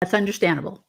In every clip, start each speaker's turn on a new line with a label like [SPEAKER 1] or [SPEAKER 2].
[SPEAKER 1] That's understandable.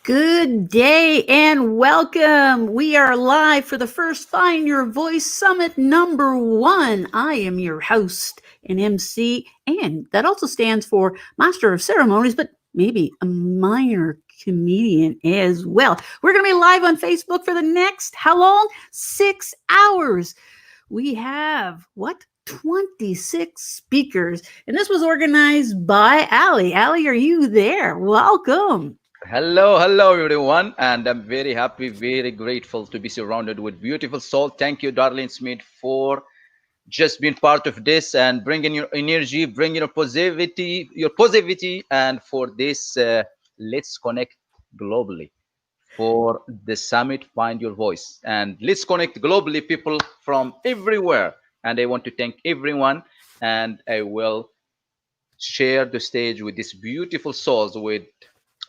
[SPEAKER 1] Good day and welcome. We are live for the first Find Your Voice Summit #1. I am your host and MC, and that also stands for Master of Ceremonies, but maybe a minor comedian as well. We're going to be live on Facebook for the next, how long? 6 hours. We have, 26 speakers, and this was organized by Ali. Ali, are you there? Welcome.
[SPEAKER 2] Hello, everyone. And I'm very happy, very grateful to be surrounded with beautiful soul. Thank you, Darlene Smith, for just being part of this and bringing your energy, bringing your positivity, and for this, let's connect globally for the summit, Find Your Voice. And let's connect globally, people from everywhere. And I want to thank everyone. And I will share the stage with these beautiful souls, with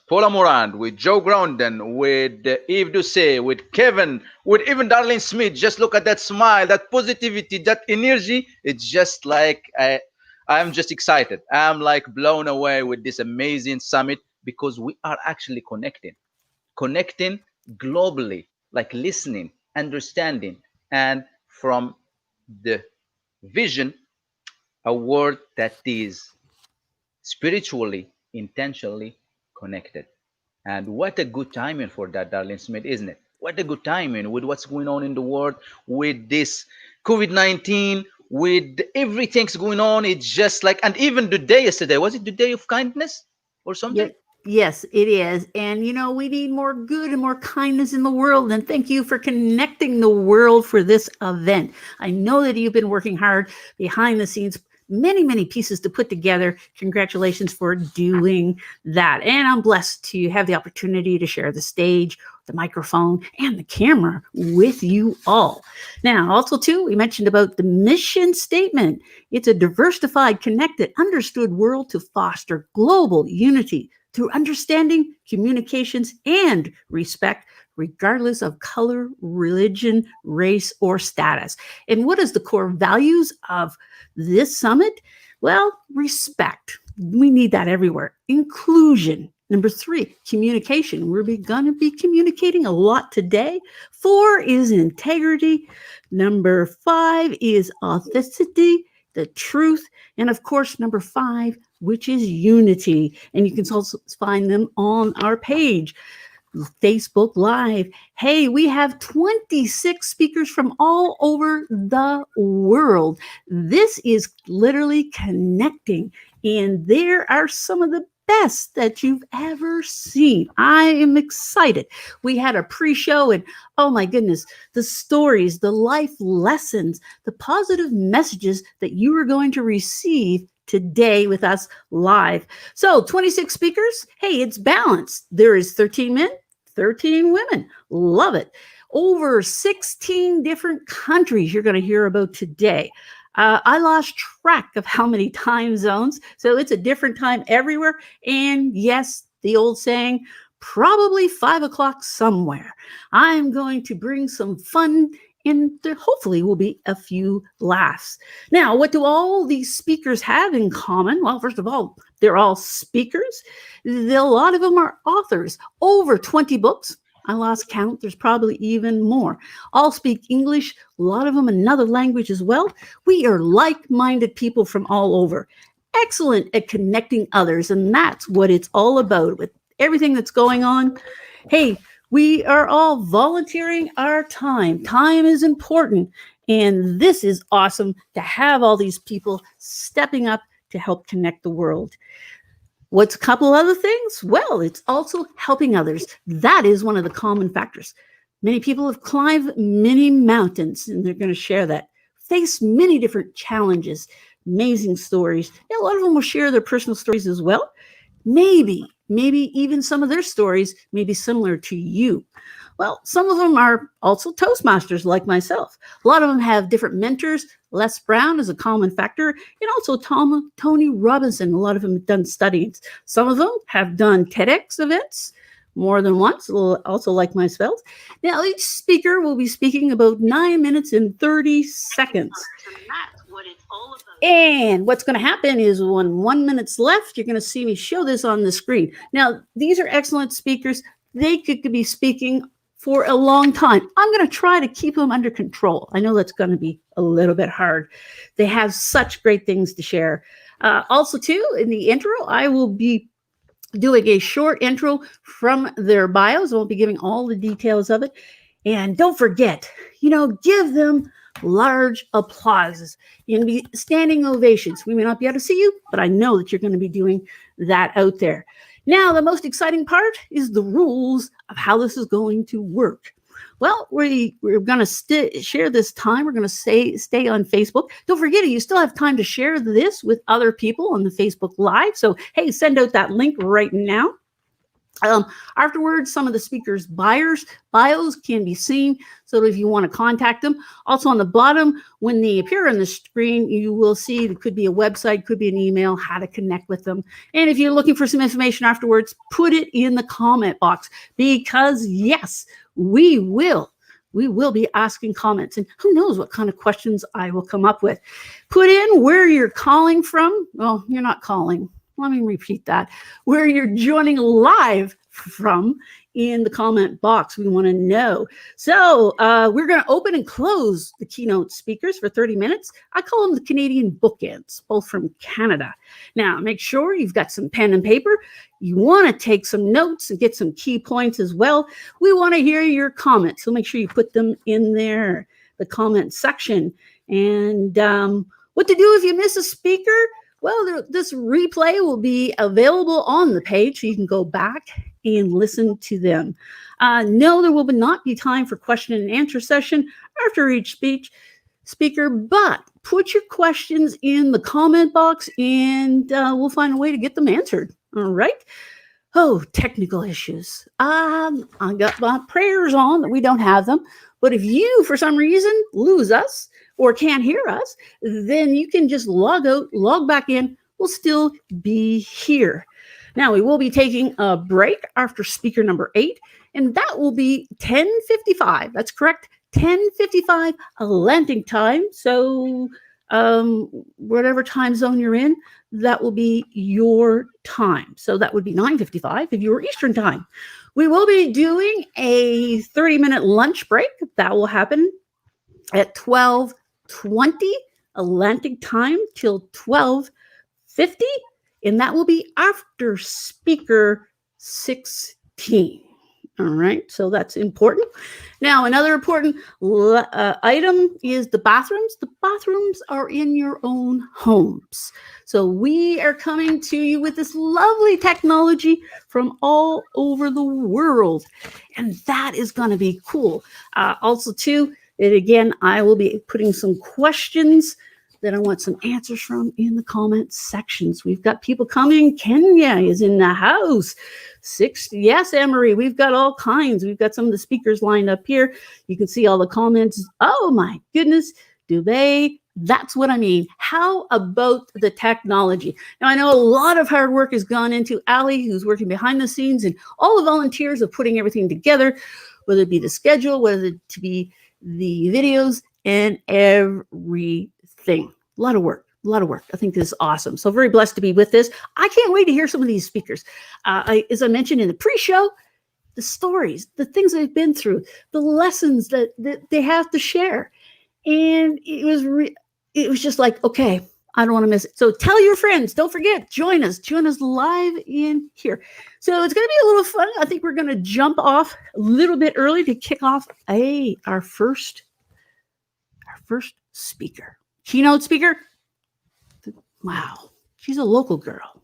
[SPEAKER 2] Paula Morand, with Joe Gronden, with Yves Doucet, with Kevin, with even Darlene Smith. Just look at that smile, that positivity, that energy. It's just like I'm just excited. I'm like blown away with this amazing summit because we are actually connecting globally, like listening, understanding, and from the vision, a world that is spiritually, intentionally connected. And what a good timing for that, Darlene Smith, isn't it? What a good timing with what's going on in the world, with this COVID-19, with everything's going on. It's just like, and even the day yesterday, was it the day of kindness or something?
[SPEAKER 1] Yes, it is. And, we need more good and more kindness in the world. And thank you for connecting the world for this event. I know that you've been working hard behind the scenes, many pieces to put together. Congratulations for doing that. And I'm blessed to have the opportunity to share the stage, the microphone, and the camera with you all. Now, also too, we mentioned about the mission statement. It's a diversified, connected, understood world to foster global unity through understanding, communications, and respect, regardless of color, religion, race, or status. And what is the core values of this summit? Well, respect. We need that everywhere. Inclusion. Number 3, communication. We're going to be communicating a lot today. 4 is integrity. Number 5 is authenticity, the truth. And of course, number 5, which is unity. And you can also find them on our page, Facebook Live. Hey, we have 26 speakers from all over the world. This is literally connecting, and there are some of the best that you've ever seen. I am excited. We had a pre-show, and oh my goodness, the stories, the life lessons, the positive messages that you are going to receive today with us live. So 26 speakers. Hey, it's balanced. There is 13 men, 13 women. Love it. Over 16 different countries you're going to hear about today. I lost track of how many time zones, so it's a different time everywhere. And yes, the old saying, probably 5 o'clock somewhere. I'm going to bring some fun, and there hopefully will be a few laughs. Now, what do all these speakers have in common? Well, first of all, they're all speakers. A lot of them are authors. Over 20 books. I lost count. There's probably even more. All speak English, a lot of them another language as well. We are like-minded people from all over. Excellent at connecting others, and that's what it's all about with everything that's going on. Hey, we are all volunteering our time. Time is important, and this is awesome to have all these people stepping up to help connect the world. What's a couple other things? Well, it's also helping others. That is one of the common factors. Many people have climbed many mountains, and they're going to share that. face many different challenges, amazing stories. And a lot of them will share their personal stories as well. Maybe even some of their stories may be similar to you. Well, some of them are also Toastmasters like myself. A lot of them have different mentors. Les Brown is a common factor, and also Tony Robinson. A lot of them have done studies. Some of them have done TEDx events more than once, also like myself. Now, each speaker will be speaking about 9 minutes and 30 seconds. And what's going to happen is when 1 minute's left, you're going to see me show this on the screen. Now, these are excellent speakers. They could be speaking for a long time. I'm going to try to keep them under control. I know that's going to be a little bit hard. They have such great things to share. Also, too, in the intro, I will be doing a short intro from their bios. I won't be giving all the details of it. And don't forget, give them large applauses and be standing ovations. We may not be able to see you, but I know that you're going to be doing that out there. Now, the most exciting part is the rules of how this is going to work. Well, we're going to share this time. We're going to stay on Facebook. Don't forget, you still have time to share this with other people on the Facebook Live. So, hey, send out that link right now. Afterwards, some of the speakers' bios can be seen. So if you want to contact them, also on the bottom, when they appear on the screen, you will see it could be a website, could be an email, how to connect with them. And if you're looking for some information afterwards, put it in the comment box, because yes, we will be asking comments, and who knows what kind of questions I will come up with. Put in where you're calling from. Well, you're not calling. Let me repeat that. Where you're joining live from in the comment box. We want to know. So we're going to open and close the keynote speakers for 30 minutes. I call them the Canadian bookends, both from Canada. Now, make sure you've got some pen and paper. You want to take some notes and get some key points as well. We want to hear your comments, so make sure you put them in there, the comment section. And what to do if you miss a speaker? Well, this replay will be available on the page, so you can go back and listen to them. No, there will not be time for question and answer session after each speaker, but put your questions in the comment box, and we'll find a way to get them answered. All right. Oh, technical issues. I got my prayers on that we don't have them. But if you, for some reason, lose us or can't hear us, then you can just log out, log back in. We'll still be here. Now, we will be taking a break after speaker number 8, and that will be 10:55. That's correct, 10:55 Atlantic time. So whatever time zone you're in, that will be your time. So that would be 9:55 if you were Eastern time. We will be doing a 30-minute lunch break. That will happen at 12:20 Atlantic time till 12:50, and that will be after speaker 16. All right, so that's important. Now, another important item is the bathrooms. The bathrooms are in your own homes. So we are coming to you with this lovely technology from all over the world, and that is going to be cool. Also, too, and again, I will be putting some questions that I want some answers from in the comment sections. We've got people coming. Kenya is in the house. Yes, Emery, we've got all kinds. We've got some of the speakers lined up here. You can see all the comments. Oh my goodness, Dubai. That's what I mean. How about the technology? Now, I know a lot of hard work has gone into Ali, who's working behind the scenes, and all the volunteers of putting everything together, whether it be the schedule, whether it to be the videos, and everything. A lot of work. I think this is awesome. So very blessed to be with this. I can't wait to hear some of these speakers. As I mentioned in the pre-show, the stories, the things they've been through, the lessons that they have to share. And it was just like, okay, I don't want to miss it. So tell your friends, don't forget, join us live in here. So it's going to be a little fun. I think we're going to jump off a little bit early to kick off our first speaker, keynote speaker. Wow, she's a local girl.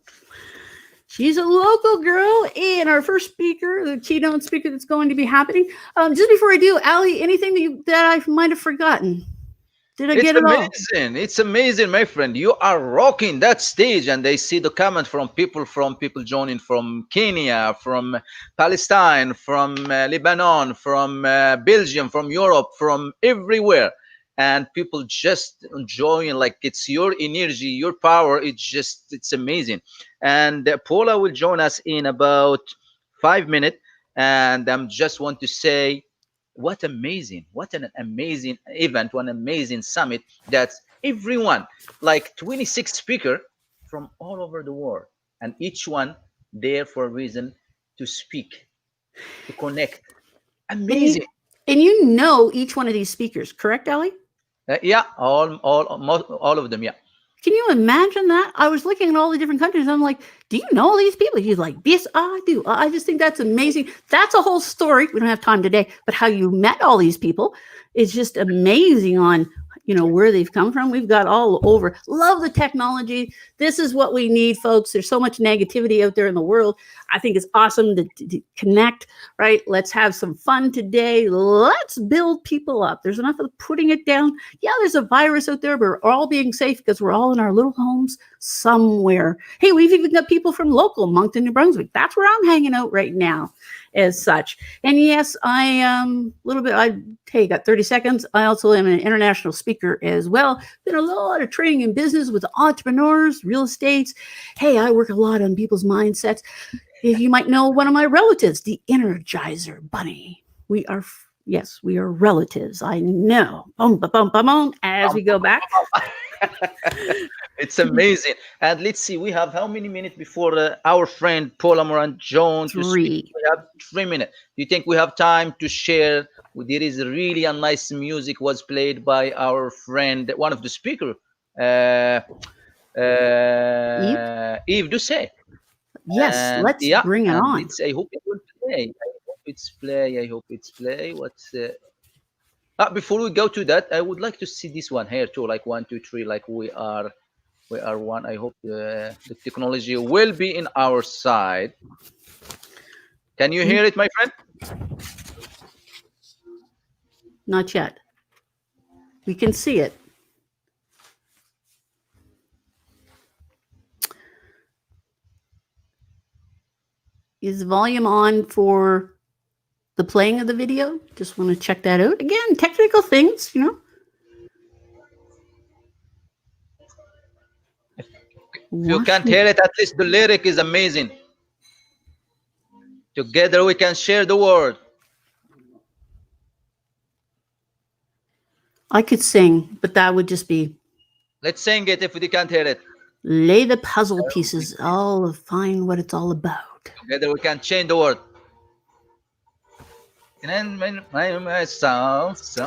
[SPEAKER 1] And our first speaker, the keynote speaker that's going to be happening. Just before I do, Ali, anything that I might have forgotten? Did I
[SPEAKER 2] It's
[SPEAKER 1] get it all?
[SPEAKER 2] amazing. It's amazing, my friend. You are rocking that stage, and they see the comment from people joining from Kenya, from Palestine, from Lebanon, from Belgium, from Europe, from everywhere, and people just enjoying. Like it's your energy, your power. It's amazing. And Paula will join us in about 5 minutes, and just want to say what an amazing event, one amazing summit. That's everyone, like 26 speaker from all over the world, and each one there for a reason, to speak, to connect.
[SPEAKER 1] And you
[SPEAKER 2] Amazing.
[SPEAKER 1] and you know each one of these speakers, correct, Ali?
[SPEAKER 2] Yeah, all of them, yeah.
[SPEAKER 1] Can you imagine that? I was looking at all the different countries. I'm like, do you know all these people? He's like, yes, I do. I just think that's amazing. That's a whole story. We don't have time today, but how you met all these people is just amazing on, where they've come from. We've got all over. Love the technology. This is what we need, folks. There's so much negativity out there in the world. I think it's awesome to connect, right? Let's have some fun today. Let's build people up. There's enough of putting it down. Yeah, there's a virus out there, but we're all being safe because we're all in our little homes somewhere. Hey, we've even got people from local Moncton, New Brunswick. That's where I'm hanging out right now, as such. And yes, I little bit. Got 30 seconds. I also am an international speaker as well. Been a lot of training in business with entrepreneurs, real estates. Hey, I work a lot on people's mindsets. If you might know one of my relatives, the Energizer Bunny. Yes, we are relatives. I know. Boom, boom, boom, boom, as we go back.
[SPEAKER 2] It's amazing. And let's see, we have how many minutes before our friend Paula Moran Jones to speak?
[SPEAKER 1] 3.
[SPEAKER 2] We have 3 minutes. Do you think we have time to share? There is really a nice music was played by our friend, one of the speaker,
[SPEAKER 1] Eve?
[SPEAKER 2] Eve Doucet.
[SPEAKER 1] Yes,
[SPEAKER 2] And
[SPEAKER 1] let's
[SPEAKER 2] yeah,
[SPEAKER 1] bring it
[SPEAKER 2] and
[SPEAKER 1] on.
[SPEAKER 2] let's. I hope it will play. I hope it's play. I hope it's play. What's before we go to that, I would like to see this one here too, like 1, 2, 3, like we are one. I hope the technology will be in our side. Can you hear it, my friend?
[SPEAKER 1] Not yet. We can see it. Is the volume on for the playing of the video? Just want to check that out. Again, technical things.
[SPEAKER 2] If you can't hear it, at least the lyric is amazing. Together we can share the world.
[SPEAKER 1] I could sing, but that would just be
[SPEAKER 2] Let's sing it if we can't hear it.
[SPEAKER 1] lay the puzzle pieces, all find what it's all about.
[SPEAKER 2] Together we can change the world. And myself, so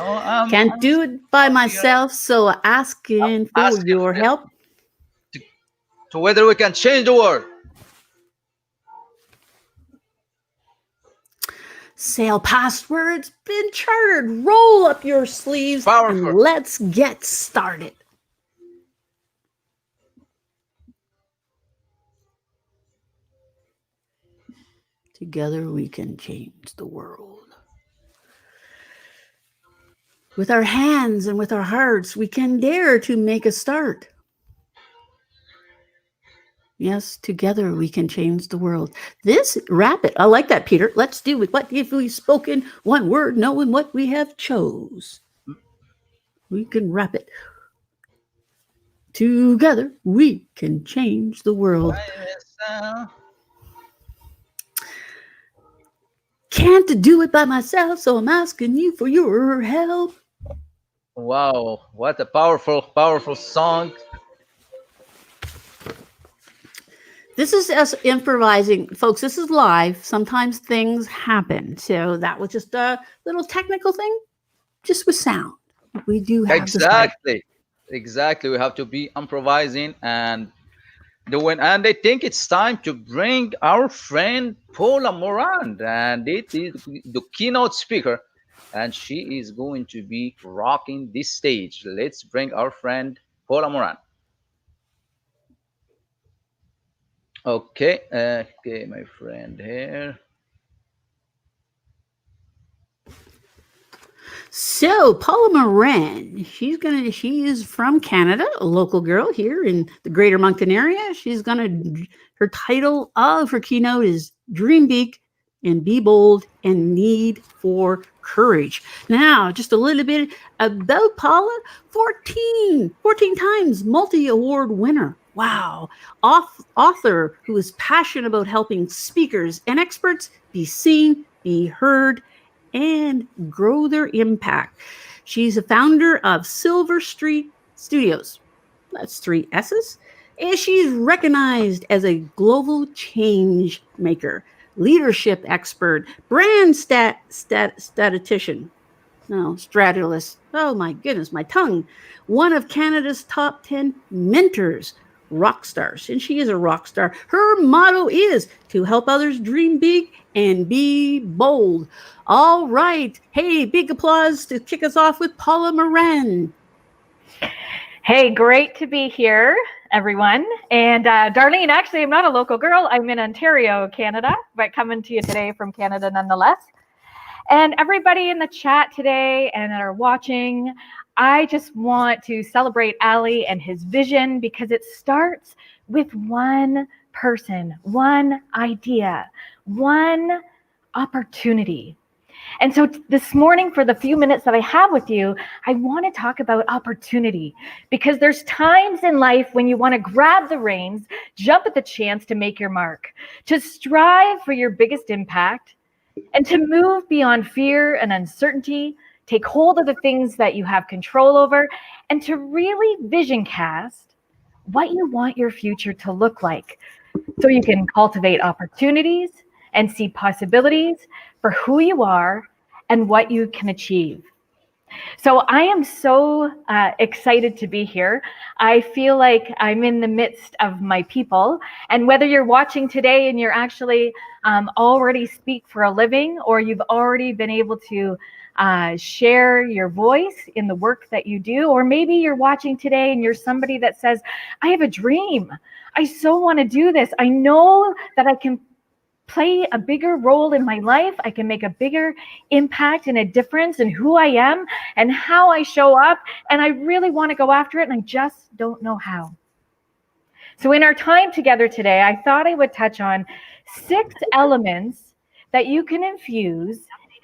[SPEAKER 1] Can't do it by myself, so asking for
[SPEAKER 2] asking
[SPEAKER 1] your help.
[SPEAKER 2] to whether we can change the world.
[SPEAKER 1] Sail past where it's been chartered. Roll up your sleeves
[SPEAKER 2] Powerful.
[SPEAKER 1] and let's get started. Together we can change the world. With our hands and with our hearts, we can dare to make a start. Yes, together we can change the world. This, wrap it. I like that, Peter. Let's do it. What if we've spoken one word, knowing what we have chose? We can wrap it. Together we can change the world. Can't do it by myself, so I'm asking you for your help.
[SPEAKER 2] Wow, what a powerful song.
[SPEAKER 1] This is us improvising. Folks, this is live. Sometimes things happen. So that was just a little technical thing, just with sound. We do have
[SPEAKER 2] Exactly. We have to be improvising and doing. And I think it's time to bring our friend Paula Morand, and it is the keynote speaker, and she is going to be rocking this stage. Let's bring our friend Paula Morand. Okay, my friend here.
[SPEAKER 1] So Paula Moran, she is from Canada, a local girl here in the Greater Moncton area. Her title of her keynote is Dream Big and Be Bold and Need for Courage. Now, just a little bit about Paula. 14 times multi-award winner. Wow. Author who is passionate about helping speakers and experts be seen, be heard, and grow their impact. She's a founder of Silver Street Studios. That's 3 S's. And she's recognized as a global change maker, leadership expert, brand statistician, no, strategist. Oh my goodness, my tongue. One of Canada's top 10 mentors, rock stars. And she is a rock star. Her motto is to help others dream big and be bold. All right. Hey, big applause to kick us off with Paula Moran.
[SPEAKER 3] Hey, great to be here, everyone. And Darlene, actually, I'm not a local girl. I'm in Ontario, Canada, but coming to you today from Canada nonetheless. And everybody in the chat today and that are watching, I just want to celebrate Ali and his vision, because it starts with one person, one idea, one opportunity. And so this morning, for the few minutes that I have with you, I want to talk about opportunity, because there's times in life when you want to grab the reins, jump at the chance to make your mark, to strive for your biggest impact, and to move beyond fear and uncertainty, take hold of the things that you have control over, and to really vision cast what you want your future to look like, so you can cultivate opportunities and see possibilities for who you are and what you can achieve. So I am so excited to be here. I feel like I'm in the midst of my people. And whether you're watching today and you're actually already speak for a living, or you've already been able to share your voice in the work that you do, or maybe you're watching today and you're somebody that says, I have a dream. I so want to do this. I know that I can play a bigger role in my life. I can make a bigger impact and a difference in who I am and how I show up. And I really want to go after it, and I just don't know how. So in our time together today, I thought I would touch on 6 elements that you can infuse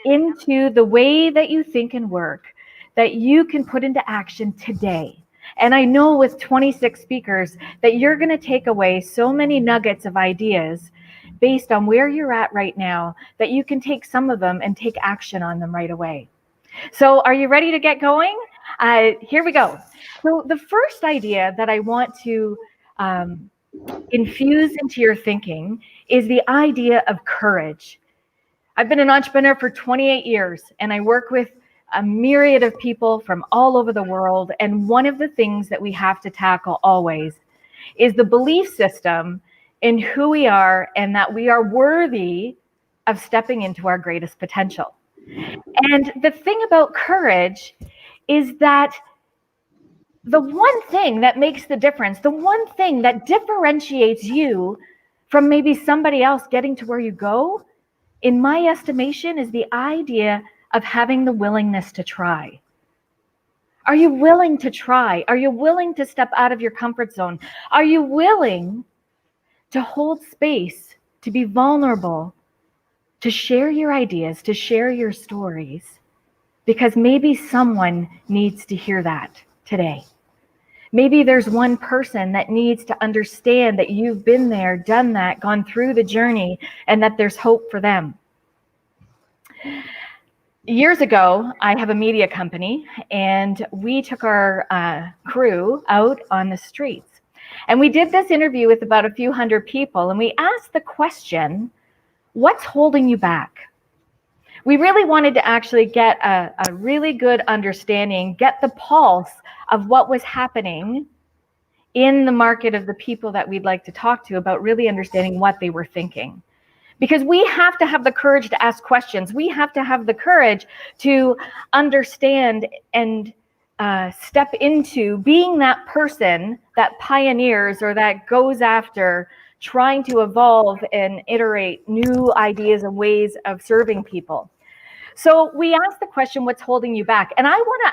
[SPEAKER 3] into the way that you think and work, that you can put into action today. And I know with 26 speakers that you're going to take away so many nuggets of ideas based on where you're at right now, that you can take some of them and take action on them right away. So are you ready to get going? Here we go. So the first idea that I want to infuse into your thinking is the idea of courage. I've been an entrepreneur for 28 years, and I work with a myriad of people from all over the world. And one of the things that we have to tackle always is the belief system in who we are, and that we are worthy of stepping into our greatest potential. And the thing about courage is that the one thing that makes the difference, the one thing that differentiates you from maybe somebody else getting to where you go, in my estimation, is the idea of having the willingness to try. Are you willing to try? Are you willing to step out of your comfort zone? Are you willing to hold space, to be vulnerable, to share your ideas, to share your stories? Because maybe someone needs to hear that today. Maybe there's one person that needs to understand that you've been there, done that, gone through the journey, and that there's hope for them. Years ago, I have a media company, and we took our crew out on the streets. And we did this interview with about a few hundred people, and we asked the question, what's holding you back? We really wanted to actually get a really good understanding, get the pulse of what was happening in the market of the people that we'd like to talk to, about really understanding what they were thinking. Because we have to have the courage to ask questions. We have to have the courage to understand and step into being that person that pioneers, or that goes after trying to evolve and iterate new ideas and ways of serving people. So we asked the question, what's holding you back? And I want to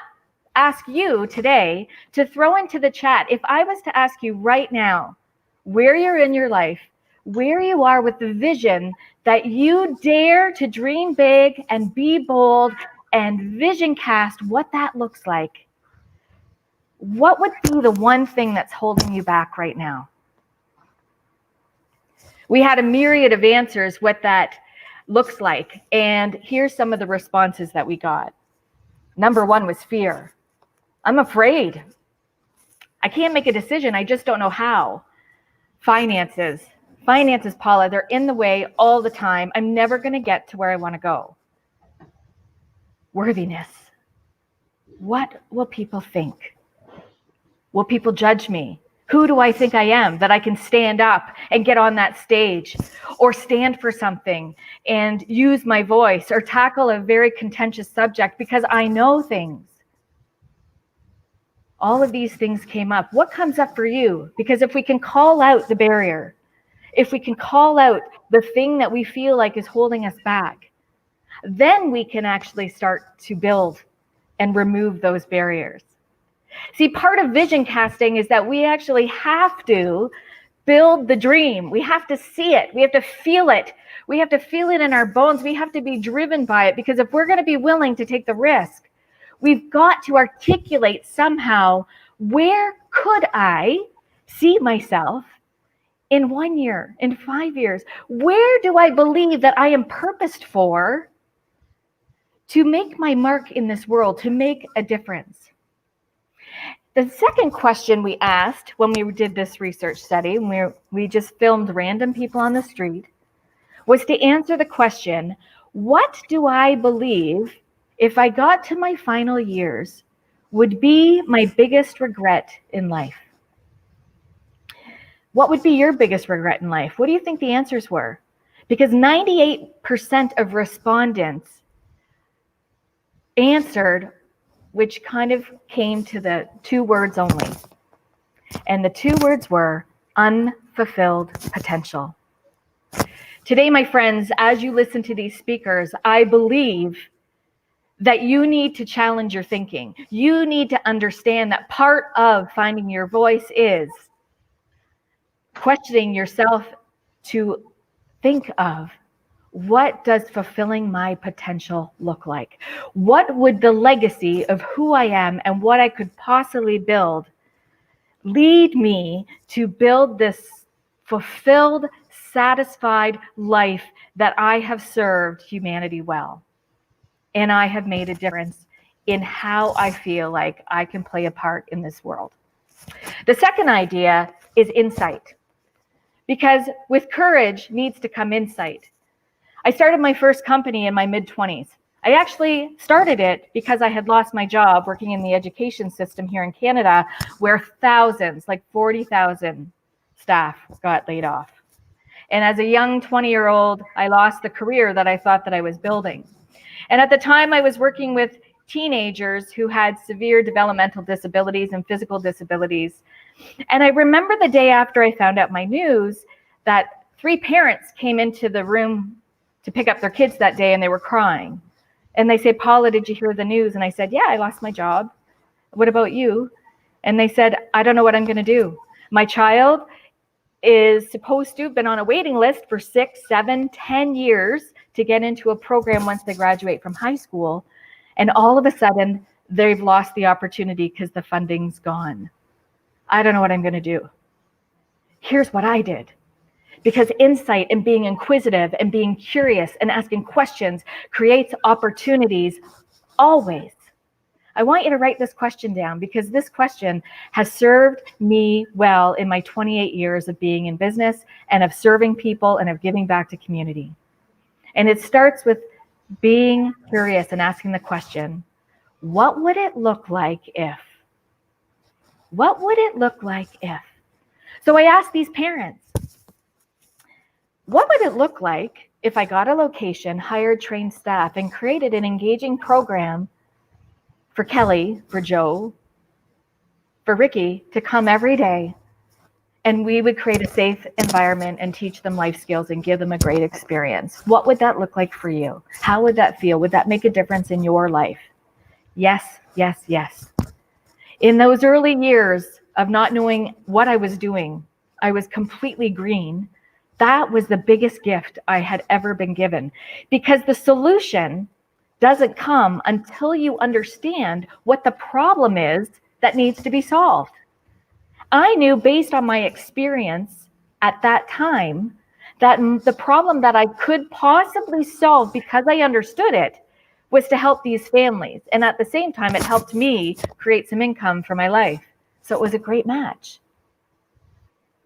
[SPEAKER 3] ask you today to throw into the chat, if I was to ask you right now, where you're in your life, where you are with the vision that you dare to dream big and be bold and vision cast what that looks like, what would be the one thing that's holding you back right now? We had a myriad of answers what that looks like. And here's some of the responses that we got. Number one was fear. I'm afraid. I can't make a decision. I just don't know how. Finances, Paula, they're in the way all the time. I'm never going to get to where I want to go. Worthiness. What will people think? Will people judge me? Who do I think I am that I can stand up and get on that stage or stand for something and use my voice or tackle a very contentious subject because I know things? All of these things came up. What comes up for you? Because if we can call out the barrier, if we can call out the thing that we feel like is holding us back, then we can actually start to build and remove those barriers. See, part of vision casting is that we actually have to build the dream. We have to see it. We have to feel it. We have to feel it in our bones. We have to be driven by it, because if we're going to be willing to take the risk, we've got to articulate somehow, where could I see myself in 1 year, in 5 years? Where do I believe that I am purposed for to make my mark in this world, to make a difference? The second question we asked when we did this research study, and we just filmed random people on the street, was to answer the question, what do I believe, if I got to my final years, would be my biggest regret in life? What would be your biggest regret in life? What do you think the answers were? Because 98% of respondents answered, which kind of came to the 2 words only. And the 2 words were unfulfilled potential. Today, my friends, as you listen to these speakers, I believe that you need to challenge your thinking. You need to understand that part of finding your voice is questioning yourself to think of, what does fulfilling my potential look like? What would the legacy of who I am and what I could possibly build lead me to build this fulfilled, satisfied life that I have served humanity well? And I have made a difference in how I feel like I can play a part in this world. The second idea is insight. Because with courage needs to come insight. I started my first company in my mid-20s. I actually started it because I had lost my job working in the education system here in Canada, where thousands, like 40,000 staff got laid off. And as a young 20-year-old, I lost the career that I thought that I was building. And at the time, I was working with teenagers who had severe developmental disabilities and physical disabilities. And I remember the day after I found out my news that 3 parents came into the room to pick up their kids that day, and they were crying. And they said, Paula, did you hear the news? And I said, yeah, I lost my job. What about you? And they said, I don't know what I'm going to do. My child is supposed to have been on a waiting list for 6, 7, 10 years to get into a program once they graduate from high school. And all of a sudden, they've lost the opportunity because the funding's gone. I don't know what I'm going to do. Here's what I did. Because insight and being inquisitive and being curious and asking questions creates opportunities always. I want you to write this question down, because this question has served me well in my 28 years of being in business and of serving people and of giving back to community. And it starts with being curious and asking the question, what would it look like if? What would it look like if? So I asked these parents, what would it look like if I got a location, hired trained staff, and created an engaging program for Kelly, for Joe, for Ricky to come every day, and we would create a safe environment and teach them life skills and give them a great experience. What would that look like for you? How would that feel? Would that make a difference in your life? Yes, yes, yes. In those early years of not knowing what I was doing, I was completely green. That was the biggest gift I had ever been given, because the solution doesn't come until you understand what the problem is that needs to be solved. I knew, based on my experience at that time, that the problem that I could possibly solve, because I understood it, was to help these families. And at the same time, it helped me create some income for my life. So it was a great match.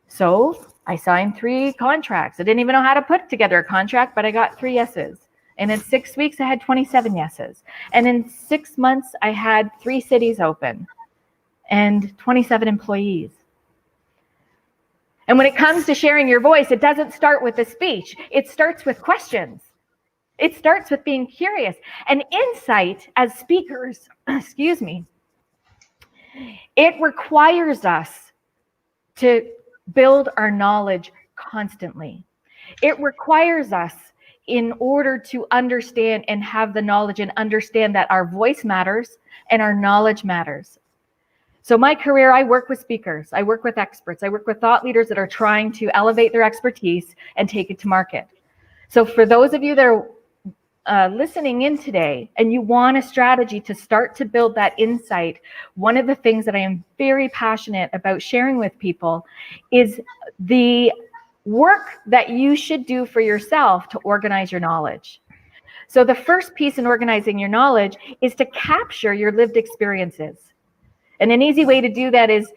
[SPEAKER 3] So I signed 3 contracts. I didn't even know how to put together a contract, but I got 3 yeses. And in 6 weeks, I had 27 yeses. And in 6 months, I had 3 cities open and 27 employees. And when it comes to sharing your voice, it doesn't start with a speech. It starts with questions. It starts with being curious. And insight as speakers, excuse me, it requires us to build our knowledge constantly. It requires us, in order to understand and have the knowledge and understand that our voice matters and our knowledge matters. So my career, I work with speakers, I work with experts, I work with thought leaders that are trying to elevate their expertise and take it to market. So for those of you that are listening in today and you want a strategy to start to build that insight, one of the things that I am very passionate about sharing with people is the work that you should do for yourself to organize your knowledge. So the first piece in organizing your knowledge is to capture your lived experiences. And an easy way to do that is,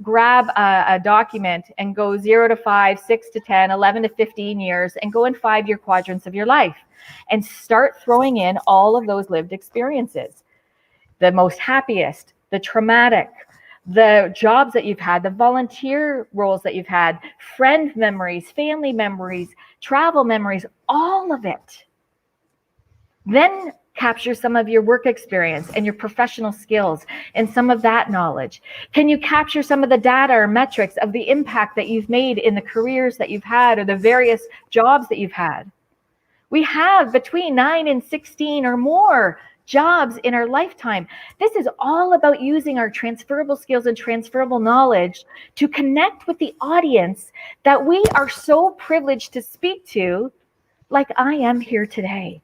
[SPEAKER 3] grab a document and go 0 to 5, 6 to 10, 11 to 15 years, and go in 5-year quadrants of your life and start throwing in all of those lived experiences. The most happiest, the traumatic, the jobs that you've had, the volunteer roles that you've had, friend memories, family memories, travel memories, all of it. Then capture some of your work experience and your professional skills and some of that knowledge. Can you capture some of the data or metrics of the impact that you've made in the careers that you've had or the various jobs that you've had? We have between 9 and 16 or more jobs in our lifetime. This is all about using our transferable skills and transferable knowledge to connect with the audience that we are so privileged to speak to, like I am here today.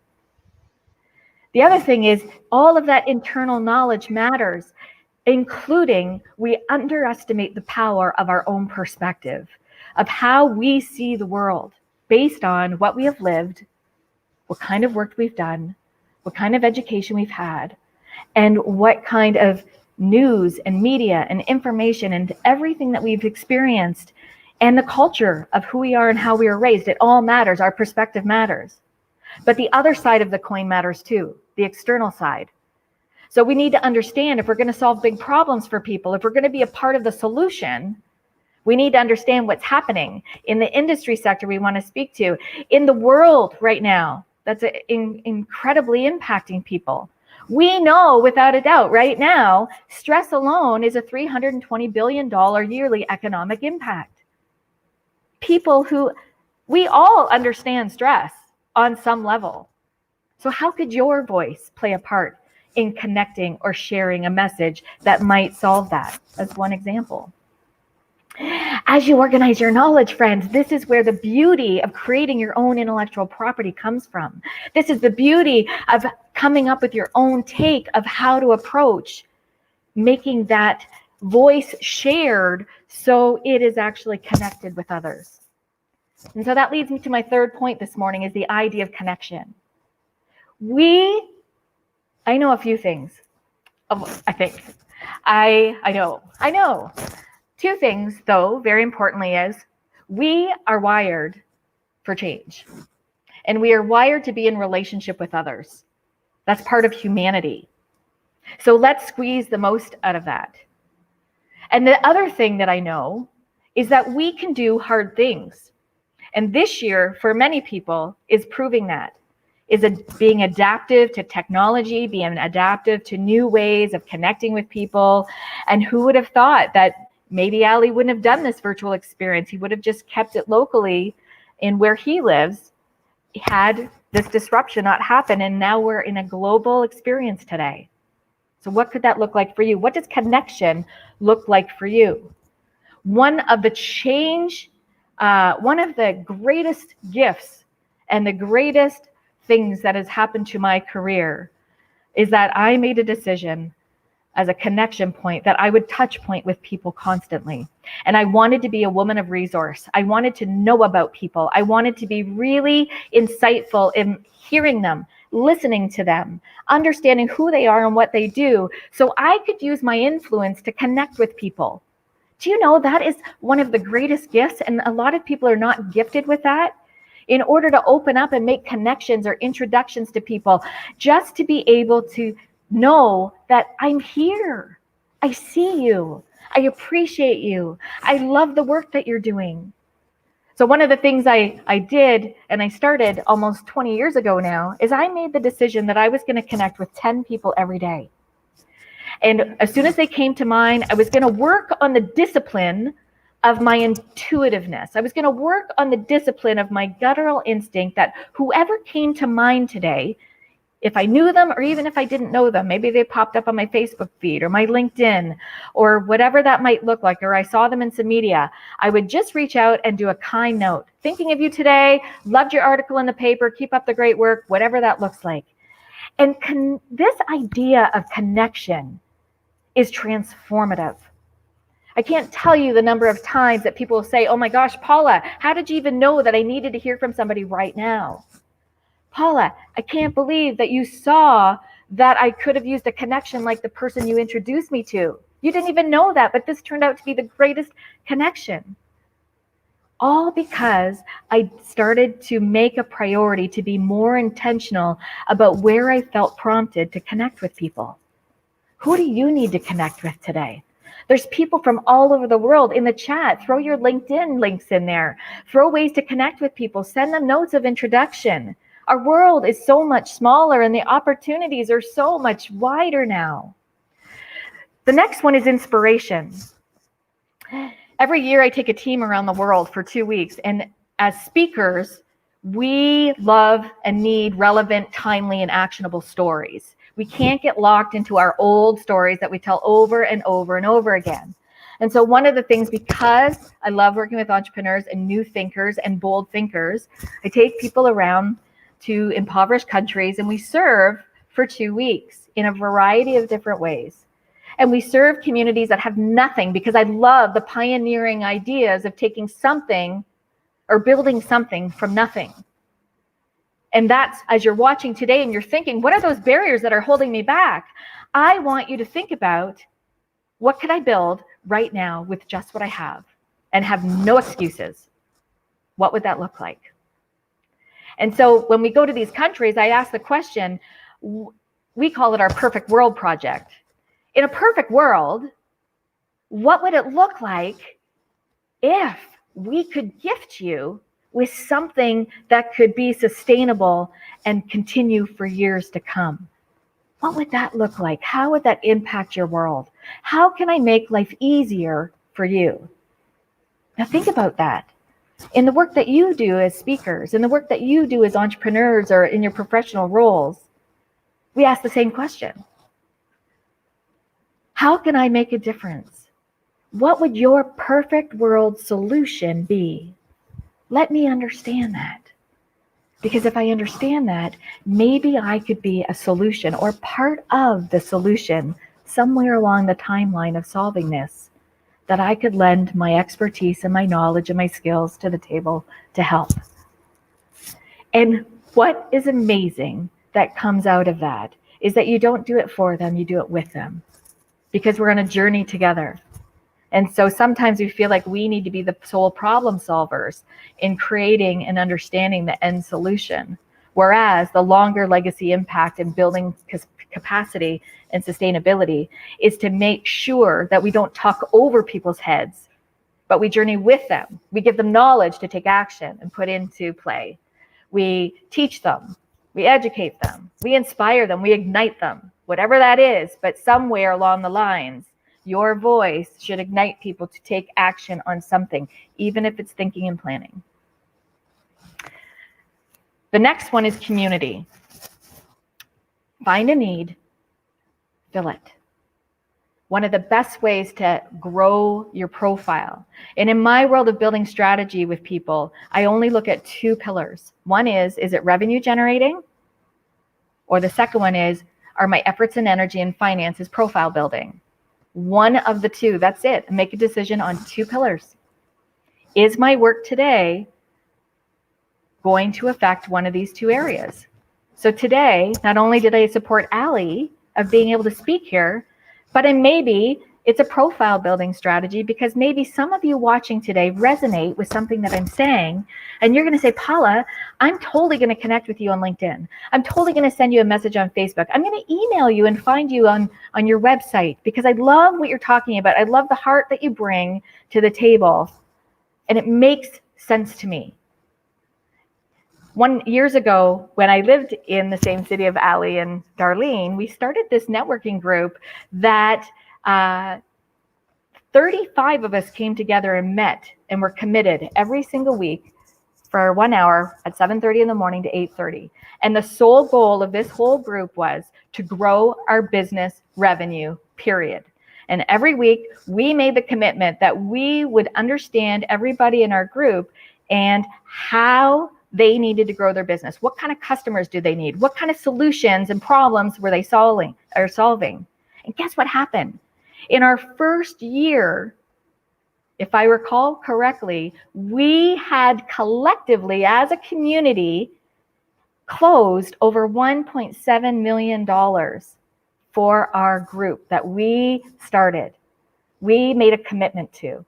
[SPEAKER 3] The other thing is, all of that internal knowledge matters, including we underestimate the power of our own perspective, of how we see the world based on what we have lived, what kind of work we've done, what kind of education we've had, and what kind of news and media and information and everything that we've experienced, and the culture of who we are and how we are raised. It all matters. Our perspective matters. But the other side of the coin matters too, the external side. So we need to understand, if we're going to solve big problems for people, if we're going to be a part of the solution, we need to understand what's happening in the industry sector we want to speak to, in the world right now that's incredibly impacting people. We know without a doubt right now, stress alone is a $320 billion yearly economic impact. People who, we all understand stress on some level. So how could your voice play a part in connecting or sharing a message that might solve that? As one example. As you organize your knowledge, friends, this is where the beauty of creating your own intellectual property comes from. This is the beauty of coming up with your own take of how to approach making that voice shared so it is actually connected with others. And so that leads me to my third point this morning, is the idea of connection. I know a few things. I think. I know. 2 things, though, very importantly, is we are wired for change. And we are wired to be in relationship with others. That's part of humanity. So let's squeeze the most out of that. And the other thing that I know is that we can do hard things. And this year, for many people, is proving that. Is being adaptive to technology, being adaptive to new ways of connecting with people. And who would have thought that Maybe Ali wouldn't have done this virtual experience. He would have just kept it locally in where he lives, had this disruption not happen. And now we're in a global experience today. So what could that look like for you? What does connection look like for you? One of the greatest gifts and the greatest things that has happened to my career is that I made a decision as a connection point that I would touch point with people constantly. And I wanted to be a woman of resource. I wanted to know about people. I wanted to be really insightful in hearing them, listening to them, understanding who they are and what they do, so I could use my influence to connect with people. Do you know that is one of the greatest gifts? And a lot of people are not gifted with that. In order to open up and make connections or introductions to people, just to be able to know that I'm here. I see you. I appreciate you. I love the work that you're doing. So one of the things I did, and I started almost 20 years ago now, is I made the decision that I was going to connect with 10 people every day. And as soon as they came to mind, I was going to work on the discipline of my intuitiveness. I was going to work on the discipline of my guttural instinct that whoever came to mind today, if I knew them or even if I didn't know them, maybe they popped up on my Facebook feed or my LinkedIn or whatever that might look like, or I saw them in some media, I would just reach out and do a kind note. Thinking of you today, loved your article in the paper, keep up the great work, whatever that looks like. And this idea of connection is transformative. I can't tell you the number of times that people will say, oh my gosh, Paula, how did you even know that I needed to hear from somebody right now? Paula, I can't believe that you saw that I could have used a connection like the person you introduced me to. You didn't even know that, but this turned out to be the greatest connection. All because I started to make a priority to be more intentional about where I felt prompted to connect with people. Who do you need to connect with today? There's people from all over the world in the chat. Throw your LinkedIn links in there. Throw ways to connect with people. Send them notes of introduction. Our world is so much smaller and the opportunities are so much wider now. The next one is inspiration. Every year I take a team around the world for 2 weeks, and as speakers, we love and need relevant, timely, and actionable stories. We can't get locked into our old stories that we tell over and over and over again. And so one of the things, because I love working with entrepreneurs and new thinkers and bold thinkers, I take people around to impoverished countries and we serve for 2 weeks in a variety of different ways. And we serve communities that have nothing, because I love the pioneering ideas of taking something or building something from nothing. And that's, as you're watching today and you're thinking, what are those barriers that are holding me back? I want you to think about, what could I build right now with just what I have and have no excuses? What would that look like? And so when we go to these countries, I ask the question, we call it our perfect world project. In a perfect world, what would it look like if we could gift you with something that could be sustainable and continue for years to come? What would that look like? How would that impact your world? How can I make life easier for you? Now think about that. In the work that you do as speakers, in the work that you do as entrepreneurs or in your professional roles, we ask the same question. How can I make a difference? What would your perfect world solution be? Let me understand that. Because if I understand that, maybe I could be a solution or part of the solution somewhere along the timeline of solving this, that I could lend my expertise and my knowledge and my skills to the table to help. And what is amazing that comes out of that is that you don't do it for them, you do it with them, because we're on a journey together. And so sometimes we feel like we need to be the sole problem solvers in creating and understanding the end solution. Whereas the longer legacy impact and building capacity and sustainability is to make sure that we don't talk over people's heads, but we journey with them. We give them knowledge to take action and put into play. We teach them, we educate them, we inspire them, we ignite them, whatever that is, but somewhere along the lines, your voice should ignite people to take action on something, even if it's thinking and planning. The next one is community. Find a need, fill it. One of the best ways to grow your profile. And in my world of building strategy with people, I only look at two pillars. One is it revenue generating? Or the second one is, are my efforts and energy and finances profile building? One of the two, that's it. Make a decision on two pillars. Is my work today going to affect one of these two areas? So today, not only did I support Allie of being able to speak here, but maybe it's a profile building strategy, because maybe some of you watching today resonate with something that I'm saying, and you're going to say, Paula, I'm totally going to connect with you on LinkedIn. I'm totally going to send you a message on Facebook. I'm going to email you and find you on your website, because I love what you're talking about. I love the heart that you bring to the table, and it makes sense to me. Years ago, when I lived in the same city of Allie and Darlene, we started this networking group that 35 of us came together and met and were committed every single week for 1 hour at 7:30 in the morning to 8:30. And the sole goal of this whole group was to grow our business revenue, period. And every week we made the commitment that we would understand everybody in our group and how they needed to grow their business. What kind of customers do they need? What kind of solutions and problems were they solving? And guess what happened? In our first year, if I recall correctly, we had collectively as a community closed over $1.7 million for our group that we started. We made a commitment to.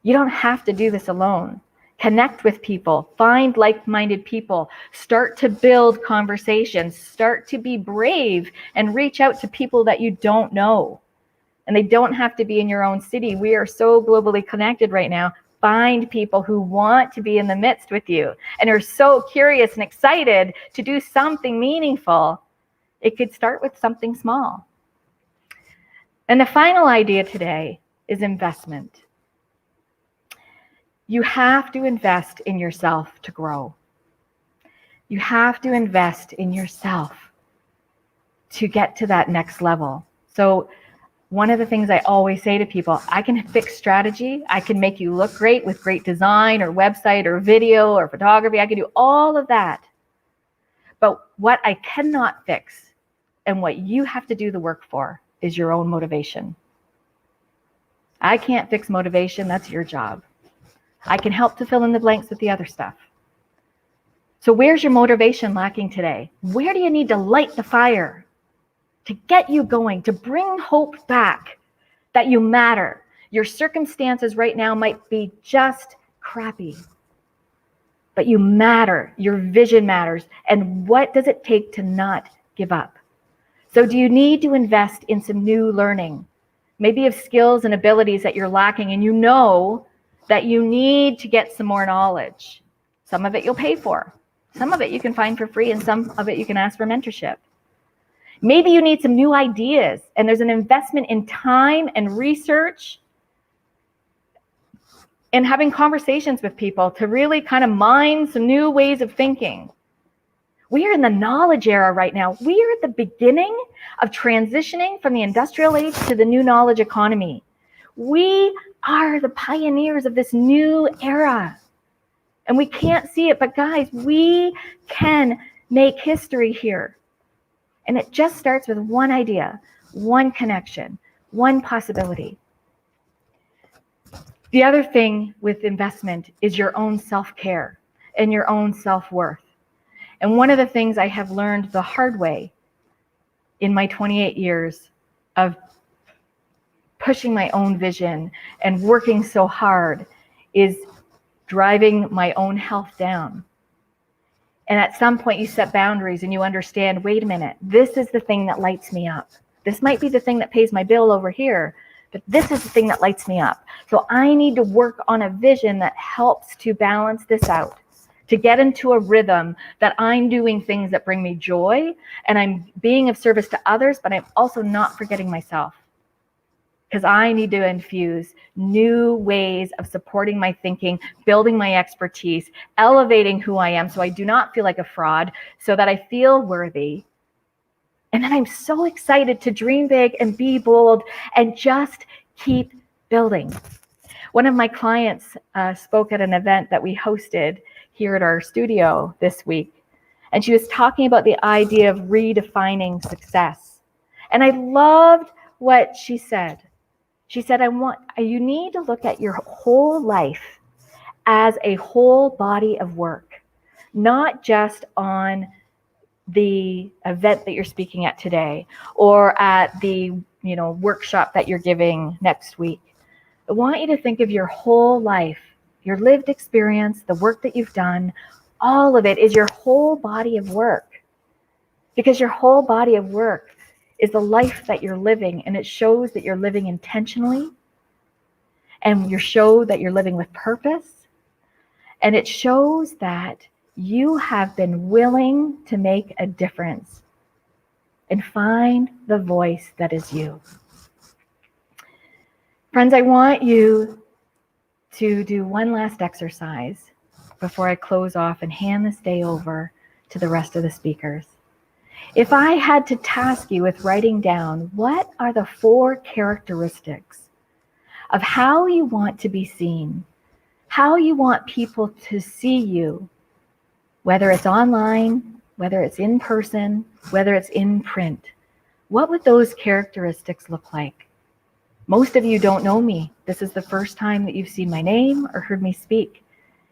[SPEAKER 3] You don't have to do this alone. Connect with people, find like-minded people, start to build conversations, start to be brave and reach out to people that you don't know. And they don't have to be in your own city. We are so globally connected right now. Find people who want to be in the midst with you and are so curious and excited to do something meaningful. It could start with something small. And the final idea today is investment. You have to invest in yourself to grow. You have to invest in yourself to get to that next level. So one of the things I always say to people, I can fix strategy. I can make you look great with great design or website or video or photography. I can do all of that. But what I cannot fix and what you have to do the work for is your own motivation. I can't fix motivation. That's your job. I can help to fill in the blanks with the other stuff. So where's your motivation lacking today? Where do you need to light the fire to get you going, to bring hope back that you matter? Your circumstances right now might be just crappy, but you matter. Your vision matters. And what does it take to not give up? So do you need to invest in some new learning? Maybe of skills and abilities that you're lacking, and you know that you need to get some more knowledge. Some of it you'll pay for. Some of it you can find for free, and some of it you can ask for mentorship. Maybe you need some new ideas, and there's an investment in time and research and having conversations with people to really kind of mine some new ways of thinking. We are in the knowledge era right now. We are at the beginning of transitioning from the industrial age to the new knowledge economy. We are the pioneers of this new era. And we can't see it, but guys, we can make history here. And it just starts with one idea, one connection, one possibility. The other thing with investment is your own self-care and your own self-worth. And one of the things I have learned the hard way in my 28 years of pushing my own vision and working so hard is driving my own health down. And at some point you set boundaries and you understand, wait a minute, this is the thing that lights me up. This might be the thing that pays my bill over here, but this is the thing that lights me up. So I need to work on a vision that helps to balance this out, to get into a rhythm that I'm doing things that bring me joy and I'm being of service to others, but I'm also not forgetting myself. because I need to infuse new ways of supporting my thinking, building my expertise, elevating who I am so I do not feel like a fraud, so that I feel worthy. And then I'm so excited to dream big and be bold and just keep building. One of my clients spoke at an event that we hosted here at our studio this week, and she was talking about the idea of redefining success. And I loved what she said. She said, you need to look at your whole life as a whole body of work, not just on the event that you're speaking at today or at the workshop that you're giving next week. I want you to think of your whole life, your lived experience, the work that you've done. All of it is your whole body of work, because your whole body of work is the life that you're living, and it shows that you're living intentionally, and you show that you're living with purpose, and it shows that you have been willing to make a difference and find the voice that is you. Friends, I want you to do one last exercise before I close off and hand this day over to the rest of the speakers. If I had to task you with writing down what are the 4 characteristics of how you want to be seen, how you want people to see you, whether it's online, whether it's in person, whether it's in print, what would those characteristics look like? Most of you don't know me. This is the first time that you've seen my name or heard me speak.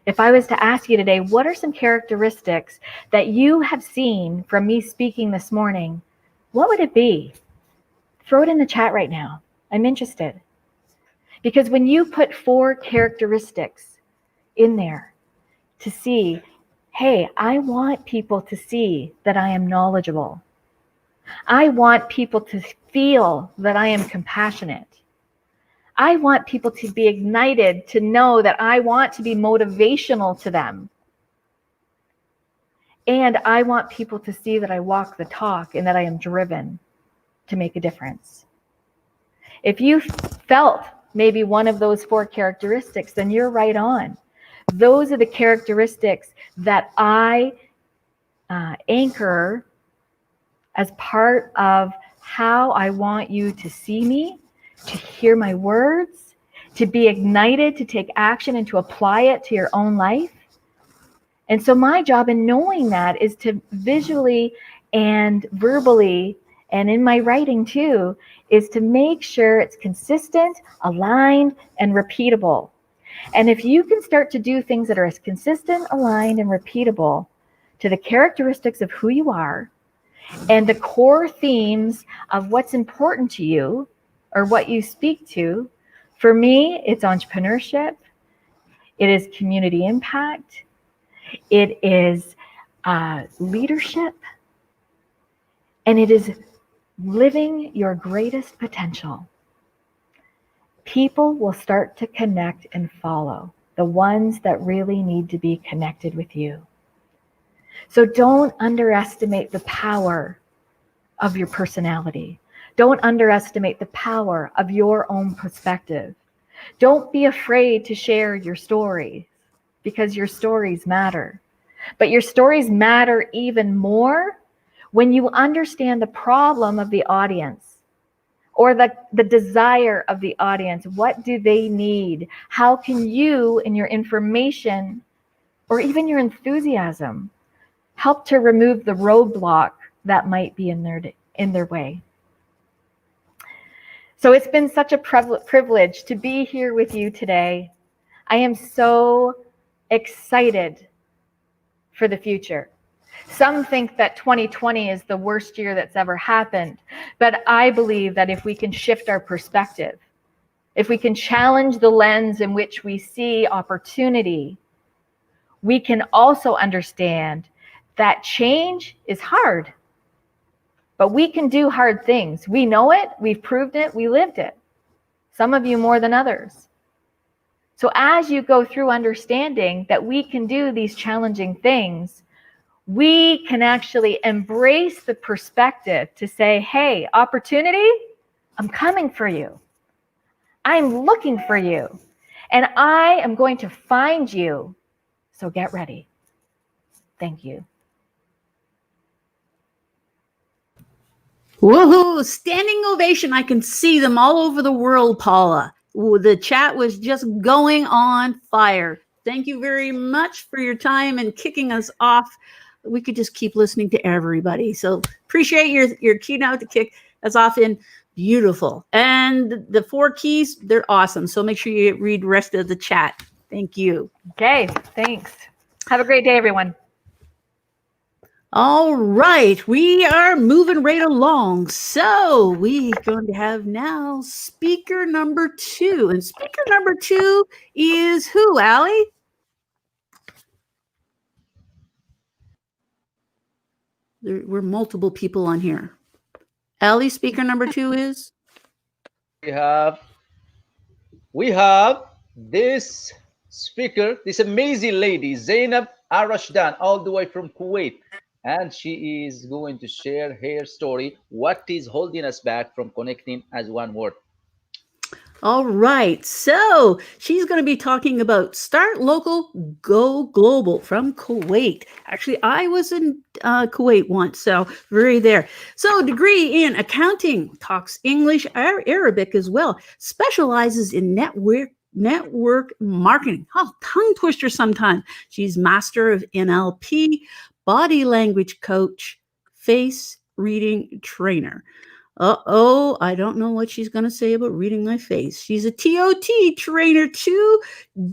[SPEAKER 3] If I was to ask you today, what are some characteristics that you have seen from me speaking this morning, what would it be? Throw it in the chat right now. I'm interested. Because when you put 4 characteristics in there to see, hey, I want people to see that I am knowledgeable. I want people to feel that I am compassionate. I want people to be ignited to know that I want to be motivational to them. And I want people to see that I walk the talk and that I am driven to make a difference. If you felt maybe one of those 4 characteristics, then you're right on. Those are the characteristics that I anchor as part of how I want you to see me, to hear my words, to be ignited, to take action and to apply it to your own life. And so my job in knowing that is to visually and verbally, and in my writing too, is to make sure it's consistent, aligned, and repeatable. And if you can start to do things that are as consistent, aligned, and repeatable to the characteristics of who you are and the core themes of what's important to you or what you speak to, for me, it's entrepreneurship, it is community impact, it is leadership, and it is living your greatest potential. People will start to connect and follow, the ones that really need to be connected with you. So don't underestimate the power of your personality. Don't underestimate the power of your own perspective. Don't be afraid to share your stories, because your stories matter. But your stories matter even more when you understand the problem of the audience or the desire of the audience. What do they need? How can you, in your information or even your enthusiasm, help to remove the roadblock that might be in their way? So it's been such a privilege to be here with you today. I am so excited for the future. Some think that 2020 is the worst year that's ever happened, but I believe that if we can shift our perspective, if we can challenge the lens in which we see opportunity, we can also understand that change is hard. But we can do hard things. We know it, we've proved it, we lived it. Some of you more than others. So as you go through understanding that we can do these challenging things, we can actually embrace the perspective to say, hey, opportunity, I'm coming for you. I'm looking for you, and I am going to find you. So get ready. Thank you.
[SPEAKER 1] Woohoo! Standing ovation. I can see them all over the world, Paula. Ooh, the chat was just going on fire. Thank you very much for your time and kicking us off. We could just keep listening to everybody. So appreciate your keynote to kick us off in. Beautiful. And the 4 keys, they're awesome. So make sure you read the rest of the chat. Thank you.
[SPEAKER 3] Okay, thanks. Have a great day, everyone.
[SPEAKER 1] All right, we are moving right along. So we're going to have now speaker number 2. And speaker number 2 is who, Allie? There were multiple people on here. Allie, speaker number 2 is?
[SPEAKER 2] We have this speaker, this amazing lady, Zainab Arashdan, all the way from Kuwait. And she is going to share her story, what is holding us back from connecting as one word.
[SPEAKER 1] All right, so she's going to be talking about Start Local, Go Global from Kuwait. Actually, I was in Kuwait once, so very there. So degree in accounting, talks English, Arabic as well, specializes in network marketing. Oh, tongue twister sometimes. She's master of NLP, body language coach, face reading trainer. I don't know what she's going to say about reading my face. She's a TOT trainer too,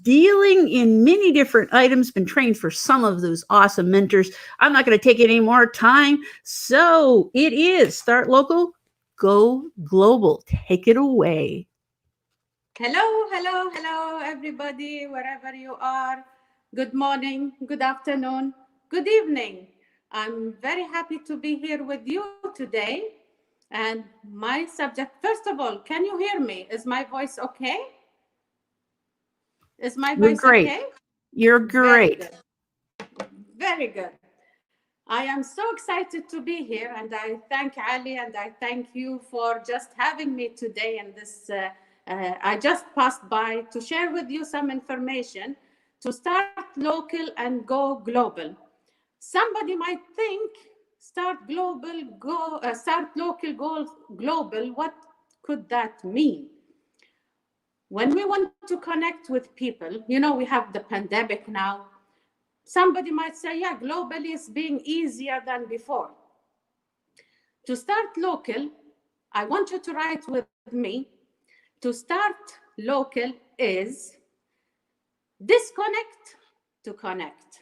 [SPEAKER 1] dealing in many different items, been trained for some of those awesome mentors. I'm not going to take any more time. So it is Start Local, Go Global. Take it away.
[SPEAKER 4] Hello, everybody, wherever you are. Good morning, good afternoon, good evening. I'm very happy to be here with you today. And my subject, first of all, can you hear me? Is my voice okay? Is my voice okay?
[SPEAKER 1] You're great.
[SPEAKER 4] Very good. I am so excited to be here, and I thank Ali and I thank you for just having me today in this. I just passed by to share with you some information to start local and go global. Somebody might think start local, go global. What could that mean? When we want to connect with people, we have the pandemic now. Somebody might say, yeah, globally is being easier than before. To start local, I want you to write with me. To start local is disconnect to connect.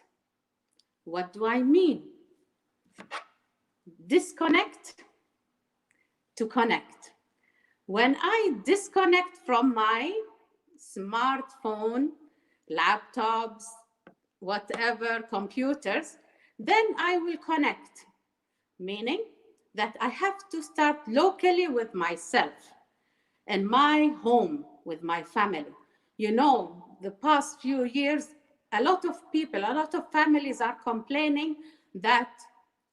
[SPEAKER 4] What do I mean? Disconnect to connect. When I disconnect from my smartphone, laptops, whatever, computers, then I will connect, meaning that I have to start locally with myself and my home with my family. The past few years, a lot of people, a lot of families are complaining that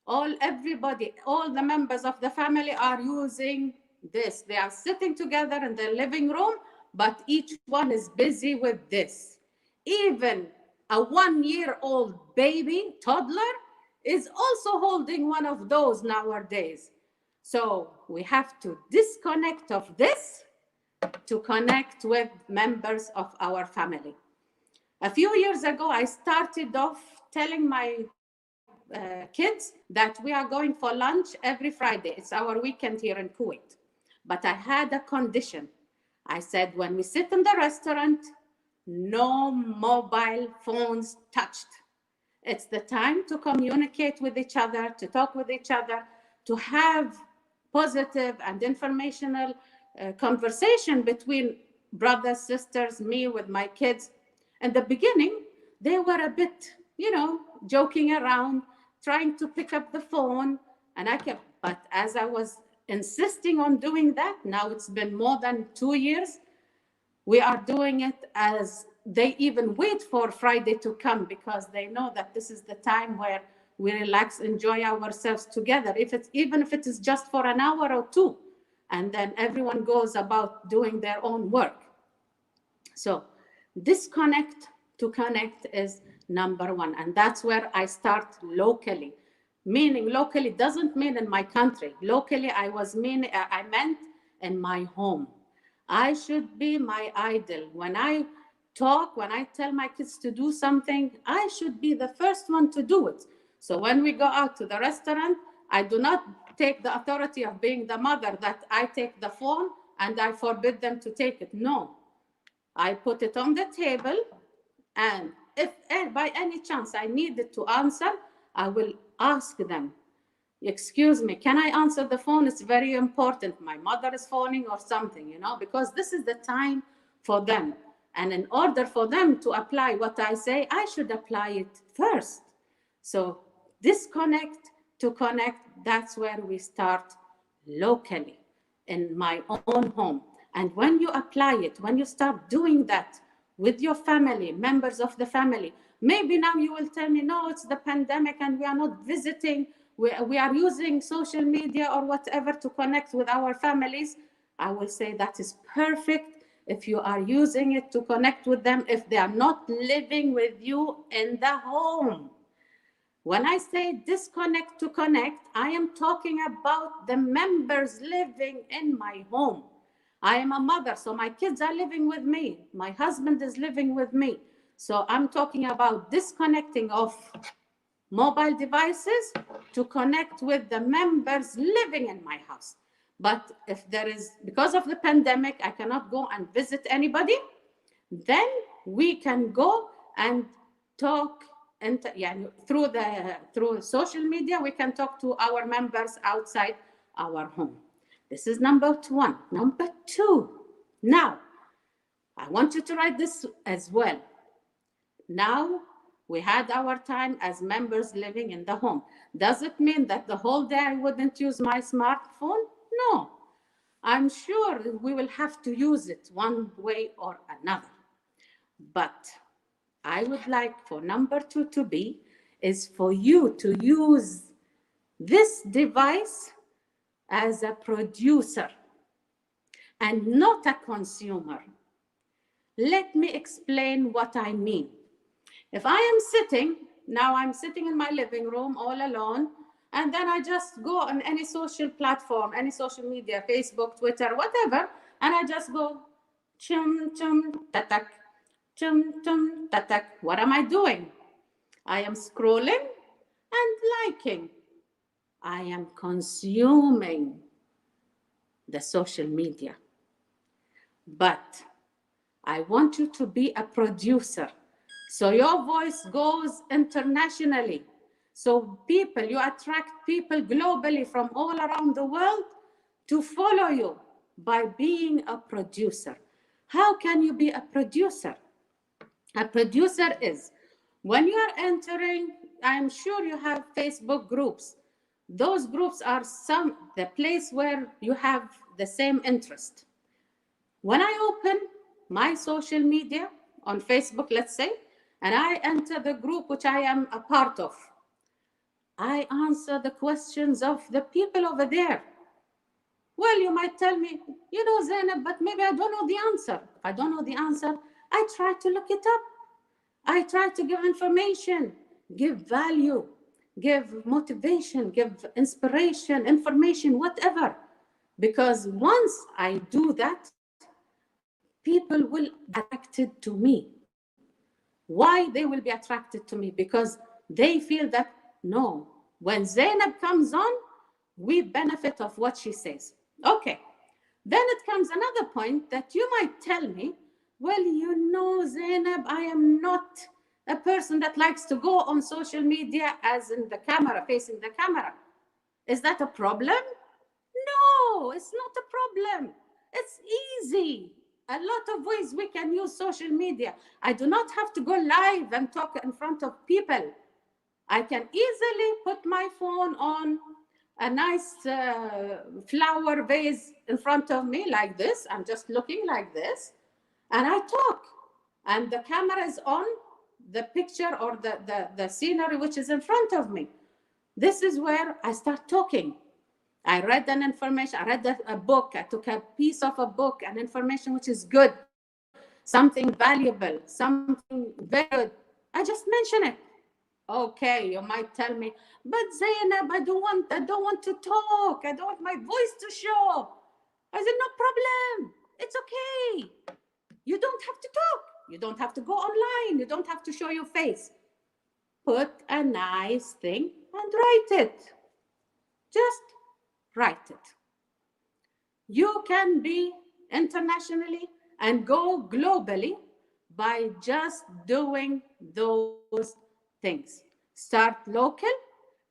[SPEAKER 4] all the members of the family are using this. They are sitting together in their living room, but each one is busy with this. Even a 1-year-old baby, toddler, is also holding one of those nowadays. So we have to disconnect of this to connect with members of our family. A few years ago, I started off telling my kids that we are going for lunch every Friday. It's our weekend here in Kuwait. But I had a condition. I said, when we sit in the restaurant, no mobile phones touched. It's the time to communicate with each other, to talk with each other, to have positive and informational conversation between brothers, sisters, me with my kids. In the beginning, they were a bit, joking around, trying to pick up the phone. But as I was insisting on doing that, now it's been more than 2 years, we are doing it as they even wait for Friday to come because they know that this is the time where we relax, enjoy ourselves together, even if it is just for an hour or two. And then everyone goes about doing their own work. So disconnect to connect is number one. And that's where I start locally. Meaning locally doesn't mean in my country. Locally, I meant in my home. I should be my idol. When I talk, when I tell my kids to do something, I should be the first one to do it. So when we go out to the restaurant, I do not take the authority of being the mother that I take the phone and I forbid them to take it. No, I put it on the table, and if by any chance I needed to answer, I will ask them, excuse me, can I answer the phone? It's very important. My mother is phoning or something, because this is the time for them. And in order for them to apply what I say, I should apply it first. So disconnect to connect, that's where we start locally in my own home. And when you apply it, when you start doing that with your family, members of the family, maybe now you will tell me, no, it's the pandemic and we are not visiting. We are using social media or whatever to connect with our families. I will say that is perfect if you are using it to connect with them, if they are not living with you in the home. When I say disconnect to connect, I am talking about the members living in my home. I am a mother, so my kids are living with me. My husband is living with me. So I'm talking about disconnecting of mobile devices to connect with the members living in my house. But if there is, because of the pandemic, I cannot go and visit anybody, then we can go and talk through social media. We can talk to our members outside our home. This is number one. Number two, now I want you to write this as well. Now we had our time as members living in the home. Does it mean that the whole day I wouldn't use my smartphone? No. I'm sure we will have to use it one way or another. But I would like for number two to be is for you to use this device as a producer and not a consumer. Let me explain what I mean. If I am sitting in my living room all alone, and then I just go on any social platform, any social media, Facebook, Twitter, whatever, and I just go, chum, chum, tatak, chum, chum, tatak. What am I doing? I am scrolling and liking. I am consuming the social media. But I want you to be a producer. So your voice goes internationally. So you attract people globally from all around the world to follow you by being a producer. How can you be a producer? A producer is when you are entering, I'm sure you have Facebook groups. Those groups are the place where you have the same interest. When I open my social media on Facebook, let's say, and I enter the group which I am a part of, I answer the questions of the people over there. Well, you might tell me, Zainab, but maybe I don't know the answer. If I don't know the answer, I try to look it up. I try to give information, give value, give motivation, give inspiration, information, whatever. Because once I do that, people will be attracted to me. Why they will be attracted to me? Because they feel that, no, when Zainab comes on, we benefit of what she says. Okay. Then it comes another point that you might tell me, well, Zainab, I am not a person that likes to go on social media as in the camera, facing the camera. Is that a problem? No, it's not a problem. It's easy. A lot of ways we can use social media. I do not have to go live and talk in front of people. I can easily put my phone on a nice flower vase in front of me like this. I'm just looking like this and I talk. And the camera is on the picture or the scenery which is in front of me. This is where I start talking. I read a book. I took a piece of a book, an information which is good. something valuable, something very good, I just mention it. Okay, you might tell me, but Zainab, I don't want to talk. I don't want my voice to show. I said, no problem. It's okay. You don't have to talk. You don't have to go online. You don't have to show your face. Put a nice thing and write it. Just write it. You can be internationally and go globally by just doing those things. Start local,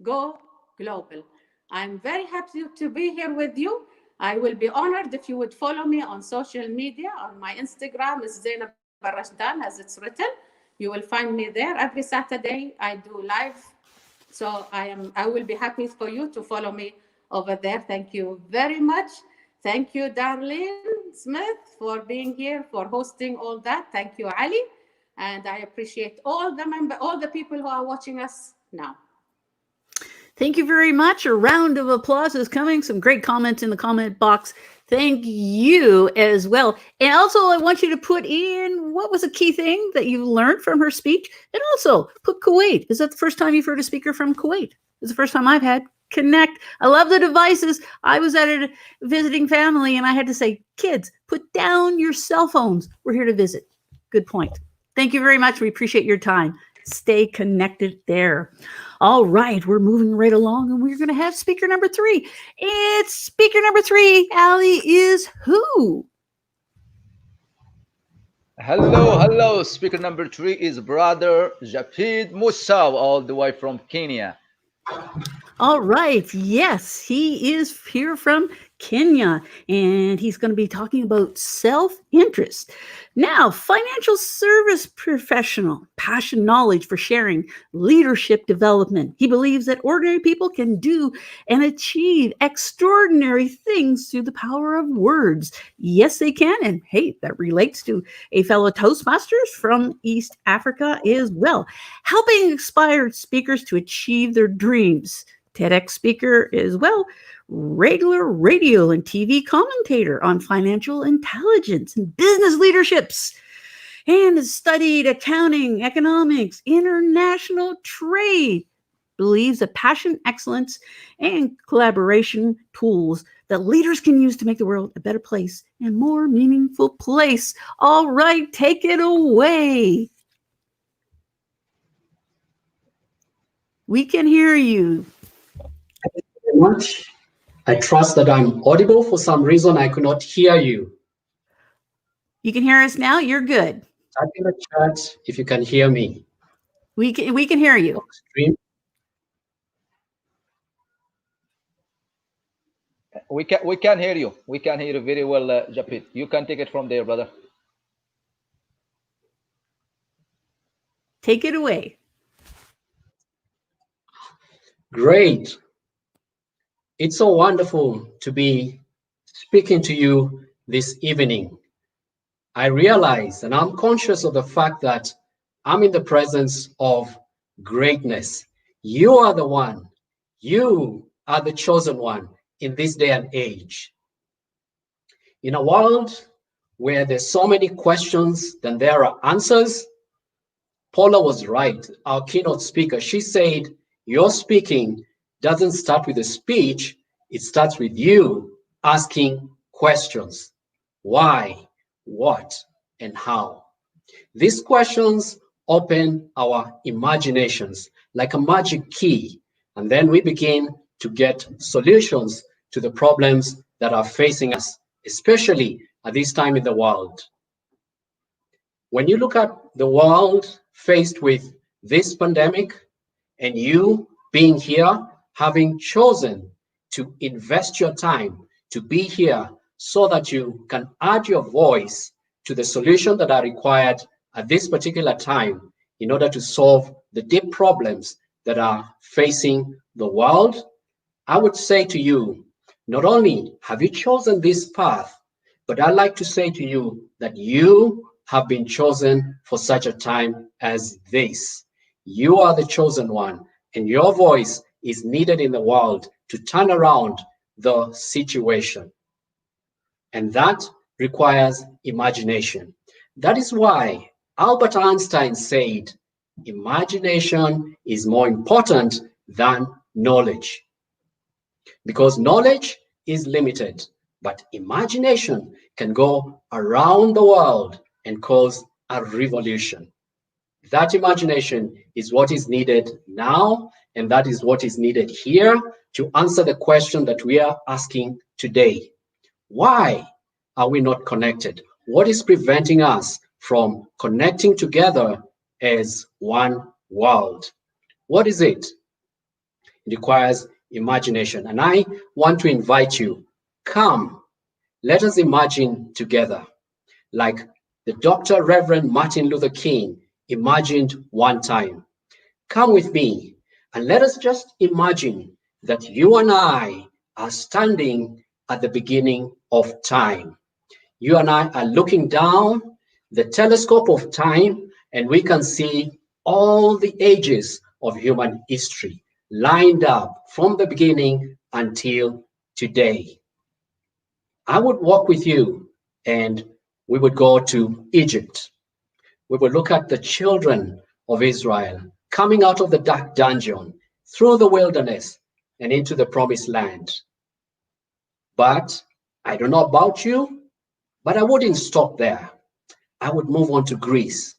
[SPEAKER 4] go global. I'm very happy to be here with you. I will be honored if you would follow me on social media. On my Instagram is Zainab Al-Rashdan, as it's written. You will find me there every Saturday. I do live, so I will be happy for you to follow me over there. Thank you very much. Thank you, Darlene Smith, for being here, for hosting all that. Thank you, Ali. And I appreciate all the people who are watching us now.
[SPEAKER 1] Thank you very much. A round of applause is coming. Some great comments in the comment box. Thank you as well. And also, I want you to put in what was a key thing that you learned from her speech. And also, put Kuwait. Is that the first time you've heard a speaker from Kuwait? It's the first time I've had. Connect. I love the devices. I was at a visiting family and I had to say, kids, put down your cell phones. We're here to visit. Good point. Thank you very much. We appreciate your time. Stay connected there. All right, we're moving right along and we're going to have speaker number 3. It's speaker number 3. Ali is who?
[SPEAKER 2] Hello. Speaker number 3 is Brother Japid Musa, all the way from Kenya.
[SPEAKER 1] All right. Yes, he is here from Kenya, and he's going to be talking about self-interest. Now, financial service professional, passion, knowledge for sharing, leadership development. He believes that ordinary people can do and achieve extraordinary things through the power of words. Yes, they can. And hey, that relates to a fellow Toastmasters from East Africa as well, helping inspired speakers to achieve their dreams. TEDx speaker as well, regular radio and TV commentator on financial intelligence and business leaderships, and has studied accounting, economics, international trade. Believes that passion, excellence, and collaboration tools that leaders can use to make the world a better place and more meaningful place. All right, take it away. We can hear you.
[SPEAKER 5] Much. I trust that I'm audible. For some reason, I could not hear you.
[SPEAKER 1] You can hear us now. You're good.
[SPEAKER 5] Type in the chat if you can hear me.
[SPEAKER 1] We can hear you.
[SPEAKER 5] Stream.
[SPEAKER 2] We can hear you. We can hear you very well, Japid. You can take it from there, brother.
[SPEAKER 1] Take it away.
[SPEAKER 5] Great. It's so wonderful to be speaking to you this evening. I realize and I'm conscious of the fact that I'm in the presence of greatness. You are the one. You are the chosen one in this day and age. In a world where there's so many questions than there are answers, Paula was right, our keynote speaker. She said, your speaking doesn't start with a speech, it starts with you asking questions. Why, what, and how? These questions open our imaginations like a magic key, and then we begin to get solutions to the problems that are facing us, especially at this time in the world. When you look at the world faced with this pandemic, and you being here, having chosen to invest your time to be here so that you can add your voice to the solution that are required at this particular time in order to solve the deep problems that are facing the world, I would say to you, not only have you chosen this path, but I'd like to say to you that you have been chosen for such a time as this. You are the chosen one, and your voice is needed in the world to turn around the situation. And that requires imagination. That is why Albert Einstein said, imagination is more important than knowledge. Because knowledge is limited, but imagination can go around the world and cause a revolution. That imagination is what is needed now, and that is what is needed here to answer the question that we are asking today. Why are we not connected? What is preventing us from connecting together as one world? What is it? It requires imagination. And I want to invite you, come, let us imagine together, like the Dr. Reverend Martin Luther King imagined one time. Come with me and let us just imagine that you and I are standing at the beginning of time. You and I are looking down the telescope of time, and we can see all the ages of human history lined up from the beginning until today. I would walk with you and we would go to Egypt. We would look at the children of Israel coming out of the dark dungeon through the wilderness and into the promised land. But I don't know about you, but I wouldn't stop there. I would move on to Greece,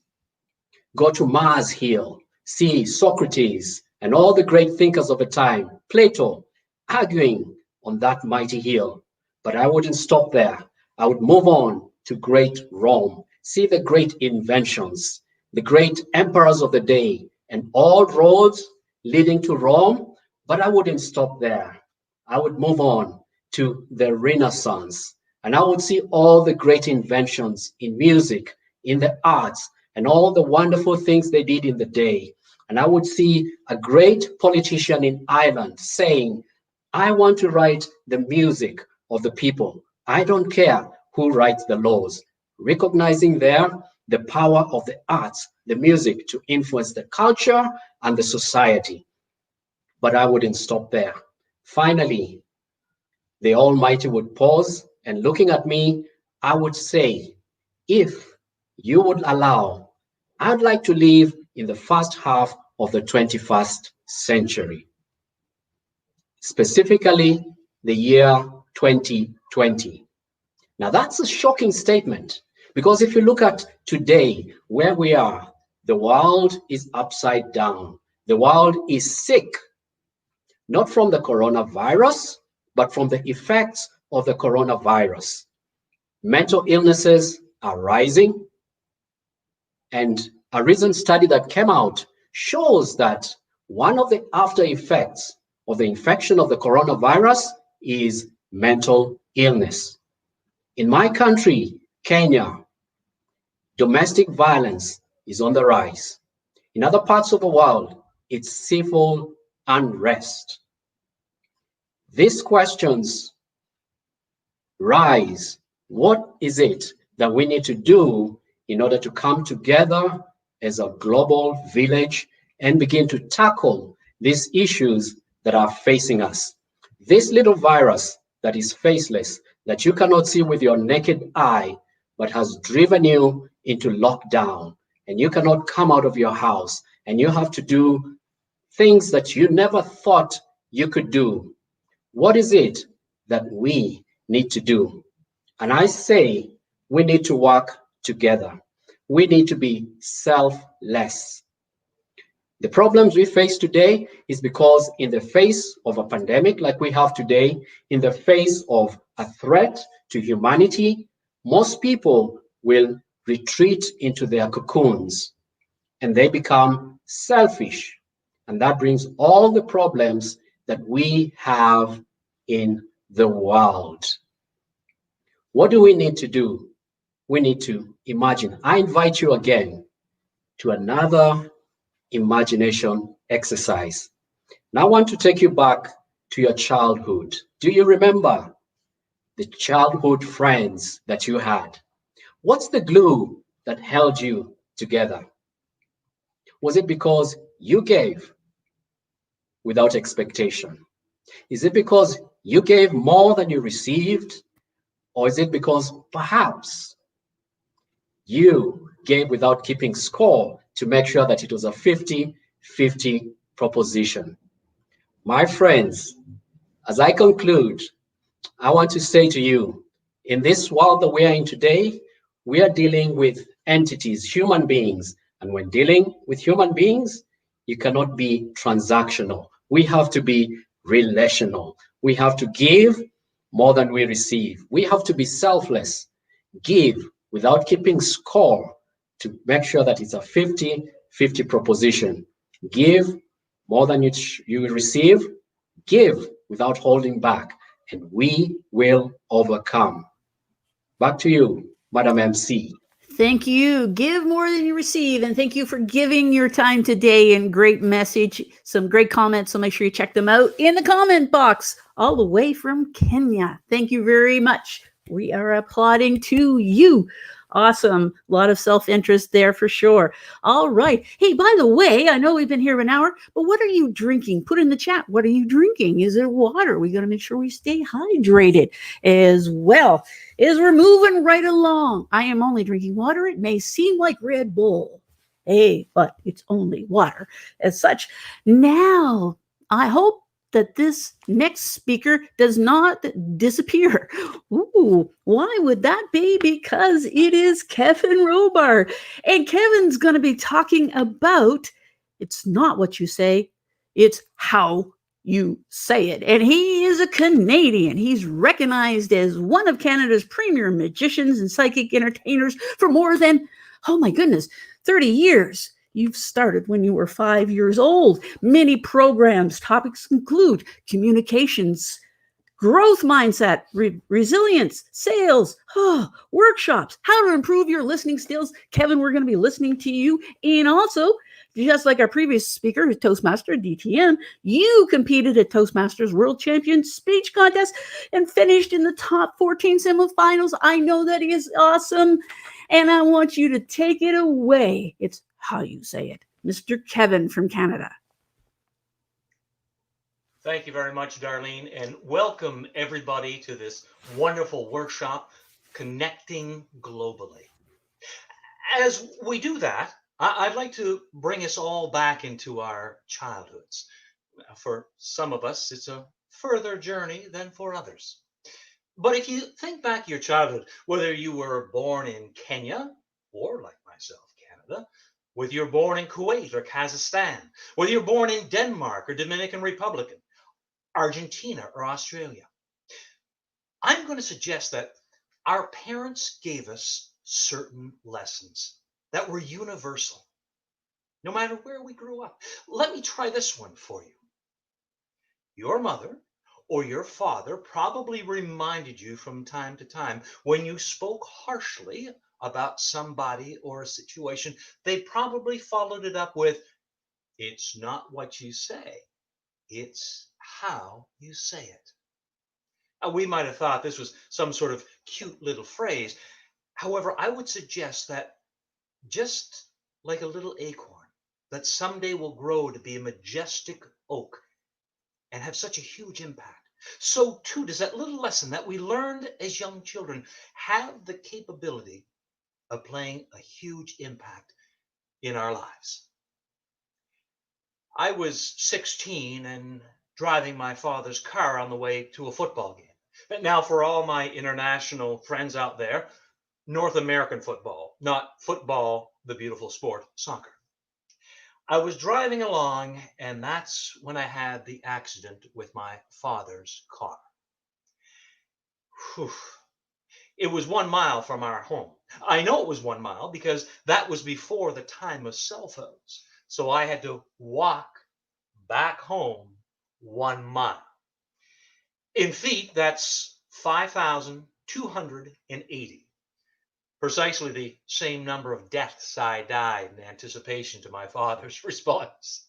[SPEAKER 5] go to Mars Hill, see Socrates and all the great thinkers of the time, Plato, arguing on that mighty hill. But I wouldn't stop there. I would move on to great Rome, see the great inventions, the great emperors of the day, and all roads leading to Rome. But I wouldn't stop there. I would move on to the Renaissance, and I would see all the great inventions in music, in the arts, and all the wonderful things they did in the day. And I would see a great politician in Ireland saying, I want to write the music of the people. I don't care who writes the laws. Recognizing there the power of the arts, the music to influence the culture and the society. But I wouldn't stop there. Finally, the Almighty would pause, and looking at me, I would say, if you would allow, I'd like to live in the first half of the 21st century, specifically the year 2020. Now, that's a shocking statement, because if you look at today, where we are, the world is upside down. The world is sick, not from the coronavirus, but from the effects of the coronavirus. Mental illnesses are rising, and a recent study that came out shows that one of the after effects of the infection of the coronavirus is mental illness. In my country, Kenya, domestic violence is on the rise. In other parts of the world, it's civil unrest. These questions rise. What is it that we need to do in order to come together as a global village and begin to tackle these issues that are facing us? This little virus that is faceless, that you cannot see with your naked eye, but has driven you into lockdown, and you cannot come out of your house, and you have to do things that you never thought you could do. What is it that we need to do? And I say we need to work together. We need to be selfless. The problems we face today is because in the face of a pandemic like we have today, in the face of a threat to humanity, most people will retreat into their cocoons and they become selfish. And that brings all the problems that we have in the world. What do we need to do? We need to imagine. I invite you again to another imagination exercise. Now I want to take you back to your childhood. Do you remember the childhood friends that you had? What's the glue that held you together? Was it because you gave without expectation? Is it because you gave more than you received? Or is it because perhaps You gave without keeping score to make sure that it was a 50-50 proposition. My friends, as I conclude, I want to say to you, in this world that we are in today, we are dealing with entities, human beings. And when dealing with human beings, you cannot be transactional. We have to be relational. We have to give more than we receive. We have to be selfless, give without keeping score to make sure that it's a 50-50 proposition. Give more than you receive, give without holding back, and we will overcome. Back to you, Madam MC.
[SPEAKER 1] Thank you. Give more than you receive. And thank you for giving your time today and great message. Some great comments. So make sure you check them out in the comment box, all the way from Kenya. Thank you very much. We are applauding to you. Awesome. A lot of self-interest there for sure. All right. Hey, by the way, I know we've been here an hour, but what are you drinking? Put in the chat. What are you drinking? Is it water? We got to make sure we stay hydrated as well. As we're moving right along, I am only drinking water. It may seem like Red Bull. Hey, but it's only water as such. Now, I hope that this next speaker does not disappear. Ooh, why would that be? Because it is Kevin Robar. And Kevin's going to be talking about it's not what you say, it's how you say it. And he is a Canadian. He's recognized as one of Canada's premier magicians and psychic entertainers for more than, oh my goodness, 30 years. You've started when you were 5 years old. Many programs, topics include communications, growth mindset, resilience, sales, workshops, how to improve your listening skills. Kevin, we're going to be listening to you. And also, just like our previous speaker, Toastmaster DTM, you competed at Toastmasters World Champion Speech Contest and finished in the top 14 semifinals. I know that is awesome. And I want you to take it away. It's how you say it. Mr. Kevin from Canada.
[SPEAKER 6] Thank you very much, Darlene, and welcome everybody to this wonderful workshop, Connecting Globally. As we do that, I'd like to bring us all back into our childhoods. For some of us, it's a further journey than for others. But if you think back your childhood, whether you were born in Kenya or, like myself, Canada, whether you're born in Kuwait or Kazakhstan, whether you're born in Denmark or Dominican Republic, Argentina or Australia, I'm going to suggest that our parents gave us certain lessons that were universal, no matter where we grew up. Let me try this one for you. Your mother or your father probably reminded you from time to time when you spoke harshly about somebody or a situation, they probably followed it up with, "It's not what you say, it's how you say it." We might have thought this was some sort of cute little phrase. However, I would suggest that just like a little acorn that someday will grow to be a majestic oak and have such a huge impact, so too does that little lesson that we learned as young children have the capability of playing a huge impact in our lives. I was 16 and driving my father's car on the way to a football game. But now, for all my international friends out there, North American football, not football, the beautiful sport, soccer. I was driving along, and that's when I had the accident with my father's car. Whew. It was 1 mile from our home. I know it was 1 mile because that was before the time of cell phones. So I had to walk back home 1 mile. In feet, that's 5,280. Precisely the same number of deaths I died in anticipation to my father's response.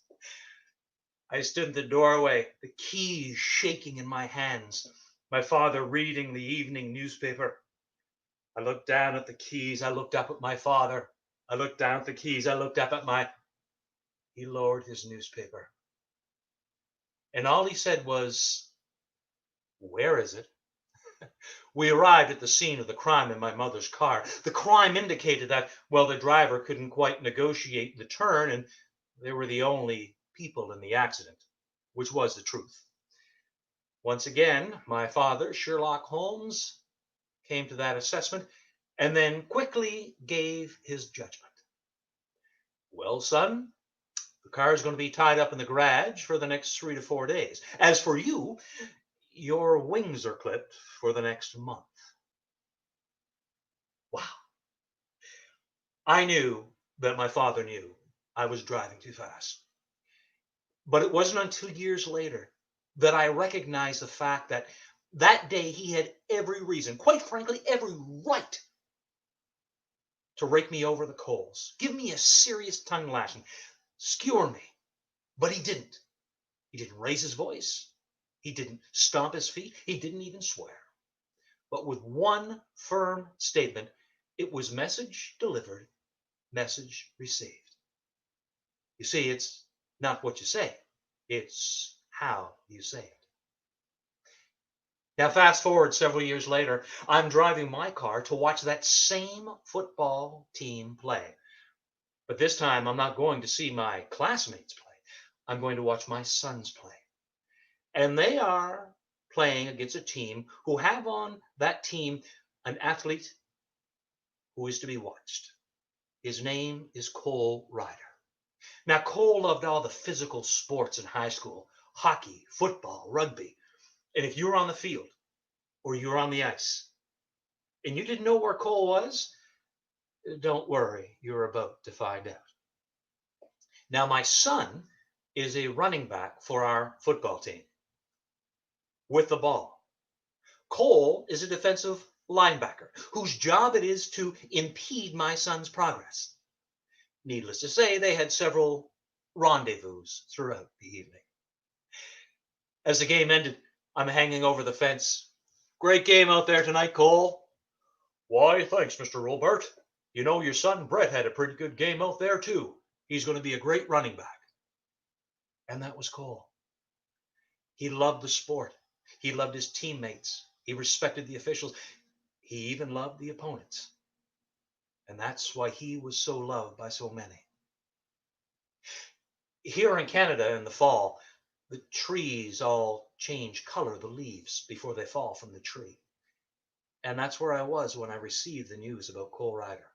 [SPEAKER 6] I stood in the doorway, the keys shaking in my hands, my father reading the evening newspaper. I looked down at the keys. I looked up at my father. I looked down at the keys. I looked up at He lowered his newspaper. And all he said was, "Where is it? We arrived at the scene of the crime in my mother's car. The crime indicated that, well, the driver couldn't quite negotiate the turn, and they were the only people in the accident, which was the truth. Once again, my father, Sherlock Holmes, came to that assessment and then quickly gave his judgment. Well, son, the car is going to be tied up in the garage for the next 3 to 4 days. As for you, your wings are clipped for the next month. Wow. I knew that my father knew I was driving too fast. But it wasn't until years later that I recognized the fact that that day he had every reason, quite frankly, every right to rake me over the coals, give me a serious tongue lashing, skewer me. But he didn't. He didn't raise his voice. He didn't stomp his feet. He didn't even swear. But with one firm statement, it was message delivered, message received. You see, it's not what you say, it's how you say it. Now, fast forward several years later, I'm driving my car to watch that same football team play. But this time, I'm not going to see my classmates play. I'm going to watch my sons play. And they are playing against a team who have on that team an athlete who is to be watched. His name is Cole Ryder. Now, Cole loved all the physical sports in high school, hockey, football, rugby. And if you were on the field or you were on the ice and you didn't know where Cole was, don't worry, you're about to find out. Now, my son is a running back for our football team with the ball. Cole is a defensive linebacker whose job it is to impede my son's progress. Needless to say, they had several rendezvous throughout the evening. As the game ended, I'm hanging over the fence. Great game out there tonight, Cole. Why, thanks, Mr. Robert. You know, your son Brett had a pretty good game out there, too. He's going to be a great running back. And that was Cole. He loved the sport. He loved his teammates. He respected the officials. He even loved the opponents. And that's why he was so loved by so many. Here in Canada in the fall, the trees all change color, the leaves, before they fall from the tree. And that's where I was when I received the news about Cole Ryder.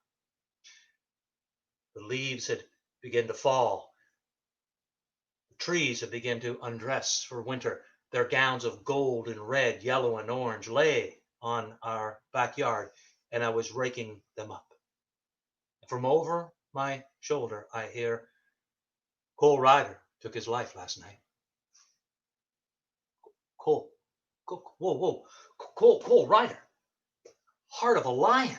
[SPEAKER 6] The leaves had begun to fall. The trees had begun to undress for winter. Their gowns of gold and red, yellow and orange lay on our backyard, and I was raking them up. From over my shoulder, I hear, Cole Ryder took his life last night. Cole Ryder, heart of a lion.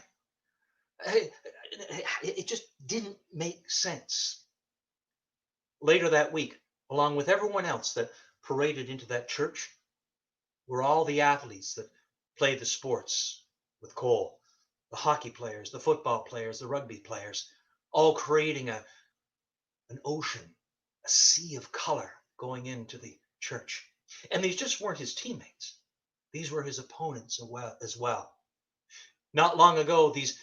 [SPEAKER 6] It just didn't make sense. Later that week, along with everyone else that paraded into that church, were all the athletes that played the sports with Cole. The hockey players, the football players, the rugby players, all creating an ocean, a sea of color going into the church. And these just weren't his teammates. These were his opponents as well. Not long ago, these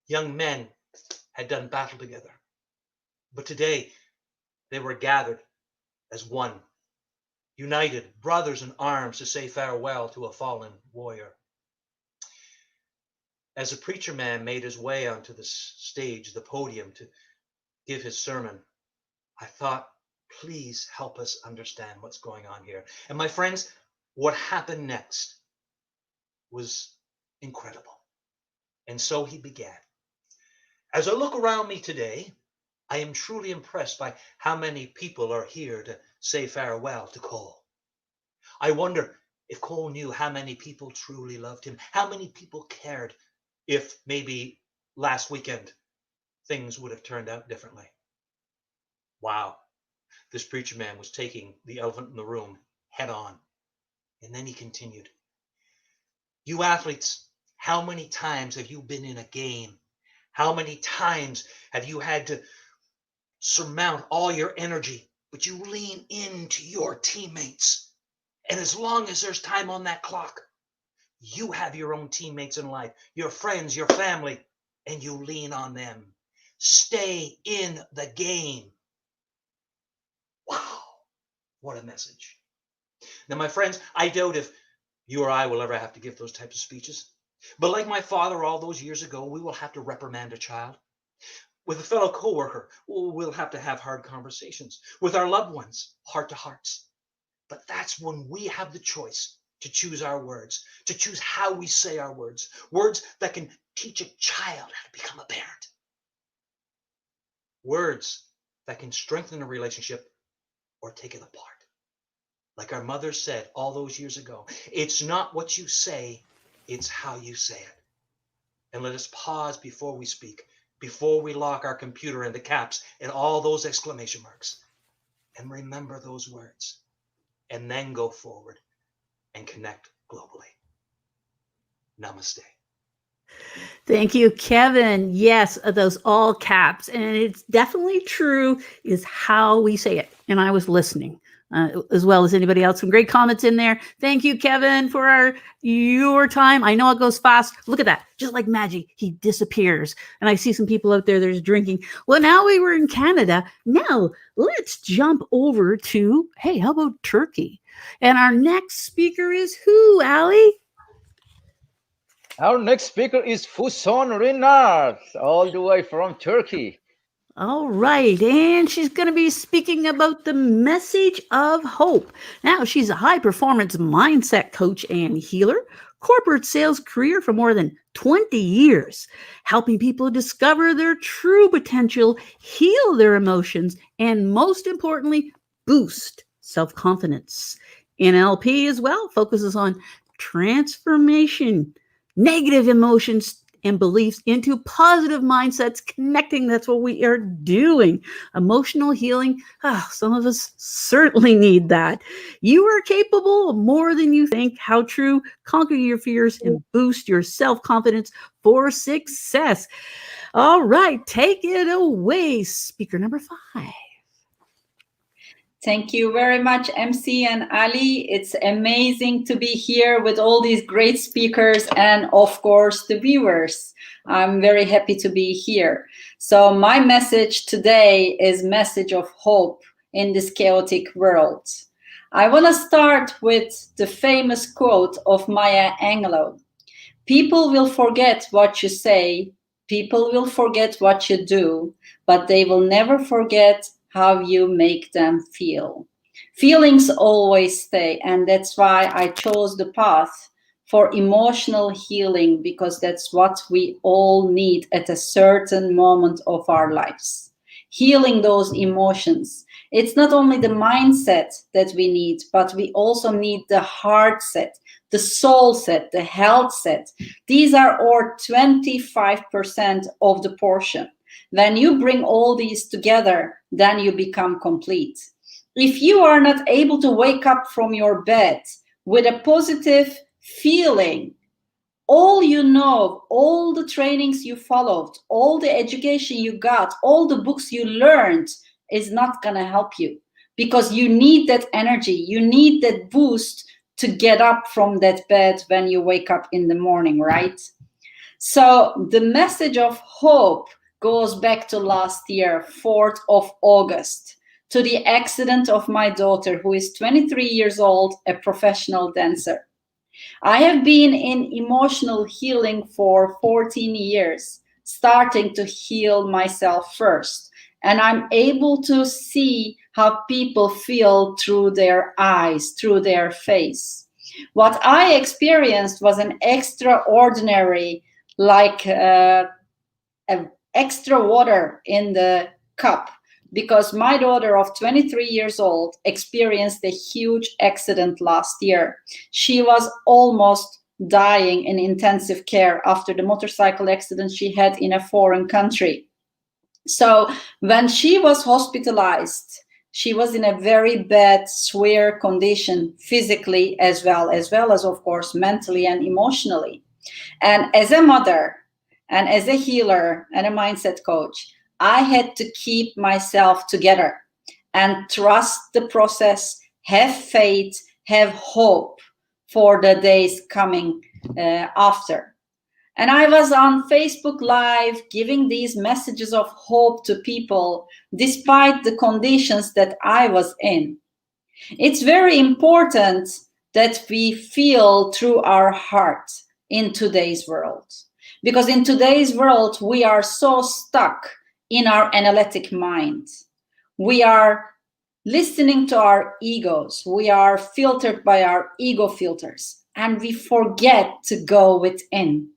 [SPEAKER 6] young men had done battle together. But today, they were gathered as one, united, brothers in arms, to say farewell to a fallen warrior. As the preacher man made his way onto the stage, the podium, to give his sermon, I thought, please help us understand what's going on here. And my friends, what happened next was incredible. And so he began. As I look around me today, I am truly impressed by how many people are here to say farewell to Cole. I wonder if Cole knew how many people truly loved him, how many people cared, if maybe last weekend things would have turned out differently. Wow. This preacher man was taking the elephant in the room head on. And then he continued, you athletes, how many times have you been in a game? How many times have you had to surmount all your energy, but you lean into your teammates? And as long as there's time on that clock, You have your own teammates in life, your friends, your family, and you lean on them. Stay in the game. Wow, what a message. Now, my friends, I doubt if you or I will ever have to give those types of speeches. But like my father all those years ago, we will have to reprimand a child. With a fellow coworker, we'll have to have hard conversations. With our loved ones, heart to hearts. But that's when we have the choice to choose our words, to choose how we say our words, words that can teach a child how to become a parent, words that can strengthen a relationship or take it apart. Like our mother said all those years ago, it's not what you say, it's how you say it. And let us pause before we speak, before we lock our computer into caps and all those exclamation marks, and remember those words, and then go forward and connect globally. Namaste.
[SPEAKER 1] Thank you, Kevin. Yes, those all caps. And it's definitely true is how we say it. And I was listening as well as anybody else. Some great comments in there. Thank you, Kevin, for your time. I know it goes fast. Look at that. Just like magic, he disappears. And I see some people out there that's drinking. Well, now we were in Canada. Now let's jump over to, hey, how about Turkey? And our next speaker is who, Ali?
[SPEAKER 2] Our next speaker is Fuson Renard, all the way from Turkey.
[SPEAKER 1] All right, and she's going to be speaking about the message of hope. Now, she's a high-performance mindset coach and healer, corporate sales career for more than 20 years, helping people discover their true potential, heal their emotions, and most importantly, boost self-confidence. NLP as well focuses on transformation, negative emotions and beliefs into positive mindsets, connecting. That's what we are doing. Emotional healing. Some of us certainly need that. You are capable of more than you think. How true. Conquer your fears and boost your self-confidence for success. All right, take it away, speaker number 5.
[SPEAKER 7] Thank you very much, MC and Ali. It's amazing to be here with all these great speakers and, of course, the viewers. I'm very happy to be here. So my message today is message of hope in this chaotic world. I want to start with the famous quote of Maya Angelou. People will forget what you say, people will forget what you do, but they will never forget how you make them feel. Feelings always stay, and that's why I chose the path for emotional healing, because that's what we all need at a certain moment of our lives. Healing those emotions. It's not only the mindset that we need, but we also need the heart set, the soul set, the health set. These are all 25% of the portion. When you bring all these together, then you become complete. If you are not able to wake up from your bed with a positive feeling, all you know, all the trainings you followed, all the education you got, all the books you learned is not going to help you, because you need that energy. You need that boost to get up from that bed when you wake up in the morning, right? So the message of hope goes back to last year, 4th of August, to the accident of my daughter, who is 23 years old, a professional dancer. I have been in emotional healing for 14 years, starting to heal myself first. And I'm able to see how people feel through their eyes, through their face. What I experienced was an extraordinary, like extra water in the cup, because my daughter of 23 years old experienced a huge accident last year. She was almost dying in intensive care after the motorcycle accident she had in a foreign country. So when she was hospitalized, she was in a very bad, severe condition, physically as well as, of course, mentally and emotionally. And as a mother, and as a healer and a mindset coach, I had to keep myself together and trust the process, have faith, have hope for the days coming after. And I was on Facebook Live giving these messages of hope to people despite the conditions that I was in. It's very important that we feel through our heart in today's world. Because in today's world, we are so stuck in our analytic mind. We are listening to our egos. We are filtered by our ego filters. And we forget to go within.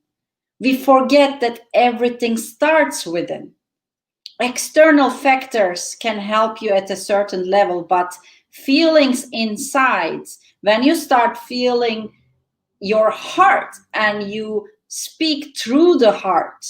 [SPEAKER 7] We forget that everything starts within. External factors can help you at a certain level, but feelings inside, when you start feeling your heart and you speak through the heart,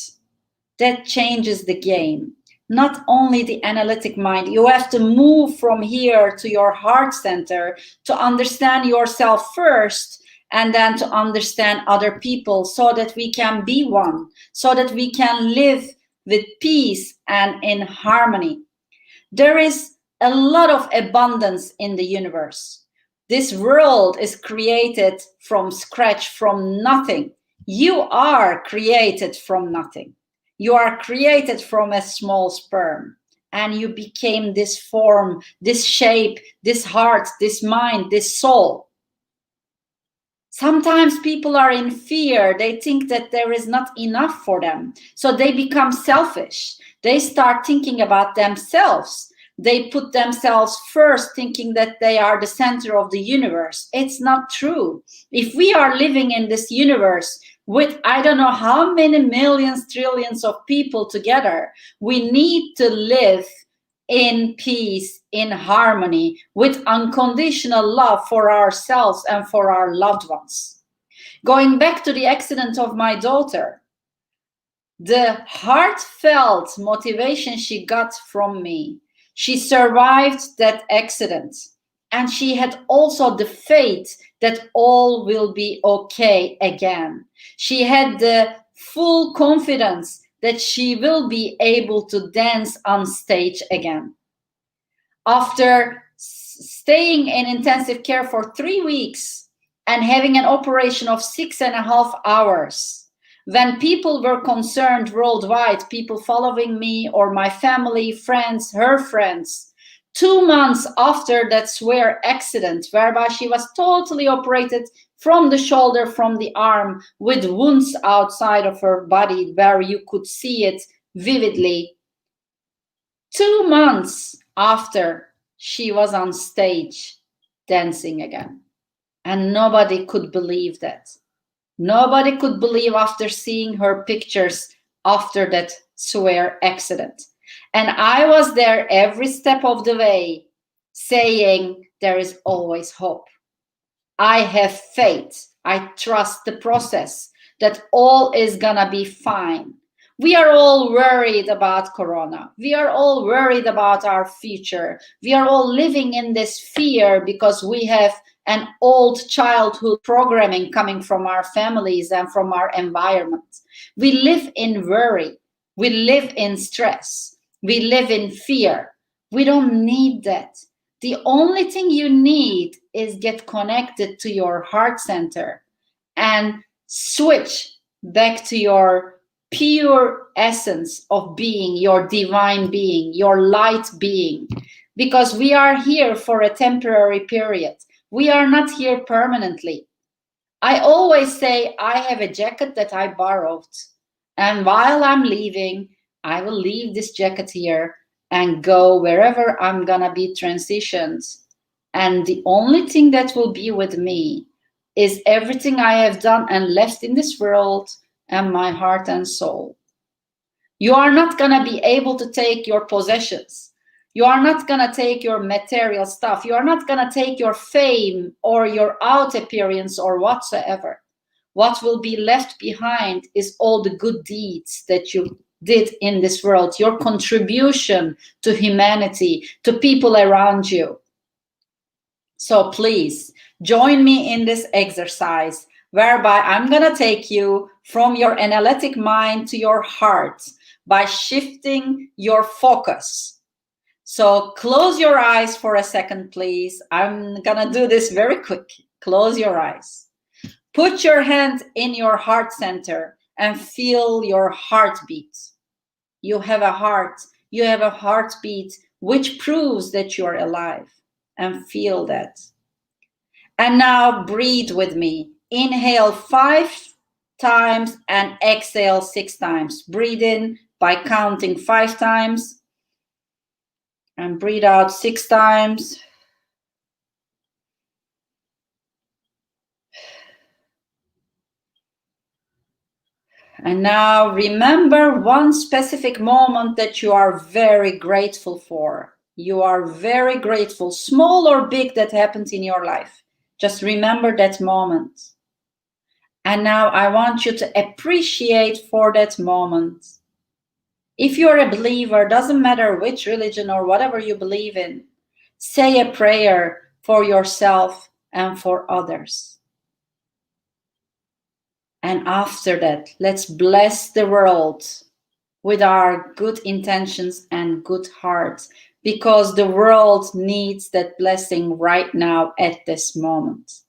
[SPEAKER 7] that changes the game. Not only the analytic mind, you have to move from here to your heart center to understand yourself first, and then to understand other people, so that we can be one, so that we can live with peace and in harmony. There is a lot of abundance in the universe. This world is created from scratch, from nothing. You are created from nothing. You are created from a small sperm, and you became this form, this shape, this heart, this mind, this soul. Sometimes people are in fear. They think that there is not enough for them. So they become selfish. They start thinking about themselves. They put themselves first, thinking that they are the center of the universe. It's not true. If we are living in this universe with I don't know how many millions, trillions of people together, we need to live in peace, in harmony, with unconditional love for ourselves and for our loved ones. Going back to the accident of my daughter, the heartfelt motivation she got from me, she survived that accident, and she had also the faith that all will be okay again. She had the full confidence that she will be able to dance on stage again. After staying in intensive care for 3 weeks and having an operation of 6.5 hours, when people were concerned worldwide, people following me or my family, friends, her friends, 2 months after that severe accident, whereby she was totally operated from the shoulder, from the arm, with wounds outside of her body where you could see it vividly. 2 months after, she was on stage dancing again. And nobody could believe that. Nobody could believe after seeing her pictures after that severe accident. And I was there every step of the way saying there is always hope. I have faith. I trust the process, that all is gonna be fine. We are all worried about Corona. We are all worried about our future. We are all living in this fear because we have an old childhood programming coming from our families and from our environment. We live in worry. We live in stress. We live in fear. We don't need that. The only thing you need is get connected to your heart center and switch back to your pure essence of being, your divine being, your light being, because we are here for a temporary period. We are not here permanently. I always say I have a jacket that I borrowed, and while I'm leaving, I will leave this jacket here and go wherever I'm gonna be transitioned. And the only thing that will be with me is everything I have done and left in this world and my heart and soul. You are not gonna be able to take your possessions. You are not gonna take your material stuff. You are not gonna take your fame or your out appearance or whatsoever. What will be left behind is all the good deeds that you did in this world, your contribution to humanity, to people around you. So please join me in this exercise, whereby I'm gonna take you from your analytic mind to your heart by shifting your focus. So close your eyes for a second, please. I'm gonna do this very quick. Close your eyes. Put your hand in your heart center and feel your heartbeat. You have a heart, you have a heartbeat, which proves that you're alive. And feel that. And now breathe with me. Inhale 5 times and exhale 6 times. Breathe in by counting 5 times. And breathe out 6 times. And now remember one specific moment that you are very grateful for. You are very grateful, small or big, that happened in your life. Just remember that moment. And now I want you to appreciate for that moment. If you're a believer, doesn't matter which religion or whatever you believe in, say a prayer for yourself and for others. And after that, let's bless the world with our good intentions and good hearts, because the world needs that blessing right now at this moment.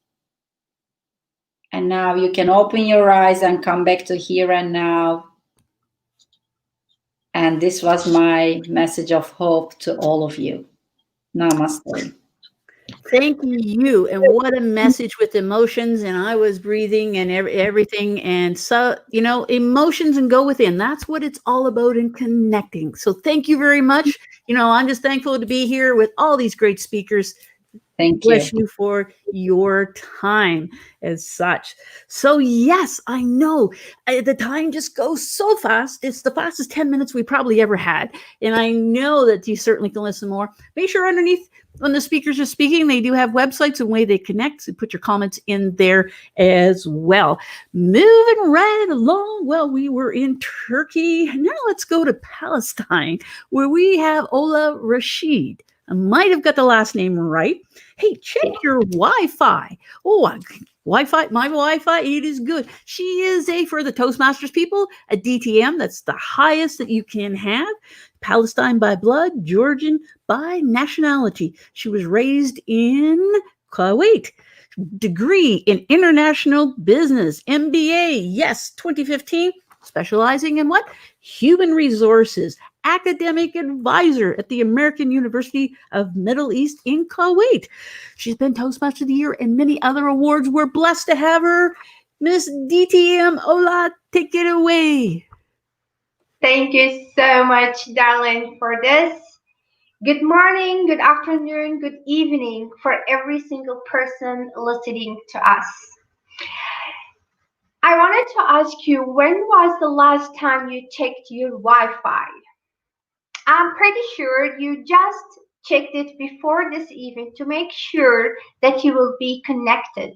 [SPEAKER 7] And now you can open your eyes and come back to here and now. And this was my message of hope to all of you. Namaste.
[SPEAKER 1] Thank you. And what a message with emotions. And I was breathing and everything. And so, emotions and go within. That's what it's all about in connecting. So thank you very much. I'm just thankful to be here with all these great speakers.
[SPEAKER 7] Thank you.
[SPEAKER 1] Bless you for your time as such. So yes, I know the time just goes so fast. It's the fastest 10 minutes we probably ever had. And I know that you certainly can listen more. Make sure underneath when the speakers are speaking, they do have websites and way they connect. So put your comments in there as well. Moving right along. Well, we were in Turkey. Now let's go to Palestine, where we have Ola Rashid. I might have got the last name right. Hey, check your Wi-Fi. Oh, Wi-Fi, my Wi-Fi, it is good. She is for the Toastmasters people, a DTM. That's the highest that you can have. Palestine by blood, Georgian by nationality. She was raised in Kuwait. Degree in international business, MBA, yes, 2015. Specializing in what? Human resources. Academic advisor at the American University of Middle East in Kuwait. She's been Toastmaster of the Year and many other awards. We're blessed to have her. Miss DTM Ola, take it away.
[SPEAKER 8] Thank you so much, Darlene, for this. Good morning, good afternoon, good evening for every single person listening to us. I wanted to ask you, when was the last time you checked your Wi-Fi? I'm pretty sure you just checked it before this event to make sure that you will be connected.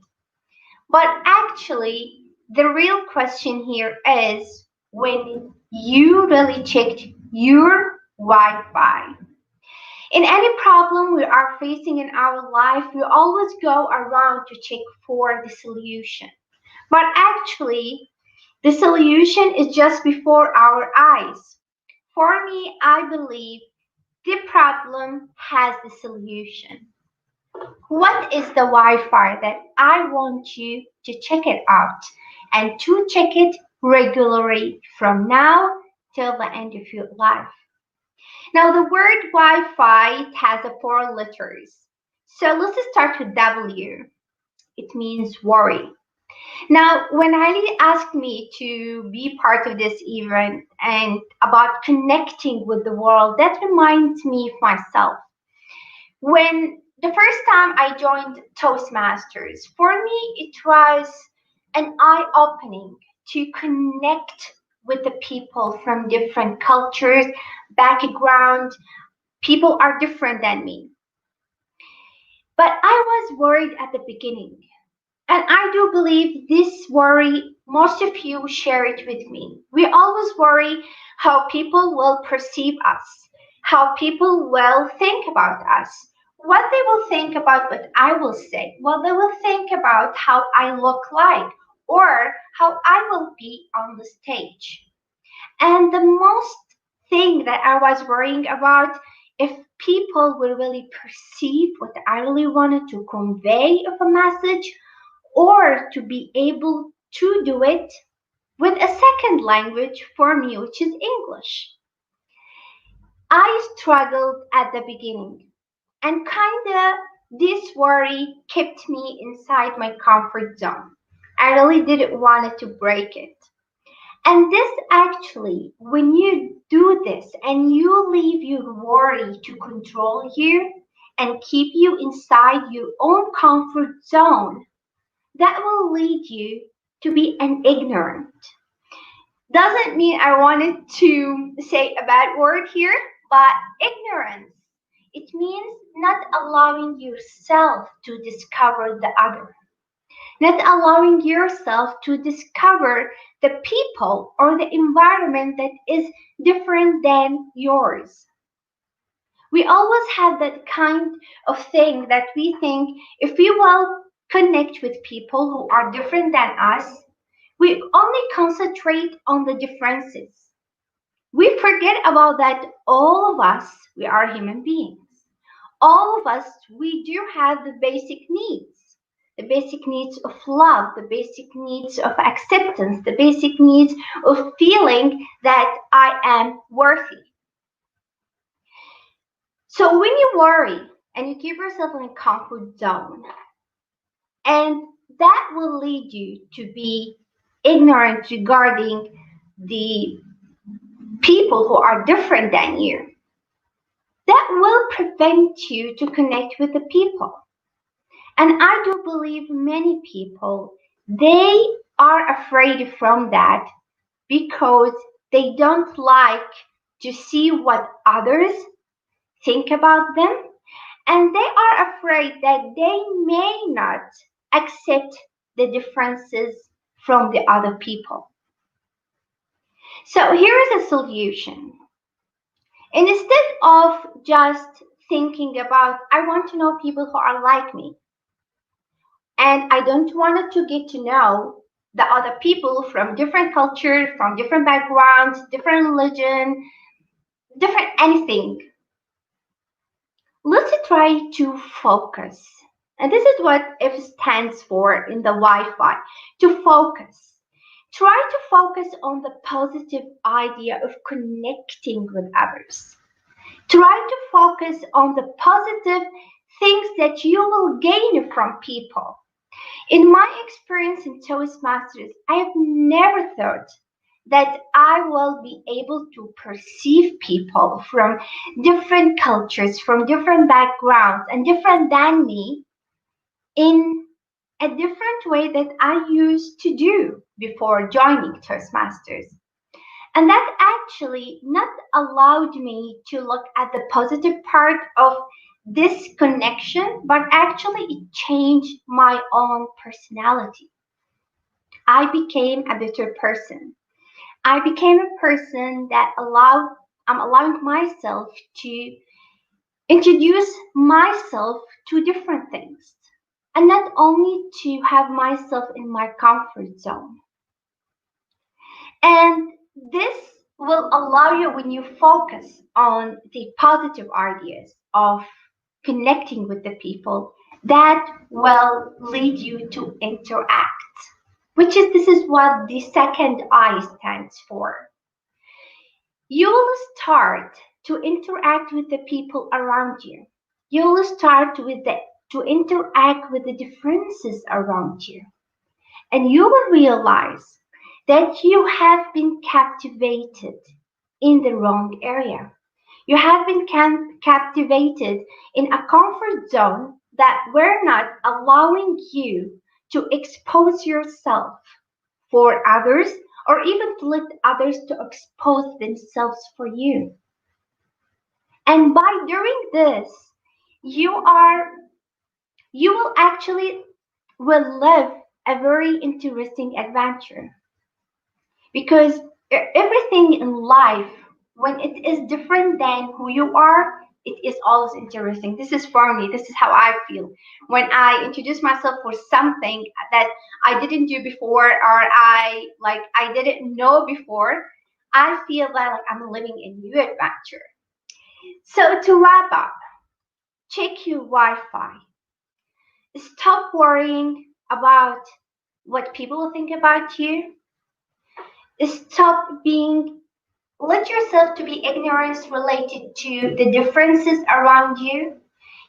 [SPEAKER 8] But actually, the real question here is when you really checked your Wi-Fi. In any problem we are facing in our life, we always go around to check for the solution. But actually, the solution is just before our eyes. For me, I believe the problem has the solution. What is the Wi-Fi that I want you to check it out and to check it regularly from now till the end of your life? Now, the word Wi-Fi has 4 letters. So let's start with W. It means worry. Now, when Ali asked me to be part of this event and about connecting with the world, that reminds me of myself. When the first time I joined Toastmasters, for me it was an eye-opening to connect with the people from different cultures, background. People are different than me. But I was worried at the beginning. And I do believe this worry, most of you share it with me. We always worry how people will perceive us, how people will think about us, what they will think about what I will say, what they will think about how I look like, or how I will be on the stage. And the most thing that I was worrying about, if people will really perceive what I really wanted to convey of a message, or to be able to do it with a second language for me, which is English. I struggled at the beginning, and kinda this worry kept me inside my comfort zone. I really didn't want to break it. And this actually, when you do this and you leave your worry to control you and keep you inside your own comfort zone, that will lead you to be an ignorant. Doesn't mean I wanted to say a bad word here, but ignorance. It means not allowing yourself to discover the other, not allowing yourself to discover the people or the environment that is different than yours. We always have that kind of thing that we think if we will connect with people who are different than us, we only concentrate on the differences. We forget about that all of us, we are human beings. All of us, we do have the basic needs. The basic needs of love, the basic needs of acceptance, the basic needs of feeling that I am worthy. So when you worry and you keep yourself in a comfort zone, and that will lead you to be ignorant regarding the people who are different than you, that will prevent you to connect with the people. And I do believe many people, they are afraid from that because they don't like to see what others think about them, and they are afraid that they may not accept the differences from the other people. So here is a solution. Instead of just thinking about, I want to know people who are like me, and I don't want to get to know the other people from different cultures, from different backgrounds, different religion, different anything. Let's try to focus. And this is what F stands for in the Wi-Fi, to focus. Try to focus on the positive idea of connecting with others. Try to focus on the positive things that you will gain from people. In my experience in Toastmasters, I have never thought that I will be able to perceive people from different cultures, from different backgrounds, and different than me in a different way that I used to do before joining Toastmasters. And that actually not allowed me to look at the positive part of this connection, but actually it changed my own personality. I became a better person. I became a person that I'm allowing myself to introduce myself to different things, and not only to have myself in my comfort zone. And this will allow you, when you focus on the positive ideas of connecting with the people, that will lead you to interact, which is this is what the second I stands for. You will start to interact with the people around you. You will start to interact with the differences around you. And you will realize that you have been captivated in the wrong area. You have been captivated in a comfort zone that were not allowing you to expose yourself for others, or even to let others to expose themselves for you. And by doing this, you will actually will live a very interesting adventure, because everything in life, when it is different than who you are, it is always interesting. This is for me. This is how I feel when I introduce myself for something that I didn't do before, or I didn't know before. I feel like I'm living a new adventure. So to wrap up, check your Wi-Fi. Stop worrying about what people will think about you. Stop being, let yourself to be ignorance related to the differences around you.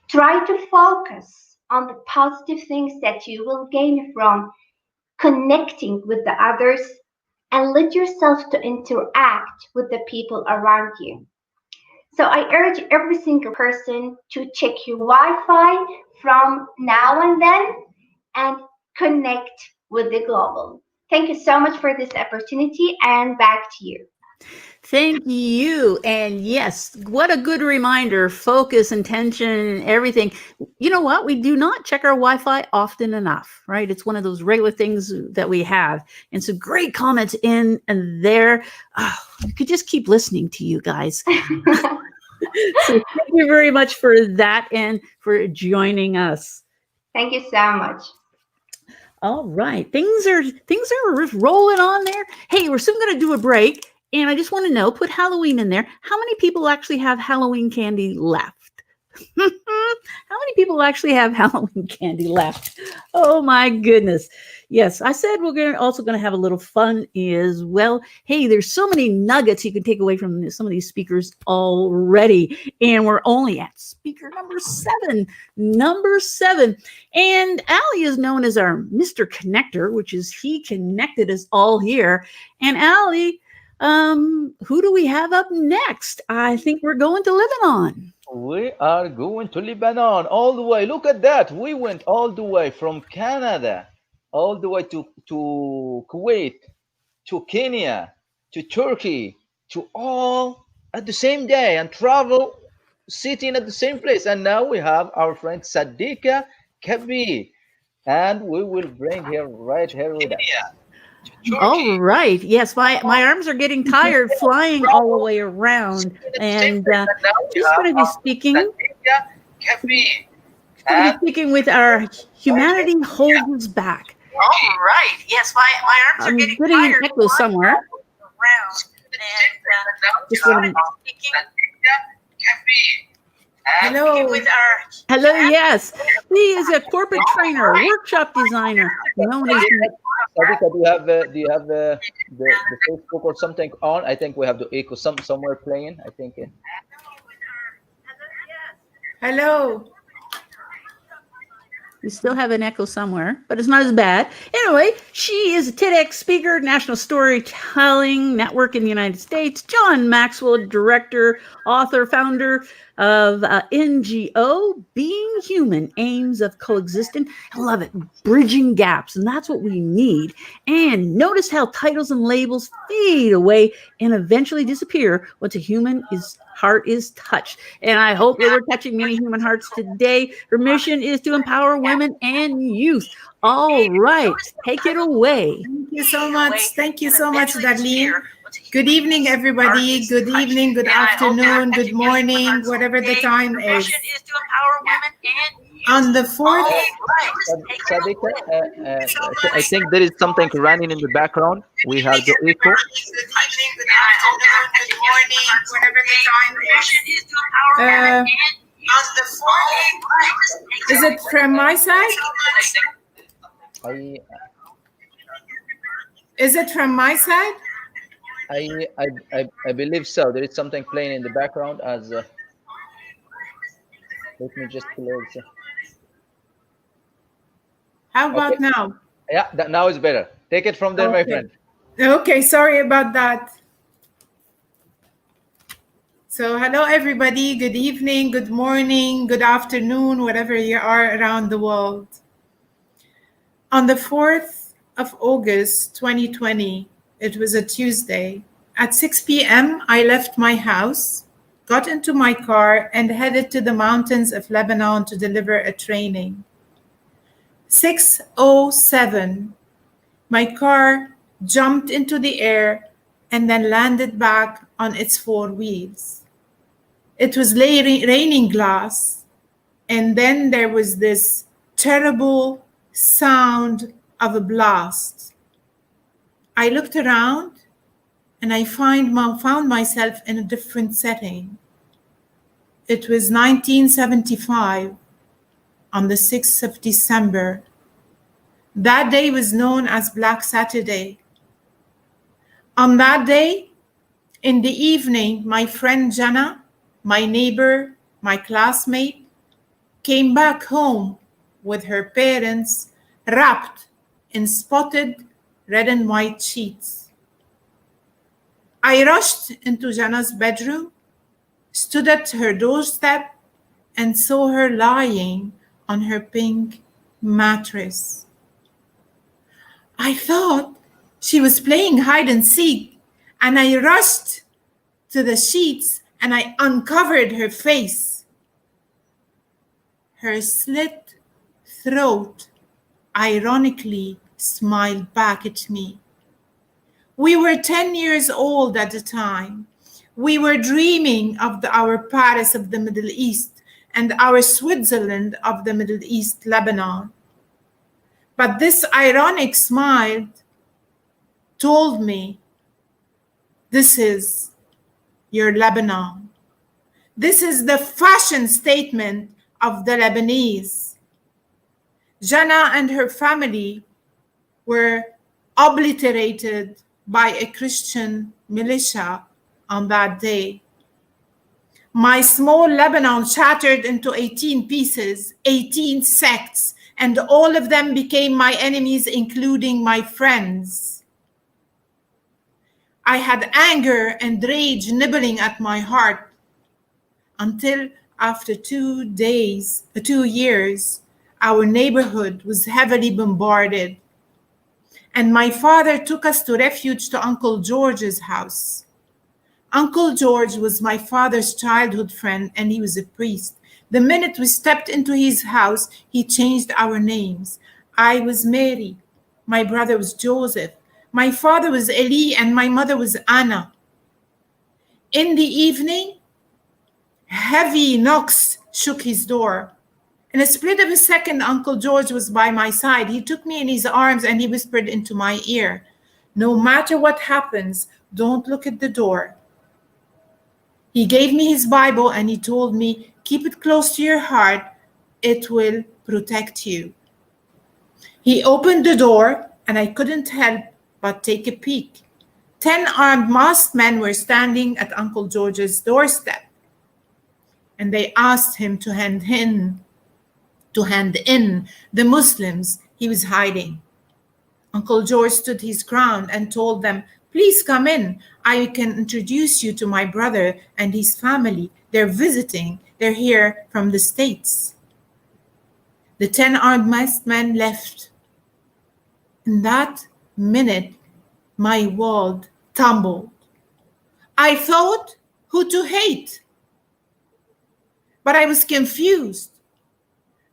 [SPEAKER 8] Try to focus on the positive things that you will gain from connecting with the others, and let yourself to interact with the people around you. So I urge every single person to check your Wi-Fi from now and then and connect with the global. Thank you so much for this opportunity, and back to you.
[SPEAKER 1] Thank you. And yes, what a good reminder. Focus, intention, everything. You know what? We do not check our Wi-Fi often enough, right? It's one of those regular things that we have. And some great comments in and there. Oh, you could just keep listening to you guys. So thank you very much for that and for joining us.
[SPEAKER 8] Thank you so much.
[SPEAKER 1] All right. Things are rolling on there. Hey, we're soon going to do a break. And I just want to know, put Halloween in there. How many people actually have Halloween candy left? How many people actually have Halloween candy left? Oh my goodness. Yes, I said we're also going to have a little fun as well. Hey, there's so many nuggets you can take away from some of these speakers already. And we're only at speaker number 7. Number 7. And Ali is known as our Mr. Connector, which is he connected us all here. And Ali, who do we have up next? I think we're going to Lebanon.
[SPEAKER 2] We are going to Lebanon all the way. Look at that. We went all the way from Canada, all the way to Kuwait, to Kenya, to Turkey, to all at the same day and travel sitting at the same place. And now we have our friend Sadiqa Kabi, and we will bring her right here with us.
[SPEAKER 1] All right. Yes, my arms are getting tired flying all the way around. And she's going to be speaking. With our Humanity Holds Back. All right. Yes, my arms are getting tired. I'm getting an echo somewhere. Around. And just want to be speaking. Hello. Hello, yes. He is a corporate trainer, workshop designer, known as
[SPEAKER 2] Sadiqa, do you have the Facebook or something on? I think we have the echo somewhere playing. I think.
[SPEAKER 9] Hello.
[SPEAKER 1] We still have an echo somewhere, but it's not as bad. Anyway, she is a TEDx speaker, National Storytelling Network in the United States. John Maxwell, director, author, founder of NGO, Being Human, Aims of Coexistence. I love it. Bridging gaps. And that's what we need. And notice how titles and labels fade away and eventually disappear once a human heart is touched. And I hope that we're touching many human hearts today. Her mission is to empower women and youth. All right, take it away.
[SPEAKER 9] Thank you so much. Thank you so much, Darlene. Good evening, everybody. Good evening, good afternoon, good morning, whatever the time is. On the 4th,
[SPEAKER 2] Sadiqa, I think there is something running in the background. We have the echo.
[SPEAKER 9] Is it from my side? Is it from my side?
[SPEAKER 2] I believe so. There is something playing in the background. As let me just close.
[SPEAKER 9] How about now?
[SPEAKER 2] Yeah, now is better. Take it from there, my friend.
[SPEAKER 9] Okay, sorry about that. So hello, everybody. Good evening, good morning, good afternoon, whatever you are around the world. On the 4th of August, 2020, it was a Tuesday. At 6 p.m., I left my house, got into my car, and headed to the mountains of Lebanon to deliver a training. 6:07, my car jumped into the air and then landed back on its 4 wheels. It was raining glass, and then there was this terrible sound of a blast. I looked around and I found myself in a different setting. It was 1975 on the 6th of December. That day was known as Black Saturday. On that day, in the evening, my friend Jana, my neighbor, my classmate, came back home with her parents wrapped in spotted red and white sheets. I rushed into Jana's bedroom, stood at her doorstep, and saw her lying on her pink mattress. I thought she was playing hide and seek, and I rushed to the sheets and I uncovered her face. Her slit throat ironically smiled back at me. We were 10 years old at the time. We were dreaming of our Paris of the Middle East and our Switzerland of the Middle East, Lebanon. But this ironic smile told me, this is your Lebanon. This is the fashion statement of the Lebanese. Jana and her family were obliterated by a Christian militia on that day. My small Lebanon shattered into 18 pieces, 18 sects, and all of them became my enemies, including my friends. I had anger and rage nibbling at my heart until after 2 years, our neighborhood was heavily bombarded. And my father took us to refuge to Uncle George's house. Uncle George was my father's childhood friend, and he was a priest. The minute we stepped into his house, he changed our names. I was Mary. My brother was Joseph. My father was Eli, and my mother was Anna. In the evening, heavy knocks shook his door. In a split of a second, Uncle George was by my side. He took me in his arms and he whispered into my ear, "No matter what happens, don't look at the door." He gave me his Bible and he told me, "Keep it close to your heart. It will protect you." He opened the door and I couldn't help but take a peek. 10 armed masked men were standing at Uncle George's doorstep, and they asked him to hand in the Muslims he was hiding. Uncle George stood his ground and told them, "Please come in. I can introduce you to my brother and his family. They're visiting. They're here from the States." The 10 armed masked men left. In that minute, my world tumbled. I thought who to hate, but I was confused.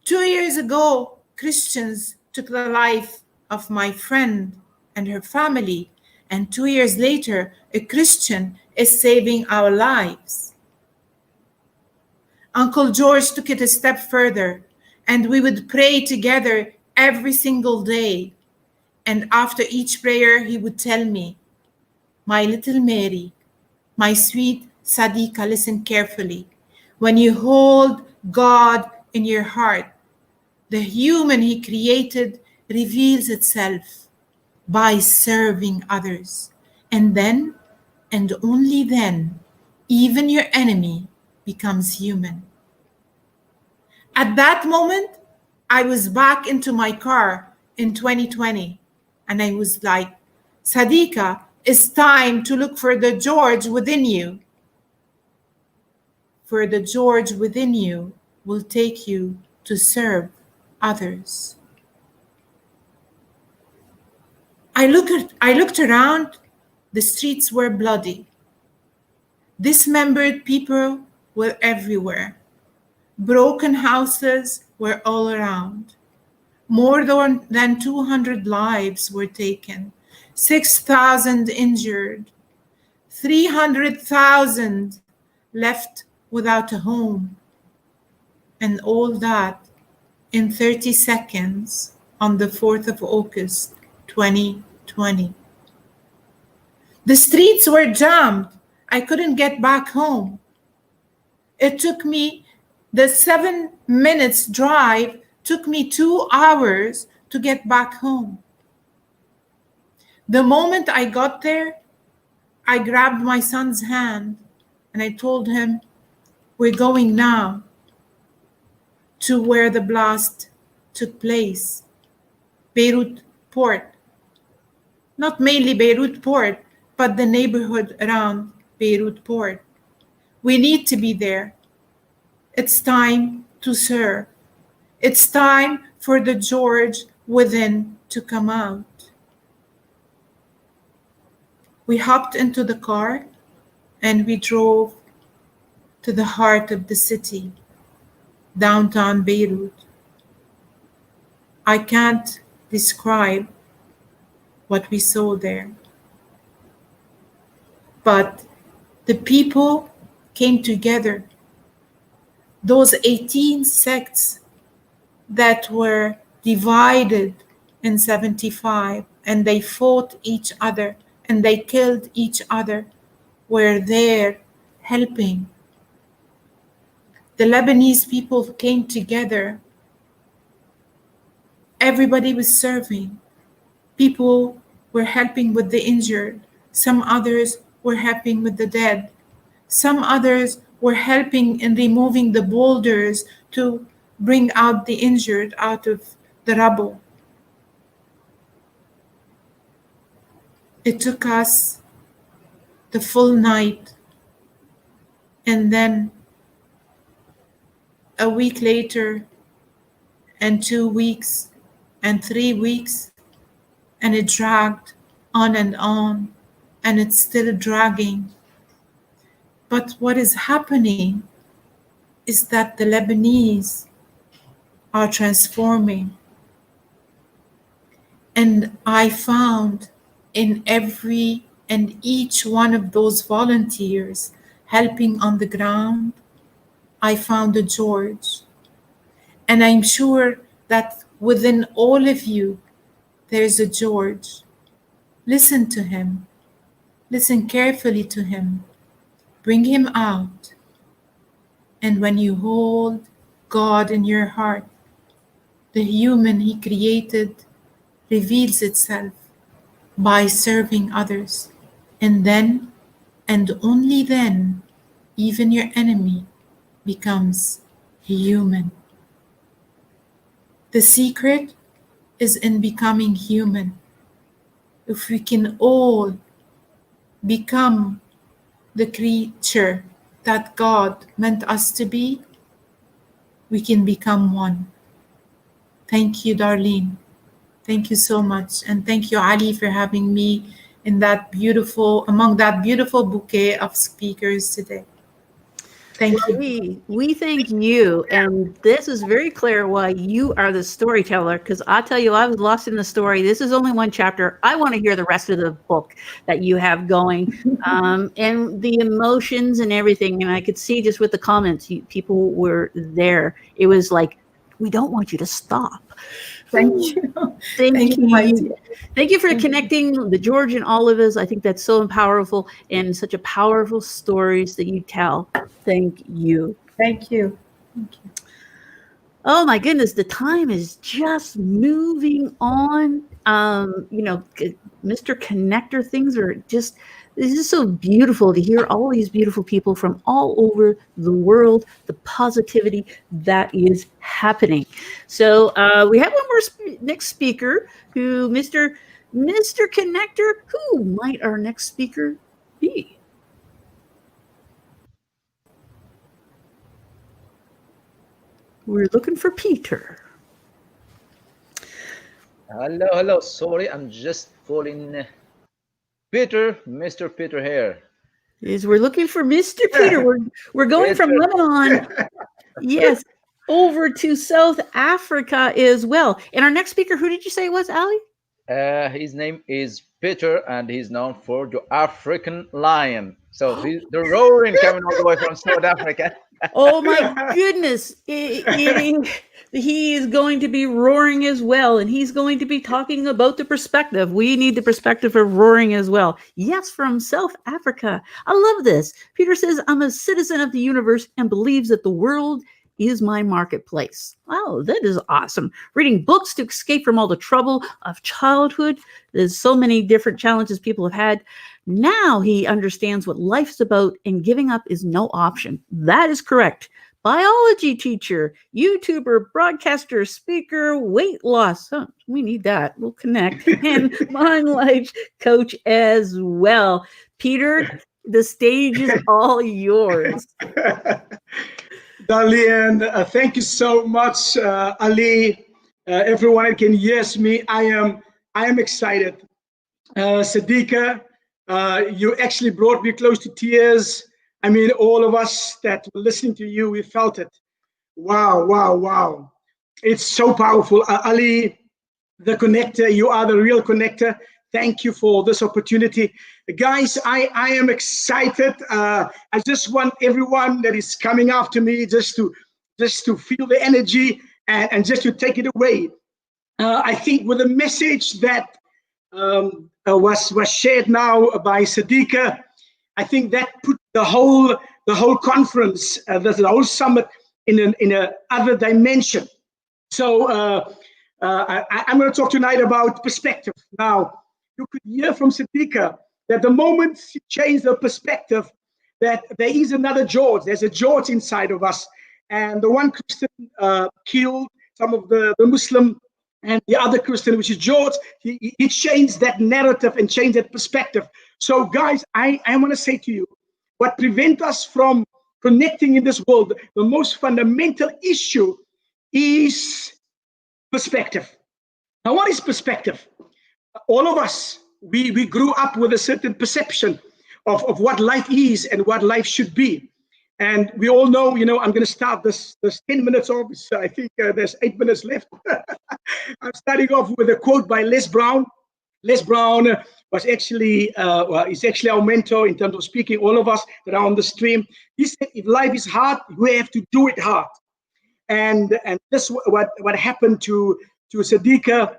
[SPEAKER 9] 2 years ago, Christians took the life of my friend and her family, and 2 years later, a Christian is saving our lives. Uncle George took it a step further, and we would pray together every single day. And after each prayer, he would tell me, "My little Mary, my sweet Sadiqa, listen carefully. When you hold God in your heart, the human he created reveals itself by serving others. And then, and only then, even your enemy becomes human." At that moment, I was back into my car in 2020, and I was like, "Sadiqa, it's time to look for the George within you. For the George within you will take you to serve others." I looked around. The streets were bloody. Dismembered people were everywhere. Broken houses were all around. More than 200 lives were taken. 6,000 injured. 300,000 left without a home. And all that in 30 seconds on the 4th of August, 2020. The streets were jammed. I couldn't get back home. It took me, the 7 minutes drive took me 2 hours to get back home. The moment I got there, I grabbed my son's hand and I told him, we're going now to where the blast took place, Beirut port. Not mainly Beirut port, but the neighborhood around Beirut port. We need to be there. It's time to serve. It's time for the George within to come out. We hopped into the car and we drove to the heart of the city, downtown Beirut. I can't describe what we saw there. But the people came together. Those 18 sects that were divided in 75 and they fought each other and they killed each other were there helping. The Lebanese people came together. Everybody was serving. People were helping with the injured. Some others were helping with the dead. Some others were helping in removing the boulders to bring out the injured out of the rubble. It took us the full night, and then a week later, and 2 weeks, and 3 weeks, and it dragged on, and it's still dragging. But what is happening is that the Lebanese are transforming. And I found in every and each one of those volunteers helping on the ground, I found a George. And I'm sure that within all of you, there's a George. Listen to him. Listen carefully to him. Bring him out. And when you hold God in your heart, the human he created reveals itself by serving others. And then, and only then, even your enemy becomes human. The secret is in becoming human. If we can all become the creature that God meant us to be, we can become one. Thank you, Darlene. Thank you so much. And thank you, Ali, for having me in that among that beautiful bouquet of speakers today. Thank you.
[SPEAKER 1] We thank you. And this is very clear why you are the storyteller, because I tell you, I was lost in the story. This is only one chapter. I want to hear the rest of the book that you have going, and the emotions and everything. And I could see just with the comments, people were there. It was like, we don't want you to stop.
[SPEAKER 9] Thank you.
[SPEAKER 1] Thank you.
[SPEAKER 9] my dear.
[SPEAKER 1] Thank you for connecting the George and all of us. I think that's so powerful and such a powerful stories that you tell. Thank you.
[SPEAKER 9] Thank you.
[SPEAKER 1] Oh my goodness, the time is just moving on. Mr. Connector, things are just, this is so beautiful to hear all these beautiful people from all over the world, the positivity that is happening. So we have one more next speaker, who Mr. Connector. Who might our next speaker be? We're looking for Peter.
[SPEAKER 2] Hello. Sorry, I'm just falling. Peter, Mr. Peter here.
[SPEAKER 1] We're looking for Mr. Peter. We're going from Lebanon, yes, over to South Africa as well. And our next speaker, who did you say it was, Ali?
[SPEAKER 2] His name is Peter, and he's known for the African lion. So he's the roaring coming all the way from South Africa.
[SPEAKER 1] Oh my goodness. He is going to be roaring as well, and he's going to be talking about the perspective. We need the perspective of roaring as well. Yes, from South Africa. I love this. Peter says, I'm a citizen of the universe and believes that the world is my marketplace. Oh, that is awesome. Reading books to escape from all the trouble of childhood. There's so many different challenges people have had. Now he understands what life's about, and giving up is no option. That is correct. Biology teacher, YouTuber, broadcaster, speaker, weight loss. Oh, we need that. We'll connect. And mind life coach as well. Peter, the stage is all yours.
[SPEAKER 10] Darlene, thank you so much, Ali. Everyone that can hear me, I am excited. Sadiqa, you actually brought me close to tears. I mean, all of us that were listening to you, we felt it. Wow, wow, wow. It's so powerful. Ali, the connector, you are the real connector. Thank you for this opportunity. Guys, I am excited. I just want everyone that is coming after me just to feel the energy and just to take it away. I think with the message that was shared now by Sadiqa, I think that put the whole conference, the whole summit in a other dimension. So I'm going to talk tonight about perspective. Now, you could hear from Sadiqa that the moment she changed her perspective, that there is another George. There's a George inside of us. And the one Christian killed some of the Muslim, and the other Christian, which is George, he changed that narrative and changed that perspective. So guys, I want to say to you, what prevents us from connecting in this world, the most fundamental issue is perspective. Now, what is perspective? All of us, we grew up with a certain perception of what life is and what life should be. And we all know, I'm going to start this 10 minutes off. So I think there's 8 minutes left. I'm starting off with a quote by Les Brown. Les Brown was actually, he's actually our mentor in terms of speaking, all of us that are on the stream. He said, if life is hard, we have to do it hard. And this is what happened to Sadiqa.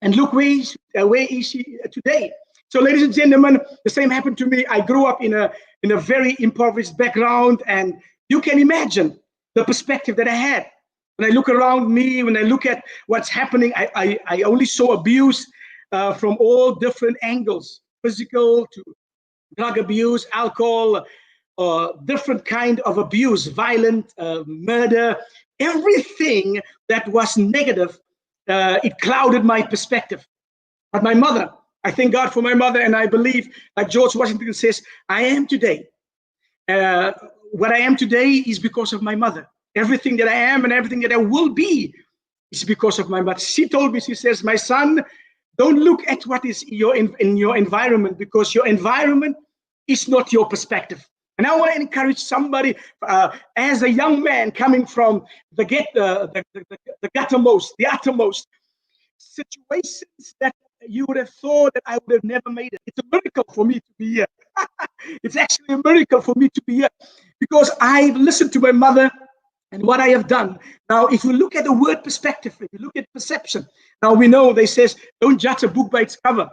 [SPEAKER 10] And look where is she today. So, ladies and gentlemen, the same happened to me. I grew up in a very impoverished background, and you can imagine the perspective that I had. When I look around me, when I look at what's happening, I only saw abuse from all different angles, physical to drug abuse, alcohol, different kind of abuse, violent, murder, everything that was negative. It clouded my perspective. But my mother, I thank God for my mother, and I believe, like George Washington says, I am today. What I am today is because of my mother. Everything that I am and everything that I will be is because of my mother. She told me, she says, my son, don't look at what is in your environment, because your environment is not your perspective. And I want to encourage somebody, as a young man coming from the guttermost, the uttermost, situations that you would have thought that I would have never made it. It's a miracle for me to be here. It's actually a miracle for me to be here because I've listened to my mother and what I have done. Now, if you look at the word perspective, if you look at perception, now we know they says, don't judge a book by its cover,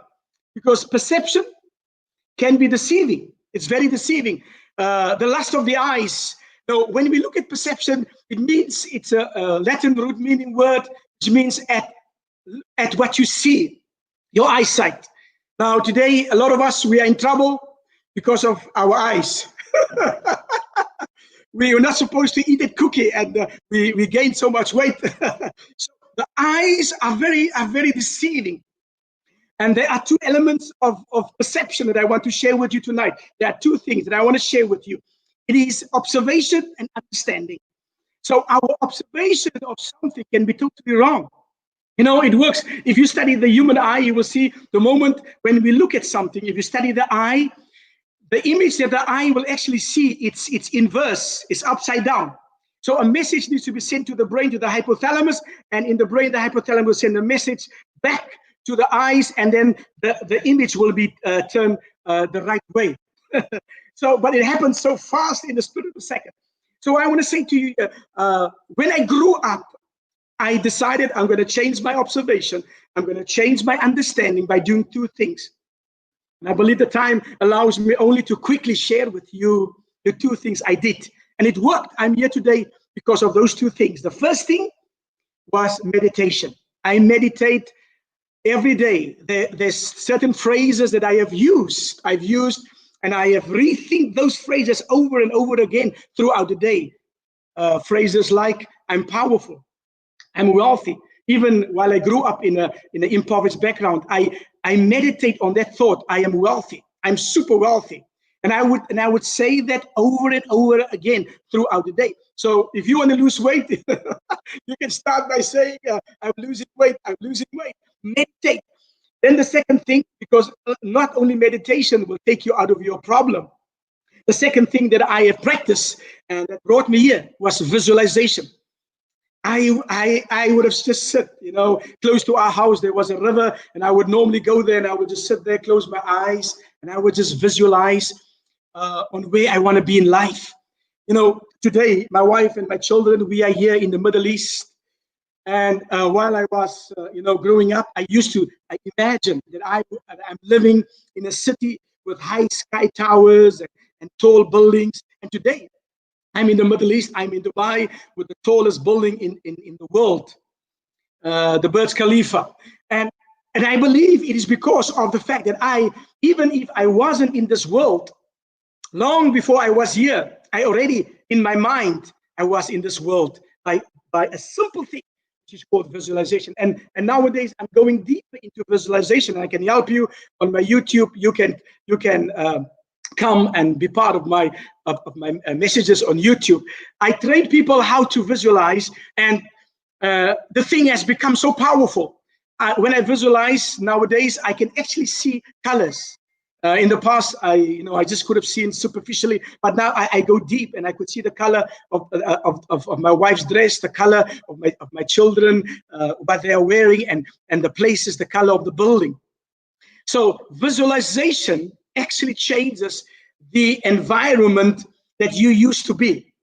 [SPEAKER 10] because perception can be deceiving. It's very deceiving. The lust of the eyes. Now, when we look at perception, it means it's a Latin root meaning word, which means at what you see, your eyesight. Now, today, a lot of us, we are in trouble because of our eyes. We were not supposed to eat that cookie, and we gained so much weight. So the eyes are very deceiving. And there are two elements of perception that I want to share with you tonight. There are two things that I want to share with you. It is observation and understanding. So our observation of something can be totally wrong. It works. If you study the human eye, you will see the moment when we look at something, if you study the eye, the image that the eye will actually see, it's inverse, it's upside down. So a message needs to be sent to the brain, to the hypothalamus, and in the brain, the hypothalamus will send a message back to the eyes, and then the image will be turned the right way. But it happens so fast in the split of a second. So I want to say to you, when I grew up, I decided I'm going to change my observation. I'm going to change my understanding by doing two things. And I believe the time allows me only to quickly share with you the two things I did. And it worked. I'm here today because of those two things. The first thing was meditation. I meditate every day. There's certain phrases that I've used, and I have rethink those phrases over and over again throughout the day. Phrases like I'm powerful, I'm wealthy. Even while I grew up in an impoverished background, I meditate on that thought. I am wealthy. I'm super wealthy. And I would say that over and over again throughout the day. So if you want to lose weight, you can start by saying, I'm losing weight, I'm losing weight. Meditate. Then the second thing, because not only meditation will take you out of your problem, the second thing that I have practiced and that brought me here was visualization. I would have just sit, close to our house. There was a river, and I would normally go there, and I would just sit there, close my eyes, and I would just visualize on where I want to be in life. Today, my wife and my children, we are here in the Middle East. And while I was, growing up, I imagined that I'm living in a city with high sky towers and tall buildings. And today, I'm in the Middle East. I'm in Dubai with the tallest building in the world, the Burj Khalifa. And I believe it is because of the fact that even if I wasn't in this world, long before I was here, I already, in my mind, I was in this world by a simple thing, which is called visualization. And nowadays, I'm going deeper into visualization. I can help you on my YouTube. You can come and be part of my messages on YouTube. I train people how to visualize, and the thing has become so powerful. When I visualize nowadays, I can actually see colors. In the past, I just could have seen superficially, but now I go deep, and I could see the color of my wife's dress, the color of my children, what they are wearing, and the places, the color of the building. So visualization actually changes the environment that you used to be.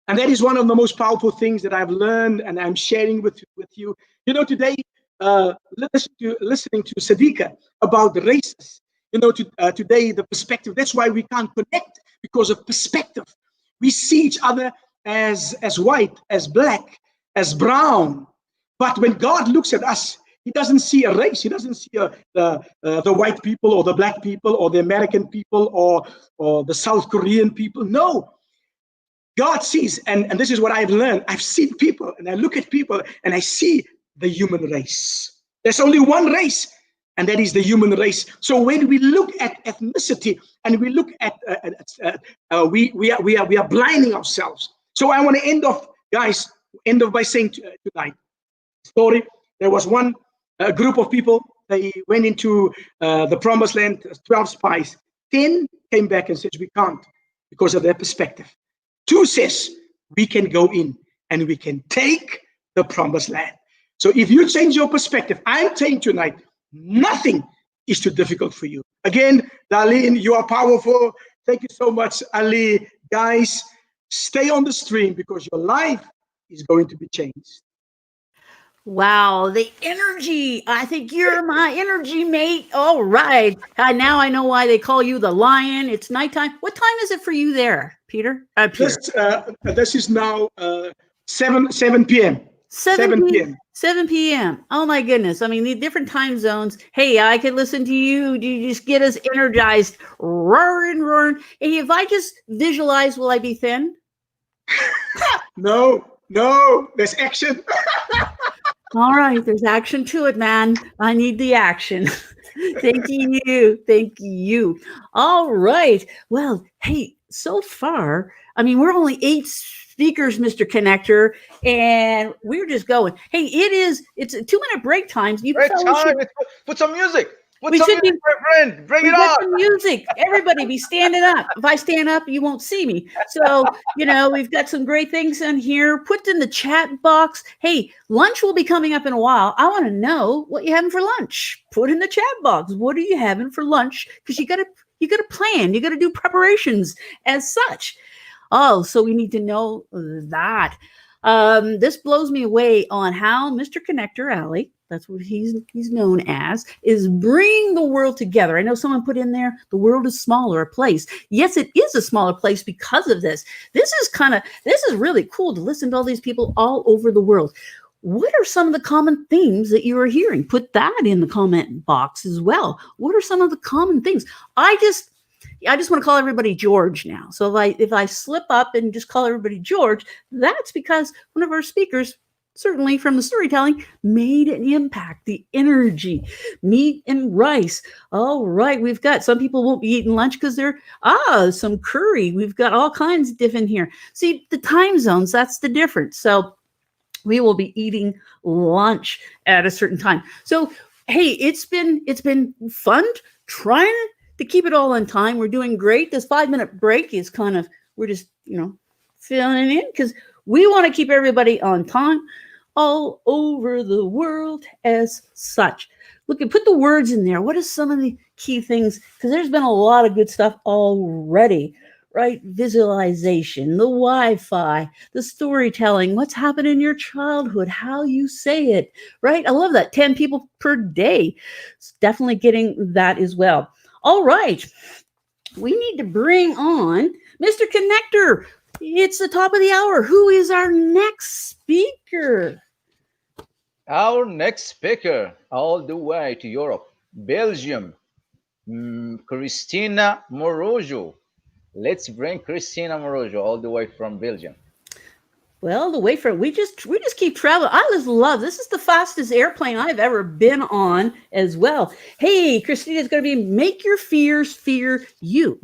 [SPEAKER 10] And that is one of the most powerful things that I've learned, and I'm sharing with you. Today, listening to Sadika about the races, today, the perspective, that's why we can't connect, because of perspective. We see each other as white, as black, as brown. But when God looks at us, he doesn't see a race. He doesn't see the white people or the black people or the American people or the South Korean people. No. God sees, and this is what I've learned. I've seen people, and I look at people, and I see the human race. There's only one race, and that is the human race. So when we look at ethnicity and we look at, we are blinding ourselves. So I want to end off by saying tonight, story. There was one group of people. They went into the promised land, 12 spies. 10 came back and said, we can't, because of their perspective. 2 says, we can go in and we can take the promised land. So if you change your perspective, I'm saying tonight, nothing is too difficult for you. Again, Darlene, you are powerful. Thank you so much, Ali. Guys, stay on the stream, because your life is going to be changed.
[SPEAKER 1] Wow, the energy. I think you're my energy mate. All right. Now I know why they call you the lion. It's nighttime. What time is it for you there, Peter? Peter.
[SPEAKER 10] This is now 7 p.m. 7 p.m.
[SPEAKER 1] 7 p.m. Oh my goodness. I mean, the different time zones. Hey, I could listen to you. You just get us energized, roaring. Hey, if I just visualize, will I be thin?
[SPEAKER 10] No, there's action.
[SPEAKER 1] All right, there's action to it, man. I need the action. Thank you. All right. Well, hey, so far, I mean, we're only 8 speakers, Mr. Connector, and we're just going. Hey, it's a 2-minute break time.
[SPEAKER 2] Break time. Put some music.
[SPEAKER 1] We should be,
[SPEAKER 2] my friend. Bring it on.
[SPEAKER 1] Some music. Everybody be standing up. If I stand up, you won't see me. So, we've got some great things in here. Put in the chat box. Hey, lunch will be coming up in a while. I want to know what you're having for lunch. Put in the chat box. What are you having for lunch? Because you got to plan. You got to do preparations as such. Oh, so we need to know that. This blows me away on how Mr. Connector, Ali, that's what he's known as, is bring the world together. I know someone put in there, the world is smaller a place. Yes, it is a smaller place because of this. This is really cool to listen to all these people all over the world. What are some of the common themes that you are hearing? Put that in the comment box as well. What are some of the common things? I just want to call everybody George now. So if I slip up and just call everybody George, that's because one of our speakers, certainly from the storytelling, made an impact. The energy, meat and rice. All right, we've got some people won't be eating lunch because they're some curry. We've got all kinds of different here. See, the time zones, that's the difference. So we will be eating lunch at a certain time. So hey, it's been fun trying to keep it all on time. We're doing great. This 5-minute break is we're just filling in because we want to keep everybody on time all over the world as such. Look, and put the words in there. What are some of the key things? Because there's been a lot of good stuff already, right? Visualization, the Wi-Fi, the storytelling, what's happened in your childhood, how you say it, right? I love that. 10 people per day. It's definitely getting that as well. All right. We need to bring on Mr. Connector. It's the top of the hour. Who is our next speaker?
[SPEAKER 2] Our next speaker, all the way to Europe, Belgium, Cristina Morojo. Let's bring Cristina Morojo all the way from Belgium.
[SPEAKER 1] Well, the way for we just keep traveling. I just love this. Is the fastest airplane I've ever been on as well. Hey, Christina is going to be Make Your Fears Fear You.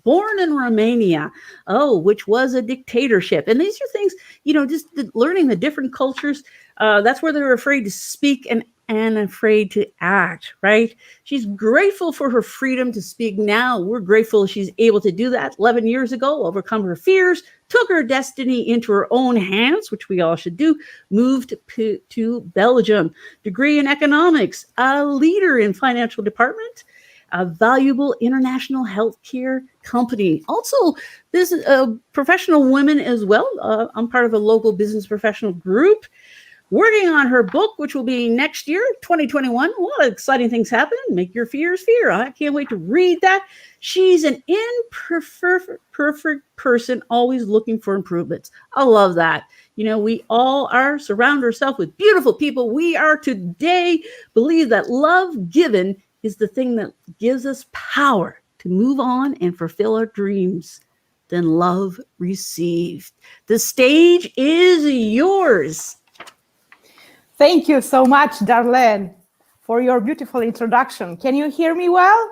[SPEAKER 1] Born in Romania, which was a dictatorship. And these are things, just learning the different cultures. That's where they're afraid to speak and afraid to act, right? She's grateful for her freedom to speak now. We're grateful she's able to do that 11 years ago, overcome her fears, took her destiny into her own hands, which we all should do, moved to Belgium, degree in economics, a leader in financial department, a valuable international healthcare company. Also, this is a professional woman as well. I'm part of a local business professional group. Working on her book, which will be next year, 2021. A lot of exciting things happening. Make Your Fears Fear. I can't wait to read that. She's an imperfect person, always looking for improvements. I love that. We all surround ourselves with beautiful people. We are today believe that love given is the thing that gives us power to move on and fulfill our dreams. Then love received. The stage is yours.
[SPEAKER 9] Thank you so much, Darlene, for your beautiful introduction. Can you hear me well?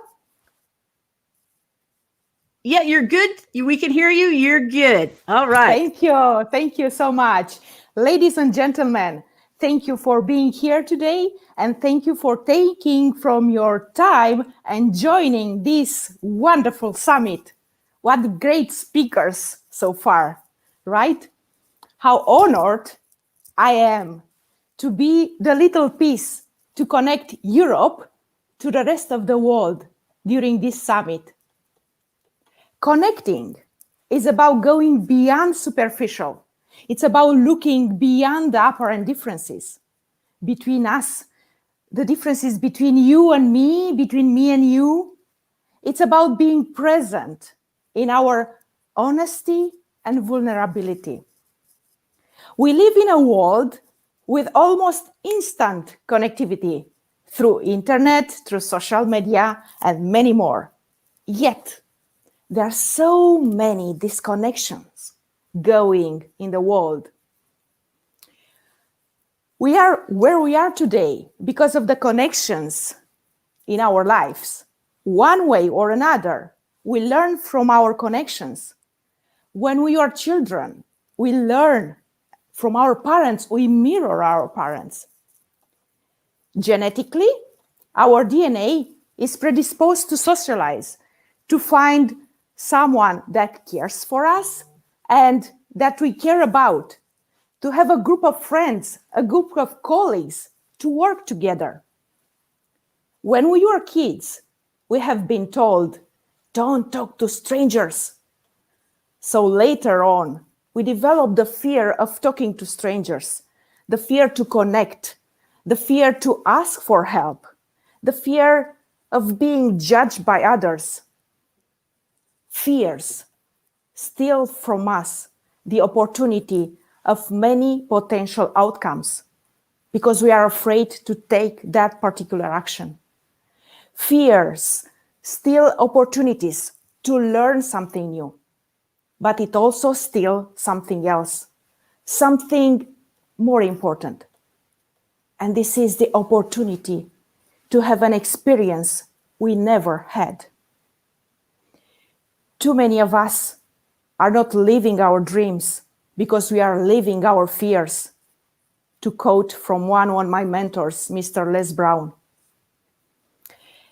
[SPEAKER 1] Yeah, you're good. We can hear you. You're good. All right.
[SPEAKER 9] Thank you. Thank you so much. Ladies and gentlemen, thank you for being here today, and thank you for taking from your time and joining this wonderful summit. What great speakers so far, right? How honored I am to be the little piece to connect Europe to the rest of the world during this summit. Connecting is about going beyond superficial. It's about looking beyond the apparent differences between us, the differences between you and me, between me and you. It's about being present in our honesty and vulnerability. We live in a world with almost instant connectivity through internet, through social media, and many more. Yet, there are so many disconnections going in the world. We are where we are today because of the connections in our lives. One way or another, we learn from our connections. When we are children, we learn from our parents, we mirror our parents. Genetically, our DNA is predisposed to socialize, to find someone that cares for us and that we care about, to have a group of friends, a group of colleagues, to work together. When we were kids, we have been told, don't talk to strangers. So later on, we developed the fear of talking to strangers, the fear to connect,
[SPEAKER 11] the fear to ask for help, the fear of being judged by others. Fears steal from us the opportunity of many potential outcomes because we are afraid to take that particular action. Fears steal opportunities to learn something new, but it also steals something else, something more important. And this is the opportunity to have an experience we never had. Too many of us are not living our dreams because we are living our fears, to quote from one of my mentors, Mr. Les Brown.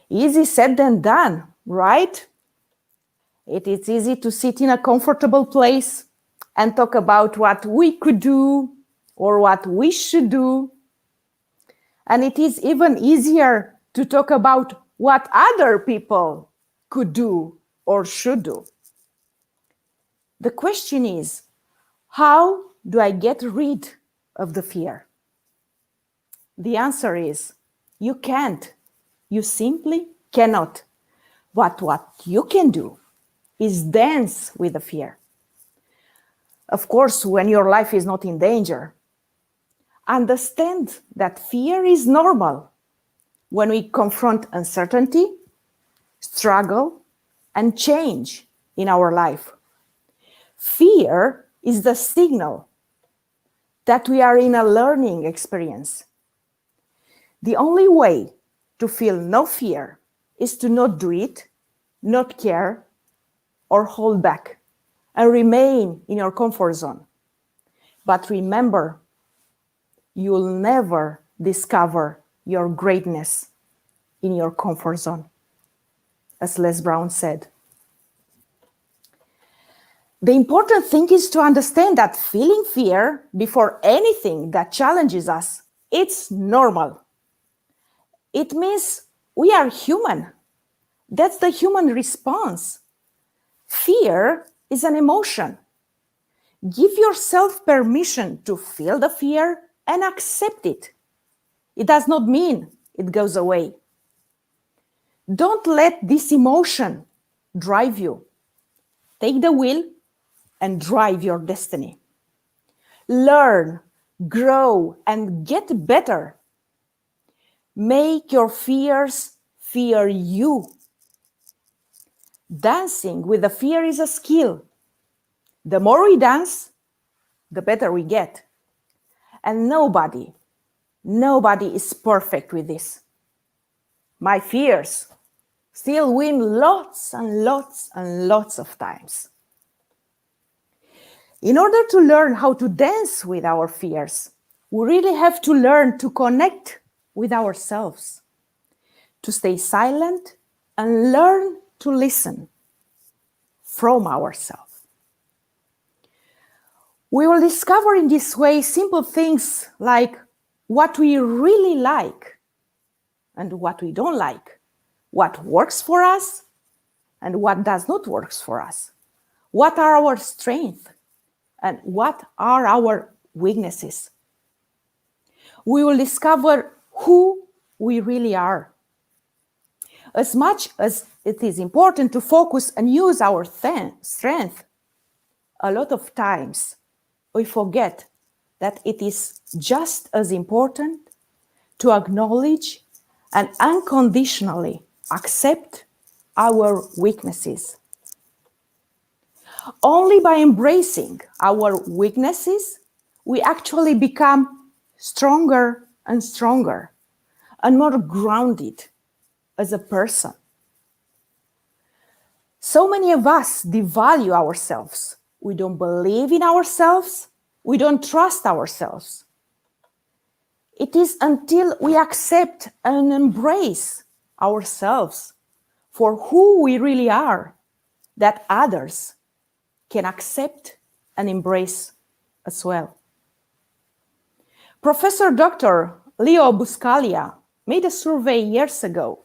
[SPEAKER 11] Easy said than done, right? It is easy to sit in a comfortable place and talk about what we could do or what we should do. And it is even easier to talk about what other people could do or should do. The question is, how do I get rid of the fear? The answer is, you can't. You simply cannot. But what you can do is dance with the fear. Of course, when your life is not in danger, understand that fear is normal when we confront uncertainty, struggle, and change in our life. Fear is the signal that we are in a learning experience. The only way to feel no fear is to not do it, not care, or hold back, and remain in your comfort zone. But remember, you'll never discover your greatness in your comfort zone, as Les Brown said. The important thing is to understand that feeling fear before anything that challenges us, it's normal. It means we are human. That's the human response. Fear is an emotion. Give yourself permission to feel the fear and accept it. It does not mean it goes away. Don't let this emotion drive you. Take the wheel and drive your destiny. Learn, grow, and get better. Make your fears fear you. Dancing with the fear is a skill. The more we dance, the better we get. And nobody is perfect with this. My fears still win lots and lots and lots of times. In order to learn how to dance with our fears, we really have to learn to connect with ourselves, to stay silent and learn to listen from ourselves. We will discover in this way simple things like what we really like and what we don't like, what works for us and what does not work for us, what are our strengths and what are our weaknesses. We will discover who we really are. As much as it is important to focus and use our strength, a lot of times we forget that it is just as important to acknowledge and unconditionally accept our weaknesses. Only by embracing our weaknesses, we actually become stronger and stronger and more grounded as a person. So many of us devalue ourselves. We don't believe in ourselves. We don't trust ourselves. It is until we accept and embrace ourselves for who we really are that others can accept and embrace as well. Professor Dr. Leo Buscaglia made a survey years ago,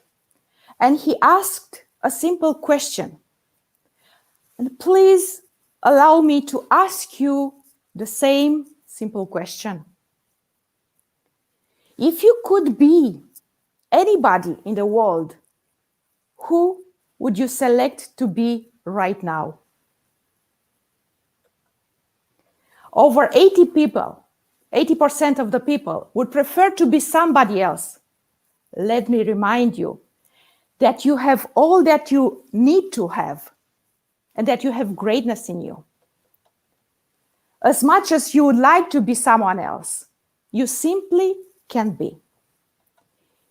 [SPEAKER 11] and he asked a simple question. And please allow me to ask you the same simple question. If you could be anybody in the world, who would you select to be right now? Over 80 people, 80% of the people would prefer to be somebody else. Let me remind you that you have all that you need to have and that you have greatness in you. As much as you would like to be someone else, you simply can't be.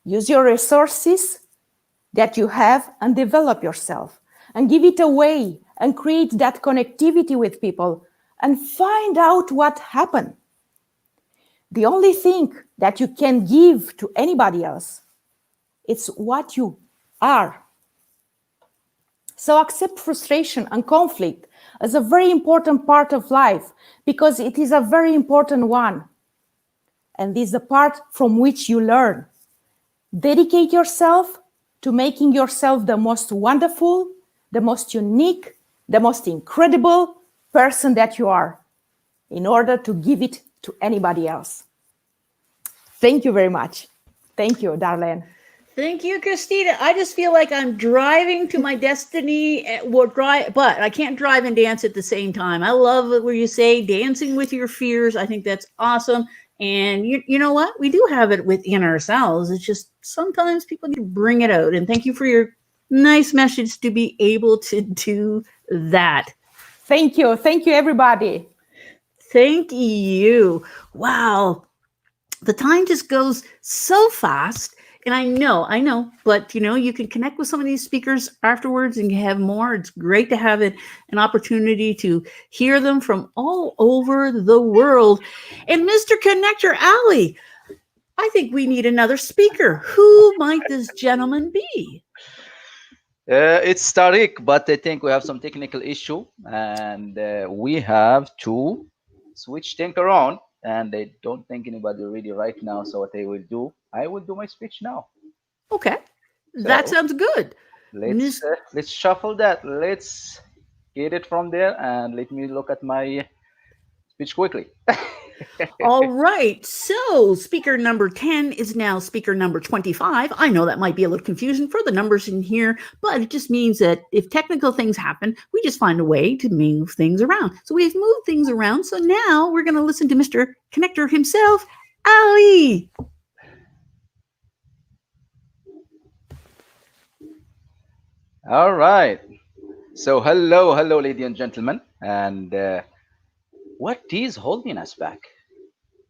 [SPEAKER 11] Use your resources that you have and develop yourself and give it away and create that connectivity with people and find out what happened. The only thing that you can give to anybody else, it's what you are. So accept frustration and conflict as a very important part of life because it is a very important one. And this is the part from which you learn. Dedicate yourself to making yourself the most wonderful, the most unique, the most incredible person that you are in order to give it to anybody else. Thank you very much. Thank you, Darlene.
[SPEAKER 1] Thank you, Christina. I just feel like I'm driving to my destiny, but I can't drive and dance at the same time. I love it where you say dancing with your fears. I think that's awesome. And you know what? We do have it within ourselves. It's just sometimes people need to bring it out. And thank you for your nice message to be able to do that.
[SPEAKER 11] Thank you. Thank you, everybody.
[SPEAKER 1] Thank you. Wow. The time just goes so fast. And I know, but you can connect with some of these speakers afterwards and you have more. It's great to have an opportunity to hear them from all over the world. And Mr. Connector Ali, I think we need another speaker. Who might this gentleman be?
[SPEAKER 2] It's Tariq, but I think we have some technical issue and we have to switch things around. And I don't think anybody ready right now. So what I will do my speech now.
[SPEAKER 1] Okay, that sounds good.
[SPEAKER 2] Let's shuffle that. Let's get it from there and let me look at my speech quickly.
[SPEAKER 1] All right. So speaker number 10 is now speaker number 25. I know that might be a little confusing for the numbers in here, but it just means that if technical things happen, we just find a way to move things around. So we've moved things around. So now we're going to listen to Mr. Connector himself, Ali.
[SPEAKER 2] All right. So hello, ladies and gentlemen. And what is holding us back?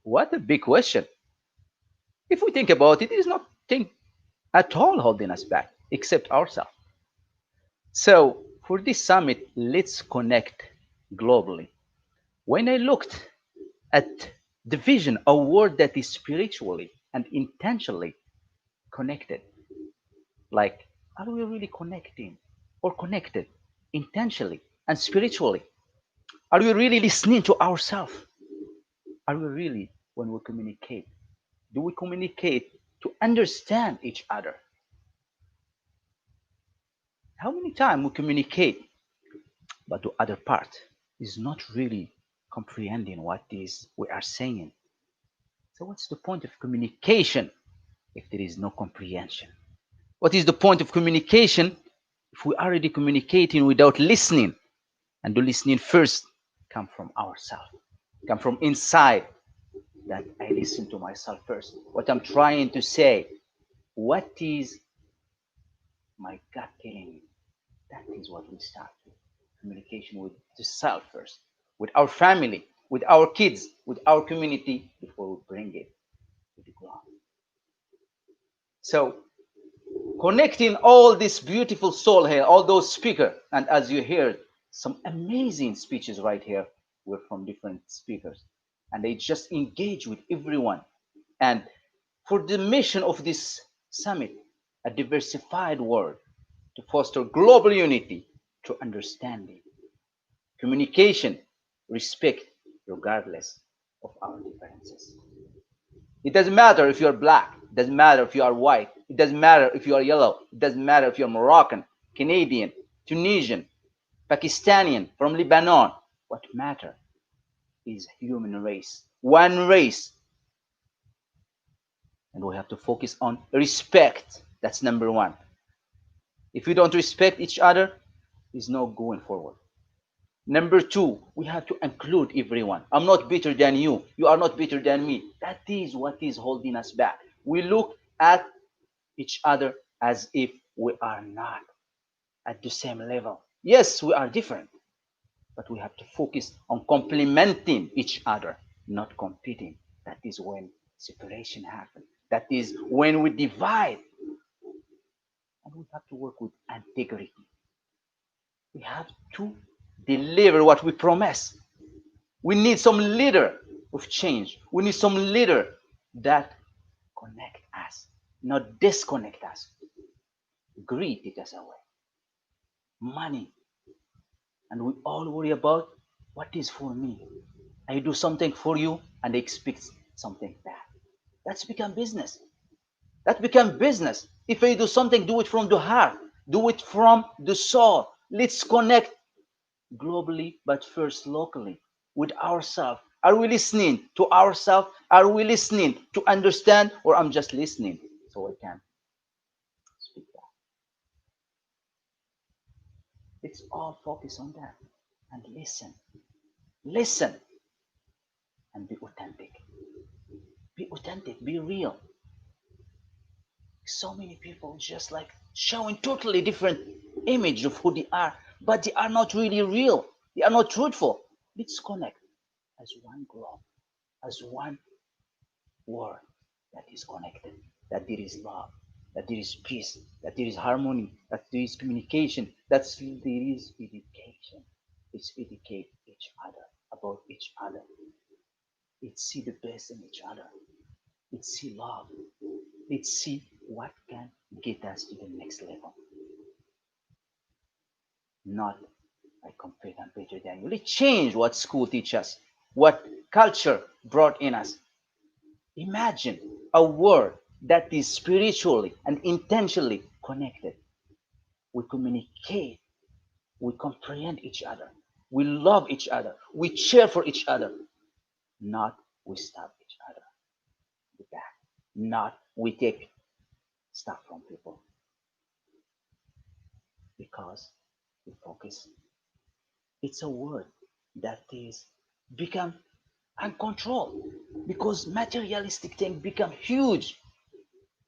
[SPEAKER 2] What a big question. If we think about it, it is nothing at all holding us back except ourselves. So for this summit, let's connect globally. When I looked at the vision, a world that is spiritually and intentionally connected, like, are we really connecting or connected intentionally and spiritually? Are we really listening to ourselves? Are we really, when we communicate, do we communicate to understand each other? How many times we communicate, but the other part is not really comprehending what is we are saying? So what's the point of communication if there is no comprehension? What is the point of communication if we're already communicating without listening? And the listening first come from ourselves, come from inside, that I listen to myself first. What I'm trying to say, what is my gut telling me? That is what we start with. Communication with the self first, with our family, with our kids, with our community, before we bring it to the ground. So connecting all this beautiful soul here, all those speakers, and as you heard, some amazing speeches right here were from different speakers, and they just engage with everyone. And for the mission of this summit, a diversified world to foster global unity through understanding, communication, respect, regardless of our differences. It doesn't matter if you're black, it doesn't matter if you are white, it doesn't matter if you are yellow, it doesn't matter if you're Moroccan, Canadian, Tunisian, Pakistani, from Lebanon. What matters is human race, one race, And we have to focus on respect. That's number one. If we don't respect each other, there's no going forward. Number two, we have to include everyone. I'm not better than you. You are not better than me. That is what is holding us back. We look at each other as if we are not at the same level. Yes, we are different, but we have to focus on complementing each other, not competing. That is when separation happens. That is when we divide. And we have to work with integrity. We have to deliver what we promise. We need some leader of change. We need some leader that connect us, not disconnect us. Greed it us away. Money. And we all worry about what is for me. I do something for you and I expect something back. That's become business. That become business. If I do something, do it from the heart. Do it from the soul. Let's connect globally, but first locally with ourselves. Are we listening to ourselves? Are we listening to understand, or I'm just listening so I can speak that? Let's all focus on that and listen. Listen and be authentic. Be authentic, be real. So many people just like showing totally different image of who they are, but they are not really real. They are not truthful. Let's connect as one globe, as one world that is connected, that there is love, that there is peace, that there is harmony, that there is communication, that there is education. Let's educate each other about each other. Let's see the best in each other. Let's see love. Let's see what can get us to the next level. Not I compete and better than you. Let's change what school teaches us, what culture brought in us. Imagine a world that is spiritually and intentionally connected. We communicate, we comprehend each other, we love each other, we cheer for each other, not we stab each other in the back, not we take stuff from people because we focus. It's a world that is become uncontrolled because materialistic things become huge.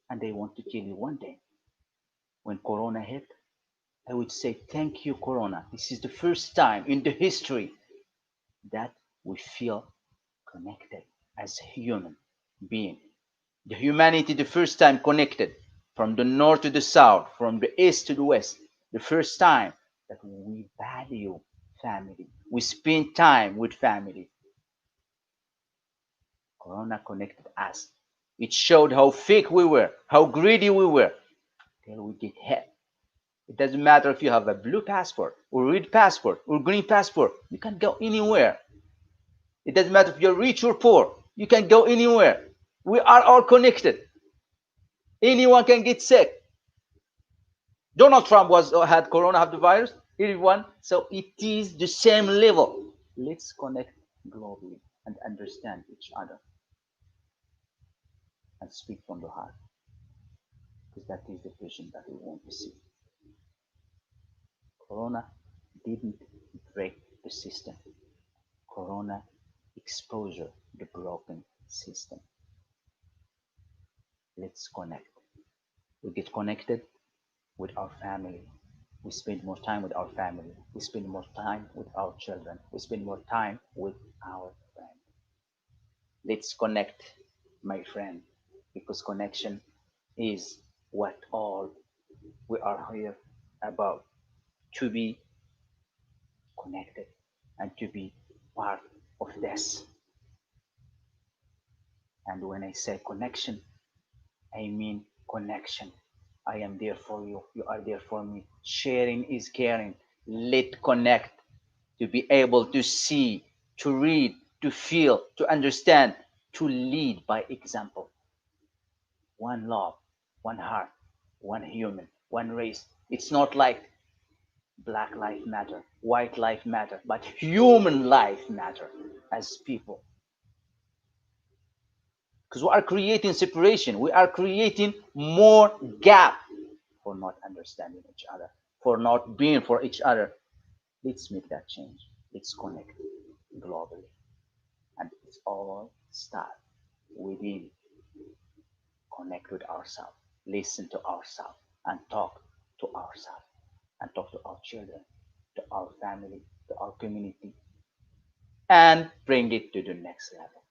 [SPEAKER 2] And they want to tell you one thing. When Corona hit, I would say, thank you, Corona. This is the first time in the history that we feel connected as human being. The humanity, the first time connected from the north to the south, from the east to the west. The first time that we value family. We spend time with family. Corona connected us. It showed how fake we were, how greedy we were, till we get hit. It doesn't matter if you have a blue passport, or red passport, or green passport. You can go anywhere. It doesn't matter if you're rich or poor. You can go anywhere. We are all connected. Anyone can get sick. Donald Trump had corona, had the virus. Everyone. So it is the same level. Let's connect globally and understand each other and speak from the heart, because that is the vision that we want to see. Corona didn't break the system. Corona exposure the broken system. Let's connect. We get connected with our family. We spend more time with our family. We spend more time with our children. We spend more time with our friends. Let's connect, my friend, because connection is what all we are here about, to be connected and to be part of this. And when I say connection, I mean connection. I am there for you. You are there for me. Sharing is caring. Let connect, to be able to see, to read, to feel, to understand, to lead by example. One love, one heart, one human, one race. It's not like black life matter, white life matter, but human life matter as people. because we are creating separation. We are creating more gap for not understanding each other, for not being for each other. Let's make that change. Let's connect globally. And it's all start within. Connect with ourselves, listen to ourselves, and talk to ourselves, and talk to our children, to our family, to our community, and bring it to the next level.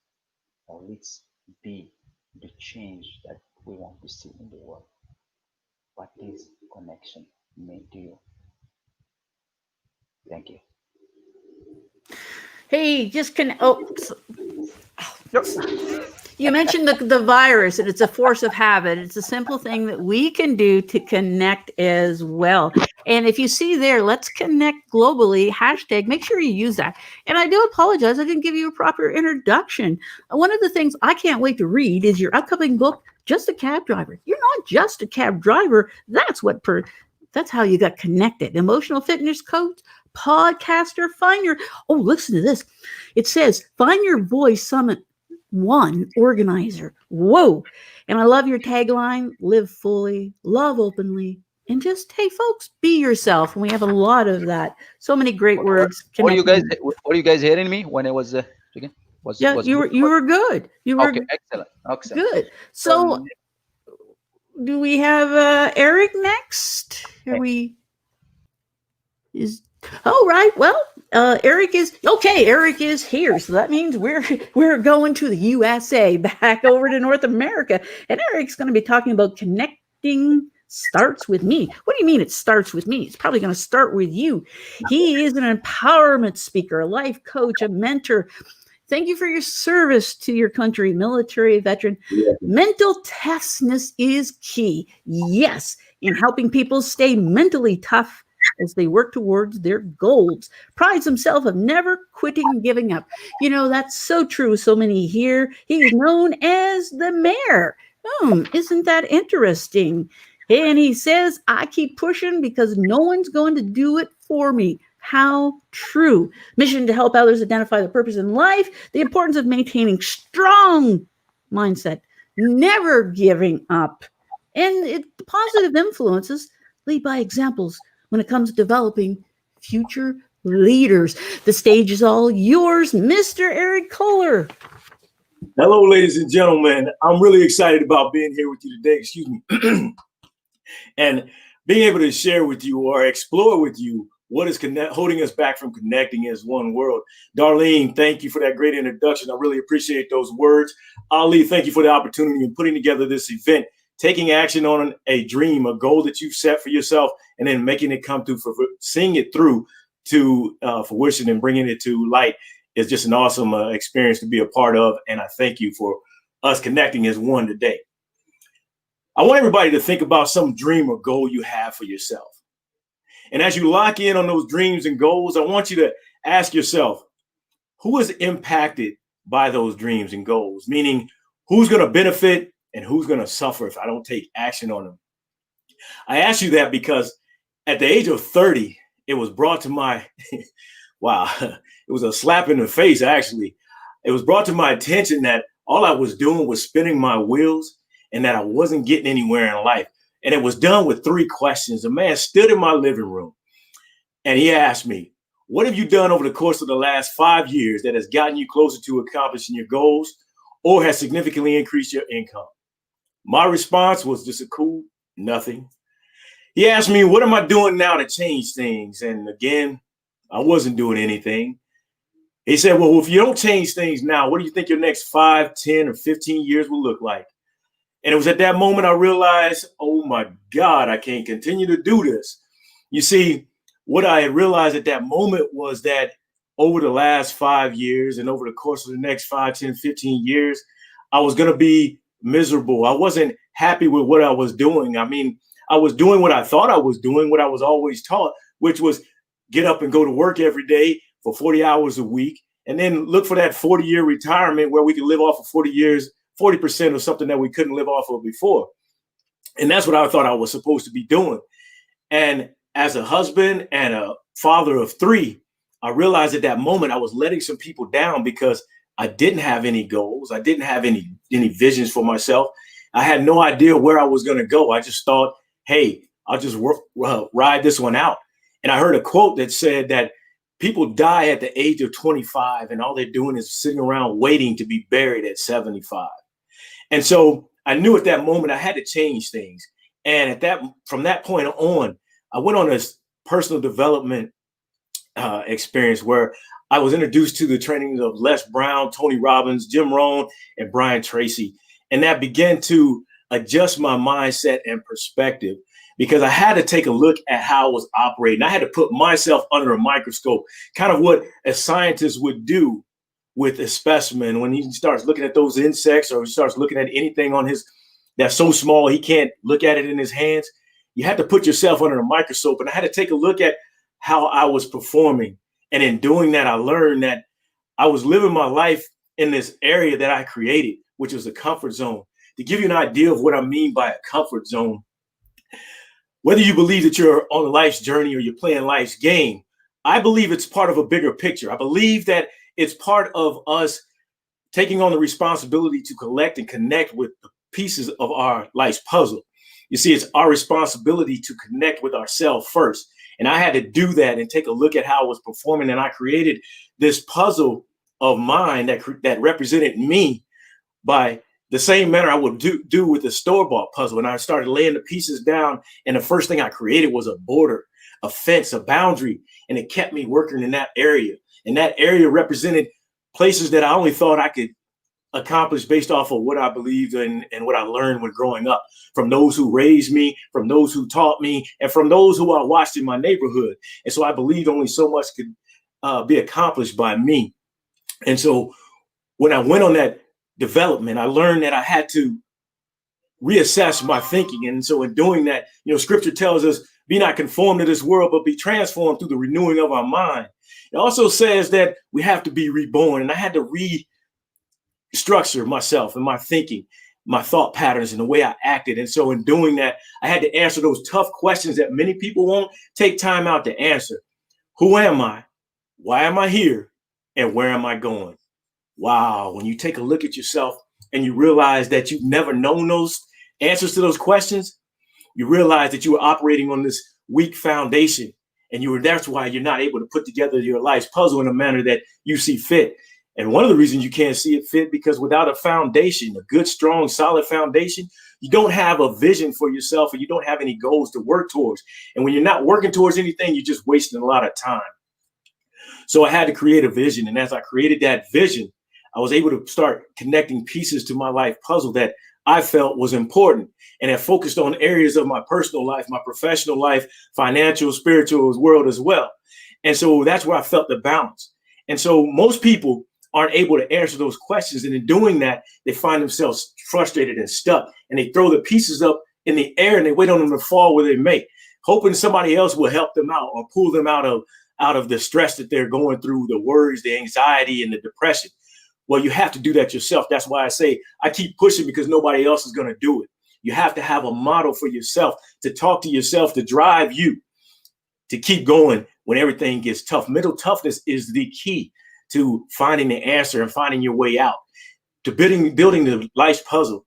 [SPEAKER 2] So let's be the change that we want to see in the world. What is connection mean to you? Thank you.
[SPEAKER 1] Hey, you mentioned the virus, and it's a force of habit. It's a simple thing that we can do to connect as well. And if you see there, let's connect globally, hashtag, make sure you use that. And I do apologize, I didn't give you a proper introduction. One of the things I can't wait to read is your upcoming book, Just a Cab Driver. You're not just a cab driver. That's how you got connected. Emotional fitness coach, podcaster, listen to this. It says, find your Voice Summit1 organizer. Whoa. And I love your tagline, live fully, love openly, and just, hey, folks, be yourself. And we have a lot of that. So many great words.
[SPEAKER 2] Were you guys hearing me when I was again?
[SPEAKER 1] Yeah, you were good. You were
[SPEAKER 2] okay, excellent.
[SPEAKER 1] good. So do we have Eric next? Right. Well, Eric is here. So that means we're going to the USA, back over to North America. And Eric's going to be talking about connecting starts with me. What do you mean it starts with me? It's probably going to start with you. He is an empowerment speaker, a life coach, a mentor. Thank you for your service to your country, military veteran.
[SPEAKER 12] Yeah.
[SPEAKER 1] Mental toughness is key. Yes, in helping people stay mentally tough as they work towards their goals. Prides himself of never quitting and giving up. You know, that's so true. So many here. He is known as the mayor. Isn't that interesting? And he says, I keep pushing because no one's going to do it for me. How true. Mission to help others identify their purpose in life, the importance of maintaining strong mindset, never giving up, and positive influences lead by examples when it comes to developing future leaders. The stage is all yours, Mr. Eric Kohler.
[SPEAKER 12] Hello, ladies and gentlemen. I'm really excited about being here with you today, excuse me, and being able to share with you or explore with you what is holding us back from connecting as one world. Darlene, thank you for that great introduction. I really appreciate those words. Ali, thank you for the opportunity in putting together this event, taking action on a dream, a goal that you've set for yourself, and then making it come through, seeing it through to fruition and bringing it to light is just an awesome experience to be a part of. And I thank you for us connecting as one today. I want everybody to think about some dream or goal you have for yourself. And as you lock in on those dreams and goals, I want you to ask yourself, who is impacted by those dreams and goals? Meaning, who's going to benefit and who's going to suffer if I don't take action on them? I ask you that because at the age of 30, it was brought to my, wow, it was a slap in the face, actually. It was brought to my attention that all I was doing was spinning my wheels and that I wasn't getting anywhere in life. And it was done with 3 questions. A man stood in my living room and he asked me, what have you done over the course of the last 5 years that has gotten you closer to accomplishing your goals or has significantly increased your income? My response was just a cool nothing. He asked me, what am I doing now to change things? And again, I wasn't doing anything. He said, well, if you don't change things now, what do you think your next 5, 10, or 15 years will look like? And it was at that moment I realized, oh my God, I can't continue to do this. You see, what I had realized at that moment was that over the last 5 years and over the course of the next 5, 10, 15 years, I was going to be miserable. I wasn't happy with what I was doing. I mean, I was doing what I thought I was doing, what I was always taught, which was get up and go to work every day for 40 hours a week, and then look for that 40-year retirement where we can live off of 40 years, 40% of something that we couldn't live off of before. And that's what I thought I was supposed to be doing. And as a husband and a father of 3, I realized at that moment I was letting some people down because I didn't have any goals. I didn't have any any visions for myself. I had no idea where I was going to go. I just thought, hey, I'll just ride this one out. And I heard a quote that said that people die at the age of 25 and all they're doing is sitting around waiting to be buried at 75. And so I knew at that moment I had to change things. And from that point on, I went on this personal development experience where I was introduced to the trainings of Les Brown, Tony Robbins, Jim Rohn, and Brian Tracy. And that began to adjust my mindset and perspective, because I had to take a look at how I was operating. I had to put myself under a microscope, kind of what a scientist would do with a specimen when he starts looking at those insects, or he starts looking at anything on that's so small he can't look at it in his hands. You had to put yourself under a microscope, and I had to take a look at how I was performing. And in doing that, I learned that I was living my life in this area that I created, which was a comfort zone. To give you an idea of what I mean by a comfort zone, whether you believe that you're on life's journey or you're playing life's game, I believe it's part of a bigger picture. I believe that it's part of us taking on the responsibility to collect and connect with the pieces of our life's puzzle. You see, it's our responsibility to connect with ourselves first. And I had to do that and take a look at how I was performing. And I created this puzzle of mine that represented me by the same manner I would do with the store-bought puzzle. And I started laying the pieces down. And the first thing I created was a border, a fence, a boundary. And it kept me working in that area. And that area represented places that I only thought I could accomplish based off of what I believed in and what I learned when growing up, from those who raised me, from those who taught me, and from those who I watched in my neighborhood. And so I believed only so much could be accomplished by me. And so when I went on that development, I learned that I had to reassess my thinking. And so in doing that, scripture tells us, be not conformed to this world, but be transformed through the renewing of our mind. It also says that we have to be reborn. And I had to restructure myself and my thinking, my thought patterns, and the way I acted. And so in doing that, I had to answer those tough questions that many people won't take time out to answer. Who am I? Why am I here? And where am I going? Wow. When you take a look at yourself and you realize that you've never known those answers to those questions, you realize that you were operating on this weak foundation, and that's why you're not able to put together your life's puzzle in a manner that you see fit. And one of the reasons you can't see it fit, because without a foundation, a good, strong, solid foundation, you don't have a vision for yourself, and you don't have any goals to work towards. And when you're not working towards anything, you're just wasting a lot of time. So I had to create a vision. And as I created that vision, I was able to start connecting pieces to my life puzzle that I felt was important, and have focused on areas of my personal life, my professional life, financial, spiritual world as well. And so that's where I felt the balance. And so most people aren't able to answer those questions. And in doing that, they find themselves frustrated and stuck, and they throw the pieces up in the air and they wait on them to fall where they may, hoping somebody else will help them out or pull them out of the stress that they're going through, the worries, the anxiety, and the depression. Well, you have to do that yourself. That's why I say I keep pushing, because nobody else is going to do it. You have to have a model for yourself, to talk to yourself, to drive you to keep going when everything gets tough. Mental toughness is the key to finding the answer and finding your way out, to building the life's puzzle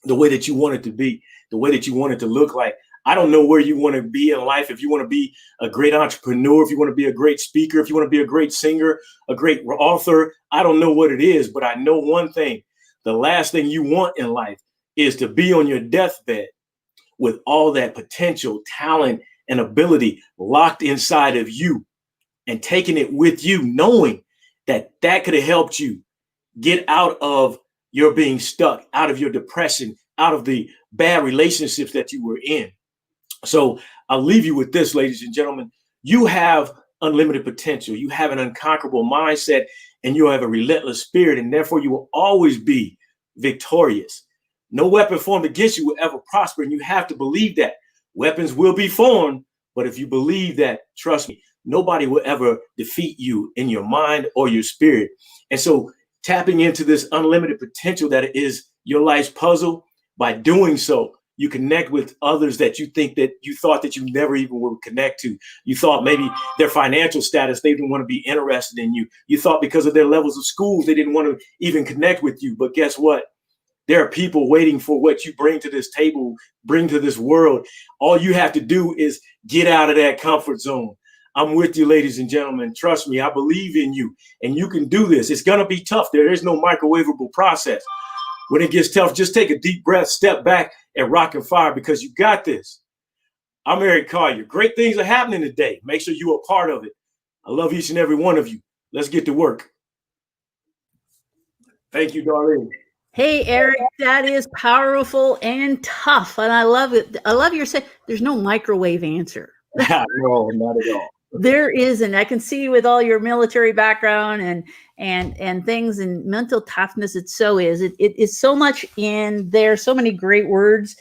[SPEAKER 12] the way that you want it to be, the way that you want it to look like. I don't know where you want to be in life. If you want to be a great entrepreneur, if you want to be a great speaker, if you want to be a great singer, a great author, I don't know what it is, but I know one thing. The last thing you want in life is to be on your deathbed with all that potential, talent, and ability locked inside of you, and taking it with you, knowing that could have helped you get out of your being stuck, out of your depression, out of the bad relationships that you were in. So I'll leave you with this, ladies and gentlemen. You have unlimited potential. You have an unconquerable mindset, and you have a relentless spirit, and therefore you will always be victorious. No weapon formed against you will ever prosper, and you have to believe that. Weapons will be formed, but if you believe that, trust me, nobody will ever defeat you in your mind or your spirit. And so tapping into this unlimited potential that is your life's puzzle, by doing so, you connect with others that you thought that you never even would connect to. You thought maybe their financial status, they didn't want to be interested in you. You thought because of their levels of schools, they didn't want to even connect with you. But guess what? There are people waiting for what you bring to this table, bring to this world. All you have to do is get out of that comfort zone. I'm with you, ladies and gentlemen. Trust me, I believe in you, and you can do this. It's going to be tough. There is no microwavable process. When it gets tough, just take a deep breath, step back, and rock and fire, because you got this. I'm Eric Collier. Great things are happening today. Make sure you're a part of it. I love each and every one of you. Let's get to work. Thank you, Darlene.
[SPEAKER 1] Hey, Eric, that is powerful and tough. And I love it. I love your saying there's no microwave answer.
[SPEAKER 12] No, not at all.
[SPEAKER 1] There isn't. I can see with all your military background and things and mental toughness, it so is. It is so much in there, so many great words,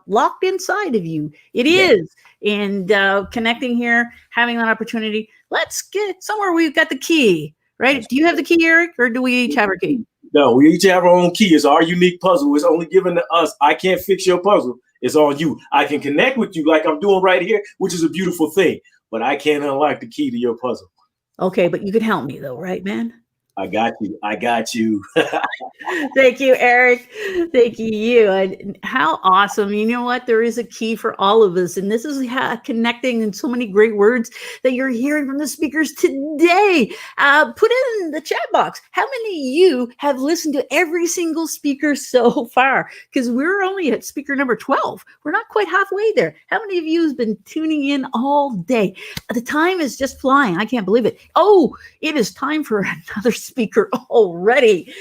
[SPEAKER 1] locked inside of you. It is. And connecting here, having that opportunity. Let's get somewhere we've got the key, right? Do you have the key, Eric, or do we each have our key?
[SPEAKER 12] No, we each have our own key. It's our unique puzzle. It's only given to us. I can't fix your puzzle. It's on you. I can connect with you like I'm doing right here, which is a beautiful thing, but I can't unlock the key to your puzzle.
[SPEAKER 1] Okay, but you can help me though, right, man?
[SPEAKER 12] I got you. I got you.
[SPEAKER 1] Thank you, Eric. Thank you. And how awesome. You know what? There is a key for all of us. And this is connecting in so many great words that you're hearing from the speakers today. Put it in the chat box. How many of you have listened to every single speaker so far? Because we're only at speaker number 12. We're not quite halfway there. How many of you have been tuning in all day? The time is just flying. I can't believe it. Oh, it is time for another speaker already.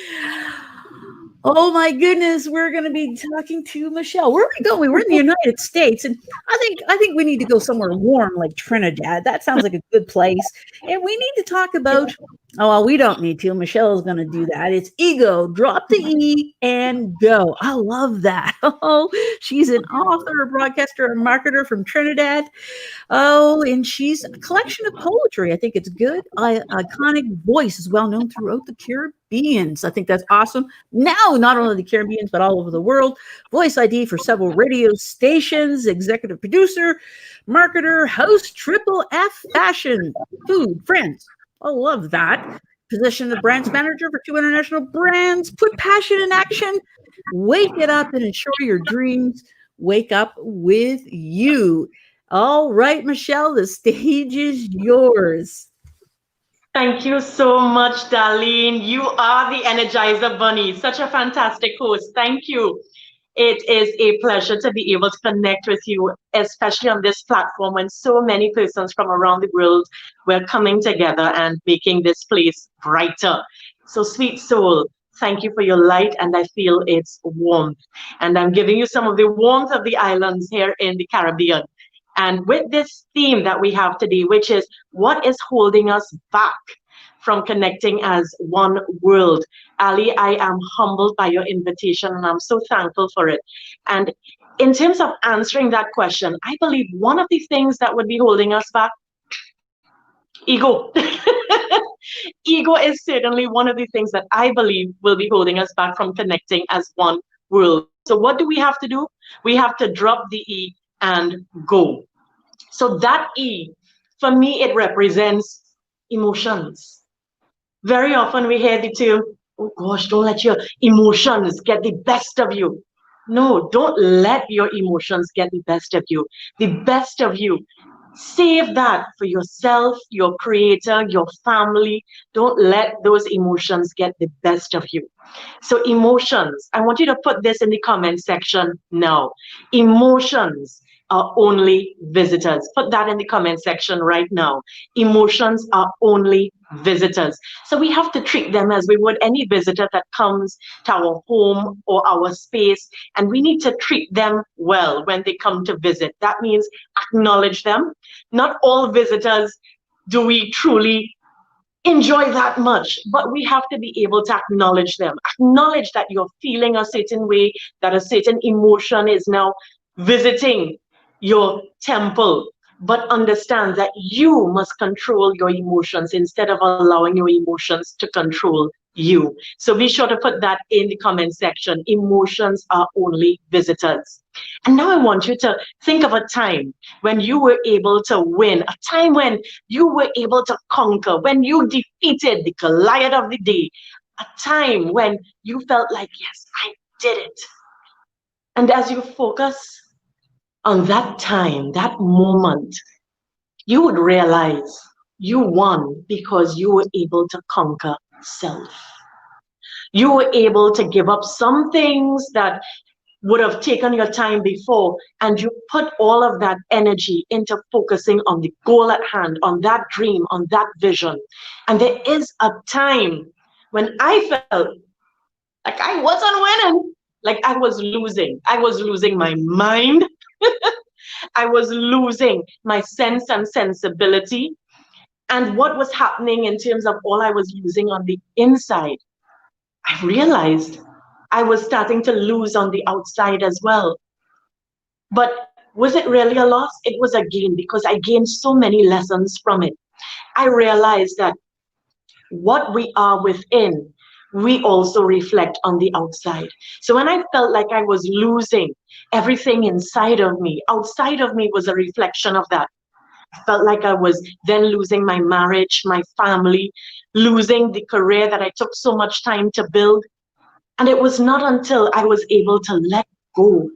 [SPEAKER 1] Oh my goodness, we're going to be talking to Michelle. Where are we going? We're in the United States, and I think we need to go somewhere warm like Trinidad. That sounds like a good place. And we need to talk about, oh, well, we don't need to. Michelle is going to do that. It's ego. Drop the E and go. I love that. Oh, she's an author, a broadcaster, a marketer from Trinidad. Oh, and she's a collection of poetry. I think it's good. Iconic voice is well known throughout the Caribbeans. I think that's awesome. Now, not only the Caribbeans, but all over the world. Voice ID for several radio stations, executive producer, marketer, host, triple F fashion, food, friends. I love that. Position of brands manager for 2 international brands. Put passion in action. Wake it up and ensure your dreams wake up with you. All right, Michelle, the stage is yours.
[SPEAKER 13] Thank you so much, Darlene. You are the Energizer Bunny. Such a fantastic host. Thank you. It is a pleasure to be able to connect with you, especially on this platform when so many persons from around the world were coming together and making this place brighter. So, sweet soul, thank you for your light, and I feel its warmth. And I'm giving you some of the warmth of the islands here in the Caribbean. And with this theme that we have today, which is what is holding us back from connecting as one world. Ali, I am humbled by your invitation and I'm so thankful for it. And in terms of answering that question, I believe one of the things that would be holding us back, ego. Ego is certainly one of the things that I believe will be holding us back from connecting as one world. So what do we have to do? We have to drop the E and go. So that E, for me, it represents emotions. Very often we hear the term, oh gosh, don't let your emotions get the best of you. No, don't let your emotions get the best of you. The best of you. Save that for yourself, your creator, your family. Don't let those emotions get the best of you. So emotions, I want you to put this in the comment section now. Emotions are only visitors. Put that in the comment section right now. Emotions are only visitors. So we have to treat them as we would any visitor that comes to our home or our space, and we need to treat them well when they come to visit. That means acknowledge them. Not all visitors do we truly enjoy that much, but we have to be able to acknowledge them. Acknowledge that you're feeling a certain way, that a certain emotion is now visiting your temple, but understand that you must control your emotions instead of allowing your emotions to control you. So be sure to put that in the comment section. Emotions are only visitors. And now I want you to think of a time when you were able to win, a time when you were able to conquer, when you defeated the Goliath of the day, a time when you felt like, yes, did it. And as you focus on that time, that moment, you would realize you won because you were able to conquer self. You were able to give up some things that would have taken your time before, and you put all of that energy into focusing on the goal at hand, on that dream, on that vision. And there is a time when I felt like I wasn't winning, like I was losing. I was losing my mind. I was losing my sense and sensibility. And what was happening in terms of all I was losing on the inside, I realized I was starting to lose on the outside as well. But was it really a loss? It was a gain because I gained so many lessons from it. I realized that what we are within, we also reflect on the outside. So when I felt like I was losing everything inside of me, outside of me was a reflection of that. I felt like I was then losing my marriage, my family, losing the career that I took so much time to build. And it was not until I was able to let go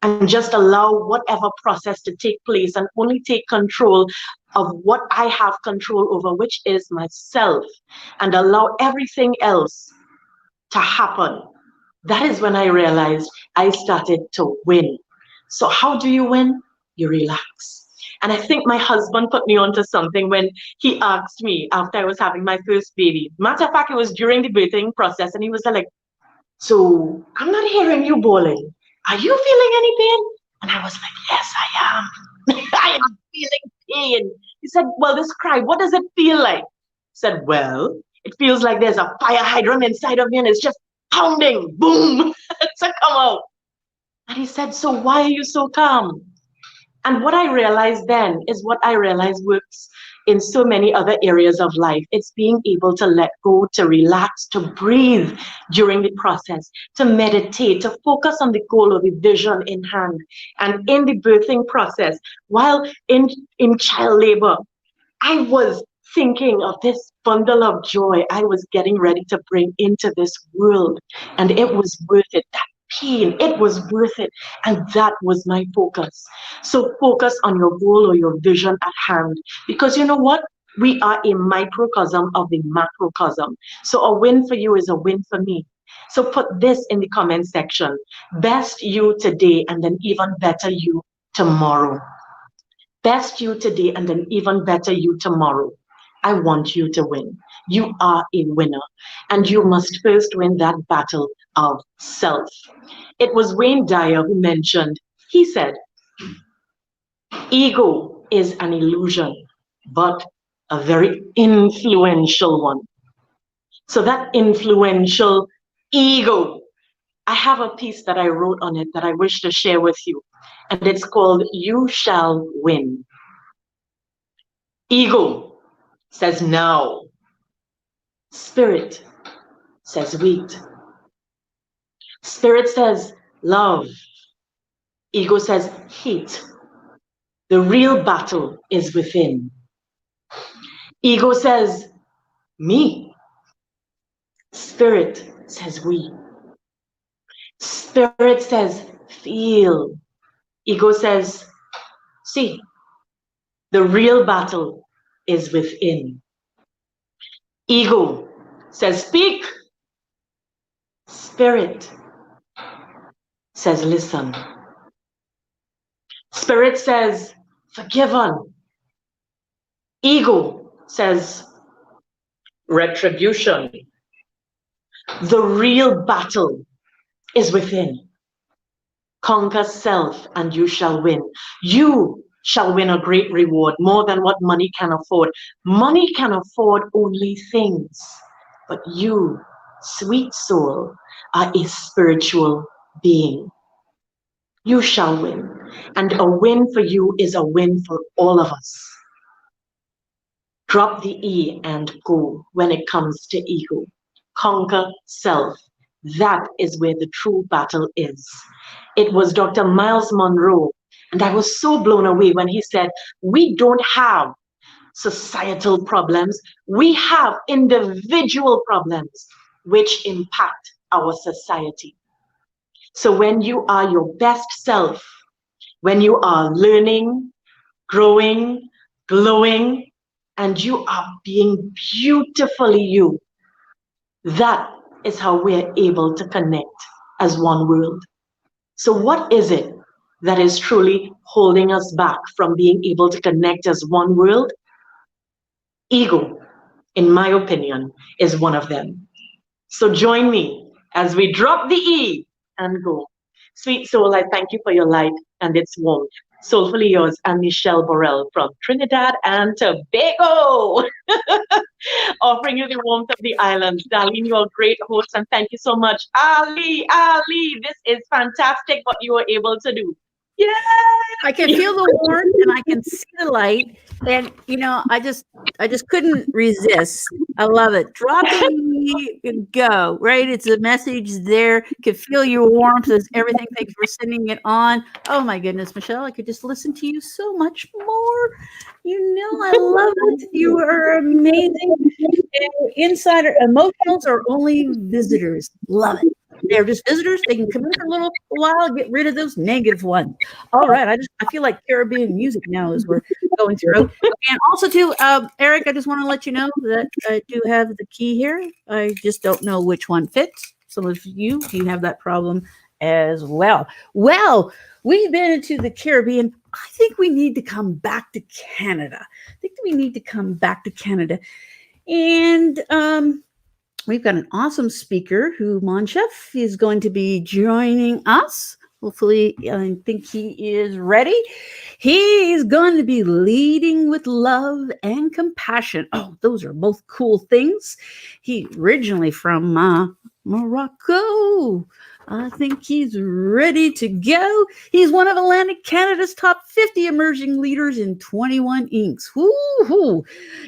[SPEAKER 13] and just allow whatever process to take place and only take control of what I have control over, which is myself, and allow everything else to happen. That is when I realized I started to win. So how do you win? You relax. And I think my husband put me onto something when he asked me after I was having my first baby. Matter of fact, it was during the birthing process, and he was like, so I'm not hearing you bawling. Are you feeling any pain? And I was like, yes, I am. I am feeling pain. He said, well, this cry, what does it feel like? I said, well, it feels like there's a fire hydrant inside of me and it's just pounding, boom, to come out. And he said, so why are you so calm? And what I realized then is what I realized works in so many other areas of life. It's being able to let go, to relax, to breathe during the process, to meditate, to focus on the goal or the vision in hand. And in the birthing process, while in child labor, I was thinking of this bundle of joy I was getting ready to bring into this world. And it was worth it. That pain, it was worth it. And that was my focus. So focus on your goal or your vision at hand. Because you know what? We are a microcosm of the macrocosm. So a win for you is a win for me. So put this in the comment section. Best you today and then even better you tomorrow. Best you today and then even better you tomorrow. I want you to win. You are a winner. And you must first win that battle of self. It was Wayne Dyer who mentioned, he said, ego is an illusion, but a very influential one. So that influential ego, I have a piece that I wrote on it that I wish to share with you. And it's called You Shall Win. Ego says now. Spirit says wait. Spirit says love. Ego says hate. The real battle is within. Ego says me. Spirit says we. Spirit says feel. Ego says see. The real battle is within. Ego says speak. Spirit says listen. Spirit says forgiven. Ego says retribution. The real battle is within. Conquer self and you shall win. You shall win a great reward, more than what money can afford. Money can afford only things, but you, sweet soul, are a spiritual being. You shall win. And a win for you is a win for all of us. Drop the E and go when it comes to ego. Conquer self. That is where the true battle is. It was Dr. Miles Monroe, and I was so blown away when he said, we don't have societal problems, we have individual problems which impact our society. So when you are your best self, when you are learning, growing, glowing, and you are being beautifully you, that is how we're able to connect as one world. So what is it that is truly holding us back from being able to connect as one world? Ego, in my opinion, is one of them. So join me as we drop the E and go. Sweet soul, I thank you for your light and its warmth. Soulfully yours, and Michelle Borrell from Trinidad and Tobago. Offering you the warmth of the islands. Darlene, you're a great host, and thank you so much. Ali, this is fantastic what you were able to do. Yay!
[SPEAKER 1] I can feel the warmth and I can see the light. And you know, I just couldn't resist. I love it. Drop the E and go. Right? It's a message there. Can feel your warmth as everything. Thanks for sending it on. Oh my goodness, Michelle, I could just listen to you so much more. You know, I love it. You are amazing. And insider emotionals are only visitors. Love it. They're just visitors. They can come in for a little while, get rid of those negative ones. All right. I feel like Caribbean music now as we're going through. And also too, Eric, I just want to let you know that I do have the key here. I just don't know which one fits. Some of you have that problem as well. Well, we've been into the Caribbean. I think we need to come back to Canada. And we've got an awesome speaker who Monchef is going to be joining us. Hopefully, I think he is ready. He's going to be leading with love and compassion. Oh, those are both cool things. He originally from Morocco. I think he's ready to go. He's one of Atlantic Canada's top 50 emerging leaders in 21 inks. Woo-hoo.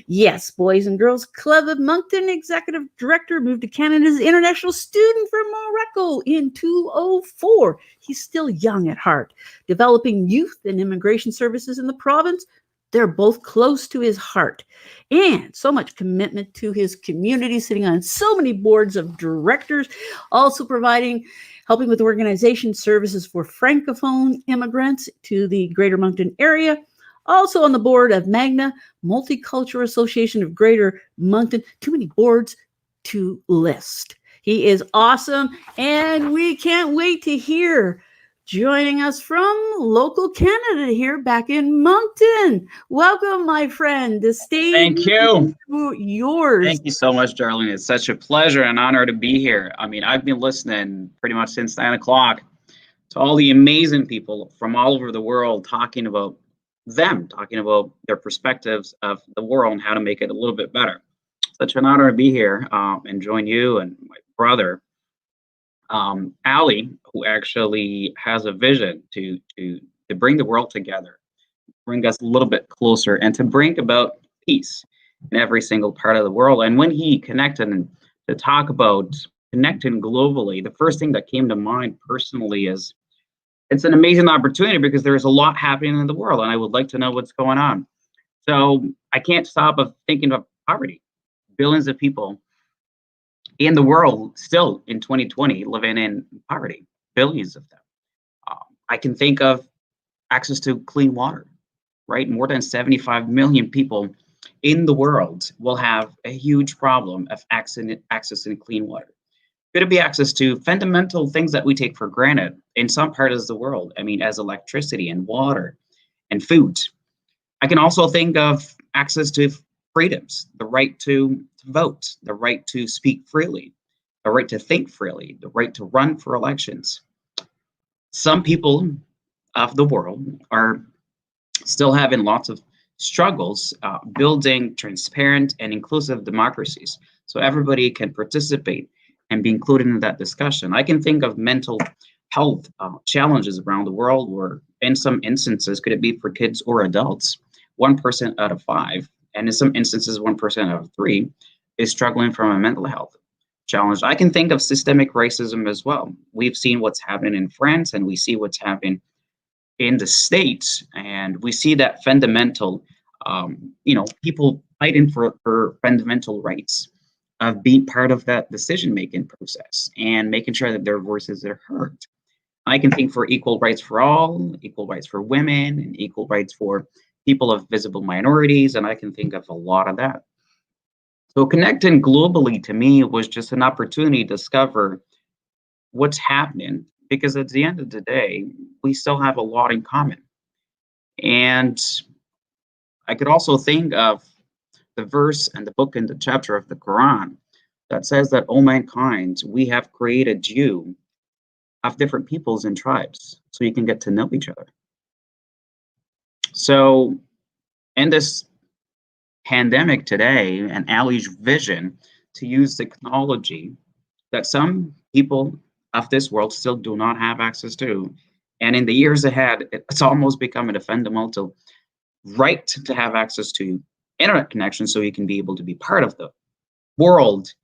[SPEAKER 1] Yes, Boys and Girls Club of Moncton executive director, moved to Canada's international student from Morocco in 2004. He's still young at heart, developing youth and immigration services in the province. They're both close to his heart, and so much commitment to his community, sitting on so many boards of directors, also helping with organization services for Francophone immigrants to the Greater Moncton area. Also on the board of Magna, Multicultural Association of Greater Moncton. Too many boards to list. He is awesome, and we can't wait to hear joining us from local Canada here back in Moncton. Welcome, my friend. The stage
[SPEAKER 14] Thank you.
[SPEAKER 1] is yours.
[SPEAKER 14] Thank you so much, Darlene. It's such a pleasure and honor to be here. I mean, I've been listening pretty much since 9 o'clock to all the amazing people from all over the world talking about their perspectives of the world and how to make it a little bit better. Such an honor to be here and join you and my brother, Ali, who actually has a vision to bring the world together, bring us a little bit closer, and to bring about peace in every single part of the world. And when he connected and to talk about connecting globally, the first thing that came to mind personally is it's an amazing opportunity because there's a lot happening in the world, and I would like to know what's going on. So I can't stop of thinking of poverty. Billions of people in the world still in 2020 living in poverty, billions of them. I can think of access to clean water, right? More than 75 million people in the world will have a huge problem of accessing clean water. Could it be access to fundamental things that we take for granted in some parts of the world? I mean, as electricity and water and food. I can also think of access to freedoms, the right to vote, the right to speak freely, the right to think freely, the right to run for elections. Some people of the world are still having lots of struggles building transparent and inclusive democracies so everybody can participate and be included in that discussion. I can think of mental health challenges around the world where in some instances, could it be for kids or adults, 1% out of 5, and in some instances, 1% out of 3 is struggling from a mental health challenge. I can think of systemic racism as well. We've seen what's happening in France and we see what's happening in the States, and we see that fundamental, people fighting for fundamental rights of being part of that decision-making process and making sure that their voices are heard. I can think for equal rights for all, equal rights for women, and equal rights for people of visible minorities, and I can think of a lot of that. So connecting globally to me was just an opportunity to discover what's happening, because at the end of the day, we still have a lot in common. And I could also think of the verse and the book and the chapter of the Quran that says that, "O mankind, we have created you of different peoples and tribes so you can get to know each other." So in this pandemic today, and Ali's vision to use technology that some people of this world still do not have access to, and in the years ahead, it's almost becoming a fundamental right to have access to internet connection so you can be able to be part of the world.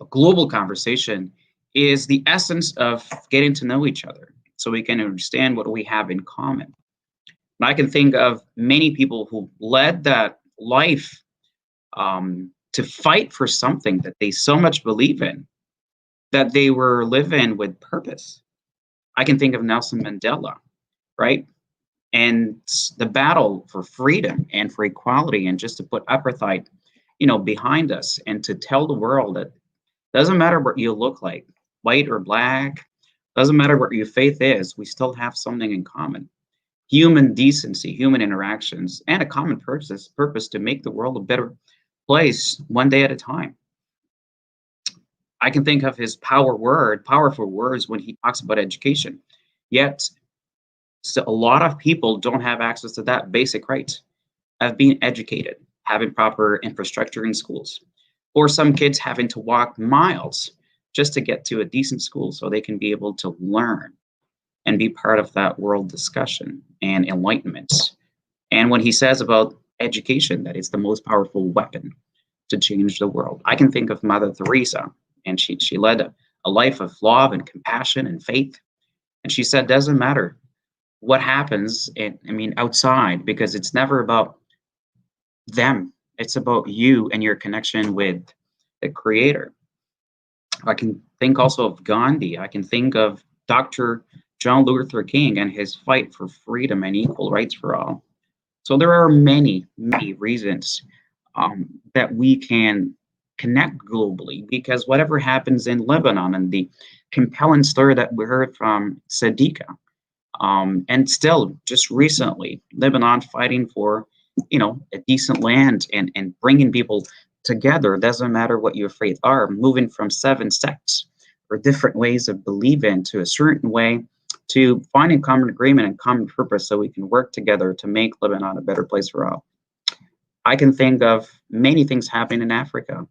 [SPEAKER 14] A global conversation is the essence of getting to know each other so we can understand what we have in common. And I can think of many people who led that life to fight for something that they so much believe in, that they were living with purpose. I can think of Nelson Mandela, right? And the battle for freedom and for equality, and just to put apartheid, behind us, and to tell the world that doesn't matter what you look like, white or black, doesn't matter what your faith is, we still have something in common. Human decency, human interactions, and a common purpose to make the world a better place one day at a time. I can think of his powerful words when he talks about education. Yet, so a lot of people don't have access to that basic right of being educated, having proper infrastructure in schools, or some kids having to walk miles just to get to a decent school so they can be able to learn and be part of that world discussion and enlightenment. And when he says about education, that it's the most powerful weapon to change the world, I can think of Mother Teresa, and she led a life of love and compassion and faith. And she said, doesn't matter what happens, outside, because it's never about them. It's about you and your connection with the Creator. I can think also of Gandhi. I can think of Dr. John Luther King and his fight for freedom and equal rights for all. So there are many, many reasons that we can connect globally, because whatever happens in Lebanon, and the compelling story that we heard from Sadiqa, and still just recently, Lebanon fighting for, a decent land and bringing people together, doesn't matter what your faith are, moving from 7 sects or different ways of believing to a certain way, to finding common agreement and common purpose so we can work together to make Lebanon a better place for all. I can think of many things happening in Africa.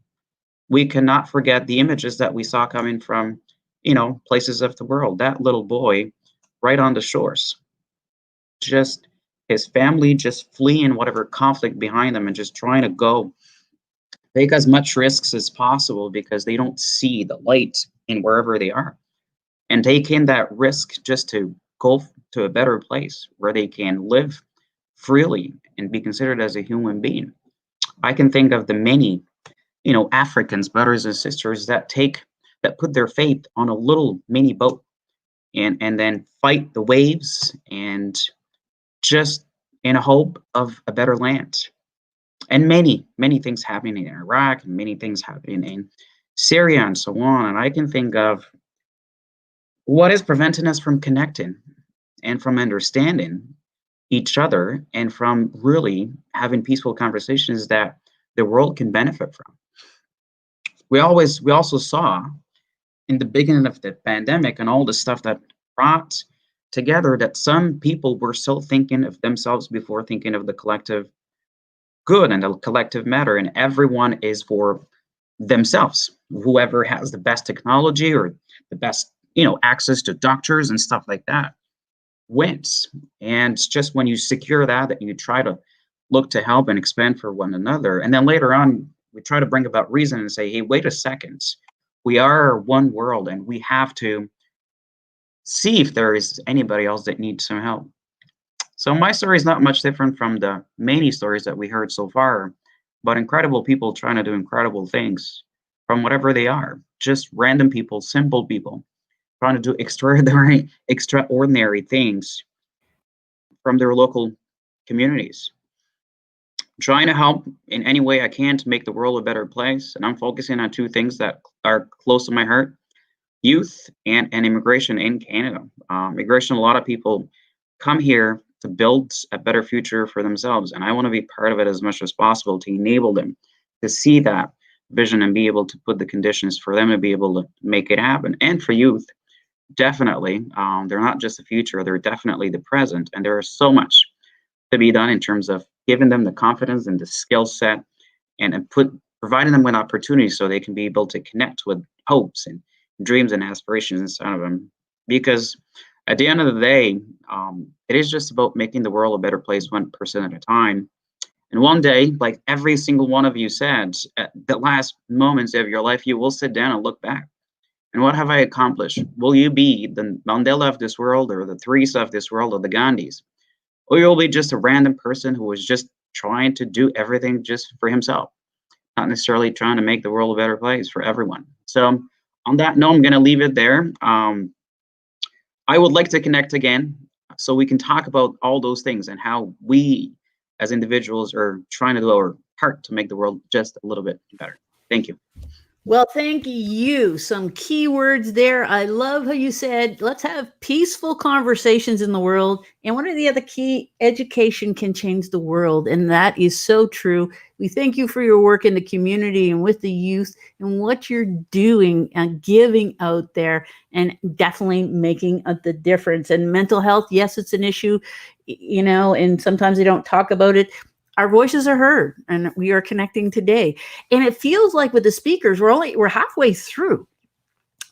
[SPEAKER 14] We cannot forget the images that we saw coming from, places of the world. That little boy right on the shores, just his family just fleeing whatever conflict behind them and just trying to go take as much risks as possible because they don't see the light in wherever they are, and taking that risk just to go to a better place where they can live freely and be considered as a human being. I can think of the many, Africans, brothers and sisters that put their faith on a little mini boat and then fight the waves, and just in hope of a better land. And many, many things happening in Iraq, and many things happening in Syria, and so on. And I can think of what is preventing us from connecting and from understanding each other, and from really having peaceful conversations that the world can benefit from. We also saw in the beginning of the pandemic and all the stuff that brought together, that some people were still thinking of themselves before thinking of the collective good and the collective matter, and everyone is for themselves. Whoever has the best technology or the best, access to doctors and stuff like that wins. And it's just when you secure that you try to look to help and expand for one another. And then later on, we try to bring about reason and say, hey, wait a second. We are one world, and we have to see if there is anybody else that needs some help. So my story is not much different from the many stories that we heard so far, but incredible people trying to do incredible things from whatever they are. Just random people, simple people, trying to do extraordinary things from their local communities. Trying to help in any way I can to make the world a better place. And I'm focusing on two things that are close to my heart: youth and immigration in Canada. Migration, a lot of people come here to build a better future for themselves. And I want to be part of it as much as possible to enable them to see that vision and be able to put the conditions for them to be able to make it happen. And for youth, definitely, they're not just the future, they're definitely the present. And there is so much to be done in terms of giving them the confidence and the skill set, and providing them with opportunities so they can be able to connect with hopes and dreams and aspirations inside of them. Because at the end of the day, it is just about making the world a better place 1% at a time. And one day, like every single one of you said, at the last moments of your life, you will sit down and look back. And what have I accomplished? Will you be the Mandela of this world, or the Teresa of this world, or the Gandhis? Or you'll be just a random person who was just trying to do everything just for himself, not necessarily trying to make the world a better place for everyone. So on that note, I'm going to leave it there. I would like to connect again so we can talk about all those things and how we as individuals are trying to do our part to make the world just a little bit better. Thank you.
[SPEAKER 1] Well, thank you. Some key words there. I love how you said, let's have peaceful conversations in the world. And one of the other key, education can change the world. And that is so true. We thank you for your work in the community and with the youth and what you're doing and giving out there, and definitely making the difference. And mental health, yes, it's an issue, you know, and sometimes they don't talk about it. Our voices are heard, and we are connecting today. And it feels like with the speakers, we're halfway through.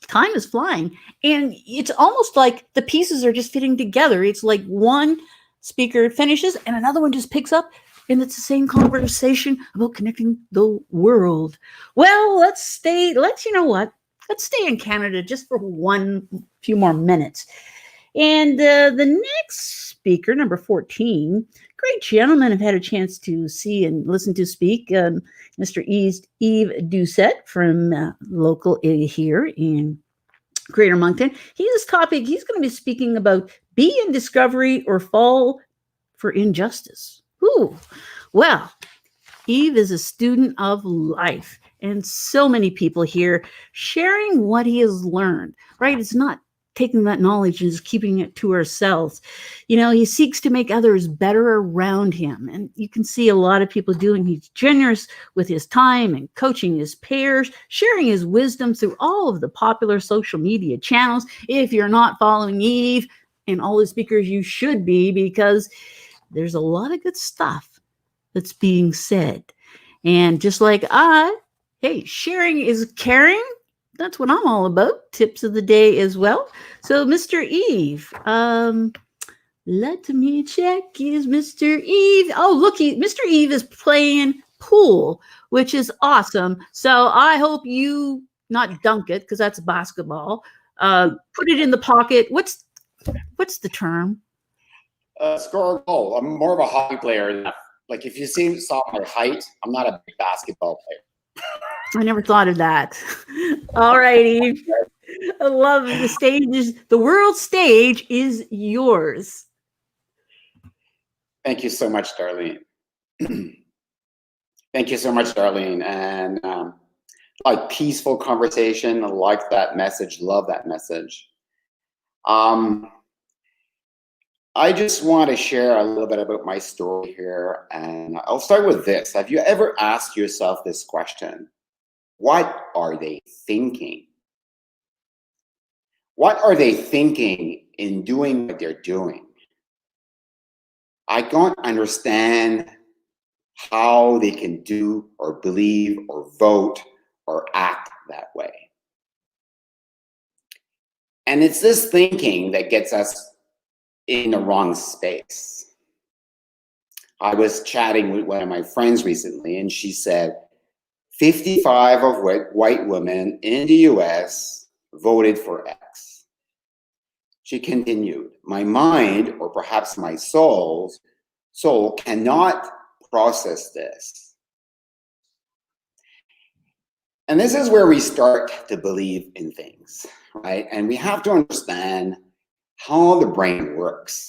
[SPEAKER 1] Time is flying, and it's almost like the pieces are just fitting together. It's like one speaker finishes and another one just picks up, and it's the same conversation about connecting the world. Well, let's you know what? Let's stay in Canada just for few more minutes. And the next speaker, number 14, great gentleman I've had a chance to see and listen to speak, Mr. Yves Doucette from local here in Greater Moncton. He's going to be speaking about be in discovery or fall for injustice. Ooh, well, Yves is a student of life, and so many people here sharing what he has learned, right? It's not taking that knowledge and just keeping it to ourselves. You know, he seeks to make others better around him. And you can see a lot of people doing, he's generous with his time and coaching his peers, sharing his wisdom through all of the popular social media channels. If you're not following Yves and all the speakers, you should be, because there's a lot of good stuff that's being said. And just like hey, sharing is caring. That's what I'm all about. Tips of the day as well. So, Mr. Yves, let me check. Is Mr. Yves? Oh, look, Mr. Yves is playing pool, which is awesome. So I hope you not dunk it, because that's basketball. Put it in the pocket. What's the term?
[SPEAKER 15] Score a goal. I'm more of a hockey player. Like, if you saw my height, I'm not a big basketball player.
[SPEAKER 1] I never thought of that. All righty. I love it. The world stage is yours.
[SPEAKER 15] Thank you so much, Darlene. Thank you so much, Darlene. And a peaceful conversation. I like that message. Love that message. I just want to share a little bit about my story here. And I'll start with this. Have you ever asked yourself this question? What are they thinking? What are they thinking in doing what they're doing? I don't understand how they can do or believe or vote or act that way. And it's this thinking that gets us in the wrong space. I was chatting with one of my friends recently, and she said, 55 of white women in the US voted for X. She continued, my mind, or perhaps my soul cannot process this. And this is where we start to believe in things, right? And we have to understand how the brain works.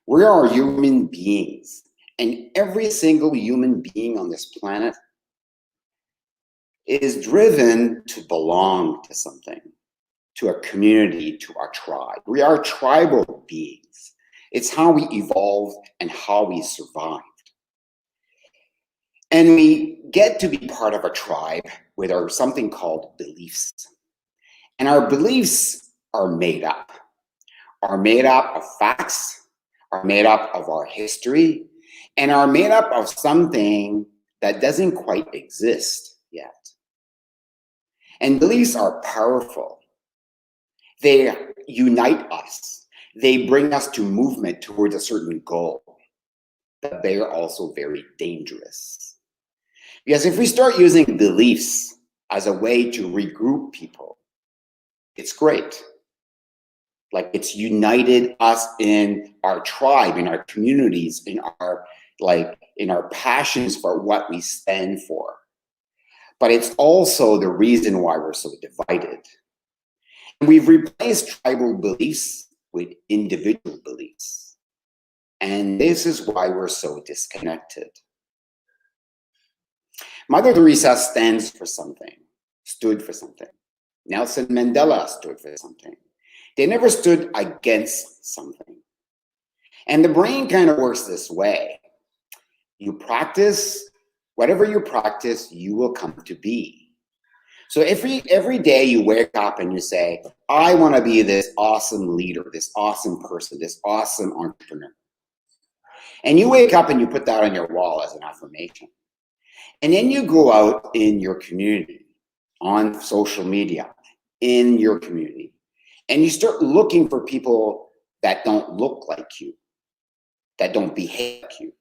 [SPEAKER 15] We are human beings, and every single human being on this planet is driven to belong to something, to a community, to our tribe. We are tribal beings. It's how we evolved and how we survived. And we get to be part of a tribe with our something called beliefs. And our beliefs are made up of facts, are made up of our history, and are made up of something that doesn't quite exist yet. And beliefs are powerful. They unite us. They bring us to movement towards a certain goal. But they are also very dangerous. Because if we start using beliefs as a way to regroup people, it's great. Like, it's united us in our tribe, in our communities, in our passions for what we stand for. But it's also the reason why we're so divided. And we've replaced tribal beliefs with individual beliefs. And this is why we're so disconnected. Mother Teresa stands for something, stood for something. Nelson Mandela stood for something. They never stood against something. And the brain kind of works this way. You practice, whatever you practice, you will come to be. So every day you wake up and you say, I want to be this awesome leader, this awesome person, this awesome entrepreneur. And you wake up and you put that on your wall as an affirmation. And then you go out in your community, on social media, in your community, and you start looking for people that don't look like you, that don't behave like you.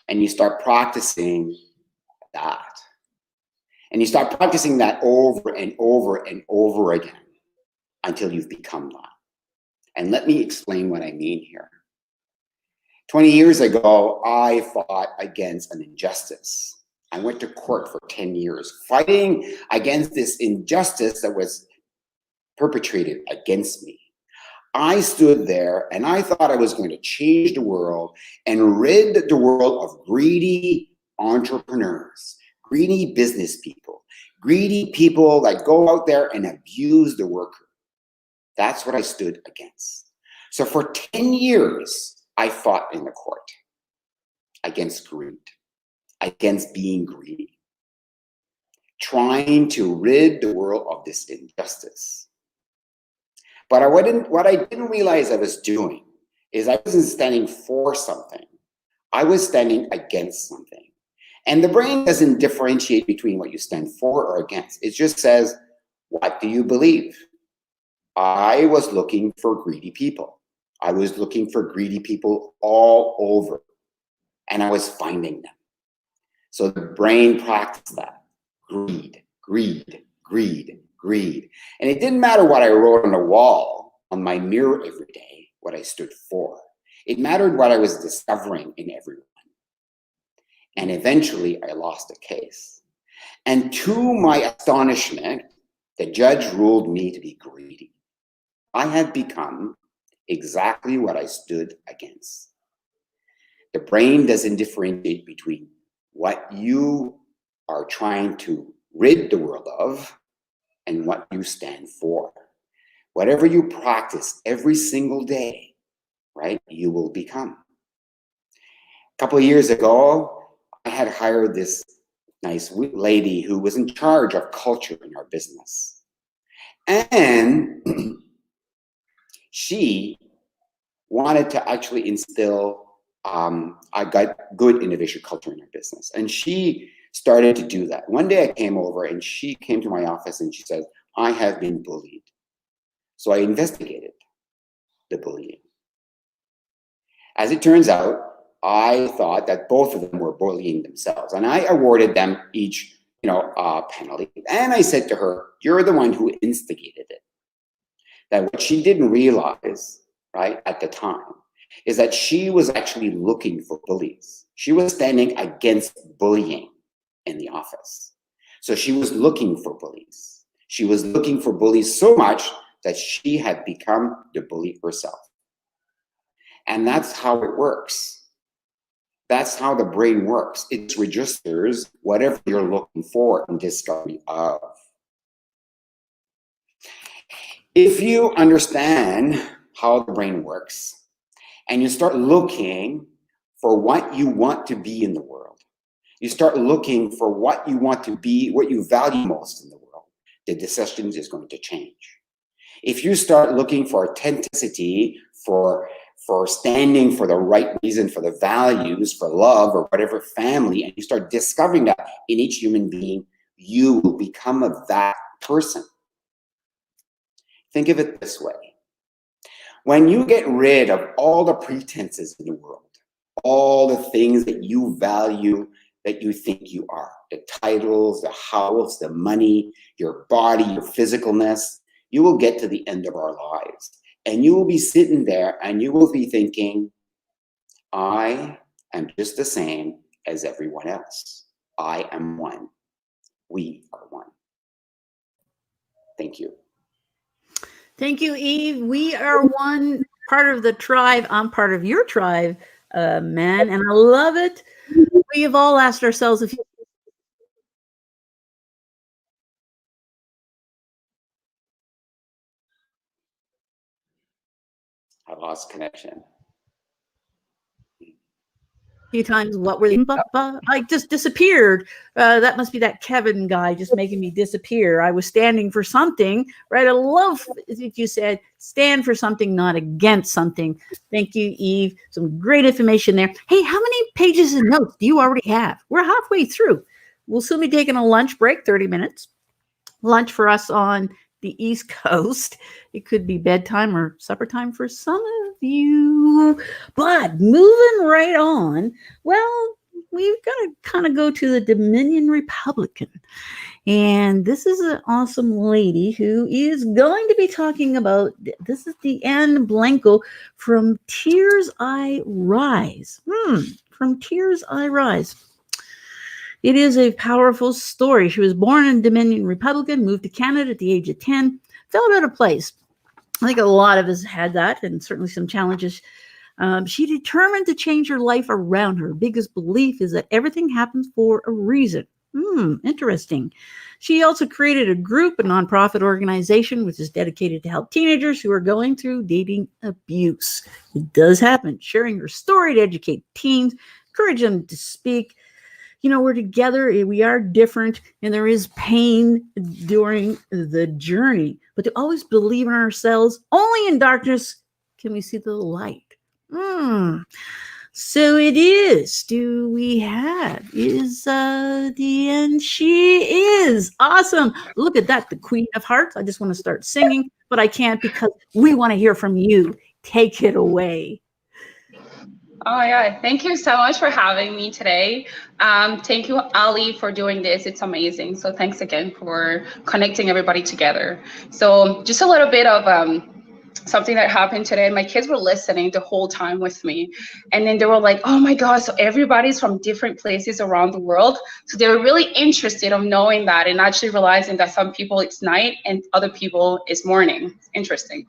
[SPEAKER 15] And you start practicing that. And you start practicing that over and over and over again until you've become that. And let me explain what I mean here. 20 years ago, I fought against an injustice. I went to court for 10 years, fighting against this injustice that was perpetrated against me. I stood there and I thought I was going to change the world and rid the world of greedy entrepreneurs, greedy business people, greedy people that go out there and abuse the worker. That's what I stood against. So for 10 years, I fought in the court against greed, against being greedy, trying to rid the world of this injustice. But what I didn't realize I was doing is I wasn't standing for something. I was standing against something. And the brain doesn't differentiate between what you stand for or against. It just says, what do you believe? I was looking for greedy people. I was looking for greedy people all over. And I was finding them. So the brain practiced that. Greed, greed, greed, greed. And it didn't matter what I wrote on the wall, on my mirror every day, what I stood for. It mattered what I was discovering in everyone. And eventually I lost the case. And to my astonishment, the judge ruled me to be greedy. I had become exactly what I stood against. The brain doesn't differentiate between what you are trying to rid the world of and what you stand for. Whatever you practice every single day, right, you will become. A couple of years ago, I had hired this nice lady who was in charge of culture in our business. And she wanted to actually instill I got good innovation culture in our business. And she started to do that. One day I came over and she came to my office and she said, I have been bullied. So I investigated the bullying. As it turns out, I thought that both of them were bullying themselves. And I awarded them each, penalty. And I said to her, you're the one who instigated it. That what she didn't realize, right, at the time, is that she was actually looking for bullies. She was standing against bullying in the office. So she was looking for bullies. She was looking for bullies so much that she had become the bully herself. And that's how it works. That's how the brain works. It registers whatever you're looking for and discovery of. If you understand how the brain works and you start looking for what you want to be in the world, you start looking for what you want to be, what you value most in the world, the decision is going to change. If you start looking for authenticity, for standing for the right reason, for the values, for love, or whatever, family, and you start discovering that in each human being, you will become that person. Think of it this way. When you get rid of all the pretenses in the world, all the things that you value, that you think you are, the titles, the house, the money, your body, your physicalness, you will get to the end of our lives. And you will be sitting there and you will be thinking, I am just the same as everyone else. I am one. We are one. Thank you.
[SPEAKER 1] Thank you, Eve. We are one part of the tribe. I'm part of your tribe, man, and I love it. We have all asked ourselves if
[SPEAKER 15] I lost connection.
[SPEAKER 1] few times. What were they? I just disappeared. That must be that Kevin guy just making me disappear. I was standing for something, right? I love what you said. Stand for something, not against something. Thank you, Eve. Some great information there. Hey, how many pages of notes do you already have? We're halfway through. We'll soon be taking a lunch break, 30 minutes. Lunch for us on the East Coast. It could be bedtime or supper time for some of you. But moving right on, well, we've got to kind of go to the Dominican Republican. And this is an awesome lady who is going to be talking about, this is Deanne Blanco from Tears I Rise. From Tears I Rise. It is a powerful story. She was born in Dominican Republic, moved to Canada at the age of 10, fell out of place. I think a lot of us had that, and certainly some challenges. She determined to change her life around her. Her biggest belief is that everything happens for a reason. Interesting. She also created a group, a nonprofit organization, which is dedicated to help teenagers who are going through dating abuse. It does happen. Sharing her story to educate teens, encourage them to speak. You know, we're together, we are different, and there is pain during the journey. But to always believe in ourselves, only in darkness can we see the light. So it is. Do we have? Is the end? She is. Awesome. Look at that, the Queen of Hearts. I just want to start singing, but I can't because we want to hear from you. Take it away.
[SPEAKER 16] Oh my God, thank you so much for having me today. Thank you, Ali, for doing this. It's amazing. So thanks again for connecting everybody together. So just a little bit of something that happened today. My kids were listening the whole time with me. And then they were like, oh my God, so everybody's from different places around the world. So they were really interested in knowing that and actually realizing that some people it's night and other people it's morning. Interesting.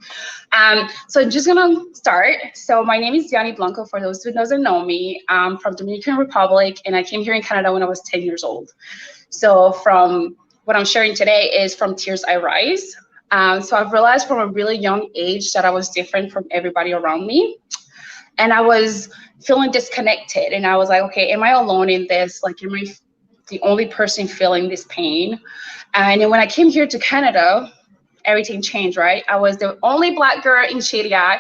[SPEAKER 16] So I'm just gonna start. So my name is Deanne Blanco, for those who doesn't know me. I'm from Dominican Republic, and I came here in Canada when I was 10 years old. So from what I'm sharing today is from Tears I Rise. So I've realized from a really young age that I was different from everybody around me. And I was feeling disconnected. And I was like, okay, am I alone in this? Like, am I the only person feeling this pain? And then when I came here to Canada, everything changed, right? I was the only Black girl in Shediac.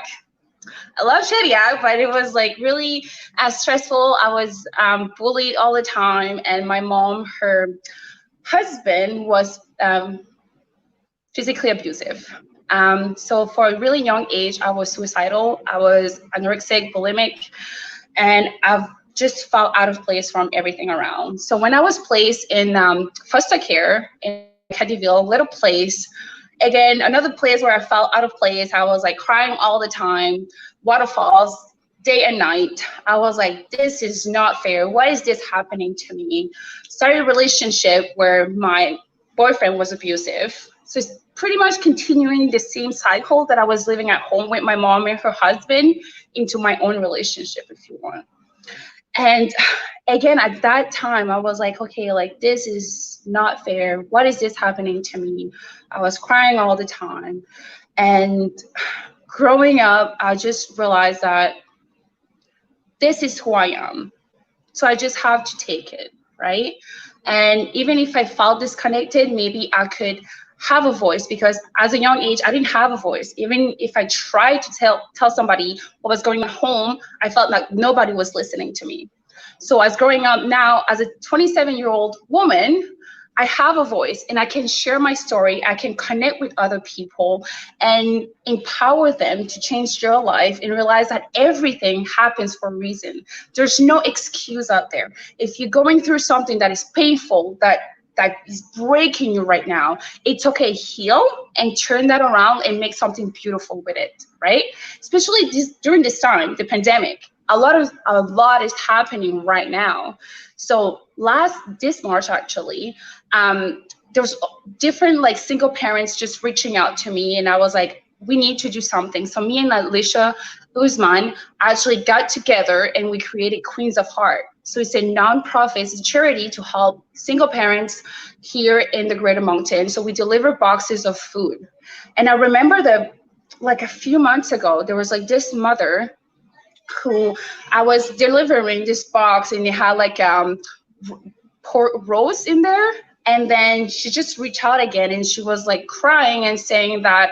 [SPEAKER 16] I love Shediac, but it was like really stressful. I was bullied all the time. And my mom, her husband was physically abusive. So for a really young age, I was suicidal. I was anorexic, bulimic, and I've just felt out of place from everything around. So when I was placed in foster care in Caddyville, a little place, again, another place where I felt out of place. I was like crying all the time, waterfalls, day and night. I was like, this is not fair. Why is this happening to me? Started a relationship where my boyfriend was abusive. So it's pretty much continuing the same cycle that I was living at home with my mom and her husband into my own relationship, if you want. And again, at that time, I was like, okay, like, this is not fair. What is this happening to me? I was crying all the time. And growing up, I just realized that this is who I am. So I just have to take it, right? And even if I felt disconnected, maybe I could have a voice, because as a young age, I didn't have a voice. Even if I tried to tell somebody what was going on at home, I felt like nobody was listening to me. So as growing up now, as a 27-year-old woman, I have a voice and I can share my story. I can connect with other people and empower them to change their life and realize that everything happens for a reason. There's no excuse out there. If you're going through something that is painful, that is breaking you right now, it's okay. Heal and turn that around and make something beautiful with it, right? Especially during this time, the pandemic. A lot is happening right now. So this March, actually, there was different like single parents just reaching out to me, and I was like, we need to do something. So me and Alicia Guzman actually got together and we created Queens of Heart. So it's a nonprofit, it's a charity to help single parents here in the Greater Moncton. So we deliver boxes of food. And I remember that like a few months ago, there was like this mother who I was delivering this box, and it had like rose in there. And then she just reached out again, and she was like crying and saying that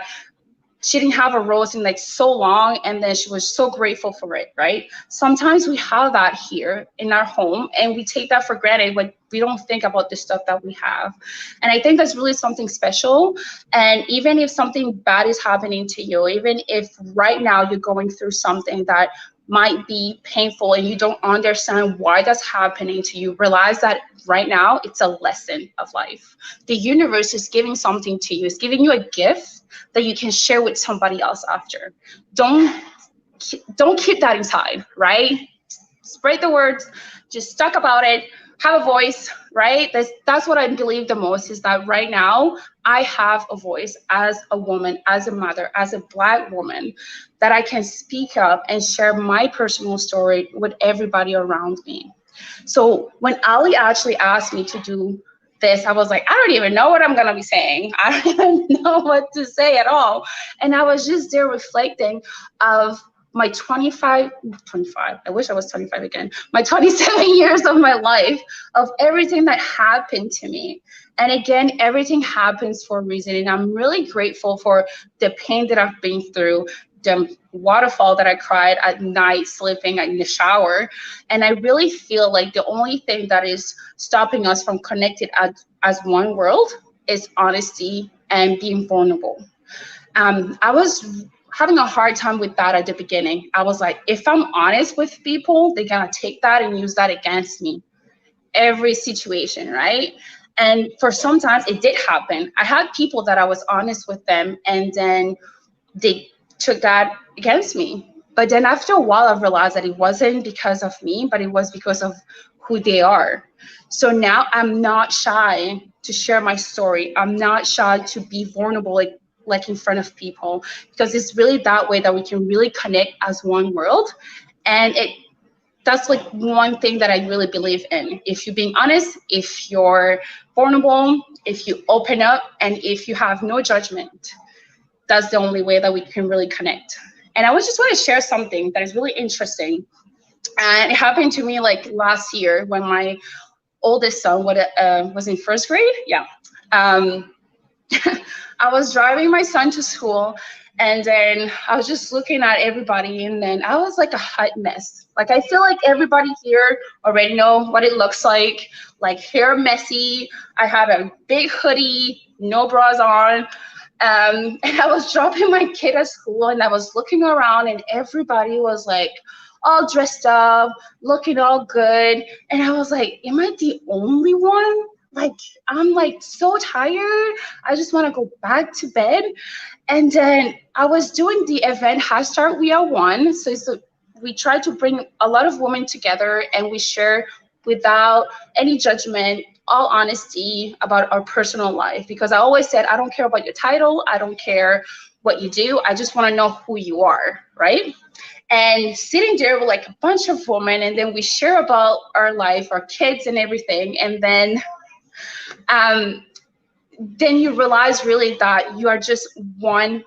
[SPEAKER 16] she didn't have a rose in like so long, and then she was so grateful for it, right? Sometimes we have that here in our home and we take that for granted when we don't think about the stuff that we have. And I think that's really something special. And even if something bad is happening to you, even if right now you're going through something that might be painful and you don't understand why that's happening to you, realize that right now it's a lesson of life. The universe is giving something to you. It's giving you a gift that you can share with somebody else after. Don't keep that inside, right? Spread the words, just talk about it, have a voice, right? That's what I believe the most, is that right now I have a voice as a woman, as a mother, as a Black woman, that I can speak up and share my personal story with everybody around me. So when Ali actually asked me to do this, I was like, I don't even know what I'm gonna be saying. I don't even know what to say at all. And I was just there reflecting of my 25, I wish I was 25 again, my 27 years of my life, of everything that happened to me. And again, everything happens for a reason. And I'm really grateful for the pain that I've been through, the waterfall that I cried at night, sleeping in the shower. And I really feel like the only thing that is stopping us from connected as one world is honesty and being vulnerable. I was having a hard time with that at the beginning. I was like, if I'm honest with people, they're gonna take that and use that against me. Every situation, right? And for sometimes it did happen. I had people that I was honest with them, and then they took that against me. But then after a while, I realized that it wasn't because of me, but it was because of who they are. So now I'm not shy to share my story. I'm not shy to be vulnerable, like in front of people, because it's really that way that we can really connect as one world. And that's like one thing that I really believe in. If you're being honest, if you're vulnerable, if you open up, and if you have no judgment, that's the only way that we can really connect. And I just want to share something that is really interesting. And it happened to me like last year when my oldest son was in first grade. Yeah. I was driving my son to school, and then I was just looking at everybody, and then I was like a hot mess. Like, I feel like everybody here already know what it looks like hair messy. I have a big hoodie, no bras on. And I was dropping my kid at school, and I was looking around, and everybody was like all dressed up, looking all good. And I was like, am I the only one? Like, I'm like so tired. I just want to go back to bed. And then I was doing the event #WeAreOne. So it's we try to bring a lot of women together, and we share without any judgment, all honesty about our personal life. Because I always said, I don't care about your title, I don't care what you do, I just want to know who you are, right? And sitting there with like a bunch of women, and then we share about our life, our kids and everything, and then you realize really that you are just one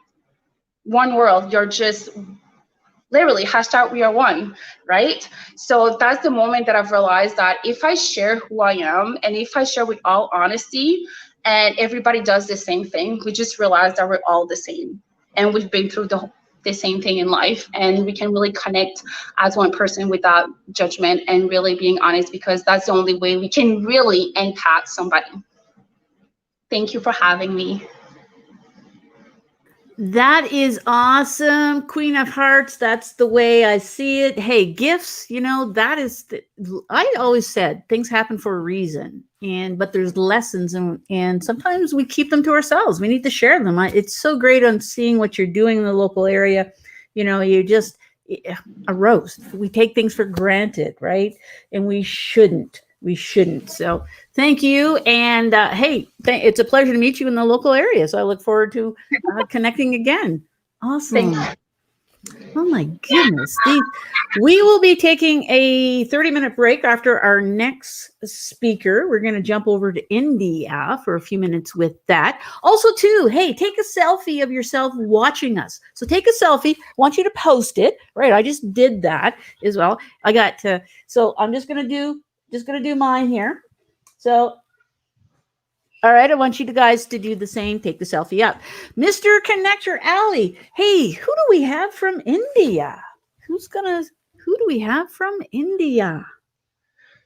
[SPEAKER 16] world. You're just literally hashtag we are one, right? So that's the moment that I've realized that if I share who I am, and if I share with all honesty, and everybody does the same thing, we just realize that we're all the same, and we've been through the same thing in life, and we can really connect as one person without judgment and really being honest, because that's the only way we can really impact somebody. Thank you for having me.
[SPEAKER 1] That is awesome. Queen of Hearts. That's the way I see it. Hey, gifts, that is, I always said things happen for a reason. But there's lessons, and sometimes we keep them to ourselves. We need to share them. It's so great on seeing what you're doing in the local area. You just, a roast. We take things for granted, right? And we shouldn't. So thank you. And hey, it's a pleasure to meet you in the local area. So I look forward to connecting again. Awesome. Oh my goodness. We will be taking a 30-minute break after our next speaker. We're going to jump over to India for a few minutes with that. Also, too, hey, take a selfie of yourself watching us. So take a selfie. I want you to post it. Right. I just did that as well. So I'm just going to do mine here. So all right, I want you guys to do the same. Take the selfie up. Mr. Connector Ali, hey, who do we have from India? Who do we have from India?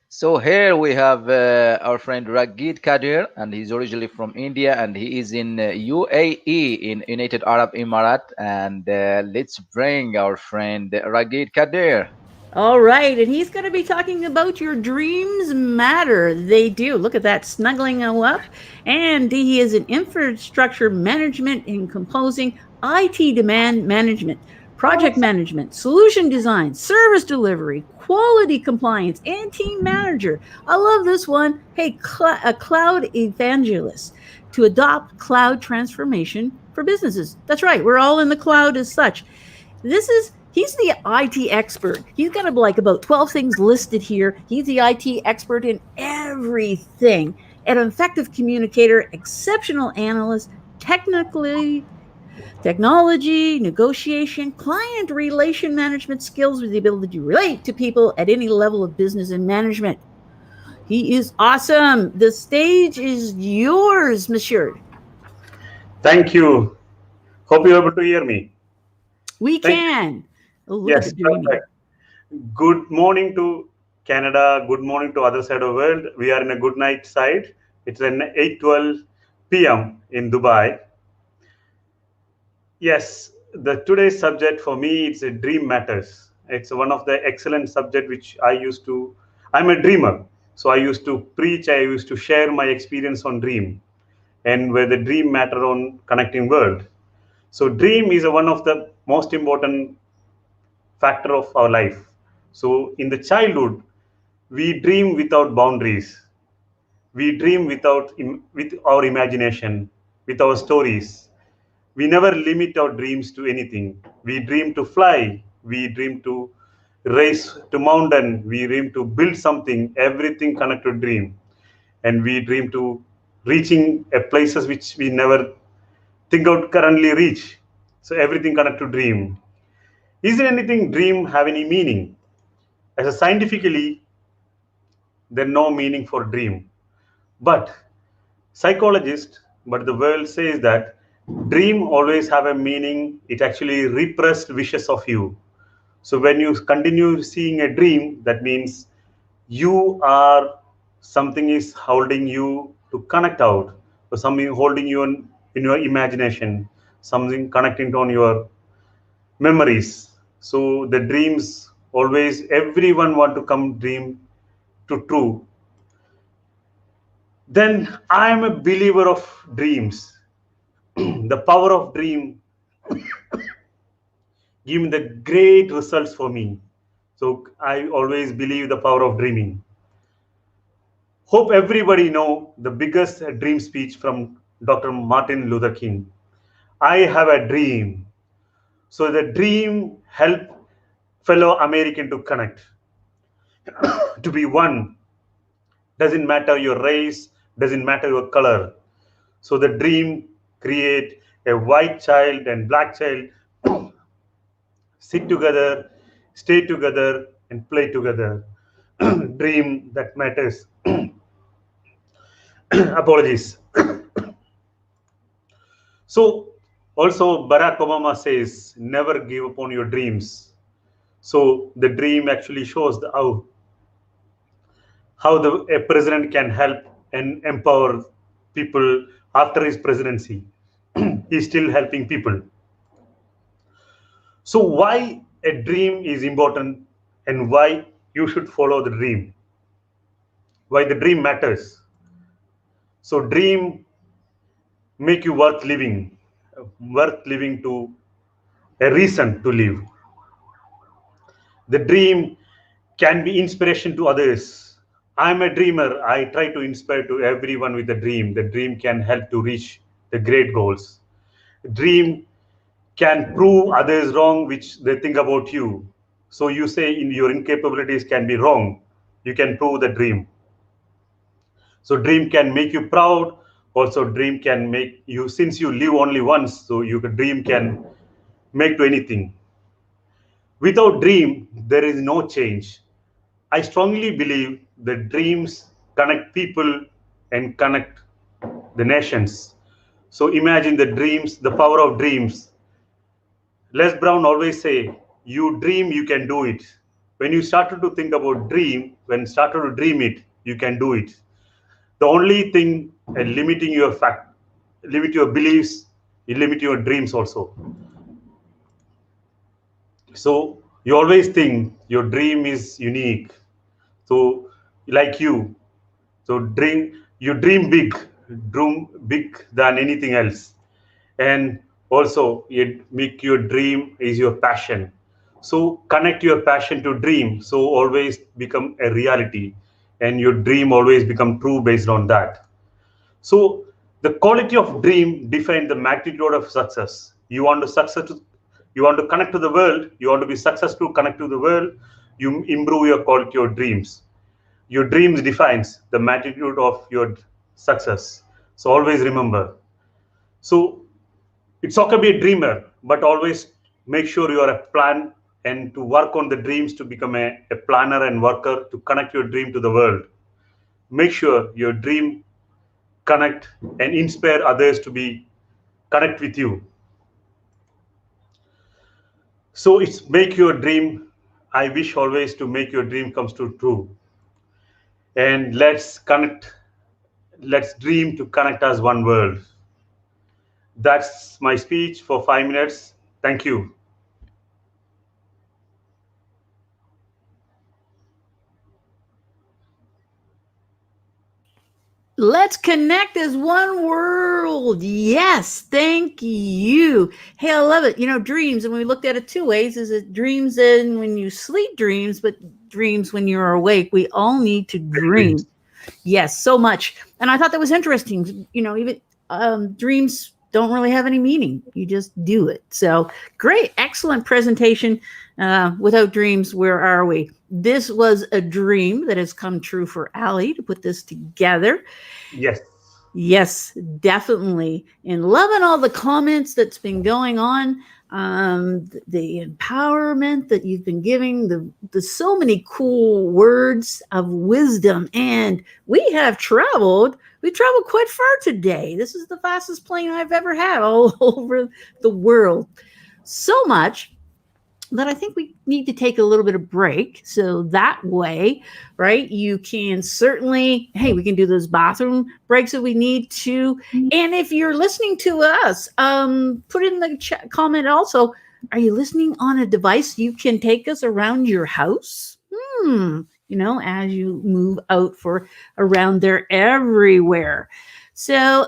[SPEAKER 2] So here we have our friend Ragid Kadir, and he's originally from India, and he is in UAE, in United Arab Emirates. And let's bring our friend Ragid Kadir.
[SPEAKER 1] All right, and he's going to be talking about your dreams matter. They do. Look at that, snuggling up. And he is an infrastructure management and composing, IT demand management, project management, solution design, service delivery, quality compliance, and team manager. I love this one. Hey, a cloud evangelist to adopt cloud transformation for businesses. That's right. We're all in the cloud as such. He's the IT expert. He's got like about 12 things listed here. He's the IT expert in everything. An effective communicator, exceptional analyst, technology, negotiation, client relation management skills with the ability to relate to people at any level of business and management. He is awesome. The stage is yours, monsieur.
[SPEAKER 17] Thank you. Hope you're able to hear me.
[SPEAKER 1] We can.
[SPEAKER 17] Oh, yes, perfect. Good morning to Canada. Good morning to other side of the world. We are in a good night side. It's an 8:12 p.m. in Dubai. Yes, today's subject for me, it's a dream matters. It's one of the excellent subject which I'm a dreamer. So I used to preach, I used to share my experience on dream and where the dream matter on connecting world. So dream is one of the most important factor of our life. So in the childhood, we dream without boundaries. We dream with our imagination, with our stories. We never limit our dreams to anything. We dream to fly. We dream to race to mountain. We dream to build something, everything connected to dream. And we dream to reaching places which we never think out currently reach. So everything connected to dream. Is there anything dream have any meaning? As a scientifically, there's no meaning for dream. But the world says that dream always have a meaning. It actually repressed wishes of you. So when you continue seeing a dream, that means something is holding you to connect out, or something holding you in your imagination, something connecting on your memories. So the dreams always, everyone want to come dream to true. Then I am a believer of dreams. The power of dream give me the great results for me. So I always believe the power of dreaming. Hope everybody know the biggest dream speech from Dr. Martin Luther King. I have a dream. So the dream help fellow American to connect, to be one. Doesn't matter your race, doesn't matter your color. So the dream create a white child and black child sit together, stay together, and play together. Dream that matters. Apologies. So also Barack Obama says, never give up on your dreams. So the dream actually shows how a president can help and empower people after his presidency. He's still helping people. So why a dream is important and why you should follow the dream? Why the dream matters? So dream make you worth living to a reason to live. The dream can be inspiration to others. I'm a dreamer. I try to inspire to everyone with a dream. The dream can help to reach the great goals. Dream can prove others wrong, which they think about you. So you say in your incapabilities can be wrong. You can prove the dream. So dream can make you proud. Also dream can make you, since you live only once, so your dream can make to anything. Without dream, there is no change. I strongly believe that dreams connect people and connect the nations. So imagine the dreams, the power of dreams. Les Brown always say, you dream, you can do it. When you started to think about dream, when started to dream it, you can do it. The only thing limiting your limit your beliefs, you limit your dreams also. So you always think your dream is unique. So like you, so you dream big than anything else. And also you make your dream is your passion. So connect your passion to dream. So always become a reality and your dream always become true based on that. So the quality of dream define the magnitude of success. You want to connect to the world, you want to be successful, connect to the world, you improve your quality of dreams. Your dreams defines the magnitude of your success. So always remember. So it's okay to be a dreamer, but always make sure you are a plan and to work on the dreams to become a planner and worker to connect your dream to the world. Make sure your dream connect and inspire others to be connect with you. So it's make your dream. I wish always to make your dream comes to true. And let's connect. Let's dream to connect as one world. That's my speech for 5 minutes. Thank you.
[SPEAKER 1] Let's connect as one world. Yes, thank you. Hey, I love it. You know, dreams, and we looked at it two ways. Is it dreams in when you sleep dreams, but dreams when you're awake? We all need to dream. Yes, so much. And I thought that was interesting. You know, even dreams don't really have any meaning. You just do it. So great, excellent presentation. Without dreams, where are we? This was a dream that has come true for Ali to put this together.
[SPEAKER 17] Yes.
[SPEAKER 1] Yes, definitely. And loving all the comments that's been going on, the empowerment that you've been giving, the so many cool words of wisdom. And we traveled quite far today. This is the fastest plane I've ever had all over the world. So much that I think we need to take a little bit of break. So that way, right, you can certainly, hey, we can do those bathroom breaks if we need to. And if you're listening to us, put in the comment also, are you listening on a device you can take us around your house? You know, as you move out around there everywhere. So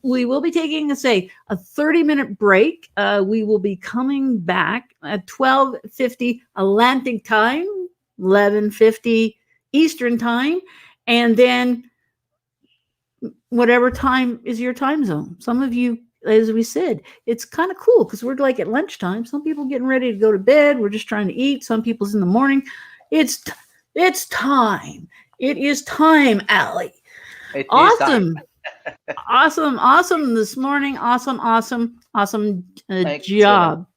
[SPEAKER 1] we will be taking, a 30-minute break. We will be coming back at 12:50 Atlantic time. 11:50 Eastern time, and then whatever time is your time zone. Some of you, as we said, it's kind of cool because we're like at lunchtime. Some people getting ready to go to bed. We're just trying to eat. Some people's in the morning. It's time. It is time, Allie.
[SPEAKER 2] It is
[SPEAKER 1] Awesome.
[SPEAKER 2] time.
[SPEAKER 1] Awesome this morning. Awesome
[SPEAKER 2] Excellent.
[SPEAKER 1] job.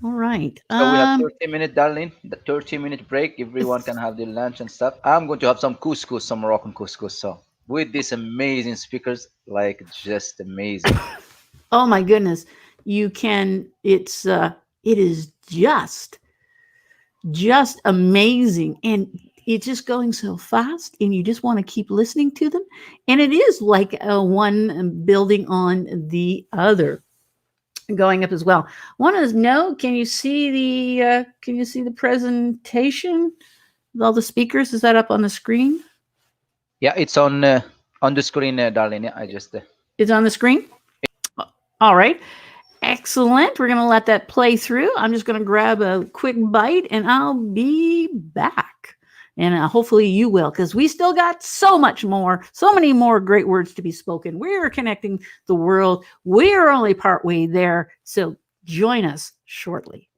[SPEAKER 1] All right.
[SPEAKER 2] So we have 30 minutes, darling. The 30-minute break. Everyone can have their lunch and stuff. I'm going to have some couscous, some Moroccan couscous. So with these amazing speakers, like just amazing.
[SPEAKER 1] Oh my goodness. You can, it is just amazing. And it's just going so fast and you just want to keep listening to them. And it is like one building on the other, going up as well. Want to know, can you see the presentation with all the speakers? Is that up on the screen?
[SPEAKER 2] Yeah, it's on the screen, darling. Yeah, I just.
[SPEAKER 1] It's on the screen. All right. Excellent. We're going to let that play through. I'm just going to grab a quick bite and I'll be back. And hopefully you will, because we still got so many more great words to be spoken. We're connecting the world. We're only partway there. So join us shortly.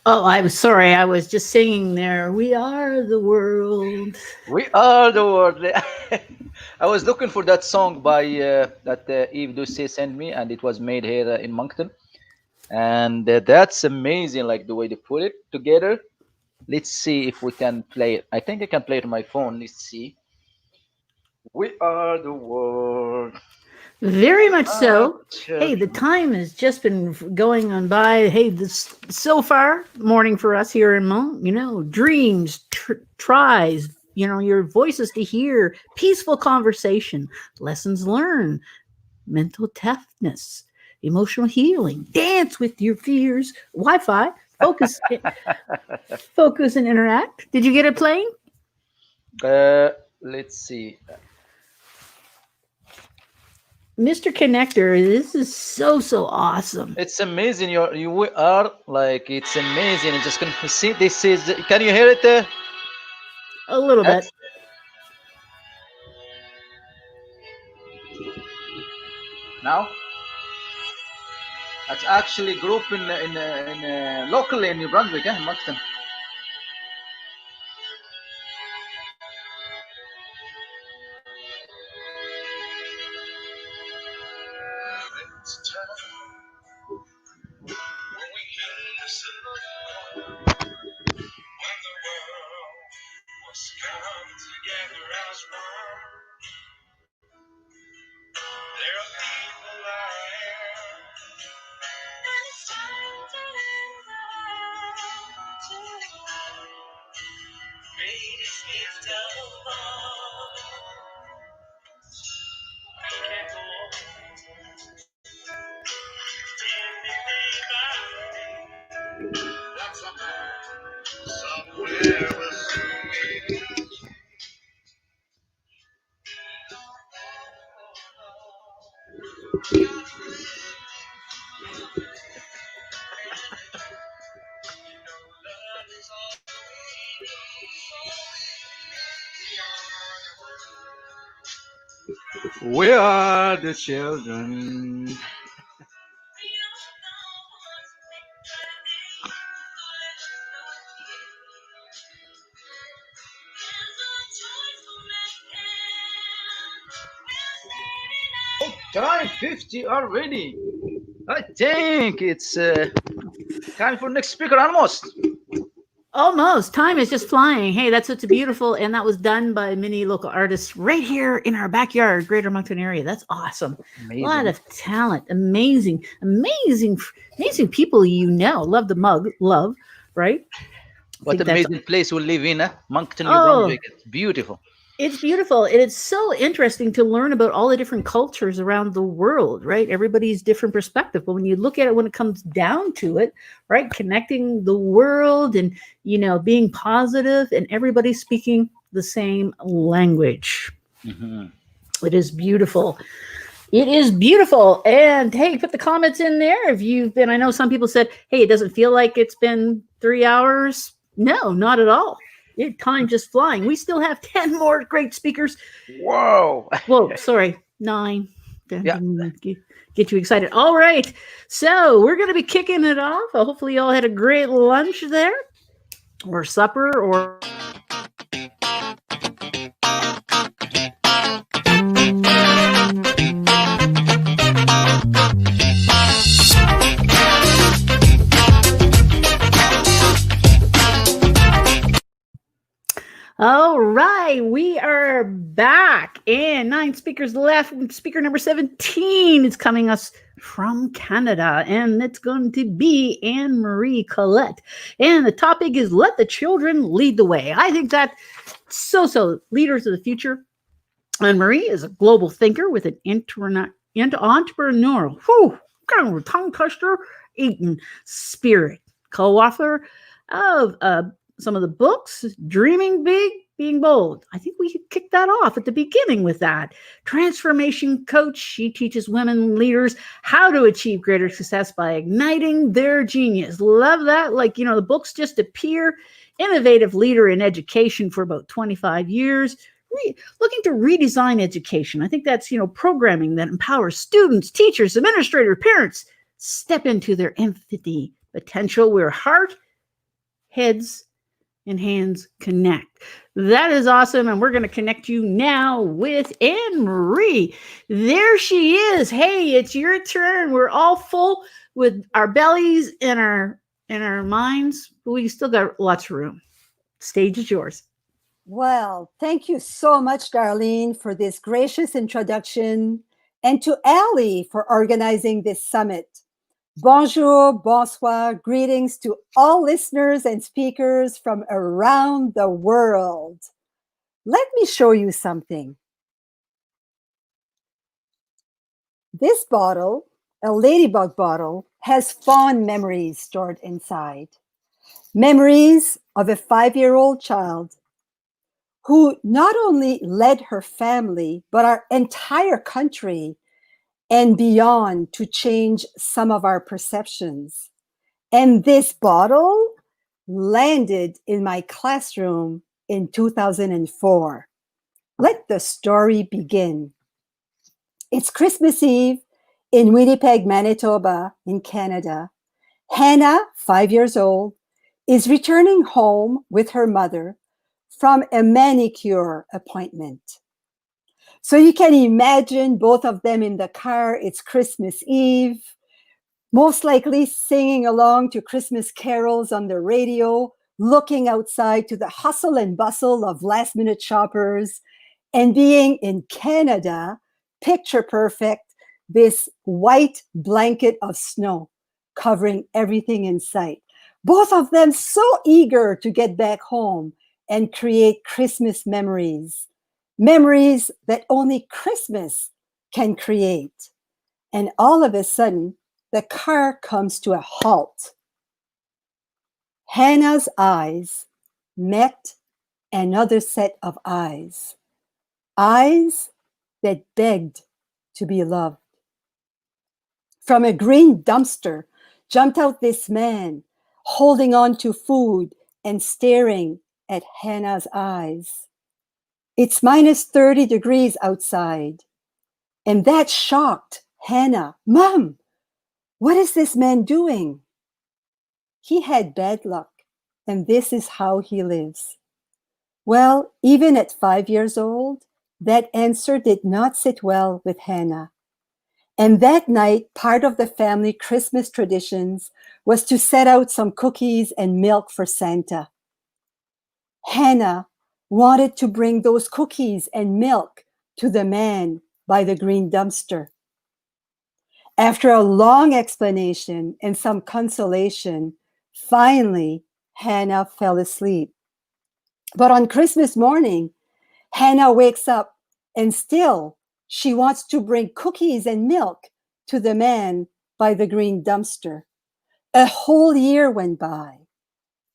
[SPEAKER 1] Oh, I'm sorry. I was just singing there. We are the world.
[SPEAKER 2] We are the world. I was looking for that song by that Eve Ducey sent me, and it was made here in Moncton. And that's amazing, like the way they put it together. Let's see if we can play it. I think I can play it on my phone. Let's see. We are the world.
[SPEAKER 1] Very much
[SPEAKER 2] Are
[SPEAKER 1] so.
[SPEAKER 2] the
[SPEAKER 1] Hey, the
[SPEAKER 2] children.
[SPEAKER 1] time has just been going on by. Hey, this so far morning for us here in Mont. You know, dreams, tries. You know, your voices to hear, peaceful conversation, lessons learned, mental toughness, emotional healing, dance with your fears, Wi-Fi, focus, focus and interact. Did you get it playing?
[SPEAKER 2] Let's see.
[SPEAKER 1] Mr. Connector, this is so awesome.
[SPEAKER 2] It's amazing. You are like it's amazing. It's just gonna see. This is. Can you hear it?
[SPEAKER 1] A little bit.
[SPEAKER 2] Now. That's actually a group locally in New Brunswick, in Moncton. We are the children. Oh, time 50 already. I think it's time for next speaker almost.
[SPEAKER 1] Almost. Time is just flying. Hey, that's what's beautiful. And that was done by many local artists right here in our backyard, Greater Moncton area. That's awesome.
[SPEAKER 2] Amazing.
[SPEAKER 1] A lot of talent. Amazing people you know. Love the mug. Love, right?
[SPEAKER 2] What amazing place we live in, Moncton, New
[SPEAKER 1] Oh,
[SPEAKER 2] Brunswick. It's beautiful.
[SPEAKER 1] It's beautiful. And it's so interesting to learn about all the different cultures around the world, right? Everybody's different perspective. But when you look at it, when it comes down to it, right? Connecting the world and, you know, being positive and everybody speaking the same language.
[SPEAKER 2] Mm-hmm.
[SPEAKER 1] It is beautiful. It is beautiful. And hey, put the comments in there if you've been. I know some people said, hey, it doesn't feel like it's been 3 hours. No, not at all. Time just flying. We still have 10 more great speakers.
[SPEAKER 2] Whoa.
[SPEAKER 1] Whoa, sorry. 9.
[SPEAKER 2] Yeah.
[SPEAKER 1] Get you excited. All right. So we're going to be kicking it off. Hopefully you all had a great lunch there or supper or... All right, we are back and 9 speakers left. Speaker number 17 is coming us from Canada, and it's going to be Anne-Marie Collette. And the topic is Let the Children Lead the Way. I think that so leaders of the future. Anne-Marie is a global thinker with an entrepreneurial, kind of a tongue twister, eating spirit. Co-author of some of the books, Dreaming Big, Being Bold. I think we could kick that off at the beginning with that. Transformation coach. She teaches women leaders how to achieve greater success by igniting their genius. Love that. Like, you know, the books just appear. Innovative leader in education for about 25 years. Looking to redesign education. I think that's, you know, programming that empowers students, teachers, administrators, parents step into their infinite potential where heart heads and hands connect. That is awesome. And we're going to connect you now with Anne Marie. There she is. Hey, it's your turn. We're all full with our bellies and our minds, but we still got lots of room. Stage is yours.
[SPEAKER 18] Well, thank you so much, Darlene, for this gracious introduction, and to Ali for organizing this summit. Bonjour, bonsoir, greetings to all listeners and speakers from around the world. Let me show you something. This bottle, a ladybug bottle, has fond memories stored inside. Memories of a 5-year-old child who not only led her family, but our entire country and beyond to change some of our perceptions. And this bottle landed in my classroom in 2004. Let the story begin. It's Christmas Eve in Winnipeg, Manitoba, in Canada. Hannah, 5 years old, is returning home with her mother from a manicure appointment. So you can imagine both of them in the car. It's Christmas Eve, most likely singing along to Christmas carols on the radio, looking outside to the hustle and bustle of last-minute shoppers, and being in Canada, picture perfect, this white blanket of snow covering everything in sight. Both of them so eager to get back home and create Christmas memories, memories that only Christmas can create. And all of a sudden, the car comes to a halt. Hannah's eyes met another set of eyes, eyes that begged to be loved. From a green dumpster jumped out this man, holding on to food and staring at Hannah's eyes. It's minus 30 degrees outside, and that shocked Hannah. Mom, what is this man doing? He had bad luck, and this is how he lives. Well, even at 5 years old, that answer did not sit well with Hannah. And that night, part of the family Christmas traditions was to set out some cookies and milk for Santa. Hannah wanted to bring those cookies and milk to the man by the green dumpster. After a long explanation and some consolation, finally, Hannah fell asleep. But on Christmas morning, Hannah wakes up and still she wants to bring cookies and milk to the man by the green dumpster. A whole year went by,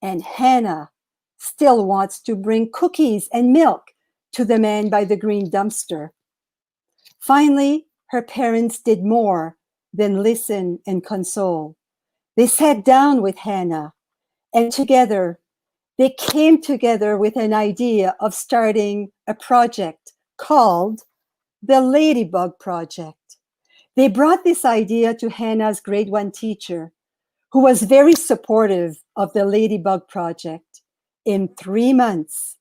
[SPEAKER 18] and Hannah still wants to bring cookies and milk to the man by the green dumpster. Finally, her parents did more than listen and console. They sat down with Hannah, and together they came together with an idea of starting a project called the Ladybug Project. They brought this idea to Hannah's grade 1 teacher, who was very supportive of the Ladybug Project. In 3 months,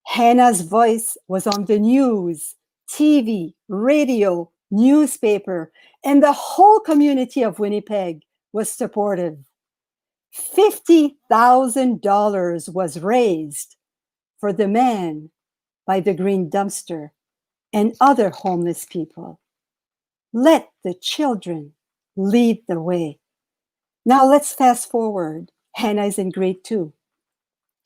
[SPEAKER 18] Hannah's voice was on the news, TV, radio, newspaper, and the whole community of Winnipeg was supportive. $50,000 was raised for the man by the green dumpster and other homeless people. Let the children lead the way. Now let's fast forward. Hannah is in grade 2.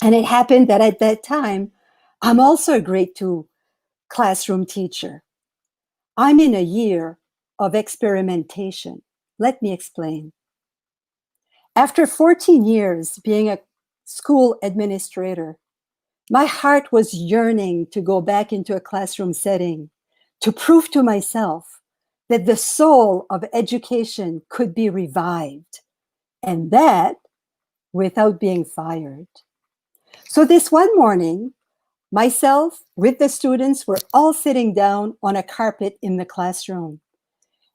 [SPEAKER 18] And it happened that at that time, I'm also a grade 2 classroom teacher. I'm in a year of experimentation. Let me explain. After 14 years being a school administrator, my heart was yearning to go back into a classroom setting to prove to myself that the soul of education could be revived, and that without being fired. So this one morning, myself with the students were all sitting down on a carpet in the classroom.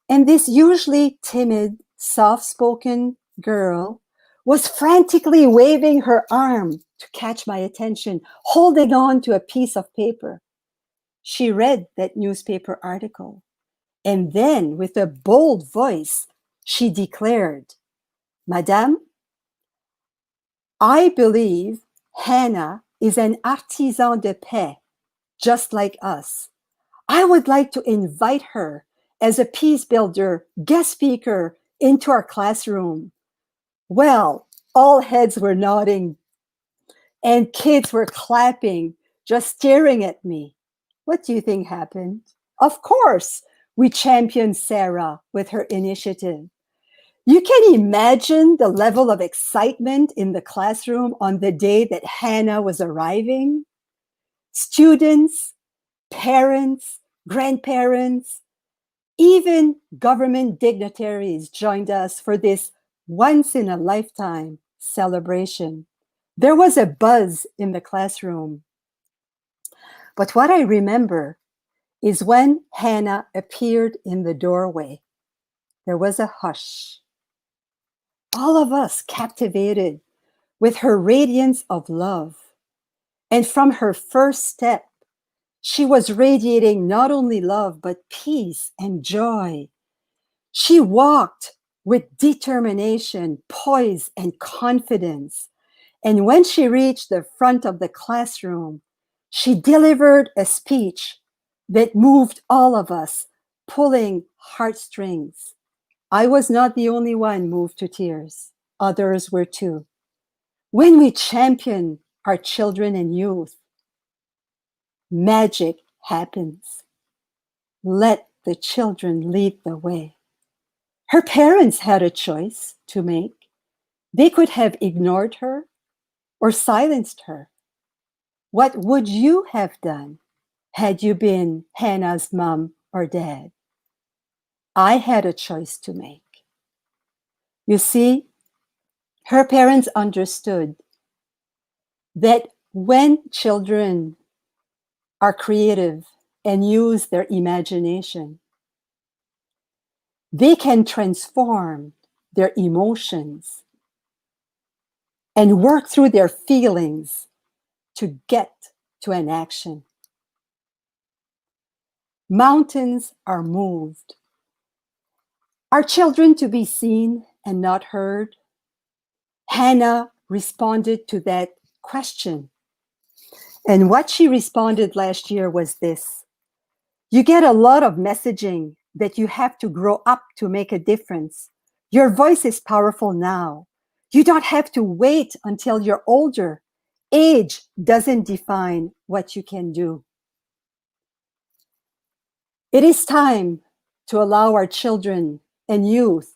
[SPEAKER 18] And this usually timid, soft-spoken girl was frantically waving her arm to catch my attention, holding on to a piece of paper. She read that newspaper article, and then, with a bold voice, she declared, "Madame, I believe Hannah is an artisan de paix, just like us. I would like to invite her as a peace builder, guest speaker into our classroom." Well, all heads were nodding and kids were clapping, just staring at me. What do you think happened? Of course, we championed Sarah with her initiative. You can imagine the level of excitement in the classroom on the day that Hannah was arriving. Students, parents, grandparents, even government dignitaries joined us for this once-in-a-lifetime celebration. There was a buzz in the classroom. But what I remember is when Hannah appeared in the doorway, there was a hush. All of us captivated with her radiance of love. And from her first step, she was radiating not only love, but peace and joy. She walked with determination, poise, and confidence. And when she reached the front of the classroom, she delivered a speech that moved all of us, pulling heartstrings. I was not the only one moved to tears. Others were too. When we champion our children and youth, magic happens. Let the children lead the way. Her parents had a choice to make. They could have ignored her or silenced her. What would you have done had you been Hannah's mom or dad? I had a choice to make. You see, her parents understood that when children are creative and use their imagination, they can transform their emotions and work through their feelings to get to an action. Mountains are moved. Are children to be seen and not heard? Hannah responded to that question. And what she responded last year was this: you get a lot of messaging that you have to grow up to make a difference. Your voice is powerful now. You don't have to wait until you're older. Age doesn't define what you can do. It is time to allow our children and youth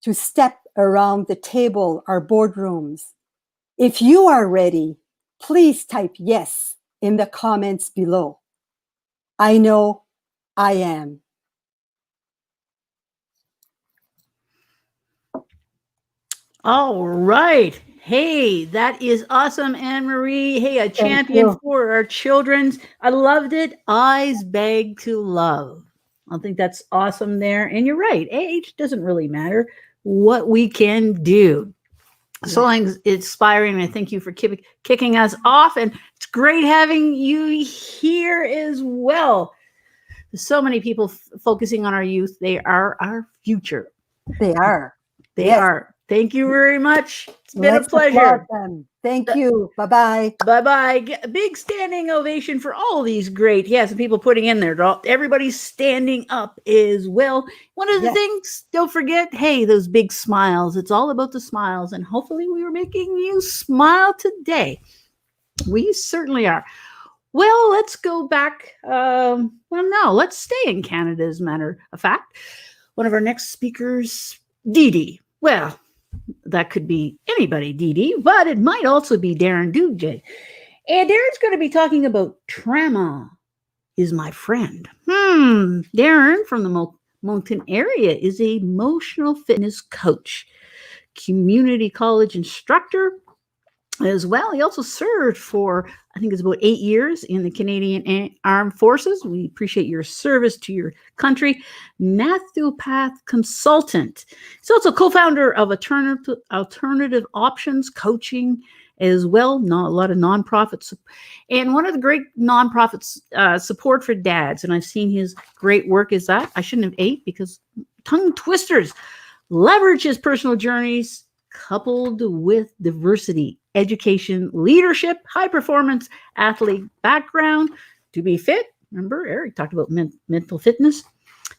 [SPEAKER 18] to step around the table, our boardrooms. If you are ready, please type yes in the comments below. I know I am.
[SPEAKER 1] All right. Hey, that is awesome, Anne-Marie. Hey, a champion for our children's. I loved it. Eyes beg to love. I think that's awesome there. And you're right. Age doesn't really matter. What we can do. So inspiring. I thank you for kicking us off. And it's great having you here as well. So many people focusing on our youth. They are our future.
[SPEAKER 18] They are.
[SPEAKER 1] They are. Thank you very much. It's been a
[SPEAKER 18] Let's
[SPEAKER 1] pleasure.
[SPEAKER 18] applaud them. Thank you. Bye-bye.
[SPEAKER 1] Bye-bye. A big standing ovation for all these great, some people putting in there. Everybody's standing up as well. One of the things, don't forget, hey, those big smiles. It's all about the smiles. And hopefully we were making you smile today. We certainly are. Well, let's go back. Let's stay in Canada, as a matter of fact. One of our next speakers, Dee Dee. Well, that could be anybody, Dee Dee, but it might also be Darren Dugje. And Darren's going to be talking about trauma is my friend. Darren from the Moncton area is an emotional fitness coach, community college instructor, as well. He also served for, I think it's about 8 years in the Canadian Armed Forces. We appreciate your service to your country. Nathopath consultant. He's also co-founder of Alternative Options Coaching as well. A lot of nonprofits. And one of the great nonprofits, Support for Dads. And I've seen his great work is that. I shouldn't have ate because tongue twisters. Leverage his personal journeys coupled with diversity, education, leadership, high performance athlete background to be fit. Remember, Eric talked about mental fitness.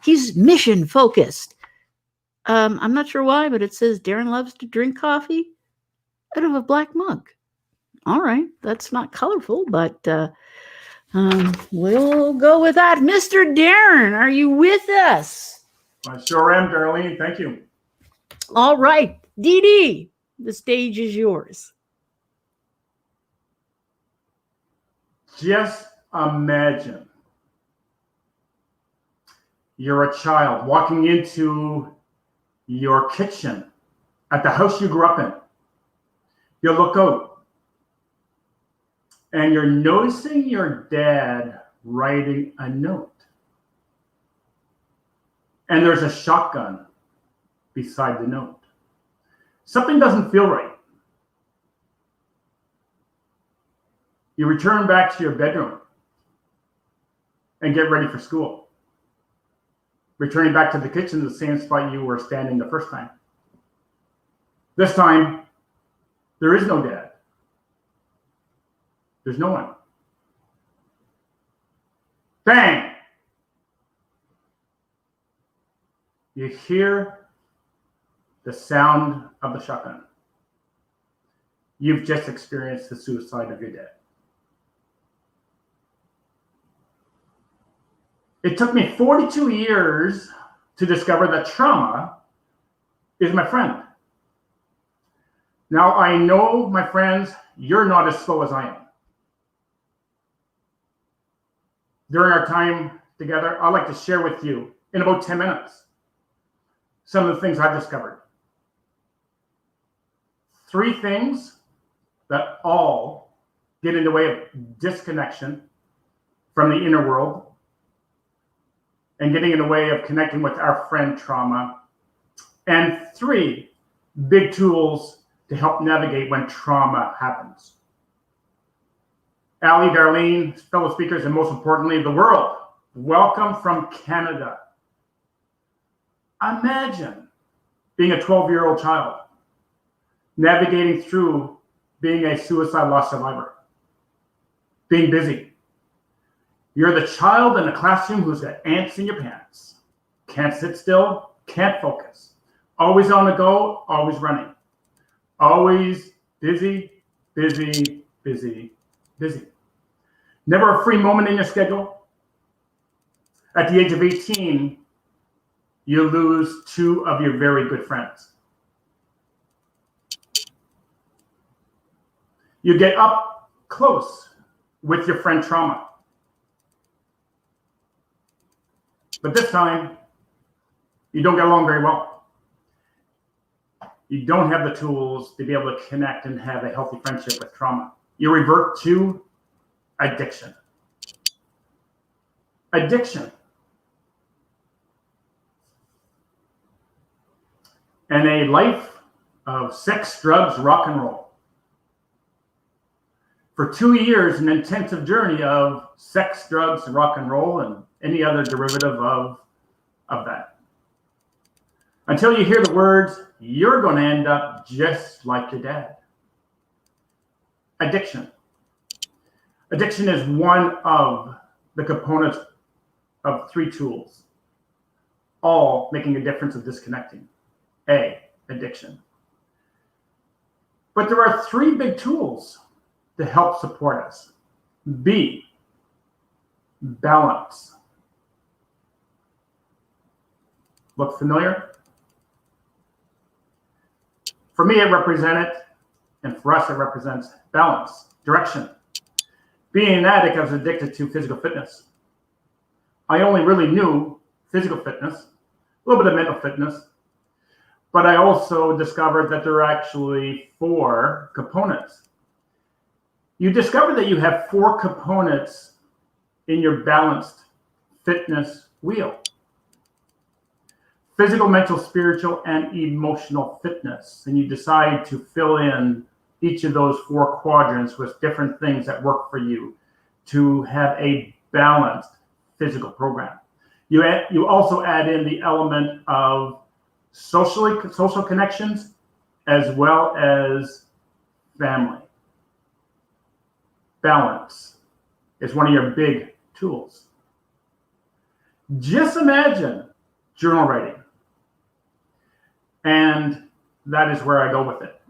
[SPEAKER 1] He's mission focused. I'm not sure why, but it says Darren loves to drink coffee out of a black mug. All right, that's not colorful, but we'll go with that. Mr. Darren, are you with us?
[SPEAKER 19] I sure am, Darlene. Thank you.
[SPEAKER 1] All right, Dee Dee, the stage is yours.
[SPEAKER 19] Just imagine you're a child walking into your kitchen at the house you grew up in. You look out and you're noticing your dad writing a note. And there's a shotgun beside the note. Something doesn't feel right. You return back to your bedroom and get ready for school. Returning back to the kitchen, the same spot you were standing the first time. This time, there is no dad. There's no one. Bang! You hear the sound of the shotgun. You've just experienced the suicide of your dad. It took me 42 years to discover that trauma is my friend. Now I know, my friends, you're not as slow as I am. During our time together, I'd like to share with you in about 10 minutes some of the things I've discovered. 3 things that all get in the way of disconnection from the inner world and getting in the way of connecting with our friend trauma. And 3 big tools to help navigate when trauma happens. Ali, Darlene, fellow speakers, and most importantly, the world, welcome from Canada. Imagine being a 12-year-old child, navigating through being a suicide loss survivor, being busy. You're the child in the classroom who's got ants in your pants, can't sit still, can't focus, always on the go, always running, always busy, busy, busy, busy. Never a free moment in your schedule. At the age of 18, you lose 2 of your very good friends. You get up close with your friend trauma. But this time, you don't get along very well. You don't have the tools to be able to connect and have a healthy friendship with trauma. You revert to addiction. Addiction. And a life of sex, drugs, rock and roll. For 2 years, an intensive journey of sex, drugs, rock and roll, and any other derivative of that. Until you hear the words, you're going to end up just like your dad. Addiction. Addiction is one of the components of 3 tools, all making a difference of disconnecting. A, addiction. But there are 3 big tools to help support us. B, balance. Look familiar? For me, it represented, and for us, it represents balance, direction. Being an addict, I was addicted to physical fitness. I only really knew physical fitness, a little bit of mental fitness, but I also discovered that there are actually 4 components you discover that you have 4 components in your balanced fitness wheel: physical, mental, spiritual, and emotional fitness. And you decide to fill in each of those 4 quadrants with different things that work for you to have a balanced physical program. You also add in the element of social connections as well as family. Balance is one of your big tools. Just imagine journal writing. And that is where I go with it.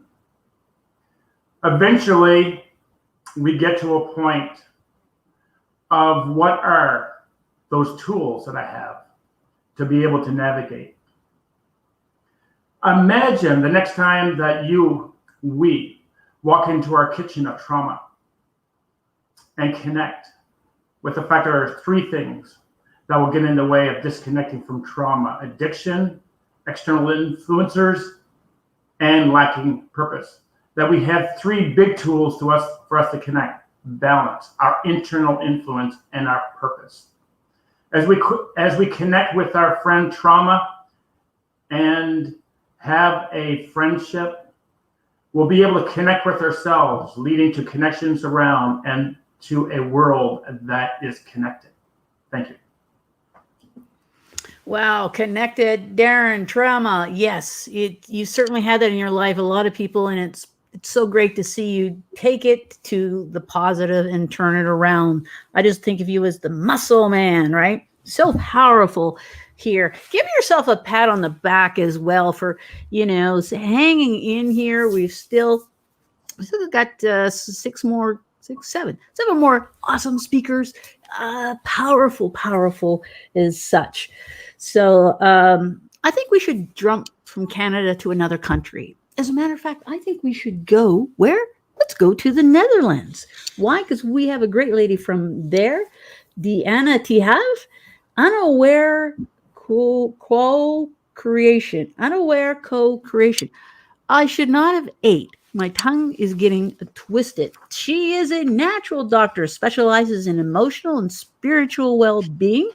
[SPEAKER 19] Eventually, we get to a point of what are those tools that I have to be able to navigate. Imagine the next time that we walk into our kitchen of trauma and connect with the fact there are 3 things that will get in the way of disconnecting from trauma: addiction, external influencers, and lacking purpose. That we have 3 big tools for us to connect: balance, our internal influence, and our purpose. As we connect with our friend trauma and have a friendship, we'll be able to connect with ourselves, leading to connections around and to a world that is connected. Thank you.
[SPEAKER 1] Wow, connected, Darren. Trauma, yes, you certainly had that in your life. A lot of people, and it's so great to see you take it to the positive and turn it around. I just think of you as the muscle man, right? So powerful here. Give yourself a pat on the back as well for, hanging in here. We've still got 7 more awesome speakers. Powerful as such. So I think we should jump from Canada to another country. As a matter of fact, I think we should go where? Let's go to the Netherlands. Why? Because we have a great lady from there, Deanna Tihav, unaware co-creation. Unaware co-creation. I should not have ate. My tongue is getting twisted. She is a natural doctor, specializes in emotional and spiritual well-being,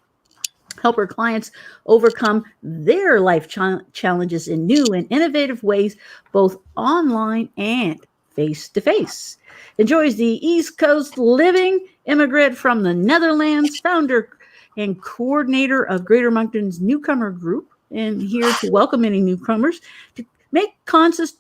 [SPEAKER 1] help her clients overcome their life challenges in new and innovative ways, both online and face-to-face. Enjoys the East Coast living, immigrant from the Netherlands, founder and coordinator of Greater Moncton's Newcomer Group, and here to welcome any newcomers to make conscious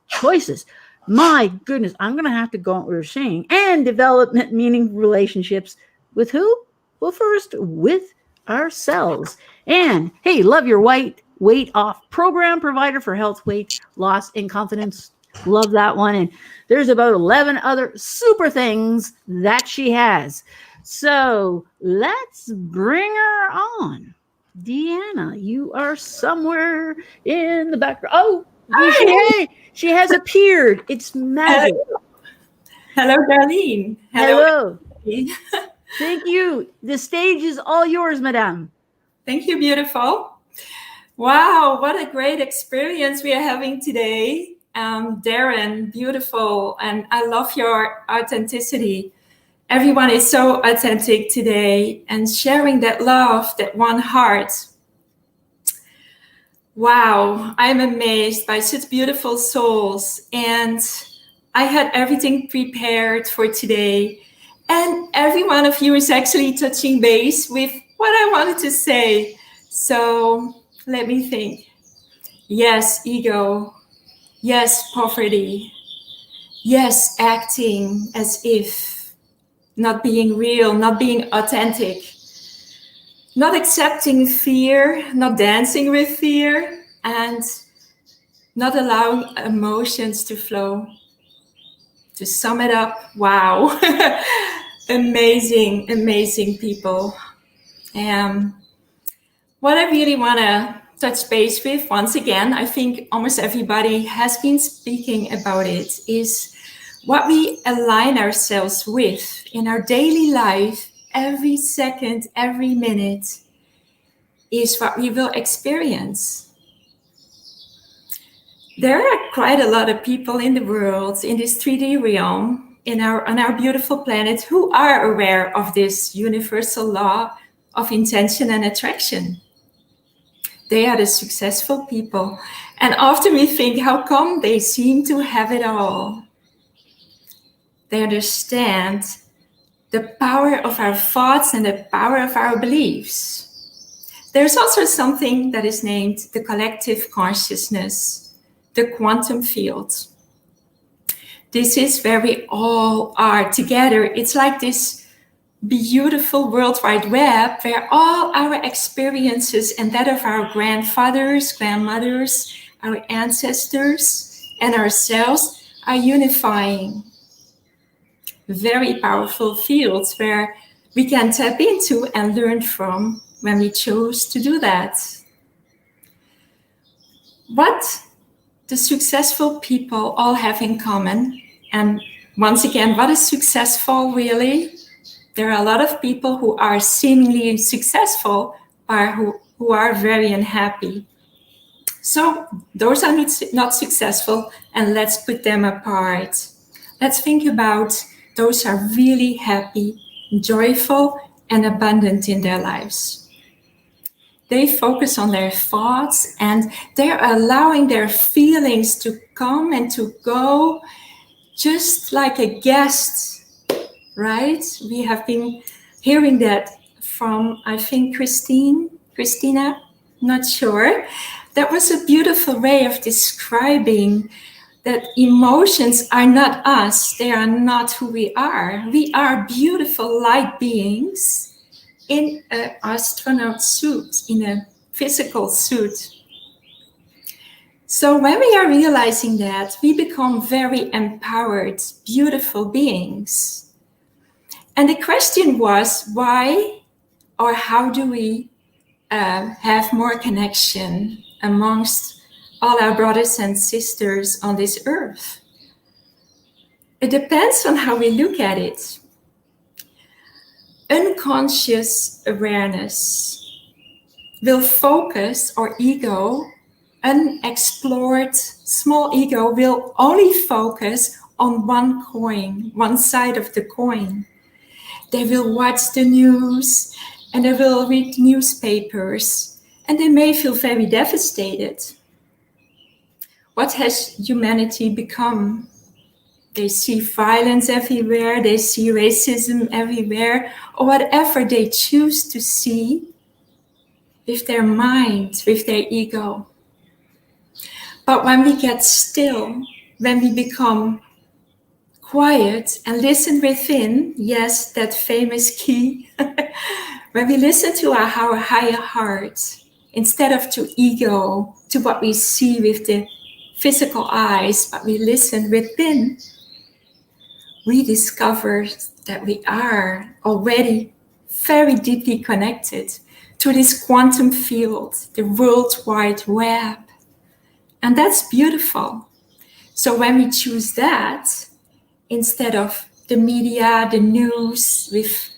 [SPEAKER 1] choices. My goodness, I'm going to have to go on what we were saying. And development, meaning relationships with who? Well, first, with ourselves. And hey, love your weight off program, provider for health, weight loss, and confidence. Love that one. And there's about 11 other super things that she has. So let's bring her on. Deanna, you are somewhere in the background. Oh, she has appeared. It's magic.
[SPEAKER 20] Hello, Darlene.
[SPEAKER 1] Hello. Thank you. The stage is all yours, madame.
[SPEAKER 20] Thank you, beautiful. Wow, what a great experience we are having today. Darren, beautiful. And I love your authenticity. Everyone is so authentic today and sharing that love, that one heart. Wow, I'm amazed by such beautiful souls. And I had everything prepared for today. And every one of you is actually touching base with what I wanted to say. So let me think. Yes, ego. Yes, poverty. Yes, acting as if. Not being real, not being authentic. Not accepting fear, not dancing with fear, and not allowing emotions to flow. To sum it up, wow. Amazing, amazing people. What I really want to touch base with, once again, I think almost everybody has been speaking about it, is what we align ourselves with in our daily life, every second, every minute, is what we will experience. There are quite a lot of people in the world, in this 3D realm, on our beautiful planet who are aware of this universal law of intention and attraction. They are the successful people. And often we think, how come they seem to have it all? They understand the power of our thoughts and the power of our beliefs. There's also something that is named the collective consciousness, the quantum field. This is where we all are together. It's like this beautiful World Wide Web where all our experiences and that of our grandfathers, grandmothers, our ancestors, and ourselves are unifying. Very powerful fields where we can tap into and learn from when we choose to do that. What the successful people all have in common, and once again, what is successful really? There are a lot of people who are seemingly successful, but who are very unhappy. So those are not successful, and let's put them apart. Let's think about those who are really happy, joyful, and abundant in their lives. They focus on their thoughts, and they're allowing their feelings to come and to go just like a guest. Right? We have been hearing that from, I think, Christina, not sure. That was a beautiful way of describing that emotions are not us. They are not who we are. We are beautiful light beings in an astronaut suit, in a physical suit. So when we are realizing that, we become very empowered, beautiful beings. And the question was, why or how do we have more connection amongst all our brothers and sisters on this earth? It depends on how we look at it. Unconscious awareness will focus, or ego, unexplored small ego will only focus on one coin, one side of the coin. They will watch the news and they will read newspapers and they may feel very devastated. What has humanity become? They see violence everywhere, they see racism everywhere, or whatever they choose to see with their mind, with their ego. But when we get still, when we become quiet and listen within, yes, that famous key, when we listen to our higher heart, instead of to ego, to what we see with the physical eyes, but we listen within, we discover that we are already very deeply connected to this quantum field, the World Wide Web. And that's beautiful. So when we choose that, instead of the media, the news, with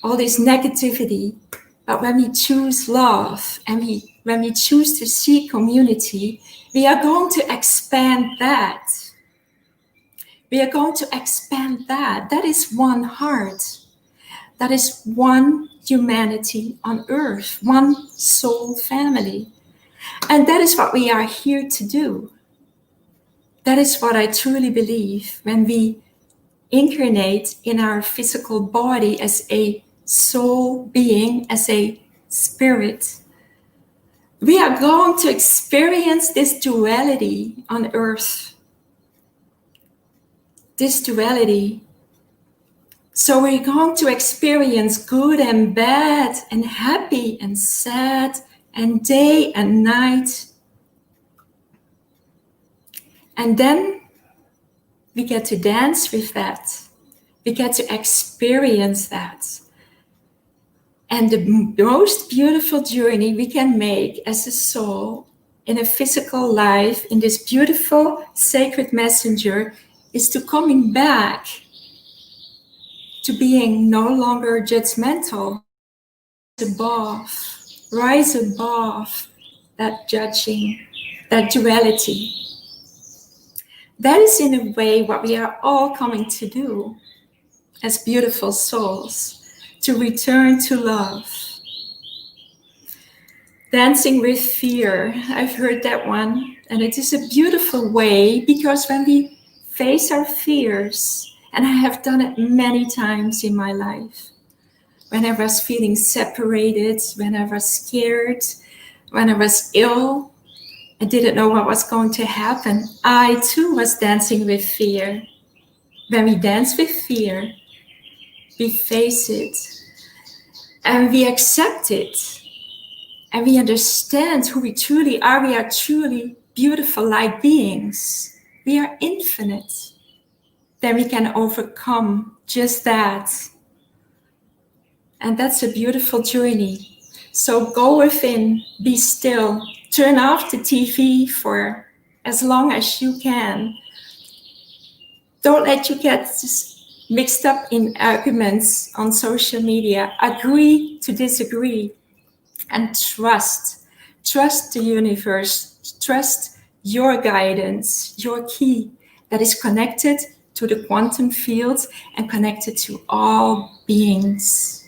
[SPEAKER 20] all this negativity, but when we choose love and when we choose to see community, we are going to expand that. We are going to expand that. That is one heart. That is one humanity on earth, one soul family. And that is what we are here to do. That is what I truly believe when we incarnate in our physical body as a soul being, as a spirit. We are going to experience this duality on earth. This duality. So we're going to experience good and bad and happy and sad and day and night. And then we get to dance with that. We get to experience that. And the most beautiful journey we can make as a soul in a physical life, in this beautiful sacred messenger, is to coming back to being no longer judgmental, rise above that judging, that duality. That is in a way what we are all coming to do as beautiful souls, to return to love. Dancing with fear, I've heard that one, and it is a beautiful way, because when we face our fears, and I have done it many times in my life, when I was feeling separated, when I was scared, when I was ill, I didn't know what was going to happen, I too was dancing with fear. When we dance with fear, we face it, and we accept it, and we understand who we truly are. We are truly beautiful light beings. We are infinite. Then we can overcome just that. And that's a beautiful journey. So go within, be still, turn off the TV for as long as you can. Don't let you get just mixed up in arguments on social media. Agree to disagree. And trust the universe, trust your guidance, your key that is connected to the quantum field and connected to all beings.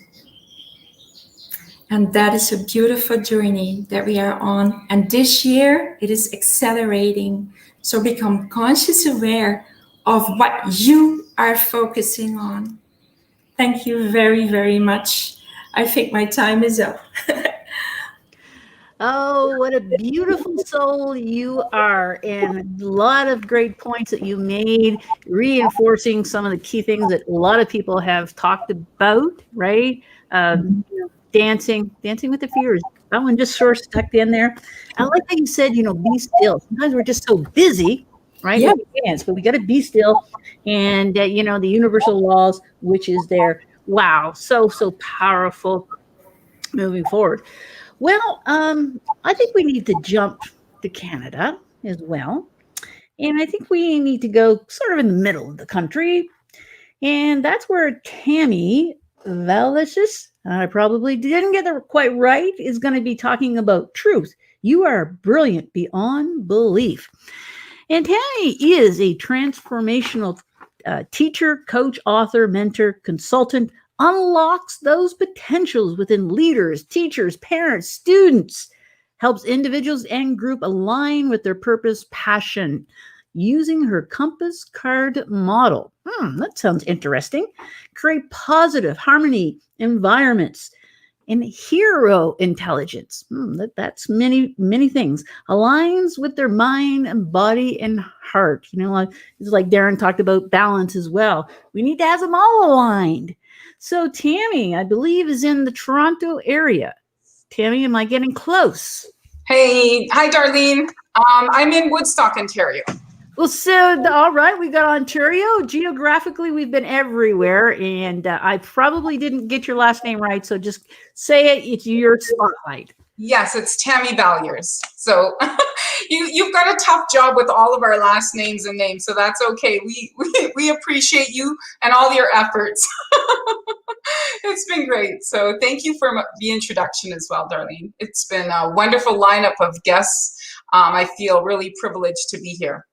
[SPEAKER 20] And that is a beautiful journey that we are on. And this year it is accelerating. So become conscious aware of what you are focusing on. Thank you very, very much. I think my time is up.
[SPEAKER 1] Oh, what a beautiful soul you are. And a lot of great points that you made, reinforcing some of the key things that a lot of people have talked about, right? You know, dancing with the fears. That one just sort of stuck in there. I like how you said, you know, be still. Sometimes we're just so busy, right?
[SPEAKER 20] Yeah.
[SPEAKER 1] We can dance, but we got to be still. And, you know, the universal laws, which is there. Wow. So powerful moving forward. Well, I think we need to jump to Canada as well. And I think we need to go sort of in the middle of the country. And that's where Tammy Valicious, I probably didn't get it quite right, is going to be talking about truth. You are brilliant beyond belief. And Tammy is a transformational teacher, coach, author, mentor, consultant, unlocks those potentials within leaders, teachers, parents, students, helps individuals and group align with their purpose, passion, using her compass card model. That sounds interesting. Create positive harmony environments and hero intelligence. That's many things. Aligns with their mind and body and heart. You know, it's like Darren talked about balance as well. We need to have them all aligned. So Tammy, I believe, is in the Toronto area. Tammy, am I getting close?
[SPEAKER 21] Hey, hi, Darlene. I'm in Woodstock, Ontario.
[SPEAKER 1] Well, so all right, we got Ontario. Geographically, we've been everywhere, and I probably didn't get your last name right, so just say it. It's your spotlight.
[SPEAKER 21] Yes, it's Tammy Valuers. So you've got a tough job with all of our last names and names, so that's okay. We appreciate you and all your efforts. It's been great. So thank you for the introduction as well, Darlene. It's been a wonderful lineup of guests. I feel really privileged to be here.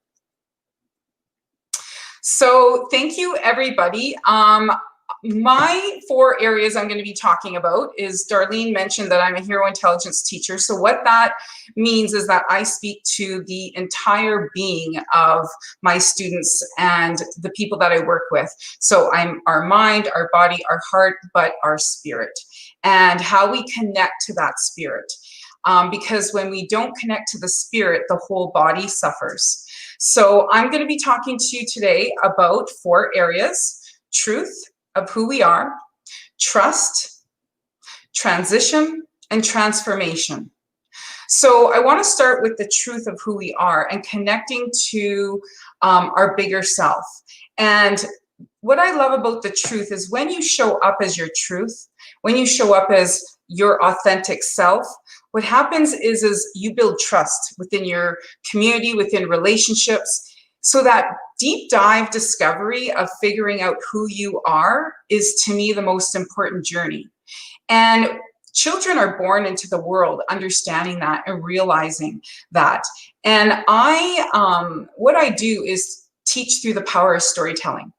[SPEAKER 21] So thank you, everybody. My 4 areas I'm going to be talking about is, Darlene mentioned that I'm a hero intelligence teacher. So what that means is that I speak to the entire being of my students and the people that I work with. So I'm our mind, our body, our heart, but our spirit, and how we connect to that spirit. Because when we don't connect to the spirit, the whole body suffers. So I'm going to be talking to you today about 4 areas: truth of who we are, trust, transition, and transformation. So I want to start with the truth of who we are and connecting to our bigger self. And what I love about the truth is when you show up as your truth, when you show up as your authentic self, what happens is you build trust within your community, within relationships. So that deep dive discovery of figuring out who you are is, to me, the most important journey. And children are born into the world understanding that and realizing that. And what I do is teach through the power of storytelling.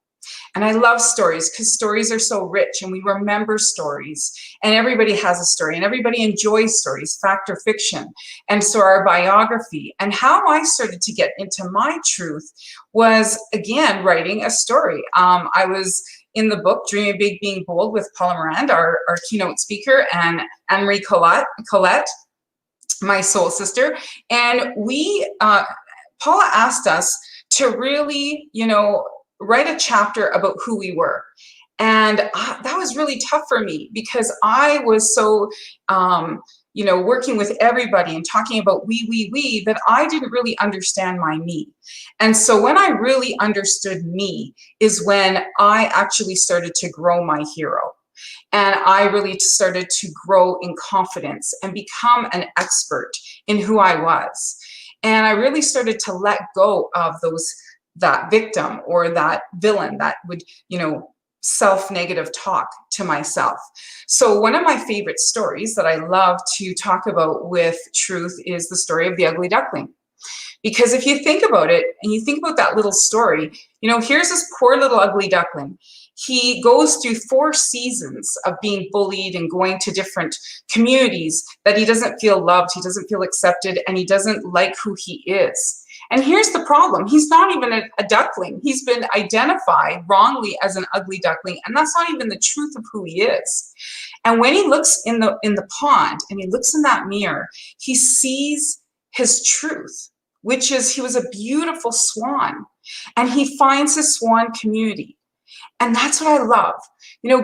[SPEAKER 21] And I love stories because stories are so rich and we remember stories, and everybody has a story and everybody enjoys stories, fact or fiction. And so our biography and how I started to get into my truth was, again, writing a story. I was in the book Dreaming Big, Being Bold with Paula Morand, our keynote speaker, and Anne-Marie Colette, my soul sister. And Paula asked us to really, write a chapter about who we were. And that was really tough for me because I was so, working with everybody and talking about we, that I didn't really understand my me. And so when I really understood me is when I actually started to grow my hero. And I really started to grow in confidence and become an expert in who I was. And I really started to let go of that victim or that villain that would, self-negative talk to myself. So one of my favorite stories that I love to talk about with truth is the story of the ugly duckling. Because if you think about it and you think about that little story, here's this poor little ugly duckling. He goes through 4 seasons of being bullied and going to different communities that he doesn't feel loved, he doesn't feel accepted, and he doesn't like who he is. And here's the problem. He's not even a duckling. He's been identified wrongly as an ugly duckling, and that's not even the truth of who he is. And when he looks in the pond and he looks in that mirror, he sees his truth, which is he was a beautiful swan, and he finds his swan community. And that's what I love.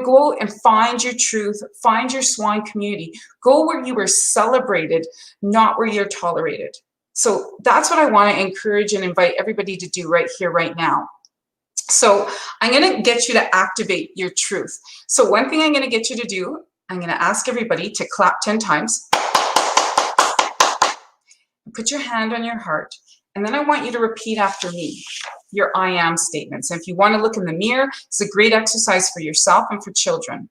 [SPEAKER 21] Go and find your truth, find your swan community. Go where you are celebrated, not where you're tolerated. So that's what I want to encourage and invite everybody to do right here, right now. So I'm going to get you to activate your truth. So one thing I'm going to get you to do, I'm going to ask everybody to clap 10 times. Put your hand on your heart. And then I want you to repeat after me your I am statements. And if you want to look in the mirror, it's a great exercise for yourself and for children.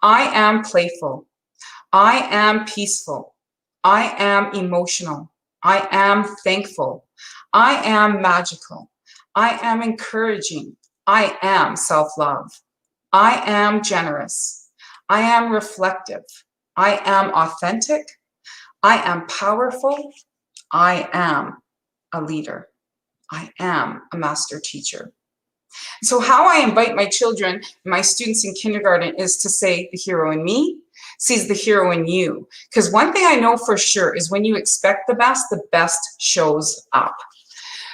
[SPEAKER 21] I am playful. I am peaceful. I am emotional. I am thankful. I am magical. I am encouraging. I am self-love. I am generous. I am reflective. I am authentic. I am powerful. I am a leader. I am a master teacher. So how I invite my children, my students in kindergarten, is to say the hero in me sees the hero in you. Because one thing I know for sure is when you expect the best shows up.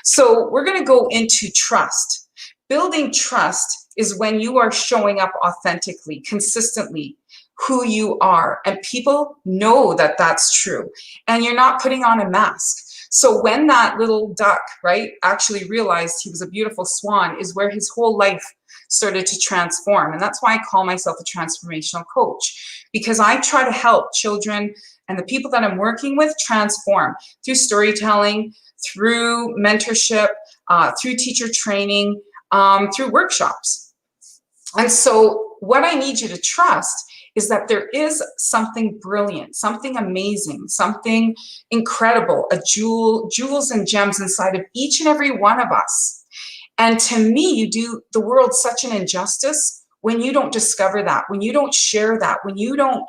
[SPEAKER 21] So we're going to go into trust. Building trust is when you are showing up authentically, consistently, who you are, and people know that that's true, and you're not putting on a mask. So when that little duck, right, actually realized he was a beautiful swan is where his whole life started to transform. And that's why I call myself a transformational coach, because I try to help children and the people that I'm working with transform through storytelling, through mentorship, through teacher training, through workshops. And so what I need you to trust is that there is something brilliant, something amazing, something incredible, jewels and gems inside of each and every one of us. And to me, you do the world such an injustice when you don't discover that, when you don't share that, when you don't,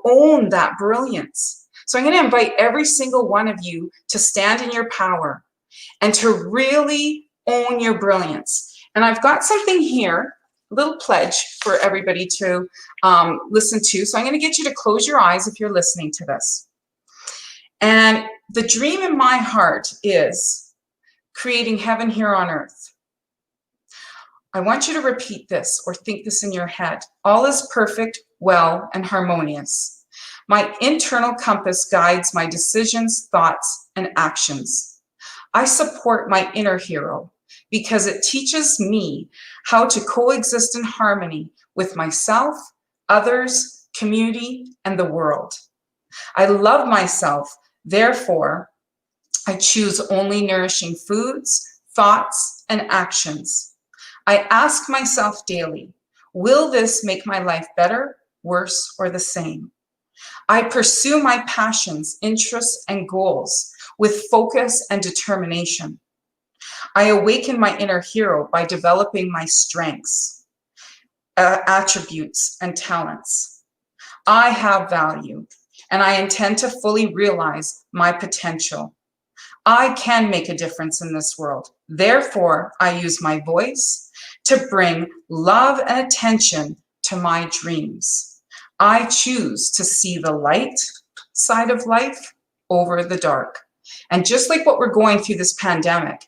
[SPEAKER 21] own that brilliance. So I'm going to invite every single one of you to stand in your power and to really own your brilliance. And I've got something here, a little pledge for everybody to listen to. So I'm going to get you to close your eyes if you're listening to this. And the dream in my heart is creating heaven here on earth. I want you to repeat this or think this in your head. All is perfect, well, and harmonious. My internal compass guides my decisions, thoughts, and actions. I support my inner hero because it teaches me how to coexist in harmony with myself, others, community, and the world. I love myself, therefore, I choose only nourishing foods, thoughts, and actions. I ask myself daily, will this make my life better, worse, or the same? I pursue my passions, interests, and goals with focus and determination. I awaken my inner hero by developing my strengths, attributes, and talents. I have value, and I intend to fully realize my potential. I can make a difference in this world. Therefore, I use my voice to bring love and attention to my dreams. I choose to see the light side of life over the dark. And just like what we're going through this pandemic,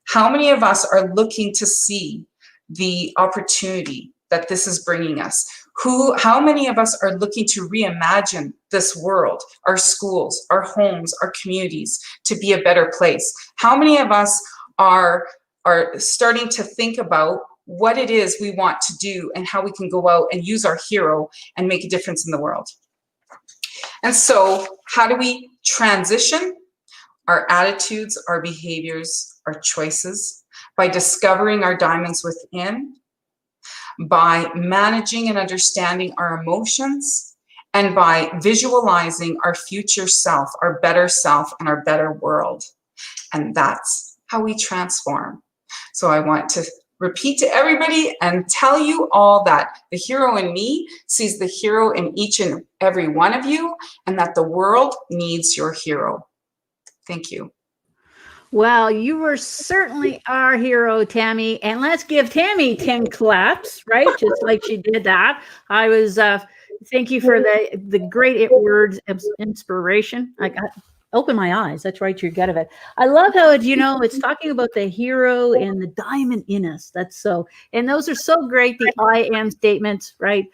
[SPEAKER 21] how many of us are looking to see the opportunity that this is bringing us? How many of us are looking to reimagine this world, our schools, our homes, our communities to be a better place? How many of us are starting to think about what it is we want to do and how we can go out and use our hero and make a difference in the world? And so how do we transition our attitudes, our behaviors, our choices? By discovering our diamonds within, by managing and understanding our emotions, and by visualizing our future self, our better self, and our better world. And that's how we transform. So I want to repeat to everybody and tell you all that the hero in me sees the hero in each and every one of you, and that the world needs your hero. Thank you.
[SPEAKER 1] Well, you were certainly our hero, Tammy. And let's give Tammy 10 claps, right? Just like she did that. I was, thank you for the great words of inspiration. I got, open my eyes. That's right. You get of it. I love how it, it's talking about the hero and the diamond in us. That's so, and those are so great. The I am statements, right?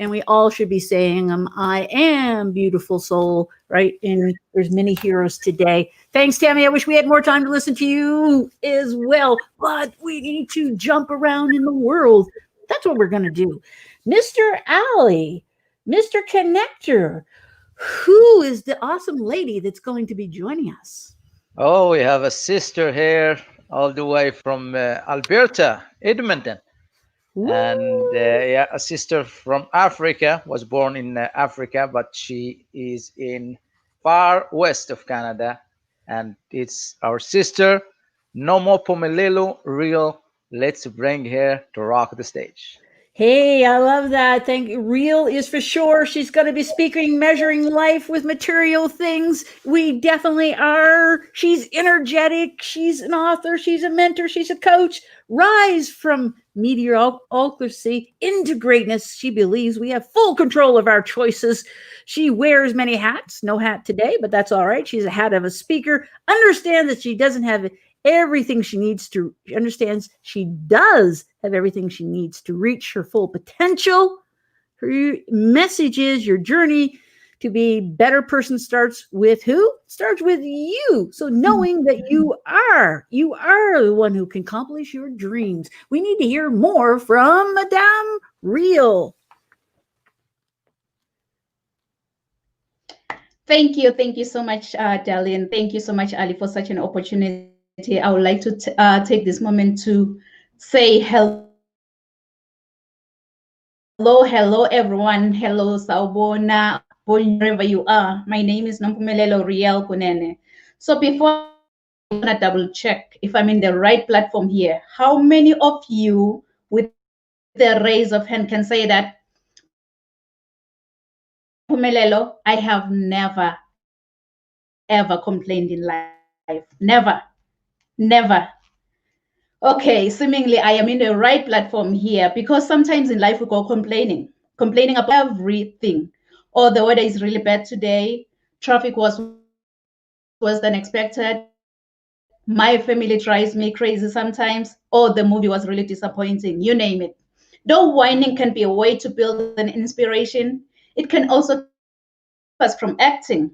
[SPEAKER 1] And we all should be saying them. I am beautiful soul, right? And there's many heroes today. Thanks, Tammy. I wish we had more time to listen to you as well, but we need to jump around in the world. That's what we're going to do. Mr. Ali, Mr. Connector, who is the awesome lady that's going to be joining us?
[SPEAKER 2] Oh, we have a sister here all the way from Alberta, Edmonton. And yeah, a sister from Africa, was born in Africa, but she is in far west of Canada. And it's our sister, Nomo Pomelelo Real. Let's bring her to rock the stage.
[SPEAKER 1] Hey, I love that. Thank you. Real is for sure. She's going to be speaking, measuring life with material things. We definitely are. She's energetic. She's an author. She's a mentor. She's a coach. Rise from mediocrity into greatness. She believes we have full control of our choices. She wears many hats. No hat today, but that's all right. She's a hat of a speaker. Understand that she doesn't have everything she needs to, she understands she does have everything she needs to reach her full potential. Her message is your journey to be a better person starts with who? Starts with you. So knowing that you are the one who can accomplish your dreams. We need to hear more from Madame Real.
[SPEAKER 3] Thank you so much, Darlene. Thank you so much, Ali, for such an opportunity. I would like to take this moment to say hello, everyone. Hello, Sawubona, wherever you are. My name is Nompumelelo Riel Kunene. So before I'm gonna double check if I'm in the right platform here, how many of you with the raise of hand can say that, Pumelelo, I have never, ever complained in life. Never. Okay, seemingly I am in the right platform here, because sometimes in life we go complaining about everything. Or the weather is really bad today, traffic was worse than expected, my family drives me crazy sometimes, or the movie was really disappointing, you name it. Though whining can be a way to build an inspiration, it can also keep us from acting,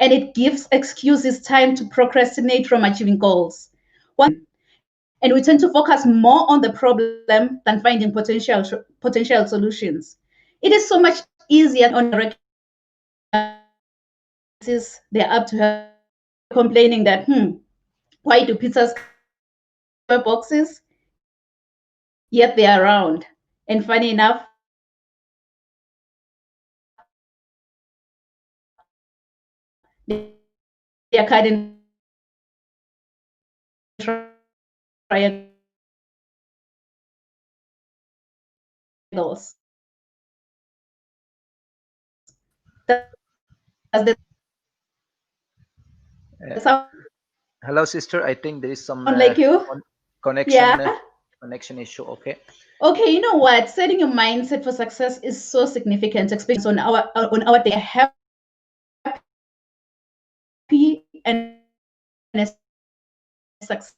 [SPEAKER 3] and it gives excuses time to procrastinate from achieving goals. And we tend to focus more on the problem than finding potential solutions. It is so much easier on the they're up to her complaining that, why do pizzas boxes? Yet they're around. And funny enough, they're cut in triangles. Does that sound
[SPEAKER 2] Hello, sister. I think there is some
[SPEAKER 3] like you?
[SPEAKER 2] connection
[SPEAKER 3] Yeah.
[SPEAKER 2] connection issue. Okay.
[SPEAKER 3] Okay, you know what? Setting a mindset for success is so significant, especially on our day. Happy and a successful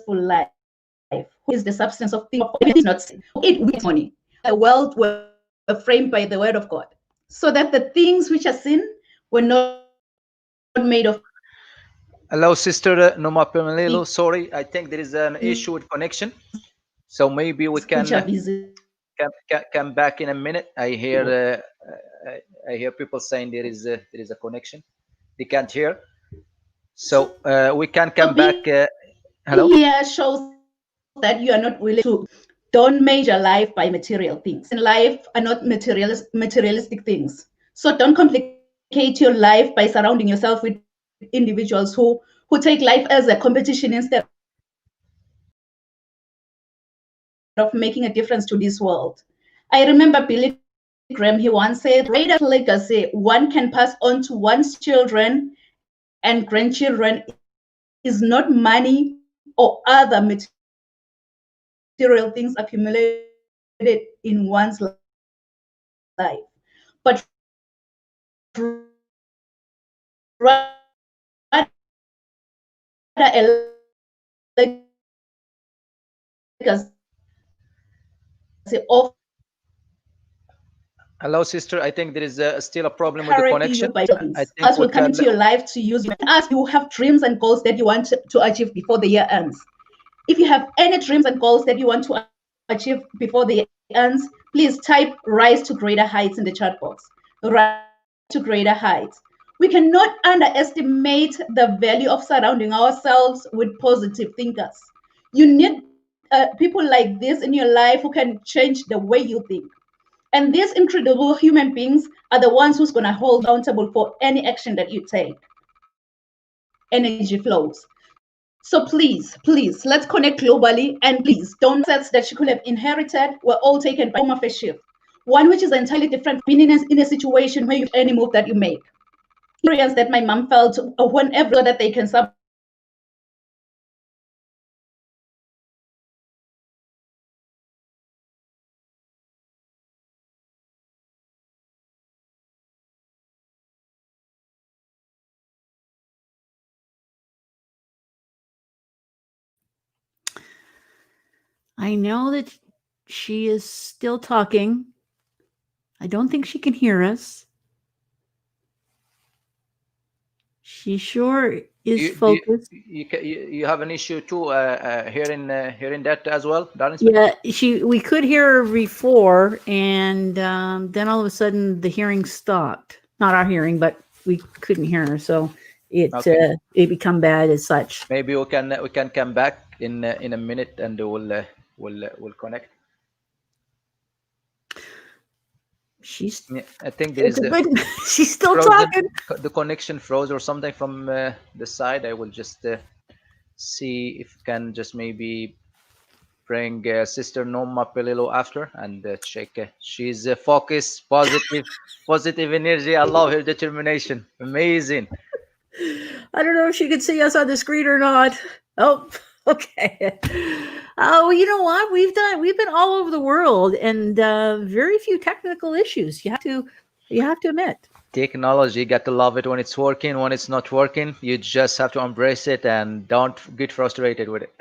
[SPEAKER 3] life. Who is the substance of things? It is not it with money. The world were framed by the word of God, so that the things which are sin were not made of.
[SPEAKER 2] Hello, sister Noma Pemelelo. Sorry, I think there is an issue with connection. So maybe we can come back in a minute. I hear people saying there is a connection. They can't hear. So we can come back. Hello.
[SPEAKER 3] Here shows that you are not willing to. Don't measure life by material things. In life are not materialistic things. So don't complicate your life by surrounding yourself with individuals who take life as a competition instead of making a difference to this world. I remember Billy Graham, he once said, greater legacy one can pass on to one's children and grandchildren is not money or other material things accumulated in one's life, but rather a legacy of
[SPEAKER 2] Hello, sister. I think there is still a problem with the connection. I think
[SPEAKER 3] us will come into your life to use you. Ask you have dreams and goals that you want to achieve before the year ends. If you have any dreams and goals that you want to achieve before the year ends, please type rise to greater heights in the chat box. Rise to greater heights. We cannot underestimate the value of surrounding ourselves with positive thinkers. You need people like this in your life who can change the way you think. And these incredible human beings are the ones who's going to hold accountable for any action that you take. Energy flows. So please, let's connect globally, and please don't sets that she could have inherited were all taken by home of a shift. One which is entirely different, meaning in a situation where you any move that you make. Experience that my mom felt whenever that they can sub.
[SPEAKER 1] I know that she is still talking. I don't think she can hear us. She sure is focused.
[SPEAKER 2] You have an issue too hearing that as well, darling?
[SPEAKER 1] Yeah, we could hear her before, and then all of a sudden the hearing stopped. Not our hearing, but we couldn't hear her, so it become bad as such.
[SPEAKER 2] Maybe we can come back in a minute, and we'll connect. I think there is
[SPEAKER 1] she's still talking.
[SPEAKER 2] The connection froze or something from the side. I will just see if can just maybe bring sister Noma Pelilo after and check. She's focused, positive energy. I love her determination. Amazing.
[SPEAKER 1] I don't know if she could see us on the screen or not. Oh, okay. Oh, you know what? We've been all over the world, and very few technical issues. You have to admit.
[SPEAKER 2] Technology, you got to love it when it's working. When it's not working, you just have to embrace it and don't get frustrated with it.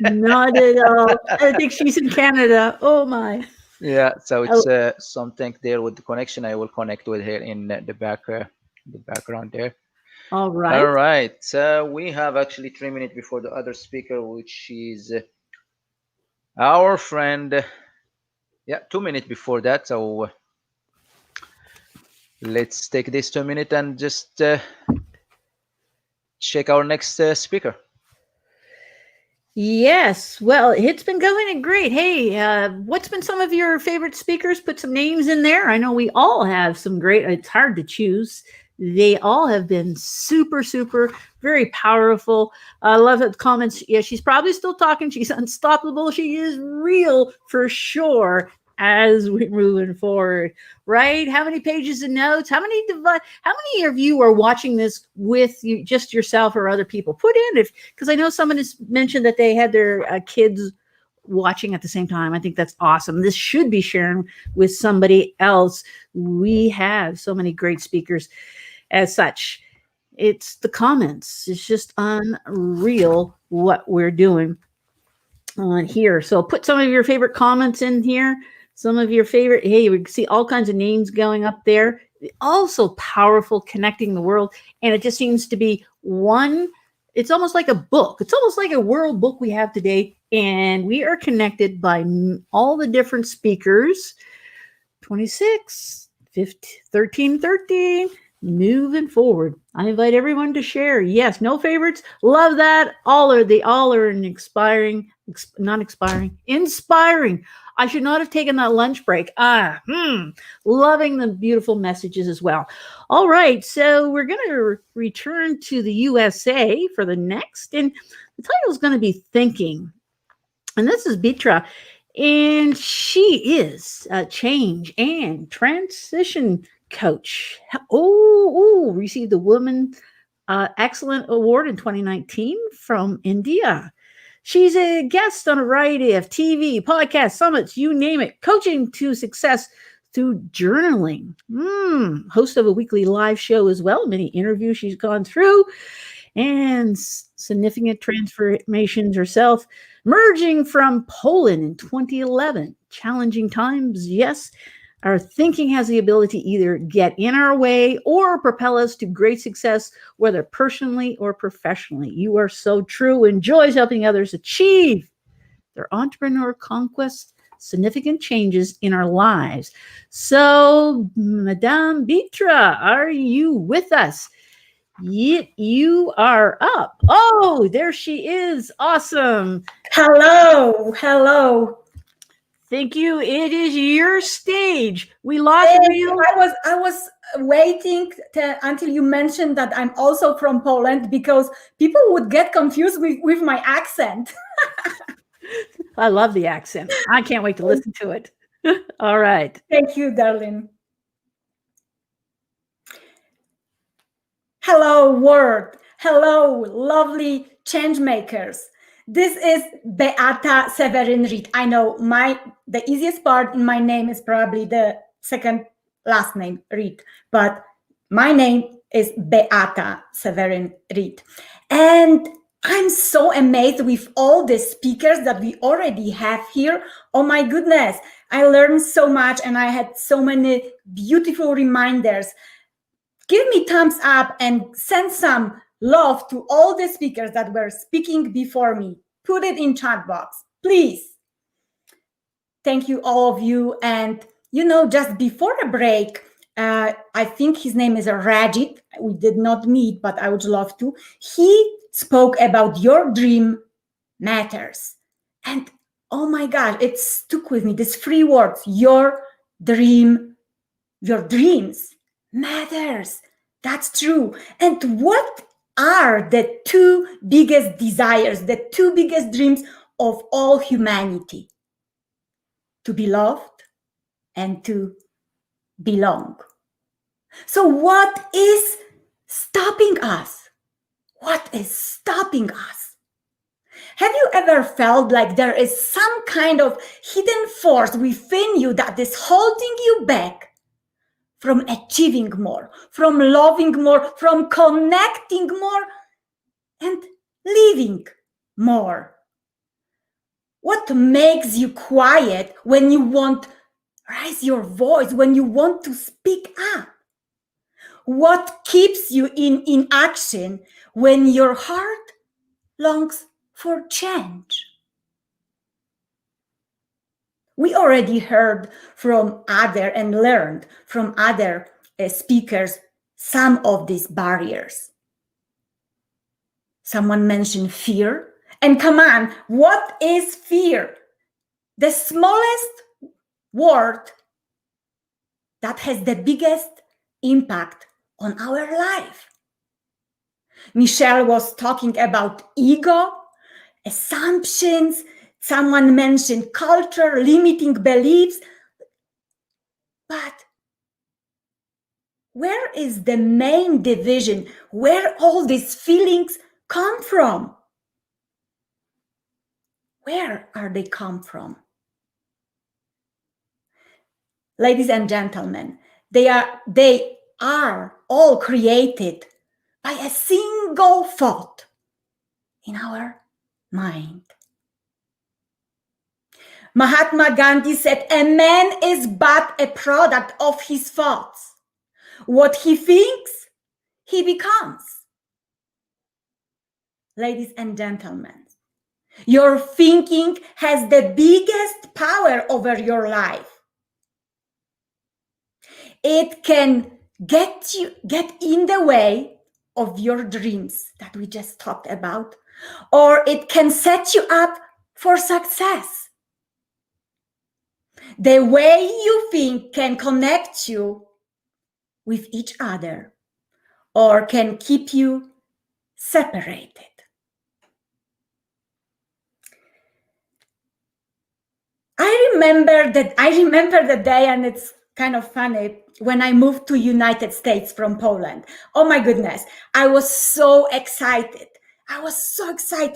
[SPEAKER 1] Not at all. I think she's in Canada. Oh my.
[SPEAKER 2] Yeah, so it's something there with the connection. I will connect with her in the background there.
[SPEAKER 1] All right.
[SPEAKER 2] All right. So we have actually 3 minutes before the other speaker, which is our friend. Yeah, 2 minutes before that. So let's take this 2 minutes and just check our next speaker.
[SPEAKER 1] Yes. Well, it's been going great. Hey, what's been some of your favorite speakers? Put some names in there. I know we all have some great. It's hard to choose. They all have been super, super, very powerful. I love the comments. Yeah, she's probably still talking. She's unstoppable. She is real for sure as we're moving forward, right? How many pages of notes? How many of you are watching this with you, just yourself or other people? Put in, because I know someone has mentioned that they had their kids watching at the same time. I think that's awesome. This should be shared with somebody else. We have so many great speakers as such. It's the comments. It's just unreal what we're doing on here. So put some of your favorite comments in here. Some of your favorite, hey, we see all kinds of names going up there. Also powerful, connecting the world. And it just seems to be one, it's almost like a book. It's almost like a world book we have today. And we are connected by all the different speakers. 26, 15, 13, moving forward. I invite everyone to share. Yes, no favorites. Love that. They all are inspiring. I should not have taken that lunch break. Loving the beautiful messages as well. All right, so we're going to return to the USA for the next, and the title is going to be Thinking. And this is Bitra, and she is a change and transition coach. Received the Woman Excellent Award in 2019 from India. She's a guest on a variety of TV, podcasts, summits, you name it, coaching to success through journaling. Host of a weekly live show as well, many interviews she's gone through, and significant transformations herself, merging from Poland in 2011. Challenging times, yes. Our thinking has the ability to either get in our way or propel us to great success, whether personally or professionally. You are so true. Enjoys helping others achieve their entrepreneur conquest, significant changes in our lives. So, Madame Bitra, are you with us? You are up. Oh, there she is. Awesome.
[SPEAKER 4] Hello.
[SPEAKER 1] Thank you. It is your stage. We lost you.
[SPEAKER 4] I was waiting until you mentioned that I'm also from Poland, because people would get confused with my accent.
[SPEAKER 1] I love the accent. I can't wait to listen to it. All right.
[SPEAKER 4] Thank you, darling. Hello, world. Hello, lovely change makers. This is Beata Severin-Reed. I know the easiest part in my name is probably the second last name, Reed, but my name is Beata Severin-Reed. And I'm so amazed with all the speakers that we already have here. Oh my goodness, I learned so much and I had so many beautiful reminders. Give me thumbs up and send some love to all the speakers that were speaking before me. Put it in chat box, please. Thank you, all of you. And just before the break, I think his name is Rajit. We did not meet, but I would love to. He spoke about your dream matters. And oh my gosh, it stuck with me. These 3 words, your dreams matters. That's true. And what are the 2 biggest desires, the 2 biggest dreams of all humanity? To be loved and to belong. So what is stopping us? What is stopping us? Have you ever felt like there is some kind of hidden force within you that is holding you back from achieving more, from loving more, from connecting more, and living more? What makes you quiet when you want to raise your voice, when you want to speak up? What keeps you in action when your heart longs for change? We already heard from other and learned from other speakers some of these barriers. Someone mentioned fear. And come on, what is fear? The smallest word that has the biggest impact on our life. Michelle was talking about ego, assumptions. Someone mentioned culture, limiting beliefs. But where is the main division? Where all these feelings come from? Where are they come from? Ladies and gentlemen, they are all created by a single thought in our mind. Mahatma Gandhi said, a man is but a product of his thoughts. What he thinks, he becomes. Ladies and gentlemen, your thinking has the biggest power over your life. It can get in the way of your dreams that we just talked about, or it can set you up for success. The way you think can connect you with each other or can keep you separated. I remember the day, and it's kind of funny, when I moved to United States from Poland. Oh my goodness, I was so excited. I was like,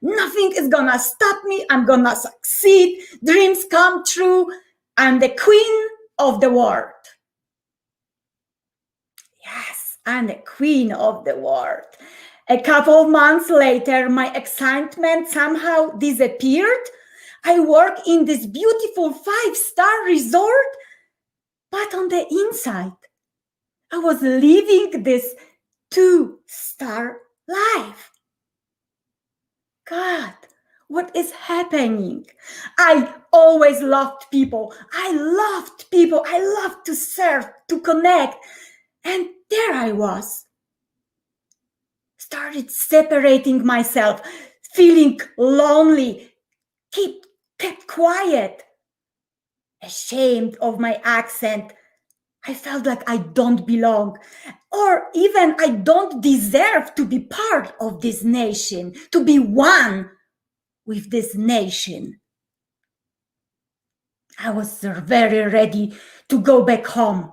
[SPEAKER 4] nothing is gonna stop me. I'm gonna succeed. Dreams come true. I'm the queen of the world. Yes, I'm the queen of the world. A couple of months later, my excitement somehow disappeared. I work in this beautiful 5-star resort, but on the inside, I was living this 2-star life. God, what is happening? I always loved people. I loved to serve, to connect. And there I was. Started separating myself, feeling lonely, kept quiet, ashamed of my accent. I felt like I don't belong, or even I don't deserve to be part of this nation, to be one with this nation. I was very ready to go back home.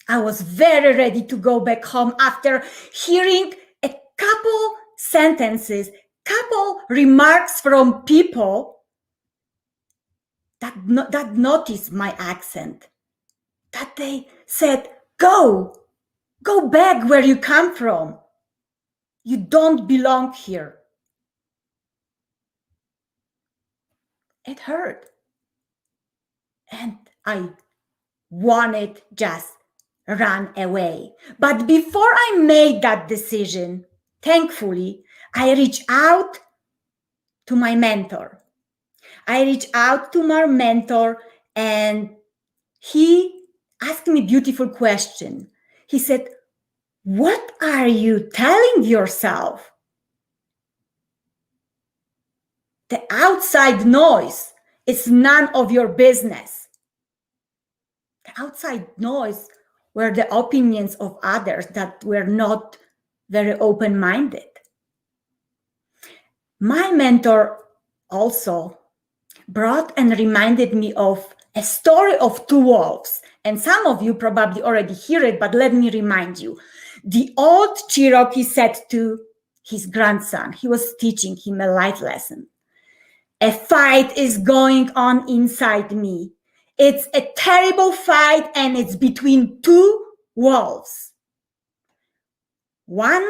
[SPEAKER 4] I was very ready to go back home after hearing a couple sentences, couple remarks from people that noticed my accent, that they said, go back where you come from. You don't belong here. It hurt. And I wanted just run away. But before I made that decision, thankfully, I reached out to my mentor. And he asked me a beautiful question. He said, what are you telling yourself? The outside noise is none of your business. The outside noise were the opinions of others that were not very open-minded. My mentor also brought and reminded me of a story of 2 wolves. And some of you probably already hear it, but let me remind you. The old Cherokee said to his grandson, he was teaching him a life lesson, a fight is going on inside me. It's a terrible fight, and it's between 2 wolves. One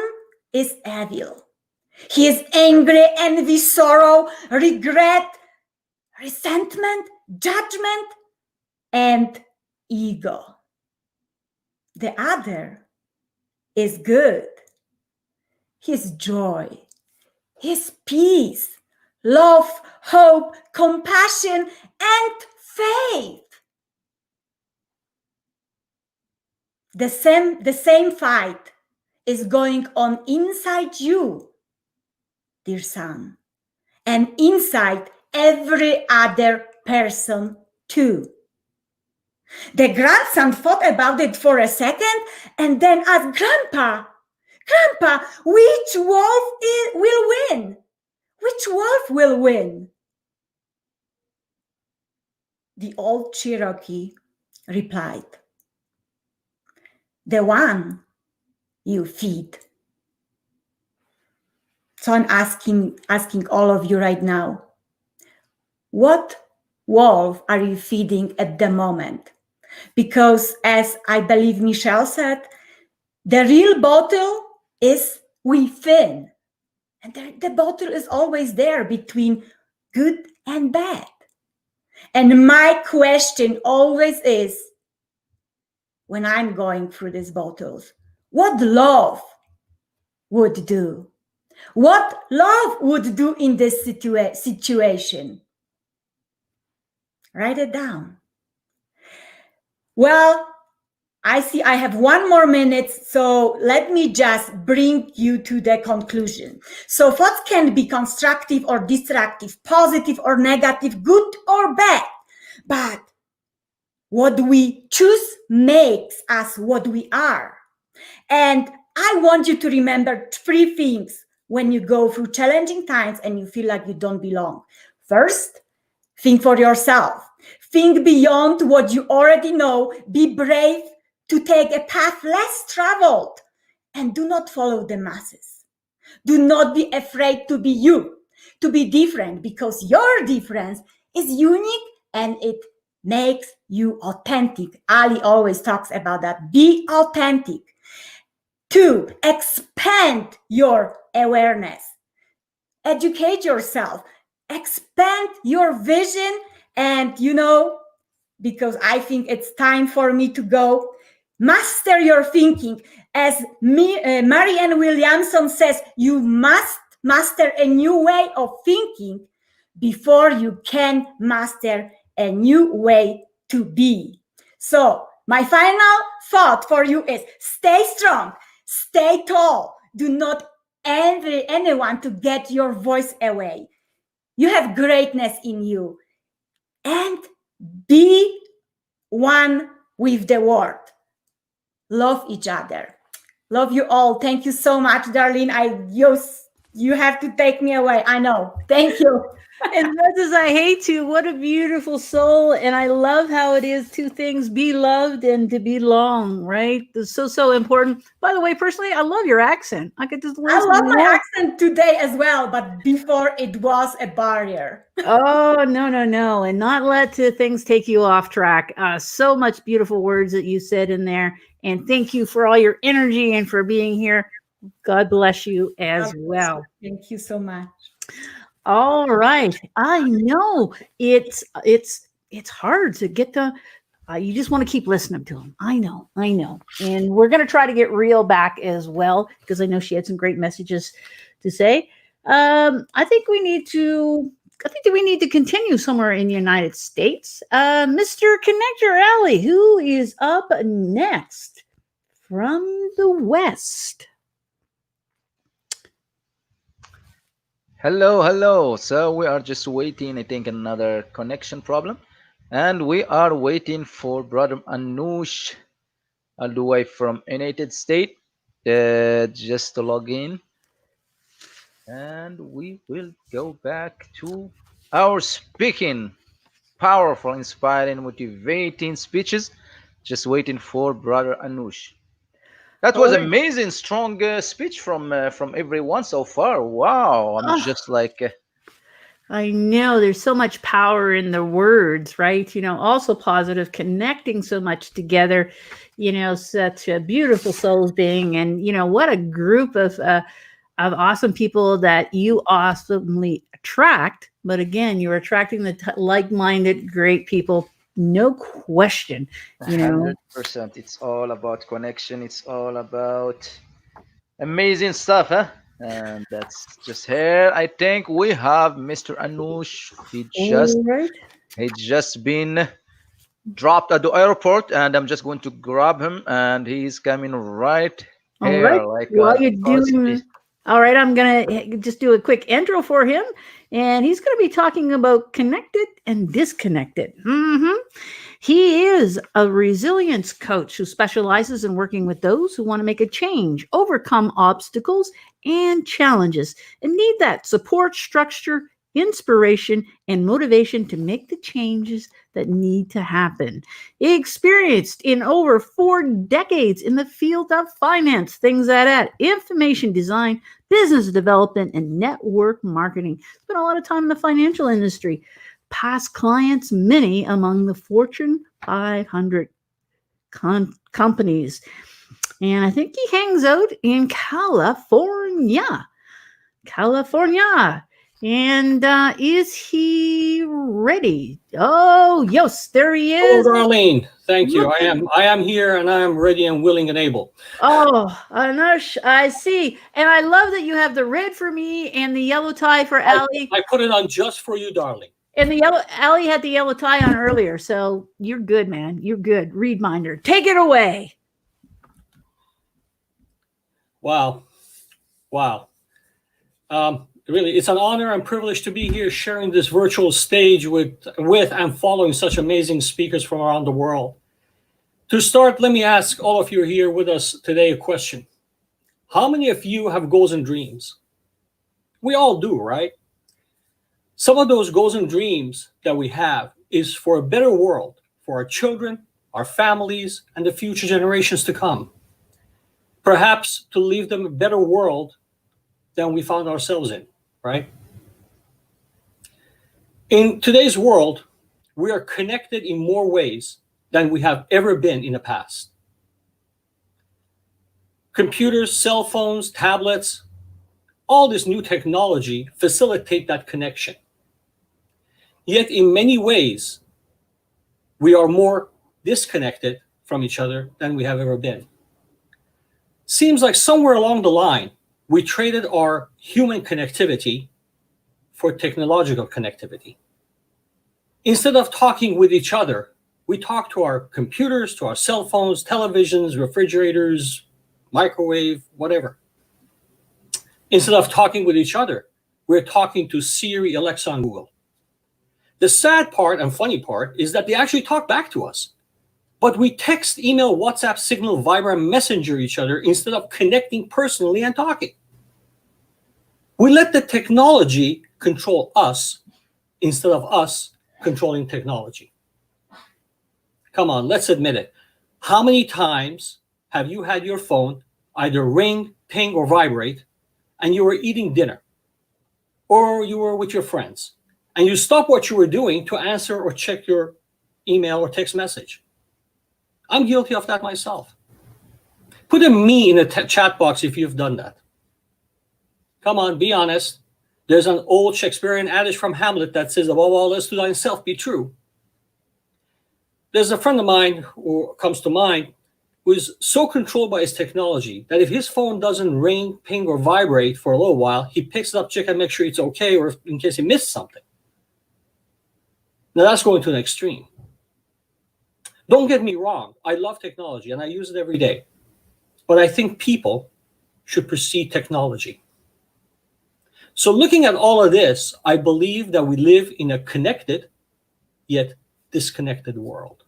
[SPEAKER 4] is evil. He is angry, envy, sorrow, regret, resentment, judgment, and ego. The other is good. His joy, his peace, love, hope, compassion, and faith. The same fight is going on inside you, dear son, and inside every other person too. The grandson thought about it for a second and then asked, Grandpa, which wolf will win? Which wolf will win? The old Cherokee replied, the one you feed. So I'm asking all of you right now, what wolf are you feeding at the moment? Because as I believe Michelle said, the real battle is within. And the battle is always there between good and bad. And my question always is, when I'm going through these battles, what love would do? What love would do in this situation? Write it down. Well, I see I have 1 more minute, so let me just bring you to the conclusion. So thoughts can be constructive or destructive, positive or negative, good or bad. But what we choose makes us what we are. And I want you to remember 3 things when you go through challenging times and you feel like you don't belong. First, think for yourself. Think beyond what you already know. Be brave to take a path less traveled and do not follow the masses. Do not be afraid to be you, to be different, because your difference is unique and it makes you authentic. Ali always talks about that. Be authentic. 2, expand your awareness. Educate yourself. Expand your vision. And, because I think it's time for me to go, master your thinking. As Marianne Williamson says, you must master a new way of thinking before you can master a new way to be. So my final thought for you is stay strong, stay tall. Do not envy anyone to get your voice away. You have greatness in you. And be one with the world. Love each other. Love you all. Thank you so much, Darlene. You have to take me away. I know. Thank you.
[SPEAKER 1] As much as I hate to, what a beautiful soul. And I love how it is 2 things, be loved and to belong, right? It's so important. By the way, personally, I love your accent. I could just listen.
[SPEAKER 4] I love my accent today as well, but before it was a barrier.
[SPEAKER 1] Oh, no. And not let things take you off track. So much beautiful words that you said in there. And thank you for all your energy and for being here. God bless you as well.
[SPEAKER 4] Thank you so much.
[SPEAKER 1] All right. I know it's hard to get to, you just want to keep listening to them. I know. And we're going to try to get Real back as well, because I know she had some great messages to say. I think we need to continue somewhere in the United States. Mr. Connector Ali, who is up next from the West.
[SPEAKER 2] Hello. So we are just waiting, I think, another connection problem. And we are waiting for Brother Anush all the way from United States just to log in. And we will go back to our speaking. Powerful, inspiring, motivating speeches. Just waiting for Brother Anush. That was amazing, strong speech from everyone so far. Wow, I'm just like.
[SPEAKER 1] I know there's so much power in the words, right? Also positive, connecting so much together. Such a beautiful souls being, and what a group of awesome people that you awesomely attract. But again, you're attracting the like-minded, great people. No question.
[SPEAKER 2] 100%. It's all about connection. It's all about amazing stuff, huh? And that's just here. I think we have Mr. Anush. He just been dropped at the airport, and I'm just going to grab him, and he's coming right here.
[SPEAKER 1] All right. While you're doing, all right, I'm gonna just do a quick intro for him, and he's gonna be talking about connected and disconnected. He is a resilience coach who specializes in working with those who want to make a change, overcome obstacles and challenges, and need that support, structure, inspiration, and motivation to make the changes that need to happen. Experienced in over 4 decades in the field of finance, things like that, information design, business development, and network marketing. Spent a lot of time in the financial industry. Past clients, many among the Fortune 500 companies. And I think he hangs out in California. And is he ready? Oh, yes, there he
[SPEAKER 5] Oh,
[SPEAKER 1] is.
[SPEAKER 5] Darlene, thank you.
[SPEAKER 1] Look
[SPEAKER 5] I am here and I am ready and willing and able.
[SPEAKER 1] Oh, Anush, I see. And I love that you have the red for me and the yellow tie for Allie.
[SPEAKER 5] I put it on just for you, darling.
[SPEAKER 1] And the yellow Allie had the yellow tie on earlier, so you're good, man. You're good. Read Minder, take it away.
[SPEAKER 5] Wow. Really, it's an honor and privilege to be here sharing this virtual stage with and following such amazing speakers from around the world. To start, let me ask all of you here with us today a question. How many of you have goals and dreams? We all do, right? Some of those goals and dreams that we have is for a better world, for our children, our families, and the future generations to come. Perhaps to leave them a better world than we found ourselves in, right? In today's world, we are connected in more ways than we have ever been in the past. Computers, cell phones, tablets, all this new technology facilitate that connection. Yet in many ways, we are more disconnected from each other than we have ever been. Seems like somewhere along the line, we traded our human connectivity for technological connectivity. Instead of talking with each other, we talk to our computers, to our cell phones, televisions, refrigerators, microwave, whatever. Instead of talking with each other, we're talking to Siri, Alexa, and Google. The sad part and funny part is that they actually talk back to us. But we text, email, WhatsApp, Signal, Viber, and Messenger each other instead of connecting personally and talking. We let the technology control us instead of us controlling technology. Come on, let's admit it. How many times have you had your phone either ring, ping, or vibrate, and you were eating dinner, or you were with your friends, and you stopped what you were doing to answer or check your email or text message? I'm guilty of that myself. Put a me in the chat box if you've done that. Come on, be honest. There's an old Shakespearean adage from Hamlet that says, above all else, to thyself be true. There's a friend of mine who comes to mind who is so controlled by his technology that if his phone doesn't ring, ping, or vibrate for a little while, he picks it up, check and make sure it's okay, or in case he missed something. Now that's going to an extreme. Don't get me wrong, I love technology and I use it every day. But I think people should precede technology. So looking at all of this, I believe that we live in a connected yet disconnected world.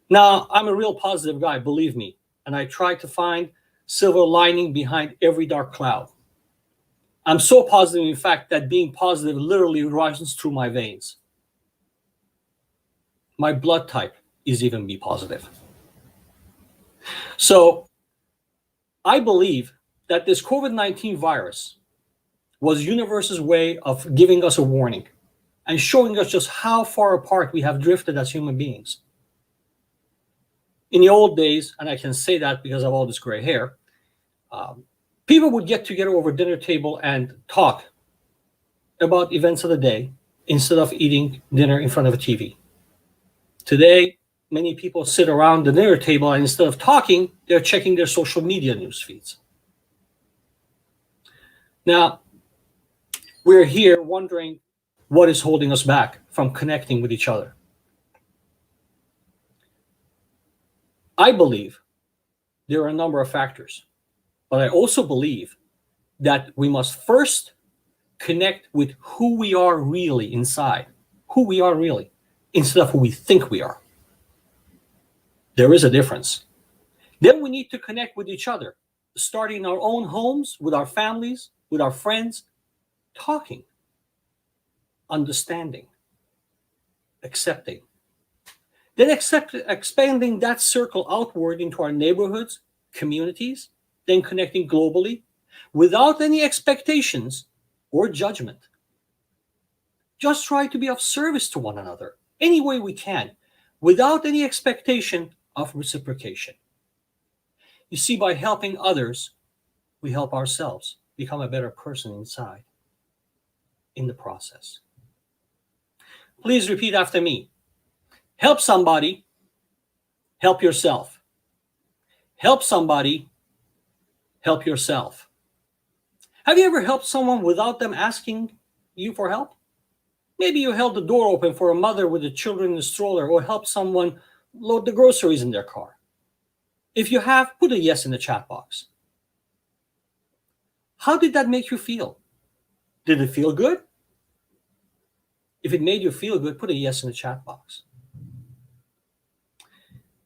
[SPEAKER 5] Now, I'm a real positive guy, believe me, and I try to find silver lining behind every dark cloud. I'm so positive, in fact, that being positive literally runs through my veins. My blood type is even B positive. So I believe that this COVID-19 virus was the universe's way of giving us a warning and showing us just how far apart we have drifted as human beings. In the old days, and I can say that because of all this gray hair, people would get together over a dinner table and talk about events of the day instead of eating dinner in front of a TV. Today, many people sit around the dinner table and instead of talking, they're checking their social media news feeds. Now, we're here wondering what is holding us back from connecting with each other. I believe there are a number of factors, but I also believe that we must first connect with who we are really inside, who we are really. instead of who we think we are. There is a difference. Then we need to connect with each other, starting in our own homes, with our families, with our friends, talking, understanding, accepting. Then expanding that circle outward into our neighborhoods, communities, then connecting globally without any expectations or judgment. Just try to be of service to one another any way we can, without any expectation of reciprocation. You see, by helping others, we help ourselves become a better person inside in the process. Please repeat after me. Help somebody, help yourself. Help somebody, help yourself. Have you ever helped someone without them asking you for help? Maybe you held the door open for a mother with the children in the stroller, or helped someone load the groceries in their car. If you have, put a yes in the chat box. How did that make you feel? Did it feel good? If it made you feel good, put a yes in the chat box.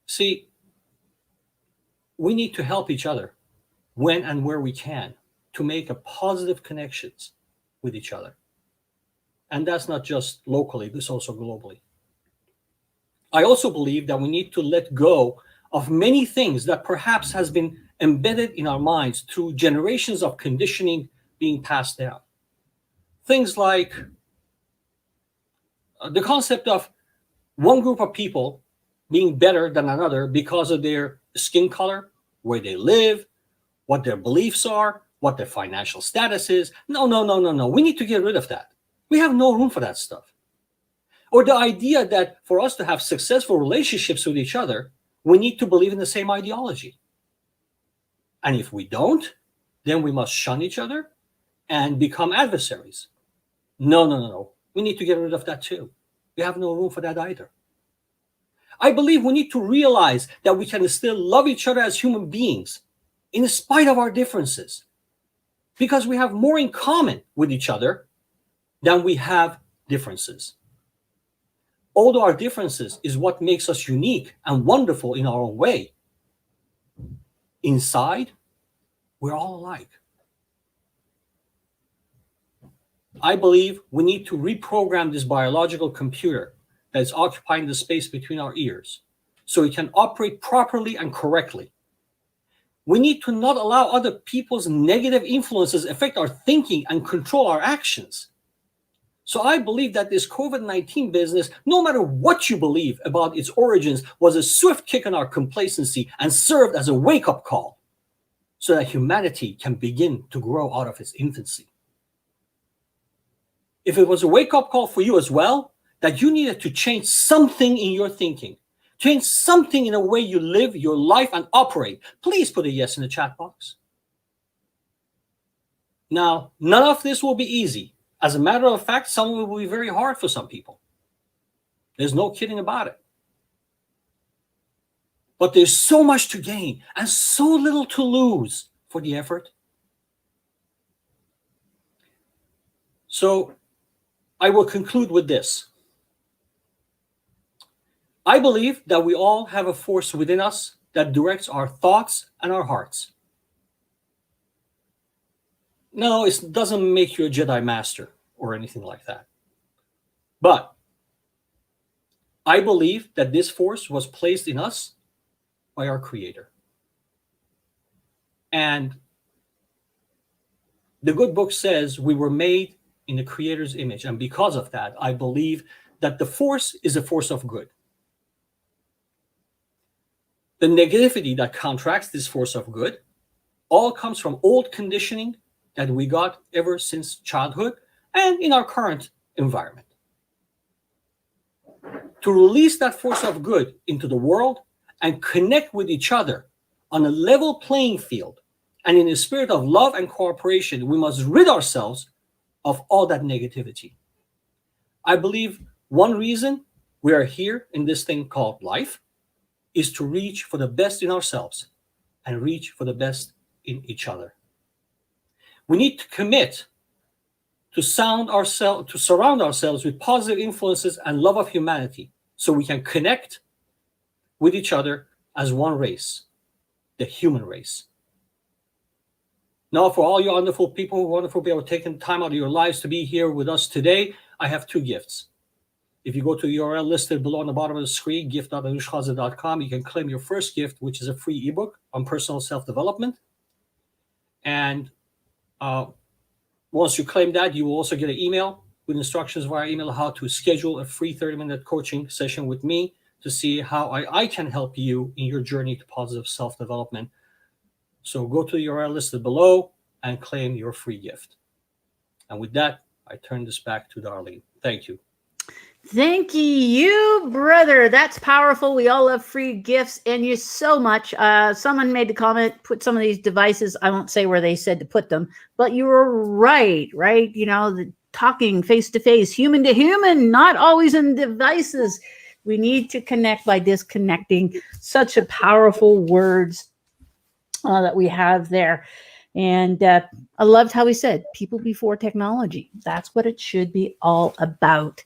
[SPEAKER 5] See, we need to help each other when and where we can to make a positive connections with each other. And that's not just locally, this is also globally. I also believe that we need to let go of many things that perhaps has been embedded in our minds through generations of conditioning being passed down. Things like the concept of one group of people being better than another because of their skin color, where they live, what their beliefs are, what their financial status is. No. We need to get rid of that. We have no room for that stuff. Or the idea that for us to have successful relationships with each other, we need to believe in the same ideology. And if we don't, then we must shun each other and become adversaries. No. We need to get rid of that too. We have no room for that either. I believe we need to realize that we can still love each other as human beings in spite of our differences, because we have more in common with each other than we have differences. Although our differences is what makes us unique and wonderful in our own way, inside, we're all alike. I believe we need to reprogram this biological computer that is occupying the space between our ears so it can operate properly and correctly. We need to not allow other people's negative influences affect our thinking and control our actions. So I believe that this COVID-19 business, no matter what you believe about its origins, was a swift kick in our complacency and served as a wake-up call so that humanity can begin to grow out of its infancy. If it was a wake-up call for you as well, that you needed to change something in your thinking, change something in the way you live your life and operate, please put a yes in the chat box. Now, none of this will be easy. As a matter of fact, some will be very hard for some people. There's no kidding about it. But there's so much to gain and so little to lose for the effort. So I will conclude with this. I believe that we all have a force within us that directs our thoughts and our hearts. No, it doesn't make you a Jedi Master or anything like that. But I believe that this force was placed in us by our Creator. And the good book says we were made in the Creator's image. And because of that, I believe that the force is a force of good. The negativity that counteracts this force of good all comes from old conditioning that we got ever since childhood and in our current environment. To release that force of good into the world and connect with each other on a level playing field and in a spirit of love and cooperation, we must rid ourselves of all that negativity. I believe one reason we are here in this thing called life is to reach for the best in ourselves and reach for the best in each other. We need to commit to surround ourselves with positive influences and love of humanity so we can connect with each other as one race, the human race. Now, for all you wonderful people taking time out of your lives to be here with us today, I have two gifts. If you go to the URL listed below on the bottom of the screen, gift.anushkhaza.com, you can claim your first gift, which is a free ebook on personal self-development. And once you claim that, you will also get an email with instructions via email how to schedule a free 30-minute coaching session with me to see how I can help you in your journey to positive self-development. So go to the URL listed below and claim your free gift. And with that, I turn this back to Darlene. Thank you.
[SPEAKER 1] Thank you, brother. That's powerful. We all love free gifts, and you so much. Someone made the comment, put some of these devices, I won't say where they said to put them, but you were right? You know, the talking face-to-face, human to human, not always in devices. We need to connect by disconnecting. Such a powerful words that we have there. And I loved how he said, people before technology. That's what it should be all about.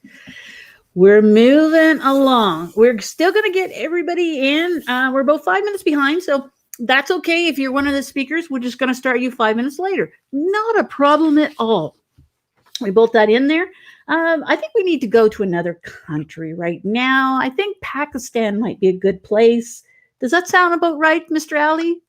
[SPEAKER 1] We're moving along. We're still going to get everybody in. We're about 5 minutes behind, so that's okay. If you're one of the speakers, we're just going to start you 5 minutes later. Not a problem at all. We built that in there. I think we need to go to another country right now. I think Pakistan might be a good place. Does that sound about right, Mr. Ali?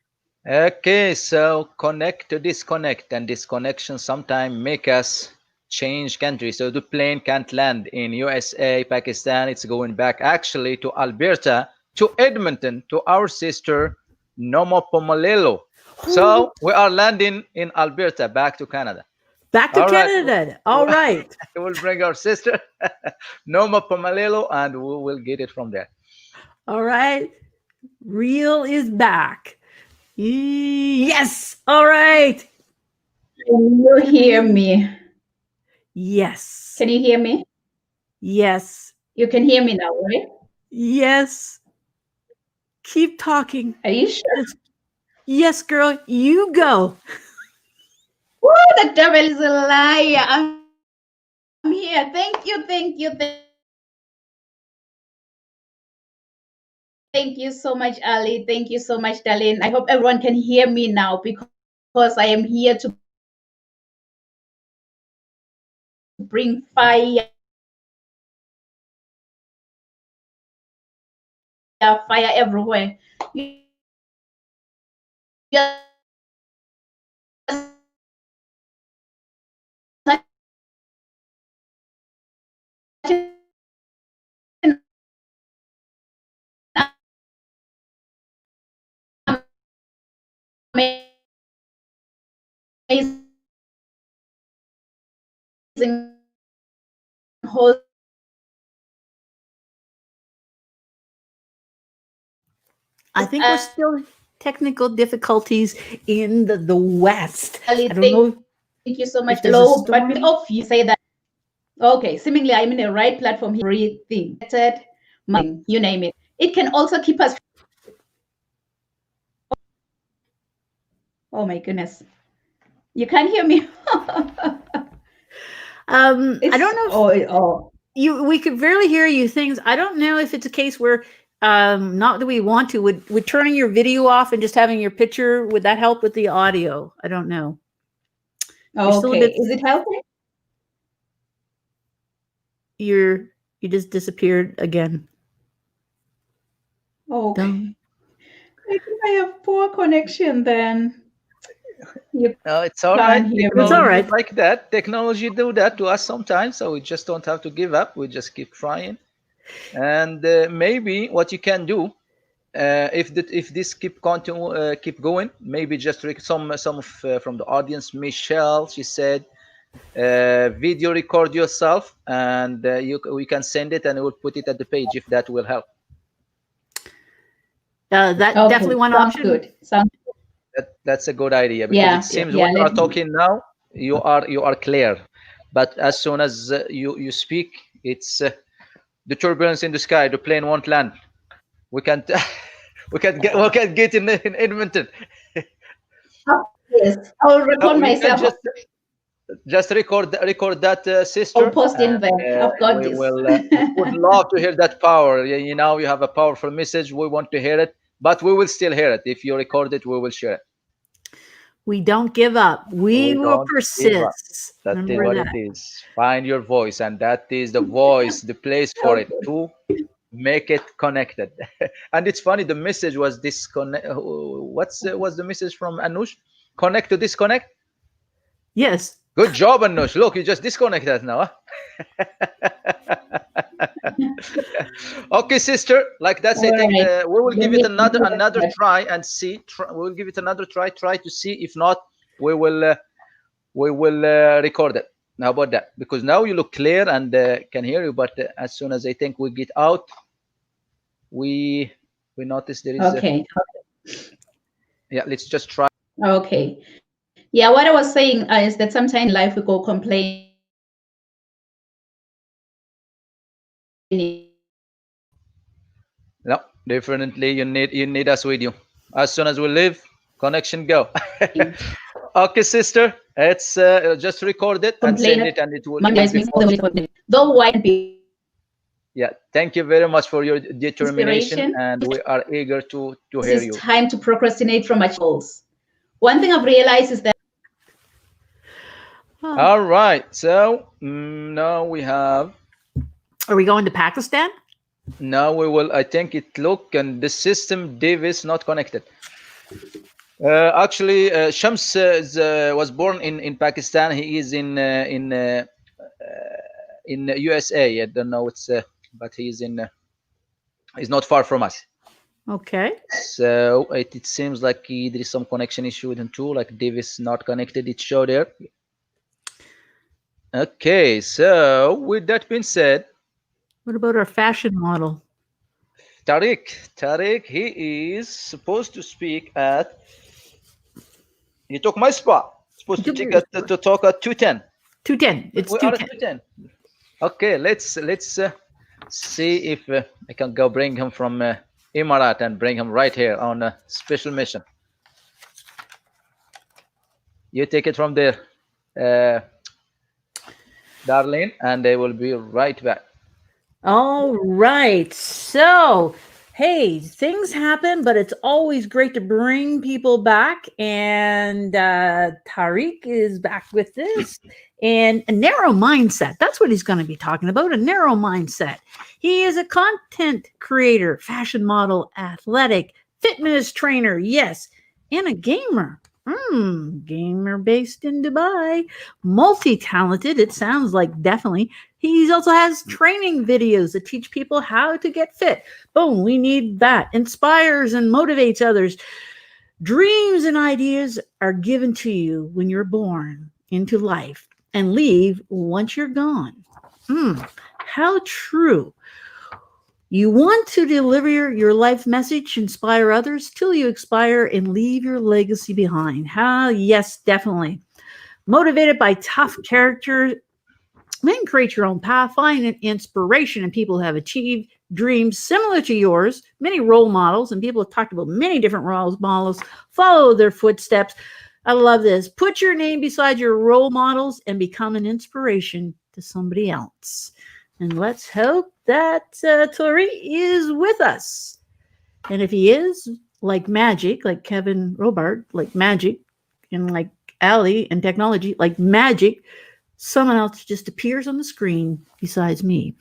[SPEAKER 2] Okay, so connect to disconnect, and disconnection sometimes make us change country. So the plane can't land in USA, Pakistan. It's going back actually to Alberta, to Edmonton, to our sister Noma Pomalelo. So we are landing in Alberta, back to Canada.
[SPEAKER 1] Back to Canada. All right.
[SPEAKER 2] We'll bring our sister Noma Pomalelo, and we will get it from there.
[SPEAKER 1] All right. Real is back. Yes. All right.
[SPEAKER 3] Can you hear me?
[SPEAKER 1] Yes.
[SPEAKER 3] Can you hear me?
[SPEAKER 1] Yes.
[SPEAKER 3] You can hear me now, right?
[SPEAKER 1] Yes. Keep talking.
[SPEAKER 3] Are you sure?
[SPEAKER 1] Yes, girl. You go.
[SPEAKER 3] Woo, the devil is a liar. I'm here. Thank you. Thank you so much, Ali. Thank you so much, Darlene. I hope everyone can hear me now because I am here to bring fire everywhere. Amazing host.
[SPEAKER 1] I think we're still technical difficulties in the West.
[SPEAKER 3] Ali,
[SPEAKER 1] I don't know.
[SPEAKER 3] Thank you so much.
[SPEAKER 1] if there's a
[SPEAKER 3] Hello, but
[SPEAKER 1] storm.
[SPEAKER 3] if you say that, okay, seemingly I'm in the right platform here. Everything, you name it. It can also keep us. Oh my goodness, you can't hear me.
[SPEAKER 1] I don't know. We could barely hear you. Things. I don't know if it's a case where, not that we want to, would turning your video off and just having your picture, would that help with the audio? I don't know.
[SPEAKER 3] Okay, is it helping?
[SPEAKER 1] You just disappeared again.
[SPEAKER 3] Okay. I think I have poor connection then.
[SPEAKER 2] It's all right.
[SPEAKER 1] It's all right.
[SPEAKER 2] Like that. Technology do that to us sometimes, so we just don't have to give up. We just keep trying. And maybe what you can do, if this keep going, maybe just some from the audience. Michelle, she said, video record yourself, and we can send it, and we'll put it at the page if that will help.
[SPEAKER 1] That definitely one option.
[SPEAKER 3] Good. Sounds good.
[SPEAKER 2] That's a good idea, because it seems when you are talking now, you are clear, but as soon as you speak, it's the turbulence in the sky. The plane won't land. We can't get in Edmonton.
[SPEAKER 3] Yes, I'll record myself.
[SPEAKER 2] Just record that, sister.
[SPEAKER 3] I'll post in there. I've got
[SPEAKER 2] we
[SPEAKER 3] this.
[SPEAKER 2] will. We would love to hear that power. You know, you have a powerful message. We want to hear it, but we will still hear it. If you record it, we will share it.
[SPEAKER 1] We don't give up. We will
[SPEAKER 2] don't give up.
[SPEAKER 1] persist.
[SPEAKER 2] That is
[SPEAKER 1] Remember
[SPEAKER 2] what
[SPEAKER 1] that.
[SPEAKER 2] it is. Find your voice, and that is the voice, the place for it to make it connected. And it's funny. The message was disconnect. Was the message from Anush? Connect to disconnect.
[SPEAKER 1] Yes.
[SPEAKER 2] Good job, Anush. Look, you just disconnected now. Okay, sister. Like that's, I think we will give it another try and see. We will give it another try. Try to see. If not, we will record it. How about that? Because now you look clear and can hear you. But as soon as I think we get out, we notice there is.
[SPEAKER 3] Okay.
[SPEAKER 2] Yeah. Let's just try.
[SPEAKER 3] Okay. Yeah, what I was saying is that sometimes in life we go complaining.
[SPEAKER 2] No, definitely you need us with you. As soon as we leave, connection go. Okay, sister, it's just record it and send it, and it will.
[SPEAKER 3] Though white be.
[SPEAKER 2] Yeah, thank you very much for your determination, and we are eager to hear you.
[SPEAKER 3] It's time to procrastinate from my goals. One thing I've realized is that.
[SPEAKER 2] All right, so now we have.
[SPEAKER 1] Are we going to Pakistan?
[SPEAKER 2] Now we will. I think it look and the system Davis not connected. Actually, Shams was born in Pakistan. He is in USA. I don't know it's, but he's he's not far from us.
[SPEAKER 1] Okay.
[SPEAKER 2] So it seems like there is some connection issue with him too. Like Davis not connected. It showed there. Okay. So with that being said,
[SPEAKER 1] what about our fashion model?
[SPEAKER 2] Tariq, he is supposed to speak at. He took my spot. Supposed to talk at 2:10.
[SPEAKER 1] 2:10. It's 2:10.
[SPEAKER 2] Okay, let's see if I can go bring him from Emirat and bring him right here on a special mission. You take it from there, Darlene, and they will be right back.
[SPEAKER 1] All right. So, hey, things happen, but it's always great to bring people back. And Tariq is back with this. And a narrow mindset. That's what he's going to be talking about, a narrow mindset. He is a content creator, fashion model, athletic, fitness trainer, yes, and a gamer. Gamer based in Dubai. Multi-talented, it sounds like, definitely. He also has training videos that teach people how to get fit. Boom, we need that. Inspires and motivates others. Dreams and ideas are given to you when you're born into life and leave once you're gone. How true. You want to deliver your life message, inspire others till you expire and leave your legacy behind. Yes, definitely. Motivated by tough characters, then create your own path, find an inspiration in people who have achieved dreams similar to yours, many role models, and people have talked about many different role models, follow their footsteps. I love this. Put your name beside your role models and become an inspiration to somebody else. And let's hope that Tariq is with us. And if he is, like magic, like Kevin Robart, like magic, and like Ali and technology, like magic, someone else just appears on the screen besides me.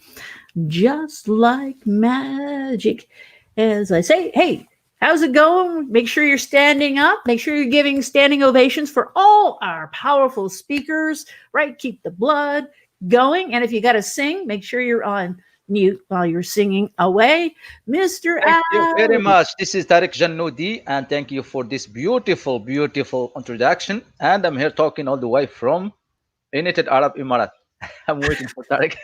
[SPEAKER 1] Just like magic. As I say, hey, how's it going? Make sure you're standing up. Make sure you're giving standing ovations for all our powerful speakers, right? Keep the blood going. And if you got to sing, make sure you're on mute while you're singing away. Mr.
[SPEAKER 2] Thank you very much. This is Tariq Jannoudi, and thank you for this beautiful, beautiful introduction. And I'm here talking all the way from United Arab Emirates. I'm waiting for Tariq.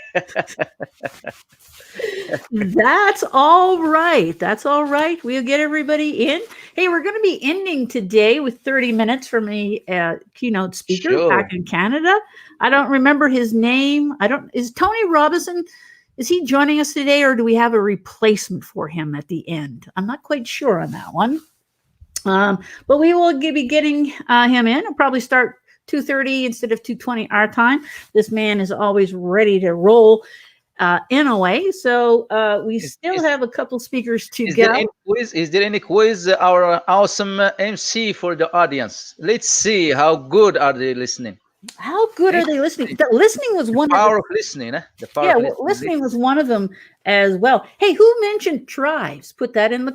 [SPEAKER 1] That's all right. That's all right. We'll get everybody in. Hey, we're going to be ending today with 30 minutes from a keynote speaker back in Canada. I don't remember his name. Is Tony Robinson, is he joining us today, or do we have a replacement for him at the end? I'm not quite sure on that one. But we will be getting him in. I'll probably start 2:30 instead of 2:20 our time. This man is always ready to roll in a way. So we still have a couple speakers to
[SPEAKER 2] Is
[SPEAKER 1] go.
[SPEAKER 2] there any quiz? Is there any quiz? Our awesome MC for the audience. Let's see how good are they listening.
[SPEAKER 1] How good are they listening? The listening was one
[SPEAKER 2] Power
[SPEAKER 1] of
[SPEAKER 2] of listening, eh? The power
[SPEAKER 1] yeah,
[SPEAKER 2] of
[SPEAKER 1] well, listening
[SPEAKER 2] Let's-
[SPEAKER 1] was one of them as well. Hey, who mentioned tribes? Put that in the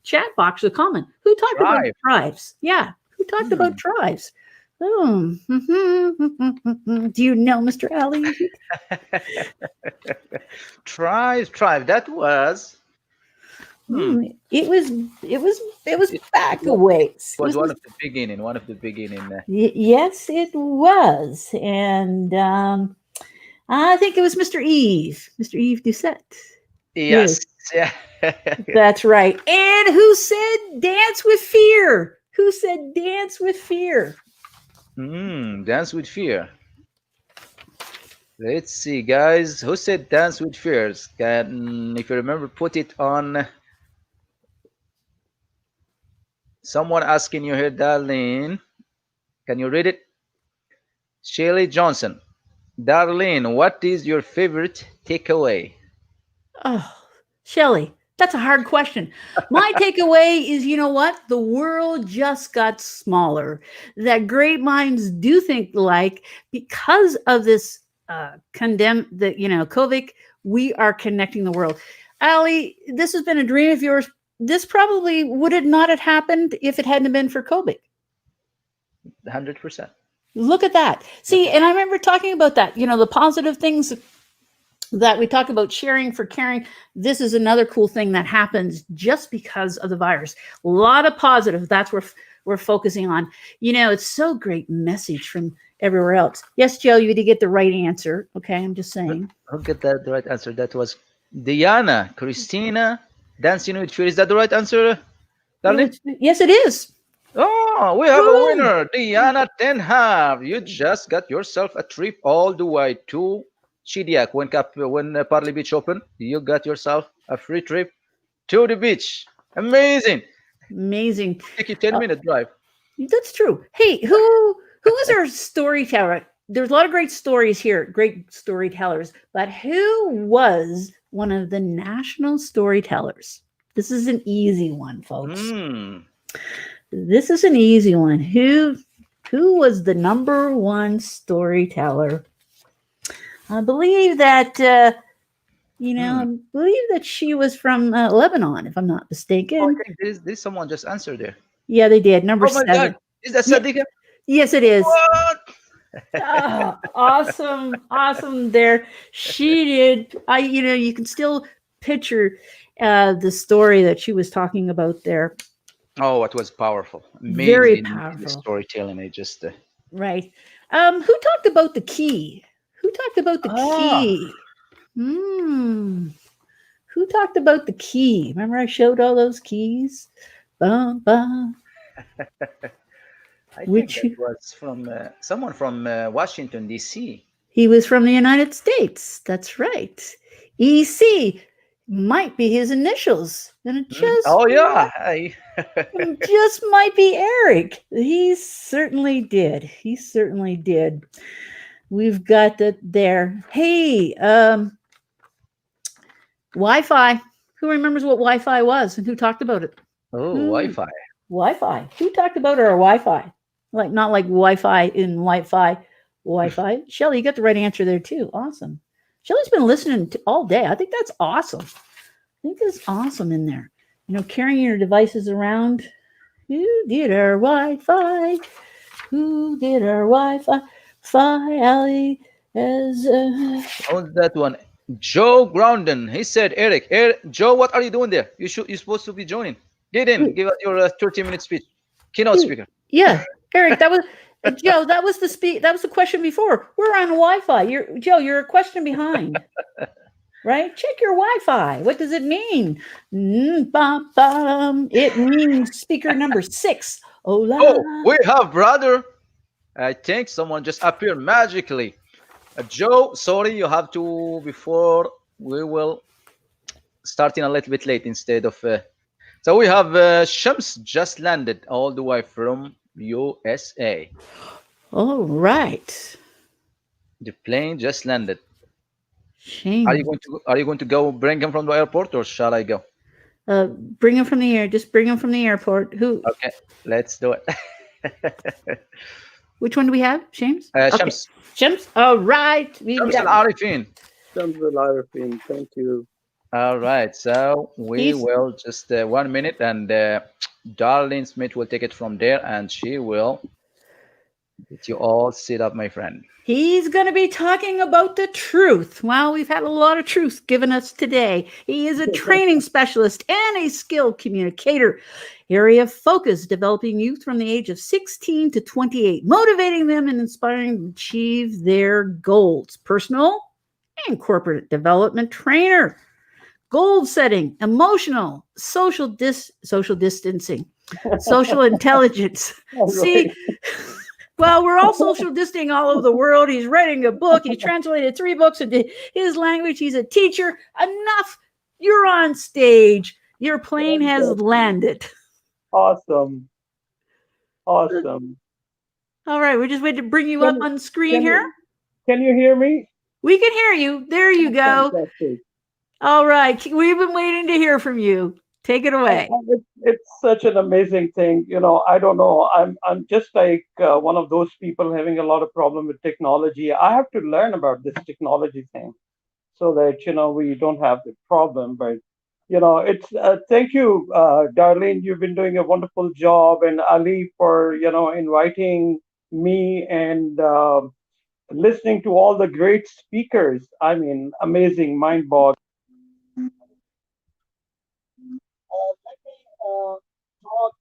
[SPEAKER 1] chat box, the comment. Who talked about
[SPEAKER 2] Tribe.
[SPEAKER 1] tribes? Yeah, who talked about tribes? Oh, do you know, Mr. Ali?
[SPEAKER 2] Tribe. That was.
[SPEAKER 1] It was back a ways.
[SPEAKER 2] Was one of the beginning. One of the beginning.
[SPEAKER 1] Yes, it was, and I think it was Mr. Eve Doucette.
[SPEAKER 2] Yes. Yeah.
[SPEAKER 1] That's right. And who said dance with fear? Who said dance with fear?
[SPEAKER 2] Dance with fear. Let's see, guys. Who said dance with fears? Can, if you remember, put it on. Someone asking you here, Darlene. Can you read it? Shelly Johnson. Darlene, what is your favorite takeaway?
[SPEAKER 1] Oh, Shelley, that's a hard question. My takeaway is, you know what? The world just got smaller. That minds do think alike because of this COVID. We are connecting the world. Ali, this has been a dream of yours. This probably would it not have happened if it hadn't been for COVID.
[SPEAKER 2] 100%.
[SPEAKER 1] Look at that. See, and I remember talking about that, the positive things that we talk about, sharing for caring. This is another cool thing that happens just because of the virus. A lot of positive. That's where we're focusing on. It's so great message from everywhere else. Yes, Joe, you did get the right answer. Okay, I'm just saying.
[SPEAKER 2] I'll get that the right answer. That was Diana Christina Dancing with Fear. Is that the right answer, darling?
[SPEAKER 1] Yes, it is.
[SPEAKER 2] Oh, we have a winner, Diana Tenhab. You just got yourself a trip all the way to Chidiac when Parley Beach opened. You got yourself a free trip to the beach. Amazing. Take you 10-minute drive.
[SPEAKER 1] That's true. Hey, who is our storyteller? There's a lot of great stories here, great storytellers, but who was one of the national storytellers? This is an easy one, folks. This is an easy one. Who was the number one storyteller? I believe that I believe that she was from Lebanon, if I'm not mistaken.
[SPEAKER 2] Oh, I think there's someone just answered there.
[SPEAKER 1] Yeah, they did. Number 7.
[SPEAKER 2] God. Is that Sadiqa?
[SPEAKER 1] Yes, it is.
[SPEAKER 2] What?
[SPEAKER 1] Oh, awesome there. She did. You can still picture the story that she was talking about there.
[SPEAKER 2] Oh, it was powerful. Amazing.
[SPEAKER 1] Very powerful.
[SPEAKER 2] Storytelling. I just
[SPEAKER 1] right. Who talked about the key? Who talked about the key? Who talked about the key? Remember I showed all those keys? I think
[SPEAKER 2] that was from someone from Washington, D.C.
[SPEAKER 1] He was from the United States. That's right. EC might be his initials. And it just just might be Eric. He certainly did. We've got that there. Hey, Wi-Fi. Who remembers what Wi-Fi was and who talked about it?
[SPEAKER 2] Wi-Fi.
[SPEAKER 1] Wi-Fi. Who talked about our Wi-Fi? Not like Wi-Fi in Wi-Fi. Shelly, you got the right answer there too. Awesome. Shelly's been listening all day. I think that's awesome. I think that's awesome in there. Carrying your devices around. Who did our Wi-Fi? Who did our Wi-Fi? Ali as
[SPEAKER 2] What's that one? Joe Groundon. He said, Eric, Joe, what are you doing there? You're supposed to be joining. Get in. Give us your 30-minute speech. Keynote speaker.
[SPEAKER 1] Yeah, Eric, that was Joe. That was the question before. We're on Wi-Fi. You're a question behind. Right? Check your Wi-Fi. What does it mean? It means speaker number 6.
[SPEAKER 2] Oh, we have brother. I think someone just appeared magically. Joe, sorry, you have to before we will starting a little bit late instead of. So we have Shams just landed all the way from USA.
[SPEAKER 1] All right.
[SPEAKER 2] The plane just landed.
[SPEAKER 1] Shame.
[SPEAKER 2] Are you going to go bring him from the airport, or shall I go?
[SPEAKER 1] Bring him from the air. Just bring him from the airport. Who?
[SPEAKER 2] Okay, let's do it.
[SPEAKER 1] Which one do we have? Shames?
[SPEAKER 2] Shams.
[SPEAKER 1] Shams. All right.
[SPEAKER 2] Shams Al-Arifin.
[SPEAKER 6] Shams Al-Arifin. Thank you.
[SPEAKER 2] All right, so we
[SPEAKER 1] He's-
[SPEAKER 2] will just 1 minute, and Darlene Smith will take it from there, and she will get you all set up, my friend.
[SPEAKER 1] He's going to be talking about the truth. Well, we've had a lot of truth given us today. He is a training specialist and a skilled communicator. Area of focus, developing youth from the age of 16 to 28, motivating them and inspiring them to achieve their goals. Personal and corporate development trainer. Goal setting, emotional, social distancing, social intelligence. See, well, we're all social distancing all over the world. He's writing a book. He's translated 3 books into his language. He's a teacher. Enough. You're on stage. Your plane has landed.
[SPEAKER 6] Awesome. Awesome.
[SPEAKER 1] All right. We're just waiting to bring you up on screen here.
[SPEAKER 6] Can you hear me?
[SPEAKER 1] We can hear you. There you go.
[SPEAKER 6] Fantastic.
[SPEAKER 1] All right. We've been waiting to hear from you. Take it away.
[SPEAKER 6] It's such an amazing thing. You know, I don't know. I'm just like one of those people having a lot of problem with technology. I have to learn about this technology thing so that, you know, we don't have the problem. But, you know, it's thank you, Darlene. You've been doing a wonderful job, and Ali for, you know, inviting me and listening to all the great speakers. I mean, amazing, mind-boggling. Let me talk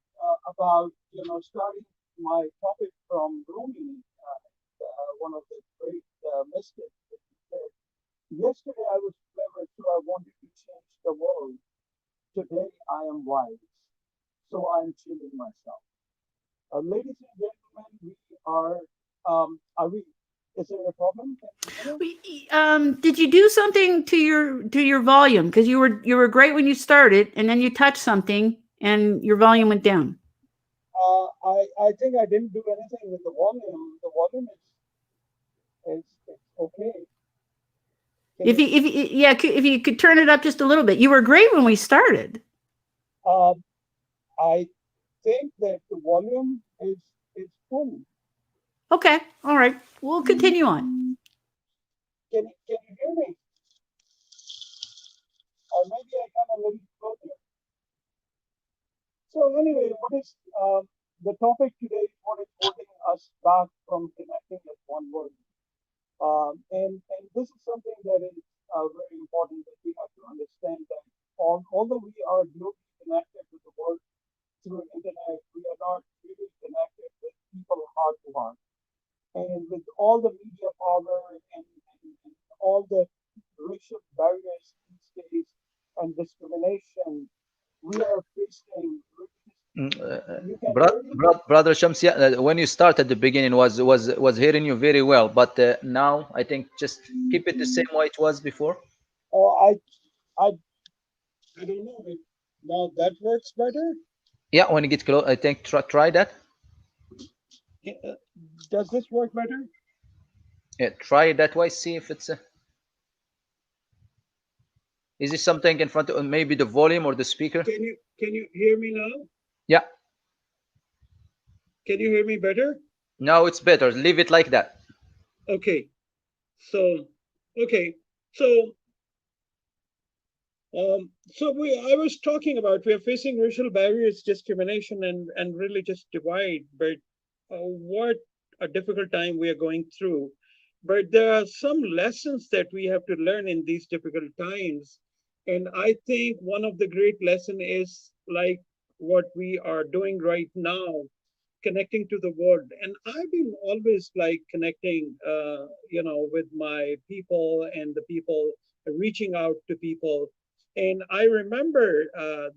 [SPEAKER 6] about, you know, starting my topic from Rumi, one of the great mystics. Yesterday I was clever, so I wanted to change the world. Today I am wise, so I'm changing myself. Ladies and gentlemen, we are we? Is there a problem?
[SPEAKER 1] Did you do something to your volume? Because you were great when you started, and then you touched something, and your volume went down.
[SPEAKER 6] I think I didn't do anything with the volume. The volume is okay.
[SPEAKER 1] If you could turn it up just a little bit. You were great when we started.
[SPEAKER 6] I think that the volume is full.
[SPEAKER 1] Okay, all right. We'll continue on.
[SPEAKER 6] Can you hear me? Or maybe I come a little closer. So anyway, what is the topic today? What is holding us back from connecting as one word? And this is something that is very important that we have to understand that although we are globally connected with the world through internet, we are not really connected with people heart to heart. And with all the media power and all the racial barriers these days and discrimination, we are facing.
[SPEAKER 2] Brother Shams, when you started at the beginning was hearing you very well, but now I think just keep it the same way it was before.
[SPEAKER 6] I don't know. Now that works better.
[SPEAKER 2] Yeah, when you get close, I think try that.
[SPEAKER 6] Does this work better?
[SPEAKER 2] Yeah, try it that way. See if it's. Is this something in front of maybe the volume or the speaker?
[SPEAKER 6] Can you hear me now?
[SPEAKER 2] Yeah.
[SPEAKER 6] Can you hear me better?
[SPEAKER 2] No, it's better. Leave it like that.
[SPEAKER 6] Okay. So I was talking about we are facing racial barriers, discrimination, and religious divide. But what a difficult time we are going through. But there are some lessons that we have to learn in these difficult times. And I think one of the great lessons is like what we are doing right now, connecting to the world. And I've been always like connecting, with my people and the people, reaching out to people. And I remember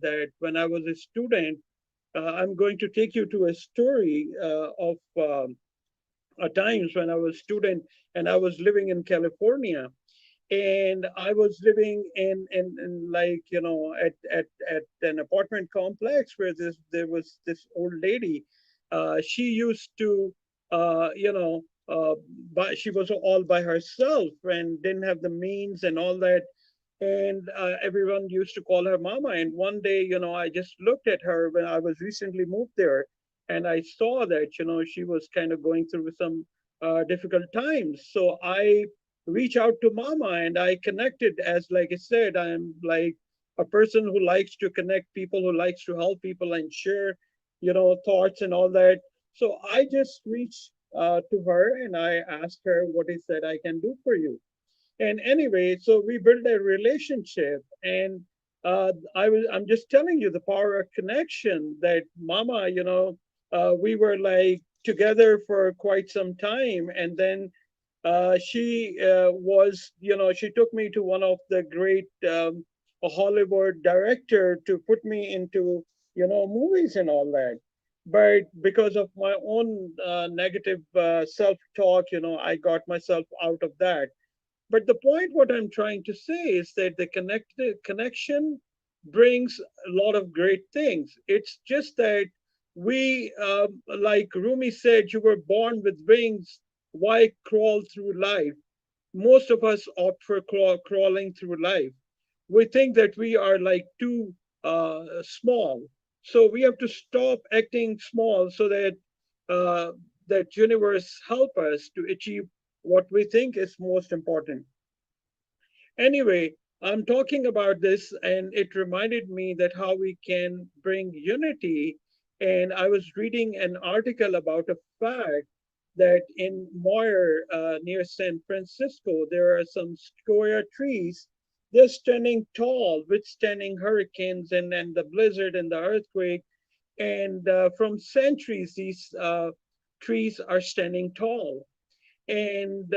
[SPEAKER 6] that when I was a student, I'm going to take you to a story of times when I was a student and I was living in California. And I was living in like, at an apartment complex where there was this old lady She used to, you know, but she was all by herself and didn't have the means and all that. And everyone used to call her mama. And one day, you know, I just looked at her when I was recently moved there, and I saw that, you know, she was kind of going through some difficult times. So I reach out to mama and I connected. As like I said, I'm like a person who likes to connect people, who likes to help people and share, you know, thoughts and all that. So I just reached to her and I asked her, what is that I can do for you? And anyway, so we built a relationship, and I'm just telling you the power of connection. That mama, you know, we were like together for quite some time, and then she was, you know, she took me to one of the great Hollywood director to put me into, you know, movies and all that. But because of my own negative self-talk, you know, I got myself out of that. But the point, what I'm trying to say is that the connection brings a lot of great things. It's just that we, like Rumi said, you were born with wings. Why crawl through life? Most of us opt for crawling through life. We think that we are like too small. So we have to stop acting small so that that universe help us to achieve what we think is most important. Anyway, I'm talking about this, and it reminded me that how we can bring unity. And I was reading an article about a fact that in Moyer, near San Francisco, there are some sequoia trees. They're standing tall, withstanding hurricanes and the blizzard and the earthquake. And from centuries, these trees are standing tall. And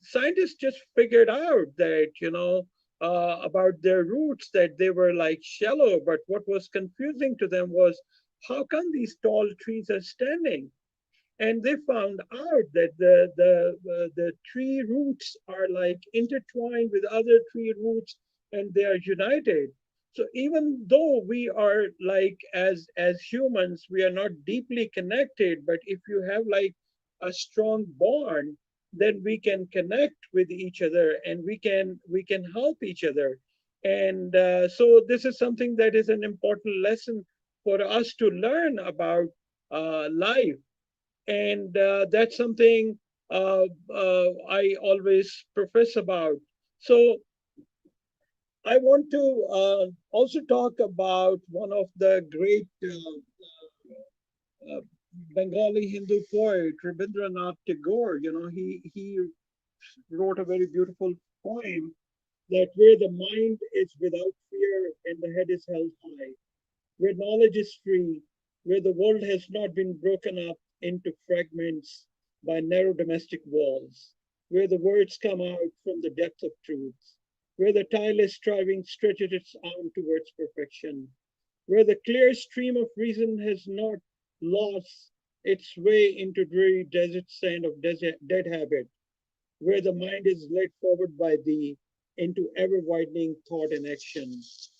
[SPEAKER 6] scientists just figured out that, you know, about their roots, that they were like shallow. But what was confusing to them was, how come these tall trees are standing? And they found out that the tree roots are like intertwined with other tree roots, and they are united. So even though we are like, as humans, we are not deeply connected, but if you have like a strong bond, then we can connect with each other, and we can help each other. And so this is something that is an important lesson for us to learn about life. And that's something I always profess about. So I want to also talk about one of the great Bengali Hindu poet, Rabindranath Tagore. You know, he wrote a very beautiful poem, that where the mind is without fear and the head is held high, where knowledge is free, where the world has not been broken up into fragments by narrow domestic walls, where the words come out from the depth of truth, where the tireless striving stretches its arm towards perfection, where the clear stream of reason has not lost its way into dreary desert sand of dead habit, where the mind is led forward by thee into ever widening thought and action,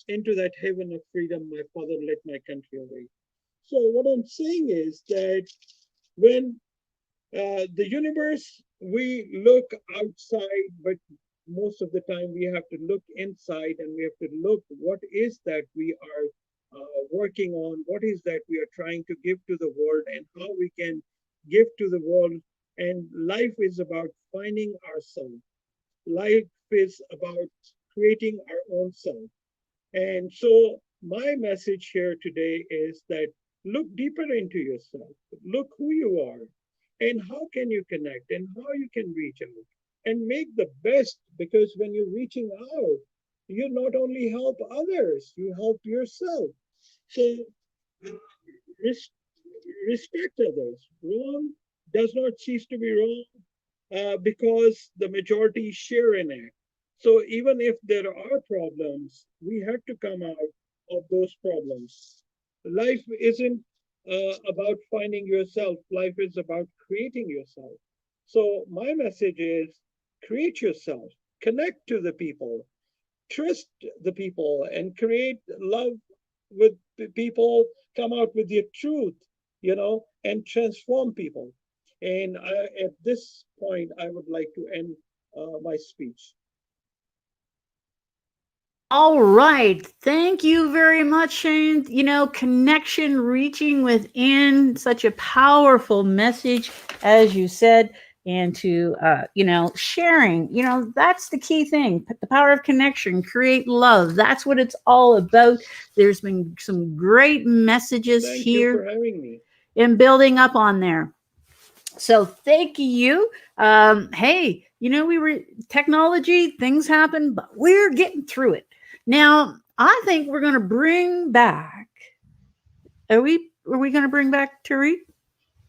[SPEAKER 6] into that heaven of freedom my father led my country away. So what I'm saying is that when the universe, we look outside, but most of the time we have to look inside, and we have to look what is that we are working on, what is that we are trying to give to the world, and how we can give to the world. And life is about finding ourselves. Life is about creating our own self. And so my message here today is that look deeper into yourself, look who you are, and how can you connect, and how you can reach out, and make the best, because when you're reaching out, you not only help others, you help yourself. So respect others. Wrong does not cease to be wrong because the majority share in it. So even if there are problems, we have to come out of those problems. Life isn't about finding yourself. Life is about creating yourself. So my message is create yourself, connect to the people, trust the people, and create love with the people, come out with your truth, you know, and transform people. And at this point, I would like to end my speech.
[SPEAKER 1] All right. Thank you very much, Shane. You know, connection, reaching within, such a powerful message, as you said, and to, sharing, that's the key thing. The power of connection, create love. That's what it's all about. There's been some great messages
[SPEAKER 6] Thank
[SPEAKER 1] here.
[SPEAKER 6] you for having me.
[SPEAKER 1] And building up on there. So thank you. Hey, we were technology, things happen, but we're getting through it. Now, I think we're going to bring back. Are we going to bring back Tariq?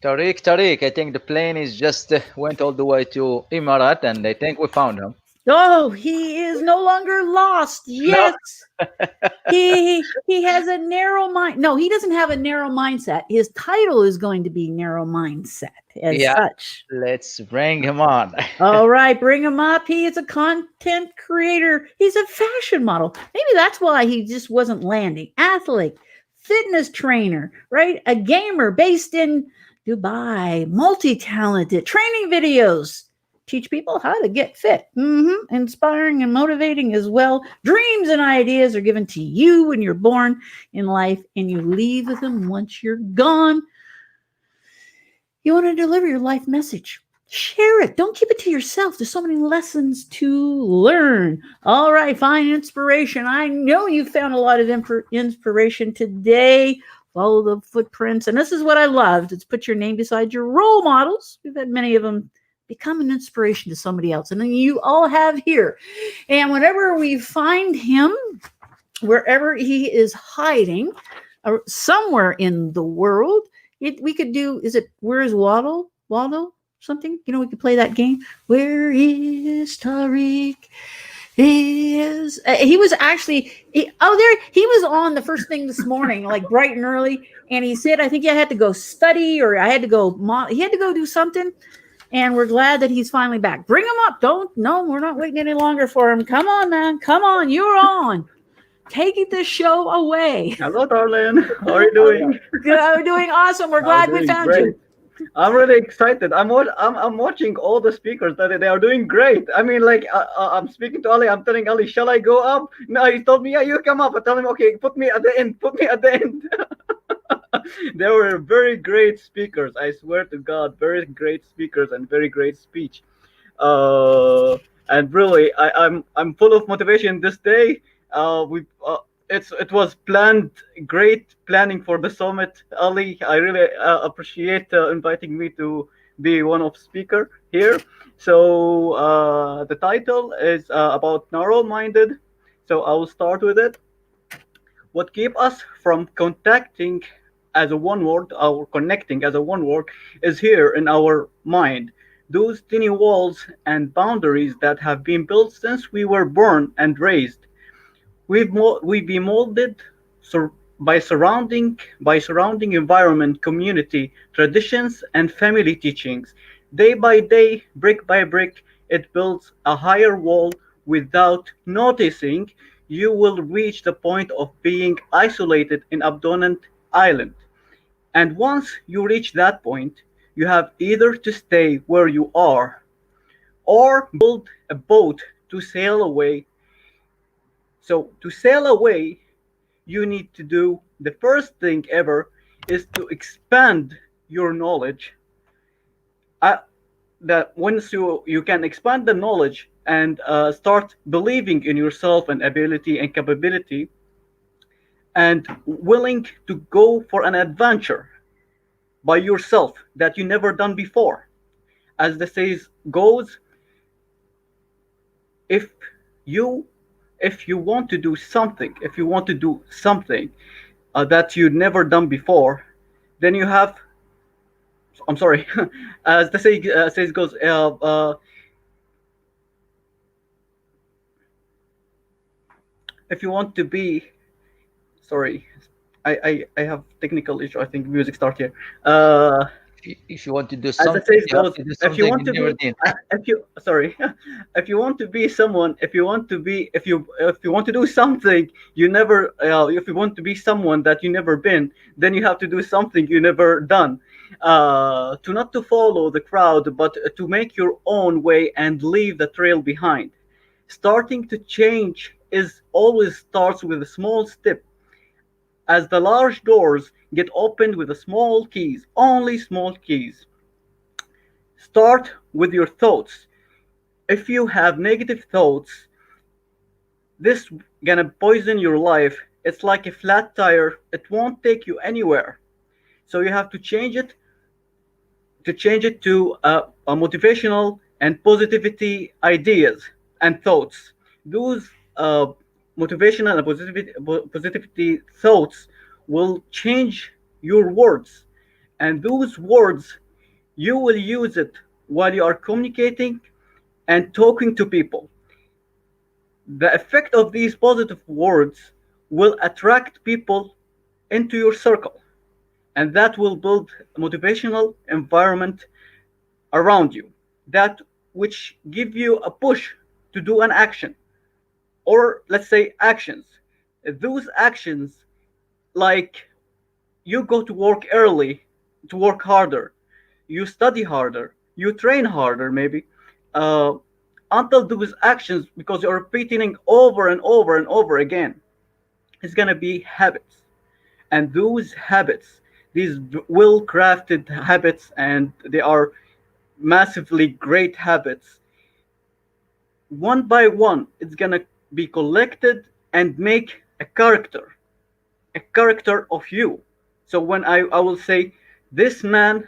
[SPEAKER 2] Tariq, I think the plane is just went all the way to Emirat, and I think we found him.
[SPEAKER 1] Oh, he is no longer lost. Yes. No. he has a narrow mind. No, he doesn't have a narrow mindset. His title is going to be narrow mindset as such.
[SPEAKER 2] Let's bring him on.
[SPEAKER 1] All right, bring him up. He is a content creator. He's a fashion model. Maybe that's why he just wasn't landing. Athlete, fitness trainer, right? A gamer based in Dubai, multi-talented, training videos. Teach people how to get fit. Inspiring and motivating as well. Dreams and ideas are given to you when you're born in life, and you leave with them once you're gone. You want to deliver your life message. Share it. Don't keep it to yourself. There's so many lessons to learn. All right, find inspiration. I know you found a lot of inspiration today. Follow the footprints. And this is what I loved. It's put your name beside your role models. We've had many of them. Become an inspiration to somebody else. And then you all have here. And whenever we find him, wherever he is hiding, or somewhere in the world, we could do, where is Waddle? Something? We could play that game. Where is Tariq? He was actually, he was on the first thing this morning, like bright and early. And he said, I think I had to go study, or he had to go do something. And we're glad that he's finally back. Bring him up. We're not waiting any longer for him. Come on, man. Come on. You're on. Taking this show away.
[SPEAKER 7] Hello, darling. How are you doing?
[SPEAKER 1] Good. We're doing awesome. We're glad we found you.
[SPEAKER 7] I'm really excited. I'm watching all the speakers that they are doing great. I mean, I'm speaking to Ali. I'm telling Ali, shall I go up? No, he told me, yeah, you come up. I tell him, okay, put me at the end. They were very great speakers. I swear to God, very great speakers and very great speech. And really, I'm full of motivation this day. It was planned, great planning for the summit. Ali, I really appreciate inviting me to be one of speaker here. So the title is about narrow-minded. So I will start with it. What keeps us from contacting as a one word, or connecting as a one word, is here in our mind. Those tiny walls and boundaries that have been built since we were born and raised. We've been molded by surrounding environment, community, traditions, and family teachings. Day by day, brick by brick, it builds a higher wall. Without noticing, you will reach the point of being isolated in abandoned island. And once you reach that point, you have either to stay where you are or build a boat to sail away. So to sail away, you need to do the first thing ever is to expand your knowledge. That once you can expand the knowledge and start believing in yourself and ability and capability, and willing to go for an adventure by yourself that you never done before. As the saying goes, if you want to do something, that you've never done before, then you have, I'm sorry, as the saying goes, if you want to be, sorry, I have technical issue. I think music start here.
[SPEAKER 2] If you want to do something,
[SPEAKER 7] if you want to be someone, if you want to do something you never, if you want to be someone that you never been, then you have to do something you never done. to not to follow the crowd, but to make your own way and leave the trail behind. Starting to change is always starts with a small step, as the large doors get opened with the small keys, only small keys. Start with your thoughts. If you have negative thoughts, this gonna poison your life. It's like a flat tire. It won't take you anywhere. So you have to change it to a motivational and positivity ideas and thoughts. Those motivational and positivity thoughts will change your words, and those words you will use it while you are communicating and talking to people. The effect of these positive words will attract people into your circle, and that will build a motivational environment around you, that which give you a push to do an action, or let's say actions. Those actions, like you go to work early to work harder, you study harder, you train harder, maybe, uh, until those actions, because you're repeating over and over and over again, it's going to be habits. And those habits, these well crafted habits, and they are massively great habits, one by one, it's going to be collected and make a character of you. So when I will say, this man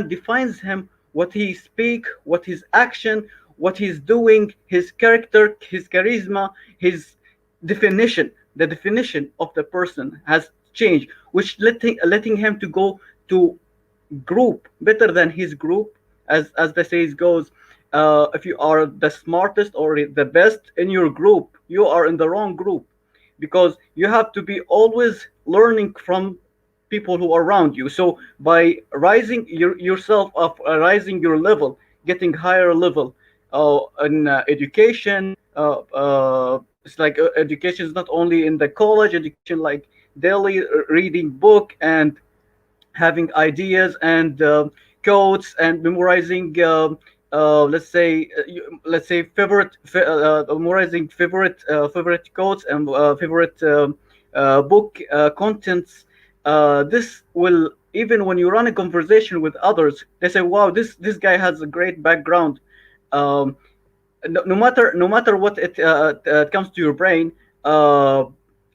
[SPEAKER 7] defines him, what he speak, what his action, what he's doing, his character, his charisma, his definition, the definition of the person has changed, which letting him to go to group better than his group, as the saying goes. If you are the smartest or the best in your group, you are in the wrong group, because you have to be always learning from people who are around you. So by rising yourself up, rising your level, getting higher level in education, it's like education is not only in the college education, like daily reading book and having ideas and quotes and memorizing let's say memorizing favorite quotes and favorite book contents. This will, even when you run a conversation with others, they say, wow, this guy has a great background. No matter what it comes to your brain, uh,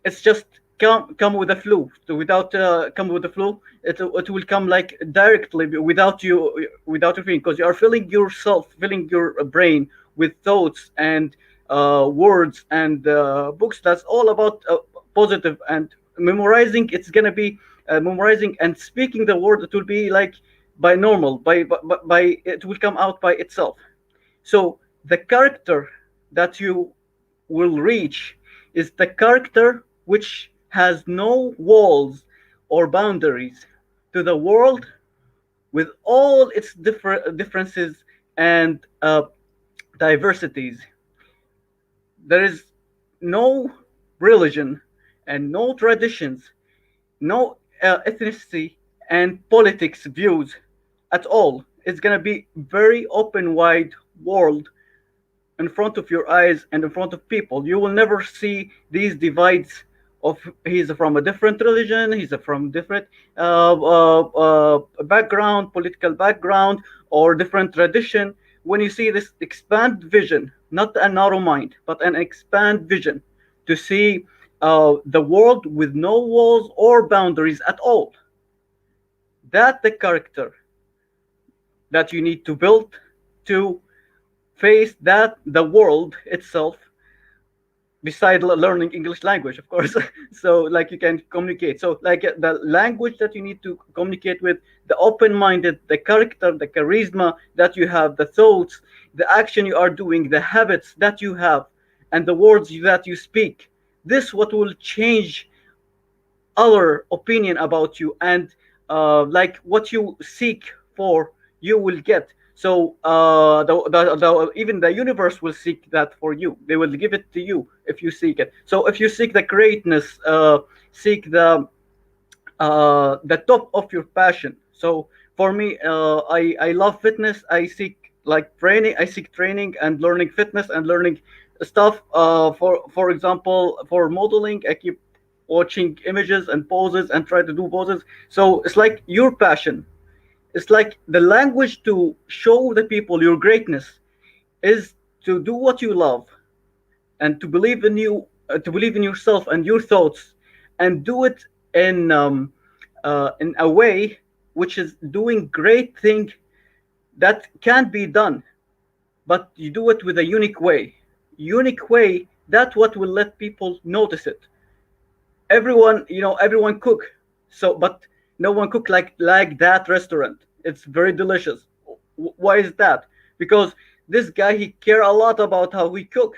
[SPEAKER 7] it's just come with the flow. So without come with the flow, it will come like directly without you feeling, because you are filling yourself, filling your brain with thoughts and words and books. That's all about positive, and memorizing. It's gonna be memorizing and speaking the word. It will be like by normal, by it will come out by itself. So the character that you will reach is the character which has no walls or boundaries to the world, with all its differences and diversities. There is no religion and no traditions, no ethnicity and politics views at all. It's gonna be very open, wide world in front of your eyes and in front of people. You will never see these divides of he's from a different religion, he's from different background, political background, or different tradition. When you see this expand vision, not a narrow mind, but an expand vision, to see the world with no walls or boundaries at all, that the character that you need to build to face that the world itself, beside learning English language, of course. So like you can communicate, so like the language that you need to communicate with, the open-minded, the character, the charisma that you have, the thoughts, the action you are doing, the habits that you have, and the words that you speak, this what will change other opinion about you, and like what you seek for, you will get. So even the universe will seek that for you. They will give it to you if you seek it. So if you seek the greatness, seek the top of your passion, So for me, I love fitness. I seek like training. I seek training and learning fitness and learning stuff. For example, for modeling, I keep watching images and poses and try to do poses. So it's like your passion. It's like the language to show the people your greatness is to do what you love and to believe in you, to believe in yourself and your thoughts, and do it in a way which is doing great thing that can be done, but you do it with a unique way. Unique way. That's what will let people notice it. Everyone cook, so but no one cook like that restaurant. It's very delicious. Why is that? Because this guy, he care a lot about how we cook.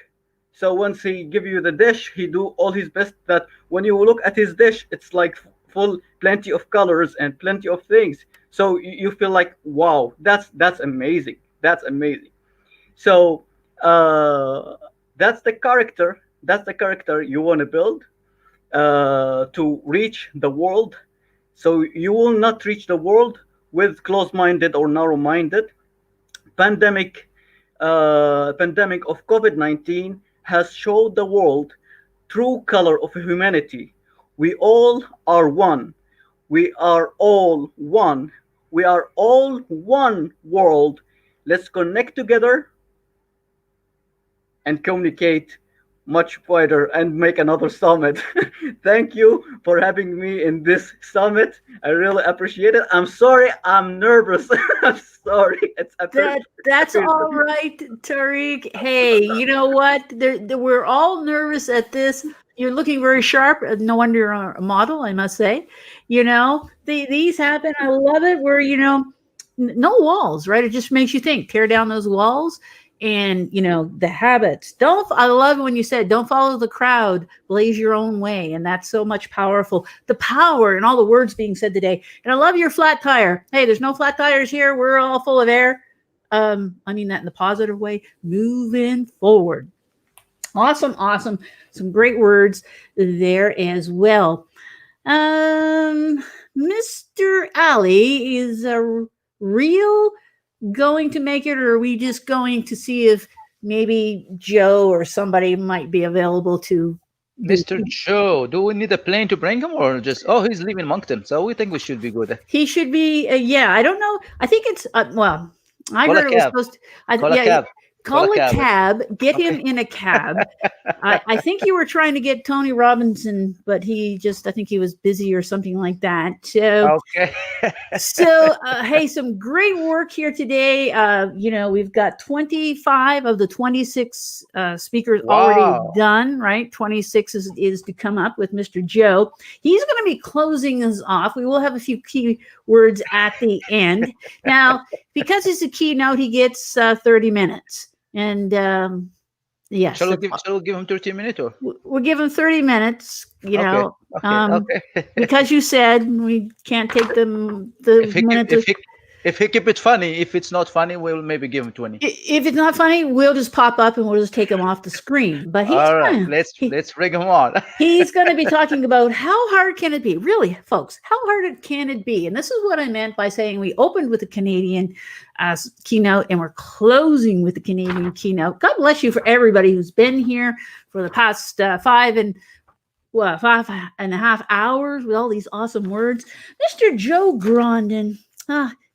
[SPEAKER 7] So once he give you the dish, he do all his best that when you look at his dish, it's like full plenty of colors and plenty of things. So you feel like, wow, that's amazing. That's amazing. So that's the character. That's the character you want to build to reach the world. So you will not reach the world with close-minded or narrow-minded. Pandemic of COVID-19 has showed the world true color of humanity. We all are one. We are all one. We are all one world. Let's connect together and communicate much wider and make another summit. Thank you for having me in this summit. I really appreciate it. I'm sorry, I'm nervous. I'm sorry.
[SPEAKER 1] That's all right, Tariq. Hey, you know what? We're all nervous at this. You're looking very sharp. No wonder you're a model, I must say. These happen. I love it where, no walls, right? It just makes you think. Tear down those walls. And the habits. I love when you said don't follow the crowd, blaze your own way. And that's so much powerful. The power and all the words being said today. And I love your flat tire. Hey, there's no flat tires here. We're all full of air. I mean that in the positive way. Moving forward. Awesome. Some great words there as well. Mr. Ali, is a real going to make it, or are we just going to see if maybe Joe or somebody might be available to
[SPEAKER 2] Mr. Joe, do we need a plane to bring him, or just he's leaving Moncton, so we think we should be good.
[SPEAKER 1] He should be I don't know. I think it's I
[SPEAKER 2] Call
[SPEAKER 1] heard
[SPEAKER 2] a
[SPEAKER 1] it was
[SPEAKER 2] cab.
[SPEAKER 1] supposed to
[SPEAKER 2] Call a cab.
[SPEAKER 1] Get him in a cab. I think you were trying to get Tony Robinson, but I think he was busy or something like that. So,
[SPEAKER 2] okay.
[SPEAKER 1] Hey, some great work here today. We've got 25 of the 26 speakers already done, right? 26 is to come up with Mr. Joe. He's going to be closing us off. We will have a few key words at the end. Now, because it's a keynote, he gets 30 minutes. And yes,
[SPEAKER 2] shall we give him 30 minutes, or
[SPEAKER 1] we'll give him 30 minutes?
[SPEAKER 2] Okay.
[SPEAKER 1] Because you said we can't take the minutes.
[SPEAKER 2] If he keep it funny, if it's not funny, we'll maybe give him 20.
[SPEAKER 1] If it's not funny, we'll just pop up and we'll just take him off the screen. But
[SPEAKER 2] let's bring him on.
[SPEAKER 1] He's going to be talking about how hard can it be, really, folks. How hard can it be? And this is what I meant by saying we opened with the Canadian keynote and we're closing with the Canadian keynote. God bless you for everybody who's been here for the past 5.5 hours with all these awesome words. Mr. Joe Grondin.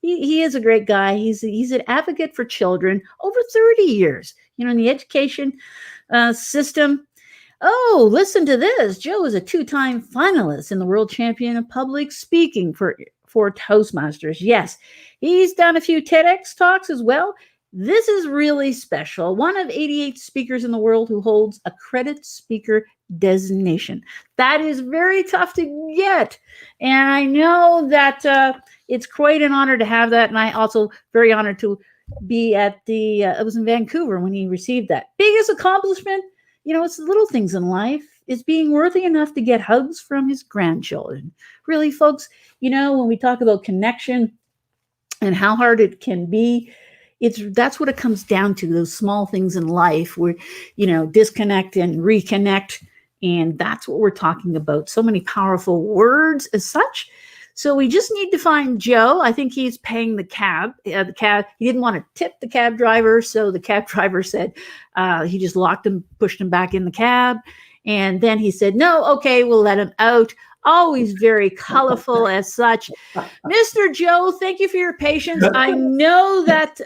[SPEAKER 1] He is a great guy. He's an advocate for children over 30 years, in the education system. Oh, listen to this. Joe is a 2-time finalist in the World Champion of Public Speaking for Toastmasters. Yes, he's done a few TEDx talks as well. This is really special. One of 88 speakers in the world who holds a credit speaker designation. That is very tough to get. And I know that it's quite an honor to have that. And I also very honored to be at it was in Vancouver when he received that. Biggest accomplishment, it's the little things in life. It's being worthy enough to get hugs from his grandchildren. Really, folks, when we talk about connection and how hard it can be, that's what it comes down to, those small things in life where, disconnect and reconnect. And that's what we're talking about. So many powerful words as such. So we just need to find Joe. I think he's paying the cab. The cab. He didn't want to tip the cab driver, so the cab driver said he just locked him, pushed him back in the cab, and then he said, "No, okay, we'll let him out." Always very colorful as such. Mr. Joe, thank you for your patience. I know that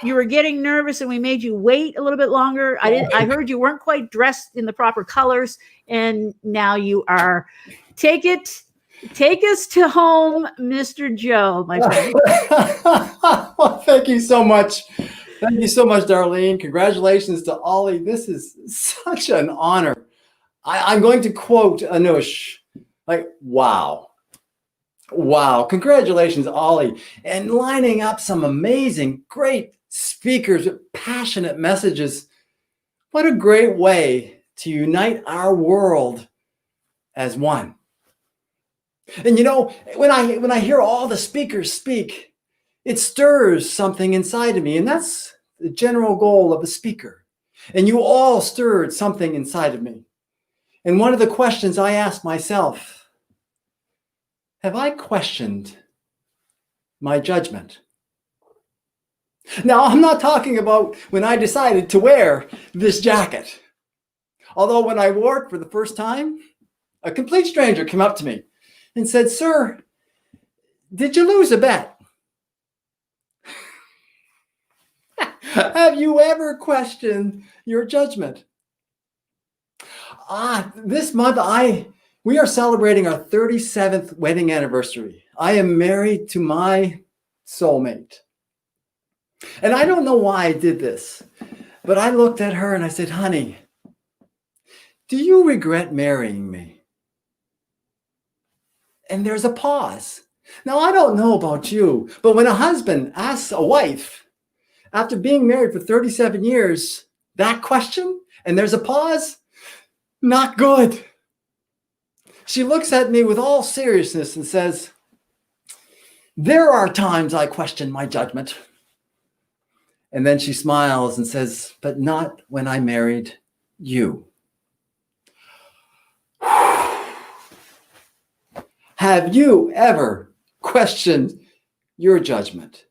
[SPEAKER 1] you were getting nervous and we made you wait a little bit longer. I heard you weren't quite dressed in the proper colors, and now you are. Take us to home, Mr. Joe, my friend.
[SPEAKER 8] Well, thank you so much. Thank you so much, Darlene. Congratulations to Ollie. This is such an honor. I'm going to quote Anush, like, wow. Wow. Congratulations, Ollie. And lining up some amazing, great speakers with passionate messages. What a great way to unite our world as one. And you know, when I hear all the speakers speak, it stirs something inside of me. And that's the general goal of a speaker. And you all stirred something inside of me. And one of the questions I ask myself, have I questioned my judgment? Now, I'm not talking about when I decided to wear this jacket. Although when I wore it for the first time, a complete stranger came up to me and said, "Sir, did you lose a bet?" Have you ever questioned your judgment? This month, we are celebrating our 37th wedding anniversary. I am married to my soulmate. And I don't know why I did this, but I looked at her and I said, "Honey, do you regret marrying me?" And there's a pause. Now, I don't know about you, but when a husband asks a wife, after being married for 37 years, that question, and there's a pause, not good. She looks at me with all seriousness and says, "There are times I question my judgment." And then she smiles and says, "But not when I married you." Have you ever questioned your judgment?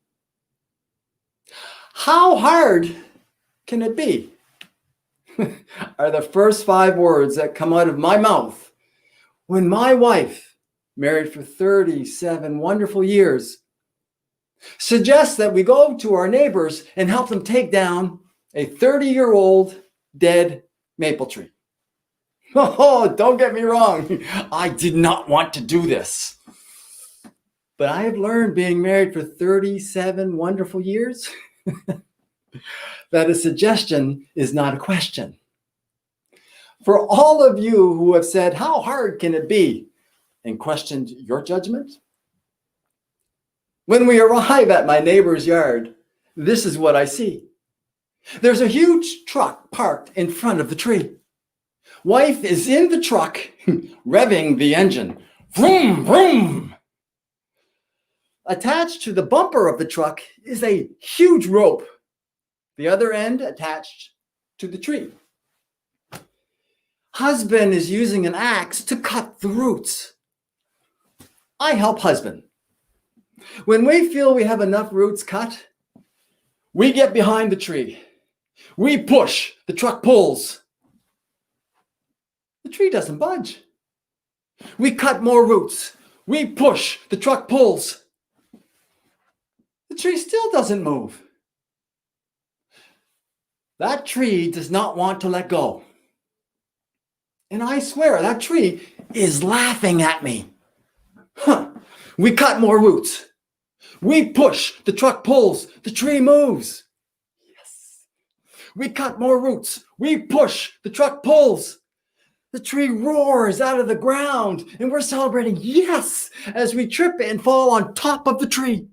[SPEAKER 8] How hard can it be? Are the first 5 words that come out of my mouth when my wife, married for 37 wonderful years, suggests that we go to our neighbors and help them take down a 30-year-old dead maple tree. Oh, don't get me wrong. I did not want to do this. But I have learned, being married for 37 wonderful years, that a suggestion is not a question. For all of you who have said, "How hard can it be?" and questioned your judgment, when we arrive at my neighbor's yard, this is what I see. There's a huge truck parked in front of the tree. Wife is in the truck, revving the engine. Vroom, vroom. Attached to the bumper of the truck is a huge rope, the other end attached to the tree. Husband is using an axe to cut the roots. I help husband. When we feel we have enough roots cut, we get behind the tree. We push, the truck pulls. The tree doesn't budge. We cut more roots. We push, the truck pulls. The tree still doesn't move. That tree does not want to let go. And I swear that tree is laughing at me. We cut more roots. We push, the truck pulls, the tree moves. Yes. We cut more roots. We push, the truck pulls. The tree roars out of the ground, and we're celebrating, yes, as we trip and fall on top of the tree,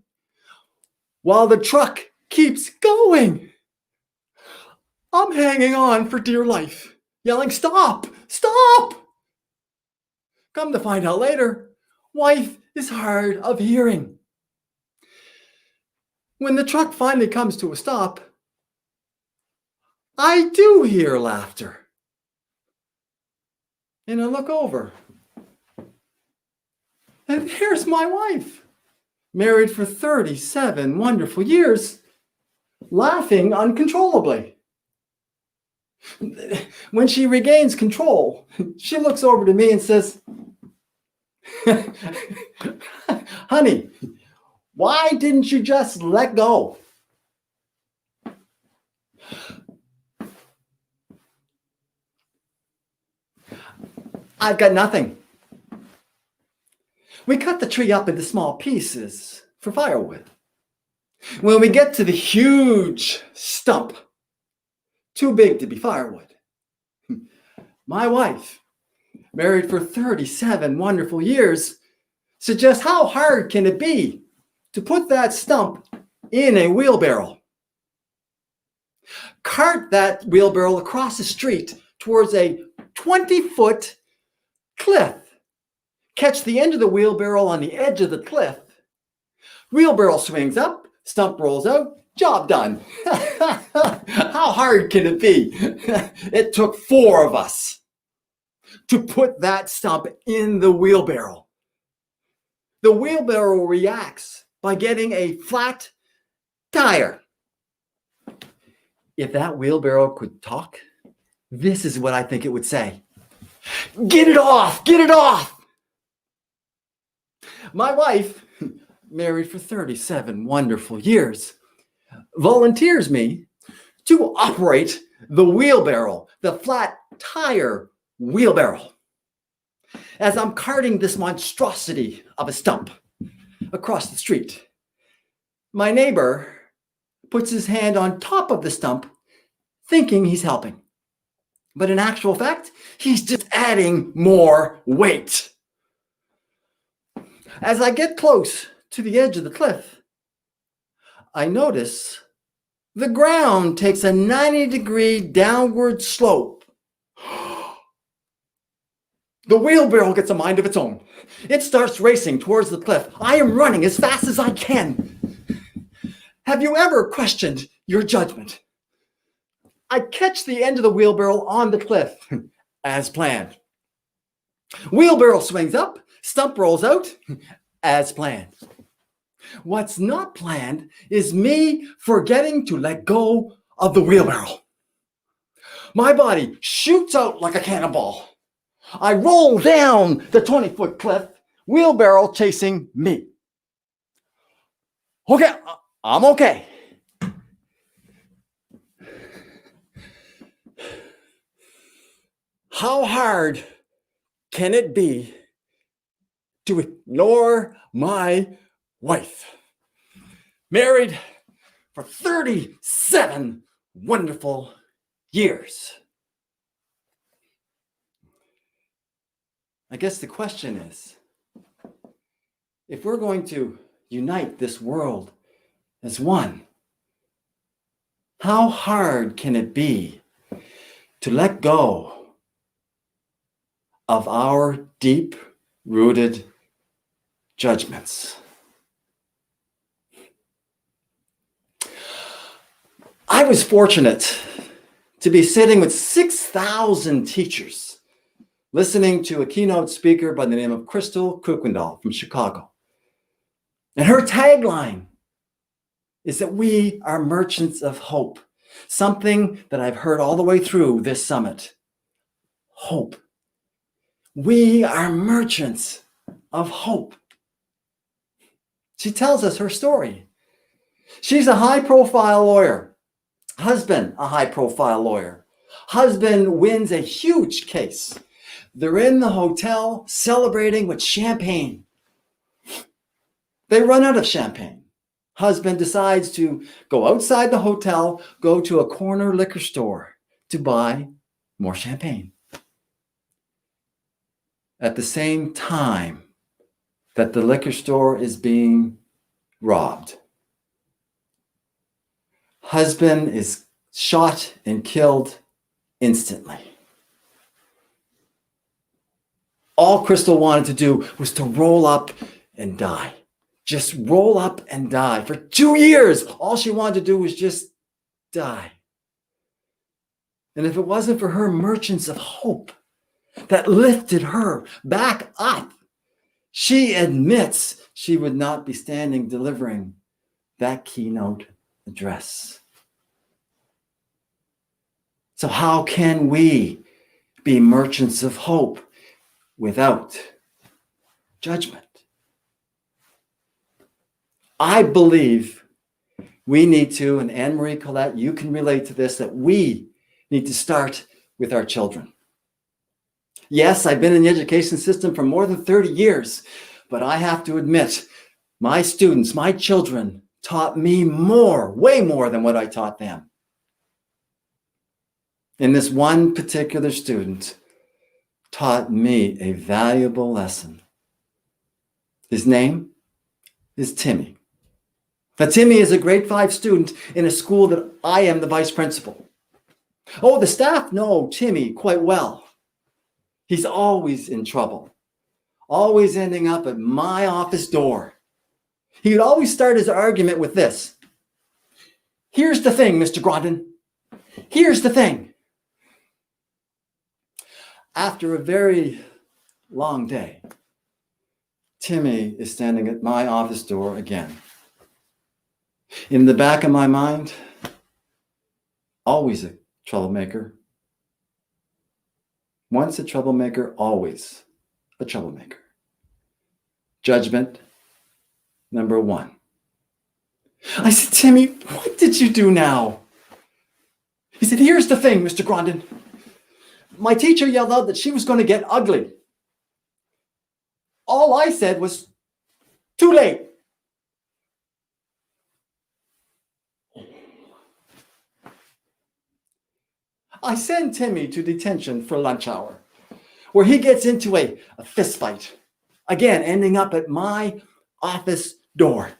[SPEAKER 8] while the truck keeps going. I'm hanging on for dear life, yelling, "Stop, stop!" Come to find out later, wife is hard of hearing. When the truck finally comes to a stop, I do hear laughter. And I look over. And here's my wife, married for 37 wonderful years, laughing uncontrollably. When she regains control, she looks over to me and says, honey, why didn't you just let go? I've got nothing. We cut the tree up into small pieces for firewood. When we get to the huge stump, too big to be firewood, my wife, married for 37 wonderful years, suggests how hard can it be to put that stump in a wheelbarrow? Cart that wheelbarrow across the street towards a 20-foot cliff. Catch the end of the wheelbarrow on the edge of the cliff. Wheelbarrow swings up, stump rolls out, job done. How hard can it be? It took 4 of us to put that stump in the wheelbarrow. The wheelbarrow reacts by getting a flat tire. If that wheelbarrow could talk, this is what I think it would say. Get it off! Get it off! My wife, married for 37 wonderful years, volunteers me to operate the wheelbarrow, the flat tire wheelbarrow. As I'm carting this monstrosity of a stump across the street, my neighbor puts his hand on top of the stump, thinking he's helping. But in actual fact, he's just adding more weight. As I get close to the edge of the cliff, I notice the ground takes a 90-degree downward slope. The wheelbarrow gets a mind of its own. It starts racing towards the cliff. I am running as fast as I can. Have you ever questioned your judgment? I catch the end of the wheelbarrow on the cliff, as planned. Wheelbarrow swings up, stump rolls out, as planned. What's not planned is me forgetting to let go of the wheelbarrow. My body shoots out like a cannonball. I roll down the 20-foot cliff, wheelbarrow chasing me. Okay, I'm okay. How hard can it be to ignore my wife? Married for 37 wonderful years. I guess the question is, if we're going to unite this world as one, how hard can it be to let go of our deep-rooted judgments? I was fortunate to be sitting with 6,000 teachers listening to a keynote speaker by the name of Crystal Kuykendall from Chicago. And her tagline is that we are merchants of hope, something that I've heard all the way through this summit. Hope. We are merchants of hope. She tells us her story. She's a high-profile lawyer. Husband, a high-profile lawyer. Husband wins a huge case. They're in the hotel celebrating with champagne. They run out of champagne. Husband decides to go outside the hotel, go to a corner liquor store to buy more champagne. At the same time that the liquor store is being robbed, husband is shot and killed instantly. All Crystal wanted to do was to roll up and die. Just roll up and die. For 2 years, all she wanted to do was just die. And if it wasn't for her merchants of hope that lifted her back up, She admits she would not be standing delivering that keynote address. So how can we be merchants of hope without judgment? I believe we need to, and Anne-Marie Collette, you can relate to this, that we need to start with our children. Yes, I've been in the education system for more than 30 years, but I have to admit, my students, my children, taught me more, way more than what I taught them. And this one particular student taught me a valuable lesson. His name is Timmy. Now, Timmy is a grade 5 student in a school that I am the vice principal. Oh, the staff know Timmy quite well. He's always in trouble, always ending up at my office door. He would always start his argument with this. Here's the thing, Mr. Grondin. Here's the thing. After a very long day, Timmy is standing at my office door again. In the back of my mind, always a troublemaker. Once a troublemaker, always a troublemaker. Judgment number 1. I said, Timmy, what did you do now? He said, here's the thing, Mr. Grondin. My teacher yelled out that she was going to get ugly. All I said was, too late. I send Timmy to detention for lunch hour, where he gets into a fist fight, again, ending up at my office door.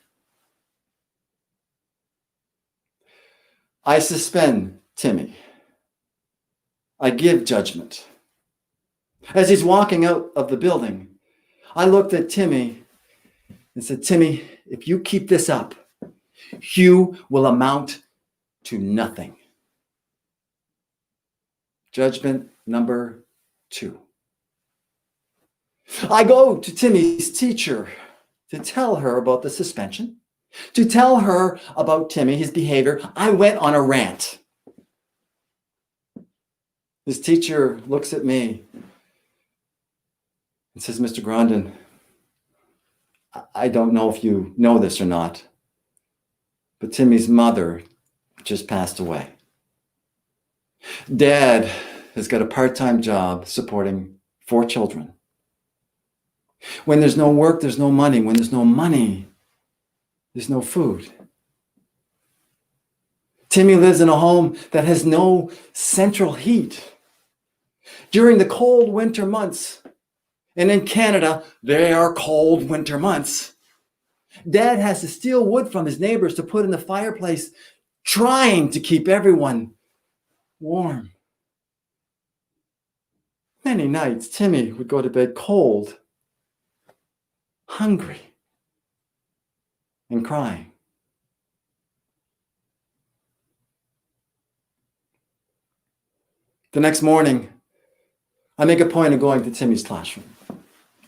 [SPEAKER 8] I suspend Timmy. I give judgment. As he's walking out of the building, I looked at Timmy and said, Timmy, if you keep this up, you will amount to nothing. Judgment number 2. I go to Timmy's teacher to tell her about the suspension, to tell her about Timmy, his behavior. I went on a rant. His teacher looks at me and says, Mr. Grondin, I don't know if you know this or not, but Timmy's mother just passed away. Dad has got a part-time job supporting 4 children. When there's no work, there's no money. When there's no money, there's no food. Timmy lives in a home that has no central heat. During the cold winter months, and in Canada, there are cold winter months, Dad has to steal wood from his neighbors to put in the fireplace, trying to keep everyone warm. Many nights, Timmy would go to bed cold, hungry, and crying. The next morning, I make a point of going to Timmy's classroom.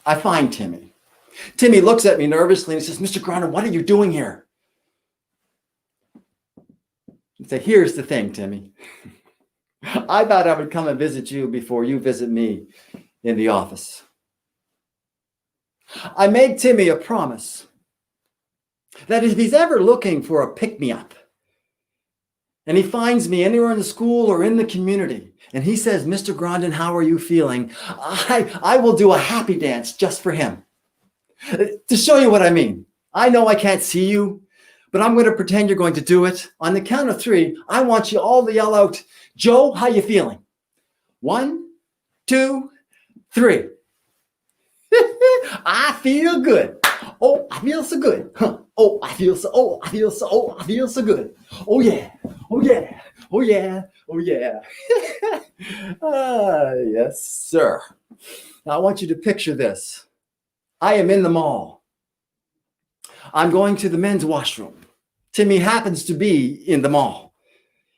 [SPEAKER 8] I find Timmy. Timmy looks at me nervously and says, Mr. Grondin, what are you doing here? I say, here's the thing, Timmy. I thought I would come and visit you before you visit me in the office. I made Timmy a promise that if he's ever looking for a pick-me-up, and he finds me anywhere in the school or in the community, and he says, Mr. Grondin, how are you feeling? I will do a happy dance just for him. To show you what I mean. I know I can't see you, but I'm going to pretend you're going to do it. On the count of 3, I want you all to yell out, Joe, how you feeling? 1, 2, 3. I feel good. Oh, I feel so good. Huh. Oh, I feel so good. Oh yeah. Oh yeah. Oh yeah. Oh yeah. Yes, sir. Now I want you to picture this. I am in the mall. I'm going to the men's washroom. Timmy happens to be in the mall.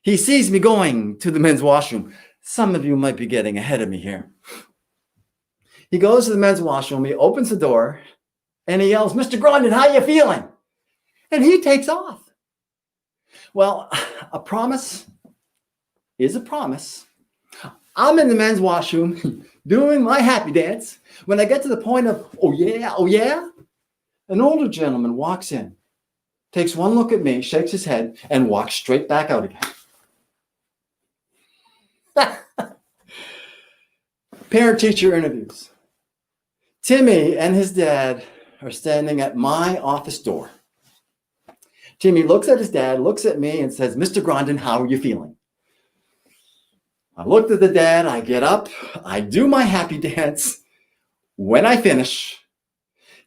[SPEAKER 8] He sees me going to the men's washroom. Some of you might be getting ahead of me here. He goes to the men's washroom. He opens the door. And he yells, Mr. Grondin, how you feeling? And he takes off. Well, a promise is a promise. I'm in the men's washroom doing my happy dance. When I get to the point of, oh yeah, an older gentleman walks in, takes one look at me, shakes his head, and walks straight back out again. Parent-teacher interviews. Timmy and his dad are standing at my office door. Timmy looks at his dad, looks at me, and says, Mr. Grondin, how are you feeling? I looked at the dad, I get up, I do my happy dance. When I finish,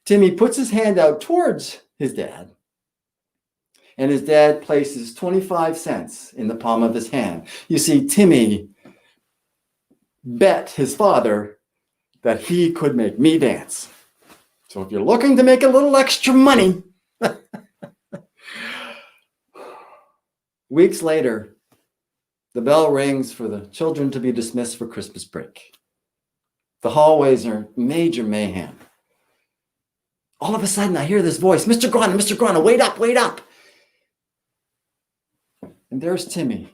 [SPEAKER 8] Timmy puts his hand out towards his dad, and his dad places 25 cents in the palm of his hand. You see, Timmy bet his father that he could make me dance. So if you're looking to make a little extra money, weeks later, the bell rings for the children to be dismissed for Christmas break. The hallways are major mayhem. All of a sudden, I hear this voice, Mr. Grondin, wait up, wait up. And there's Timmy,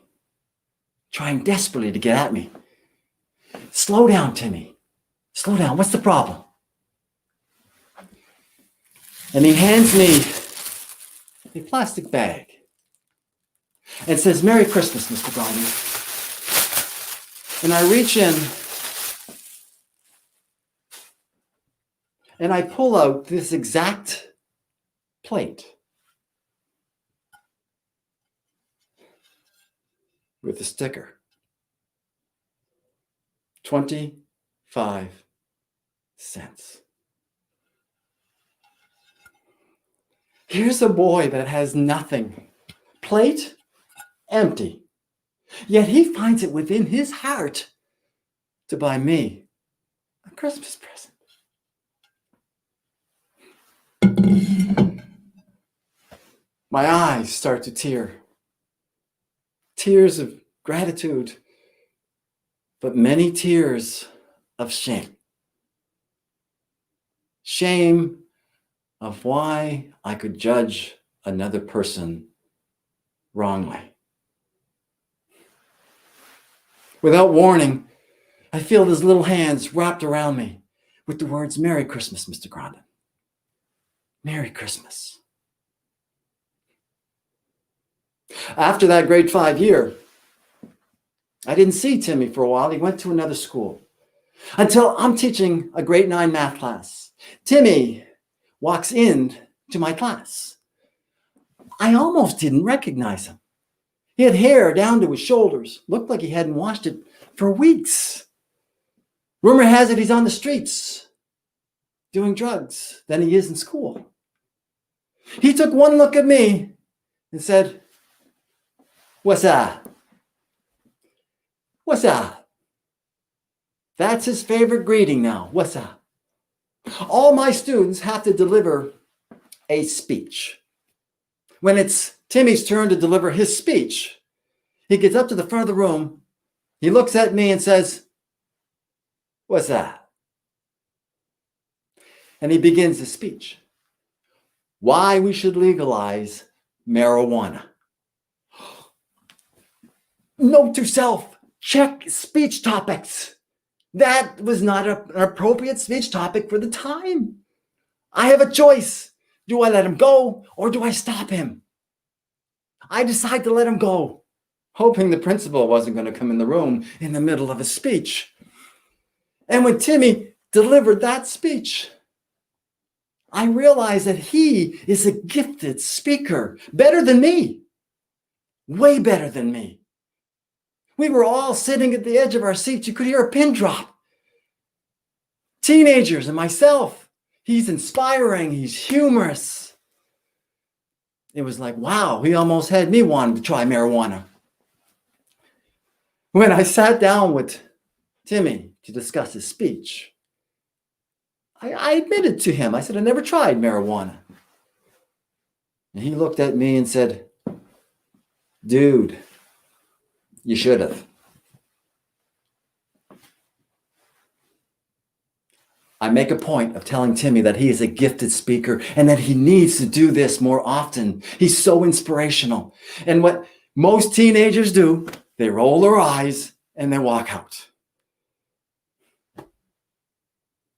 [SPEAKER 8] trying desperately to get at me. Slow down, Timmy. Slow down. What's the problem? And he hands me a plastic bag and says, Merry Christmas, Mr. Grondin. And I reach in and I pull out this exact plate with a sticker. 25 cents. Here's a boy that has nothing. Plate empty. Yet he finds it within his heart to buy me a Christmas present. My eyes start to tear. Tears of gratitude, but many tears of shame. Shame of why I could judge another person wrongly. Without warning, I feel his little hands wrapped around me with the words, Merry Christmas, Mr. Grondin. Merry Christmas. After that grade 5 year, I didn't see Timmy for a while. He went to another school until I'm teaching a grade 9 math class. Timmy walks in to my class. I almost didn't recognize him. He had hair down to his shoulders, looked like he hadn't washed it for weeks. Rumor has it he's on the streets doing drugs than he is in school. He took one look at me and said, What's that? What's that? That's his favorite greeting now. What's that? All my students have to deliver a speech. When it's Timmy's turn to deliver his speech, he gets up to the front of the room, he looks at me and says, What's that? And he begins his speech. Why we should legalize marijuana. Note to self, check speech topics. That was not an appropriate speech topic for the time. I have a choice. Do I let him go or do I stop him? I decide to let him go, hoping the principal wasn't going to come in the room in the middle of a speech. And when Timmy delivered that speech, I realized that he is a gifted speaker, better than me, way better than me. We were all sitting at the edge of our seats. You could hear a pin drop. Teenagers and myself. He's inspiring. He's humorous. It was like, wow, he almost had me wanting to try marijuana. When I sat down with Timmy to discuss his speech, I admitted to him. I said, I never tried marijuana. And he looked at me and said, dude, you should have. I make a point of telling Timmy that he is a gifted speaker and that he needs to do this more often. He's so inspirational. And what most teenagers do, they roll their eyes and they walk out.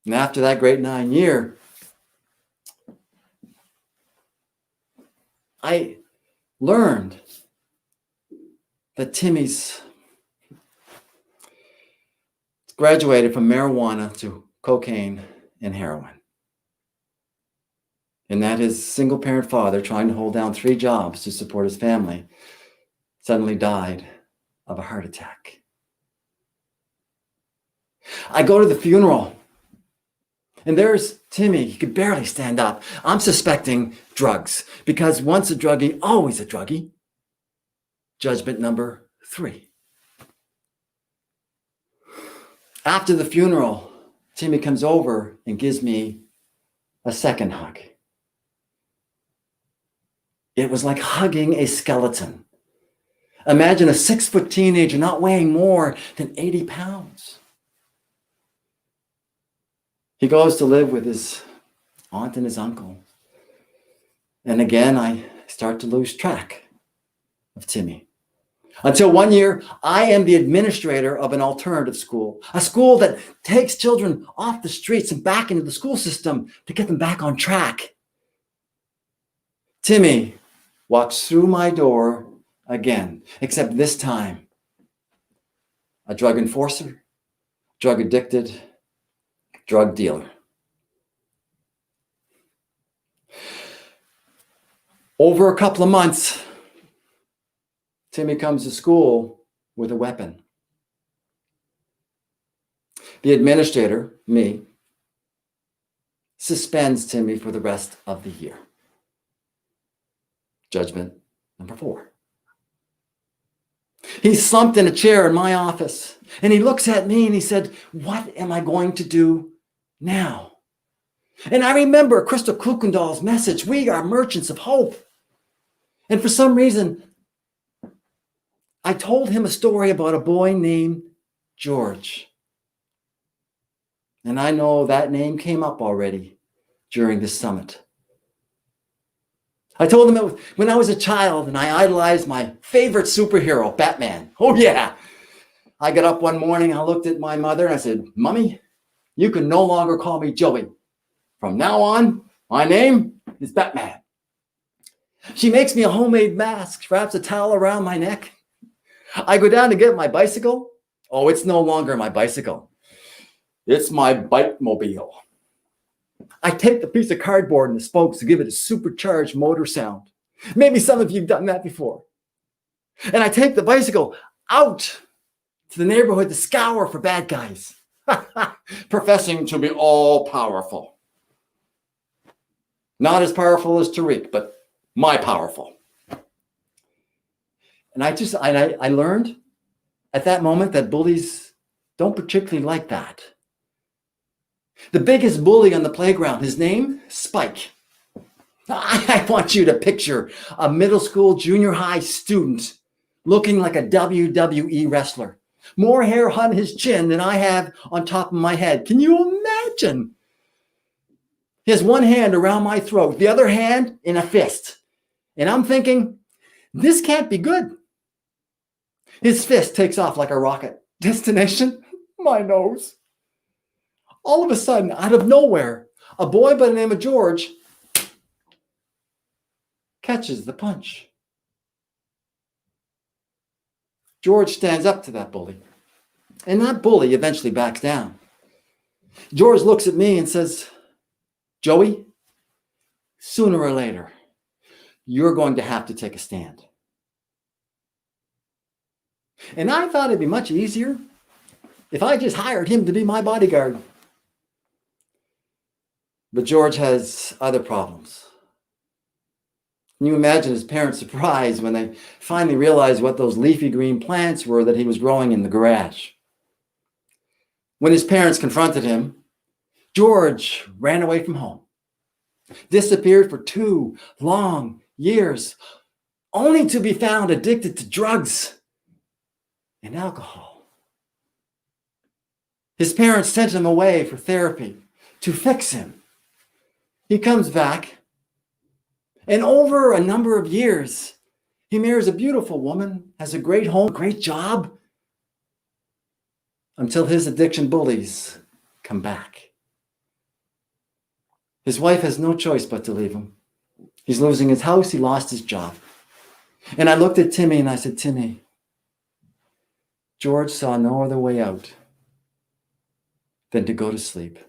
[SPEAKER 8] And after that grade 9 year, I learned that Timmy's graduated from marijuana to cocaine and heroin. And that his single parent father, trying to hold down 3 jobs to support his family, suddenly died of a heart attack. I go to the funeral, and there's Timmy. He could barely stand up. I'm suspecting drugs, because once a druggie, always a druggie. Judgment number 3. After the funeral, Timmy comes over and gives me a second hug. It was like hugging a skeleton. Imagine a 6-foot teenager not weighing more than 80 pounds. He goes to live with his aunt and his uncle. And again, I start to lose track of Timmy. Until one year, I am the administrator of an alternative school, a school that takes children off the streets and back into the school system to get them back on track. Timmy walks through my door again, except this time, a drug enforcer, drug addicted, drug dealer. Over a couple of months, Timmy comes to school with a weapon. The administrator, me, suspends Timmy for the rest of the year. Judgment number 4. He's slumped in a chair in my office, and he looks at me and he said, "What am I going to do now?" And I remember Crystal Kuykendall's message, "We are merchants of hope." And for some reason, I told him a story about a boy named George. And I know that name came up already during this summit. I told him it when I was a child and I idolized my favorite superhero, Batman. Oh yeah. I got up one morning, I looked at my mother and I said, "Mommy, you can no longer call me Joey. From now on, my name is Batman." She makes me a homemade mask, wraps a towel around my neck. I go down to get my bicycle. Oh, it's no longer my bicycle. It's my bike-mobile. I take the piece of cardboard and the spokes to give it a supercharged motor sound. Maybe some of you have done that before. And I take the bicycle out to the neighborhood to scour for bad guys, professing to be all powerful. Not as powerful as Tariq, but my powerful. And I learned at that moment that bullies don't particularly like that. The biggest bully on the playground, his name, Spike. I want you to picture a middle school, junior high student looking like a WWE wrestler. More hair on his chin than I have on top of my head. Can you imagine? He has one hand around my throat, the other hand in a fist. And I'm thinking, this can't be good. His fist takes off like a rocket. Destination, my nose. All of a sudden, out of nowhere, a boy by the name of George catches the punch. George stands up to that bully, and that bully eventually backs down. George looks at me and says, "Joey, sooner or later, you're going to have to take a stand." And I thought it'd be much easier if I just hired him to be my bodyguard. But George has other problems. Can you imagine his parents' surprise when they finally realized what those leafy green plants were that he was growing in the garage? When his parents confronted him, George ran away from home, disappeared for 2 long years, only to be found addicted to drugs and alcohol. His parents sent him away for therapy, to fix him. He comes back, and over a number of years, he marries a beautiful woman, has a great home, a great job, until his addiction bullies come back. His wife has no choice but to leave him. He's losing his house, he lost his job. And I looked at Timmy and I said, Timmy, George saw no other way out than to go to sleep,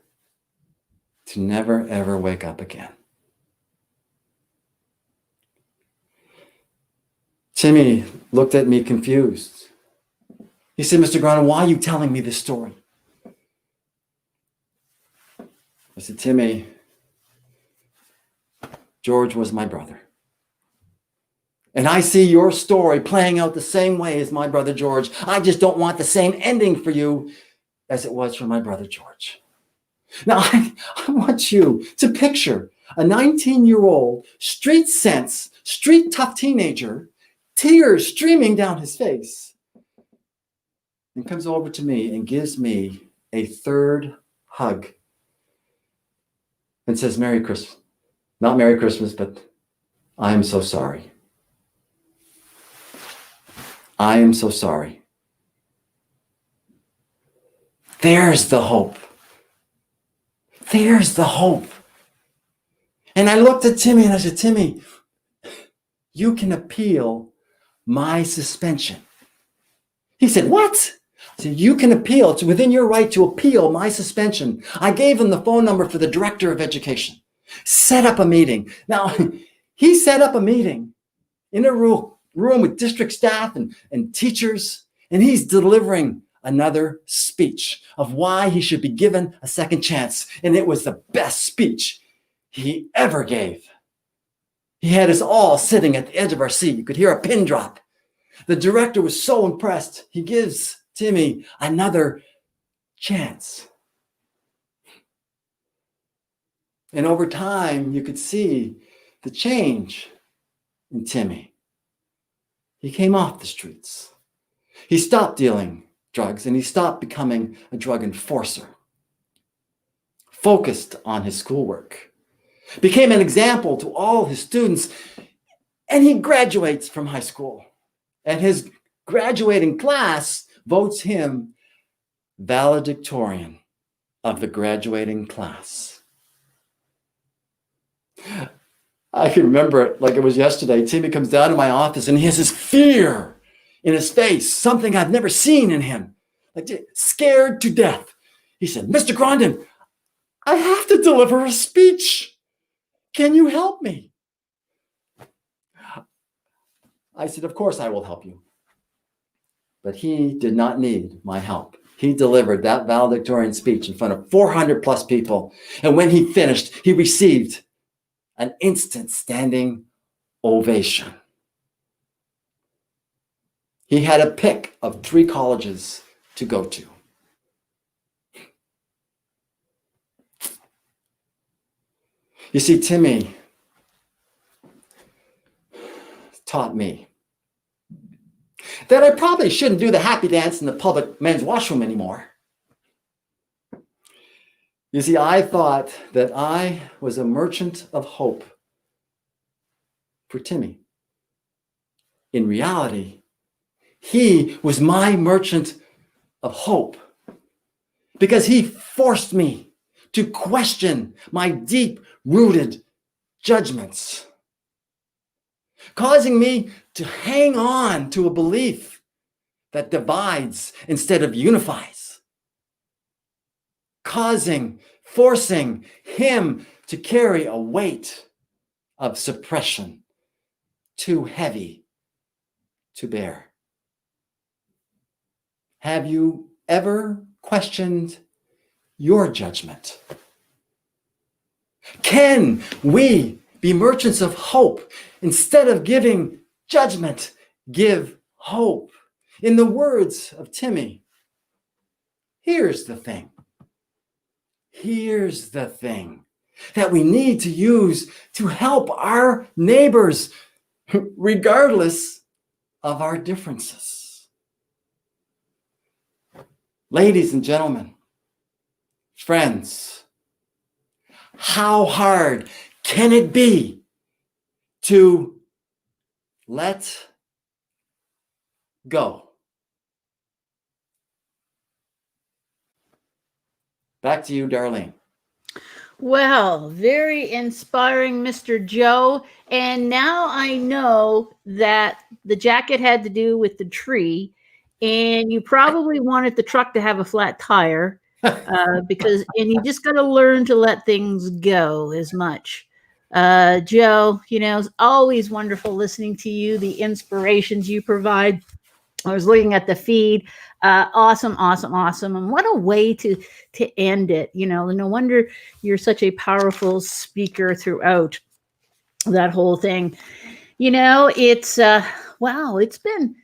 [SPEAKER 8] to never, ever wake up again. Timmy looked at me confused. He said, Mr. Grana, why are you telling me this story? I said, Timmy, George was my brother. And I see your story playing out the same way as my brother George. I just don't want the same ending for you as it was for my brother George. Now, I want you to picture a 19-year-old street sense, street tough teenager, tears streaming down his face, and comes over to me and gives me a third hug and says, Merry Christmas. Not Merry Christmas, but I am so sorry. I am so sorry. There's the hope. There's the hope. And I looked at Timmy and I said, Timmy, you can appeal my suspension. He said, what? I said, you can appeal. It's within your right to appeal my suspension. I gave him the phone number for the director of education. Set up a meeting. Now, he set up a meeting in a room with district staff and teachers, and he's delivering another speech of why he should be given a second chance. And it was the best speech he ever gave. He had us all sitting at the edge of our seat. You could hear a pin drop. The director was so impressed. He gives Timmy another chance. And over time, you could see the change in Timmy. He came off the streets. He stopped dealing drugs and he stopped becoming a drug enforcer. Focused on his schoolwork. Became an example to all his students. And he graduates from high school. And his graduating class votes him valedictorian of the graduating class. I can remember it like it was yesterday. Timmy comes down to my office and he has this fear in his face, something I've never seen in him, like scared to death. He said, Mr. Grondin, I have to deliver a speech. Can you help me? I said, of course I will help you. But he did not need my help. He delivered that valedictorian speech in front of 400 plus people. And when he finished, he received an instant standing ovation. He had a pick of 3 colleges to go to. You see, Timmy taught me that I probably shouldn't do the happy dance in the public men's washroom anymore. You see, I thought that I was a merchant of hope for Timmy. In reality, he was my merchant of hope because he forced me to question my deep-rooted judgments, causing me to hang on to a belief that divides instead of unifies, forcing him to carry a weight of suppression too heavy to bear. Have you ever questioned your judgment? Can we be merchants of hope? Instead of giving judgment, give hope. In the words of Timmy, here's the thing. Here's the thing that we need to use to help our neighbors, regardless of our differences. Ladies and gentlemen, friends, How hard can it be to let go? Back to you, Darlene.
[SPEAKER 1] Well, very inspiring, Mr. Joe. And now I know that the jacket had to do with the tree, and you probably wanted the truck to have a flat tire because, and you just got to learn to let things go as much. Joe, you know, it's always wonderful listening to you, the inspirations you provide. I was looking at the feed. Awesome, awesome, awesome. And what a way to end it. You know, no wonder you're such a powerful speaker throughout that whole thing. You know, it's wow, it's been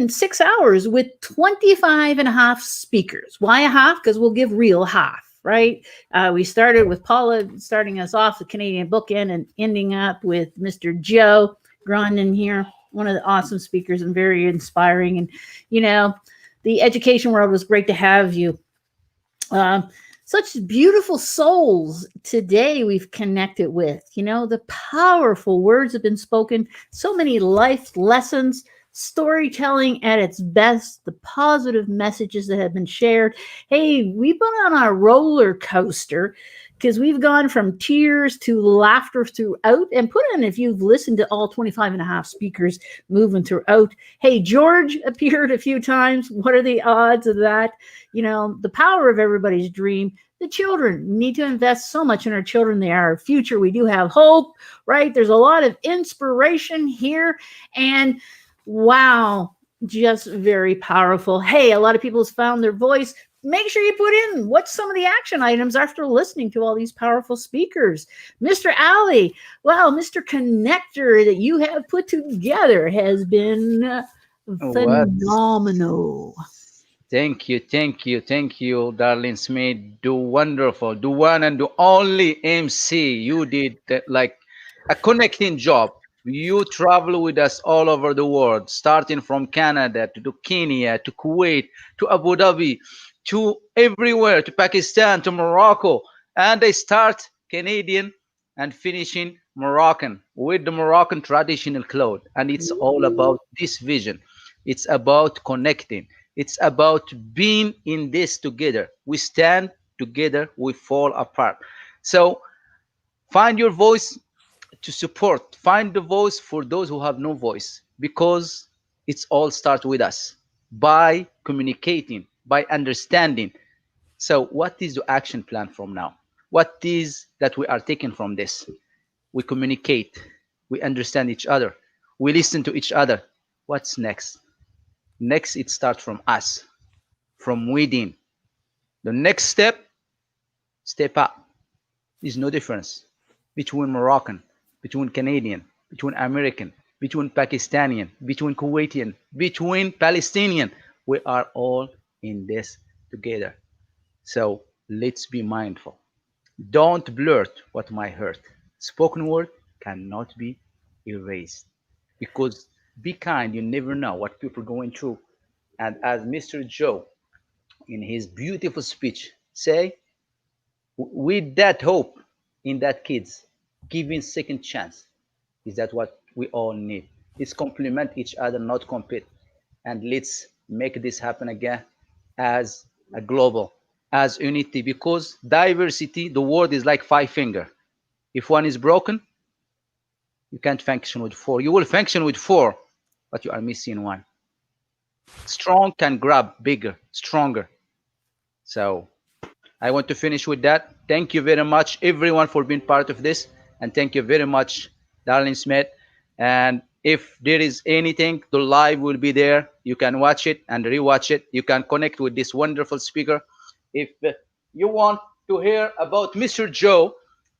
[SPEAKER 1] 6 hours with 25 and a half speakers. Why a half? Because we'll give real half, right? We started with Paula starting us off the Canadian bookend and ending up with Mr. Joe Grondin here, one of the awesome speakers and very inspiring. And, you know, the education world was great to have you. Such beautiful souls today we've connected with. You know, the powerful words have been spoken, so many life lessons, storytelling at its best, the positive messages that have been shared. Hey, we've been on a roller coaster because we've gone from tears to laughter throughout. And put in, if you've listened to all 25 and a half speakers moving throughout. Hey, George appeared a few times. What are the odds of that? You know, the power of everybody's dream. The children need to invest so much in our children. They are our future. We do have hope, right? There's a lot of inspiration here. And wow, just very powerful. Hey, a lot of people have found their voice. Make sure you put in what's some of the action items after listening to all these powerful speakers. Mr. Ali, well, Mr. Connector that you have put together has been phenomenal.
[SPEAKER 2] Thank you, Darlene Smith. Do wonderful, do one and do only MC. You did like a connecting job. You travel with us all over the world, starting from Canada to Kenya to Kuwait to Abu Dhabi to everywhere, to Pakistan to Morocco, and they start Canadian and finishing Moroccan with the Moroccan traditional clothes. And it's all about this vision. It's about connecting. It's about being in this together. We stand together, we fall apart. So find your voice to support. Find the voice for those who have no voice, because it's all starts with us by communicating, by understanding. So what is the action plan from now? What is that we are taking from this? We communicate, we understand each other, we listen to each other. What's next? Next, it starts from us, from within. The next step up. There's no difference between Moroccan, between Canadian, between American, between Pakistani, between Kuwaitian, between Palestinian. We are all in this together. So let's be mindful. Don't blurt what might hurt. Spoken word cannot be erased, because be kind. You never know what people are going through. And as Mr. Joe in his beautiful speech say, with that hope in that kids, giving second chance, is that what we all need. Let's complement each other, not compete. And let's make this happen again as a global, as unity, because diversity, the word is like 5 finger. If one is broken, you can't function with 4. You will function with 4, but you are missing 1. Strong can grab bigger, stronger. So I want to finish with that. Thank you very much, everyone, for being part of this. And thank you very much, Darlene Smith. And if there is anything, the live will be there. You can watch it and rewatch it. You can connect with this wonderful speaker. If you want to hear about Mr. Joe,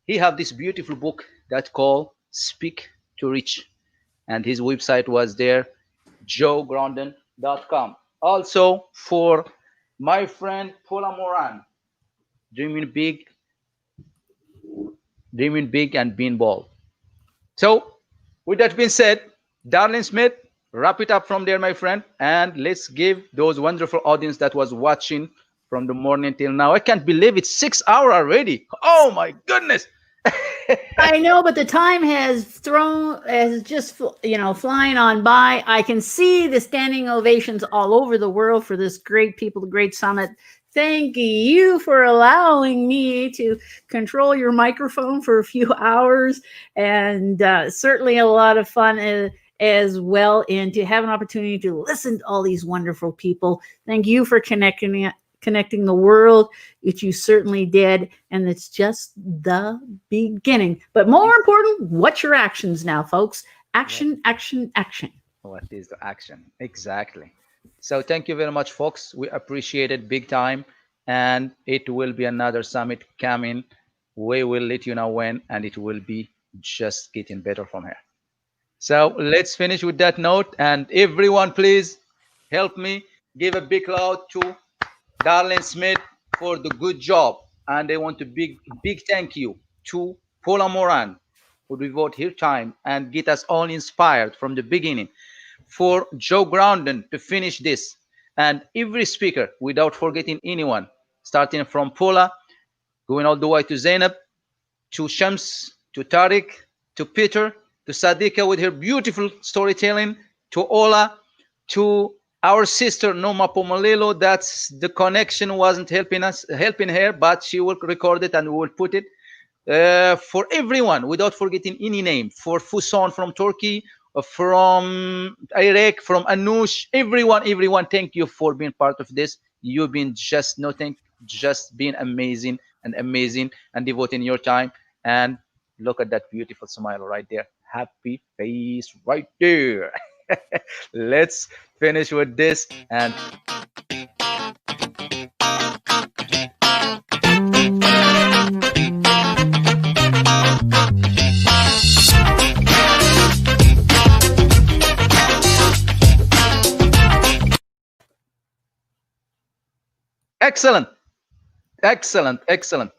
[SPEAKER 2] he have this beautiful book that called Speak to Reach. And his website was there, joegrondin.com. Also, for my friend Paula Moran, dreaming big and being bold. So with that being said, Darlene Smith, wrap it up from there, my friend, and let's give those wonderful audience that was watching from the morning till now. I can't believe it's 6 hours already. Oh my goodness.
[SPEAKER 1] I know, but the time has just flying on by. I can see the standing ovations all over the world for this great people, the great summit. Thank you for allowing me to control your microphone for a few hours, and certainly a lot of fun as well, and to have an opportunity to listen to all these wonderful people. Thank you for connecting the world, which you certainly did, and it's just the beginning. But more important, what's your actions now, folks? Action, action, action.
[SPEAKER 2] What is the action? Exactly. So thank you very much, folks. We appreciate it big time, and it will be another summit coming. We will let you know when, and it will be just getting better from here. So let's finish with that note, and everyone, please help me give a big loud to Darlene Smith for the good job, and I want to big thank you to Paula Moran who devote her time and get us all inspired from the beginning, for Joe Groundon to finish this, and every speaker without forgetting anyone, starting from Paula, going all the way to Zainab, to Shams, to Tariq, to Peter, to Sadika with her beautiful storytelling, to Ola, to our sister Noma Pomalelo. That's the connection wasn't helping her, but she will record it and we will put it. For everyone, without forgetting any name, for Fuson from Turkey, from Iraq, from Anush, everyone, thank you for being part of this. You've been just being amazing and devoting your time. And look at that beautiful smile right there. Happy face right there. Let's finish with this and excellent.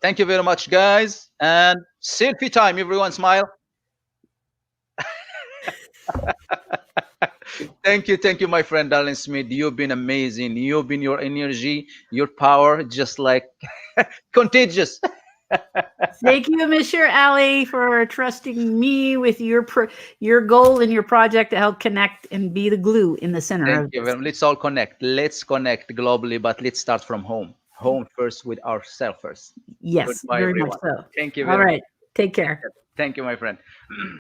[SPEAKER 2] Thank you very much, guys. And selfie time, everyone smile. Thank you, my friend Darlene Smith. You've been amazing. You've been your energy, your power, just like contagious.
[SPEAKER 1] Thank you, Mr. Ali, for trusting me with your goal and your project to help connect and be the glue in the center
[SPEAKER 2] Thank
[SPEAKER 1] of
[SPEAKER 2] you.
[SPEAKER 1] this.
[SPEAKER 2] Let's all connect. Let's connect globally, but let's start from home. Home first with ourselves first.
[SPEAKER 1] Yes,
[SPEAKER 2] Goodbye,
[SPEAKER 1] very much
[SPEAKER 2] everyone.
[SPEAKER 1] so.
[SPEAKER 2] Thank you
[SPEAKER 1] All
[SPEAKER 2] very
[SPEAKER 1] right.
[SPEAKER 2] much.
[SPEAKER 1] Take care.
[SPEAKER 2] Thank you, my friend.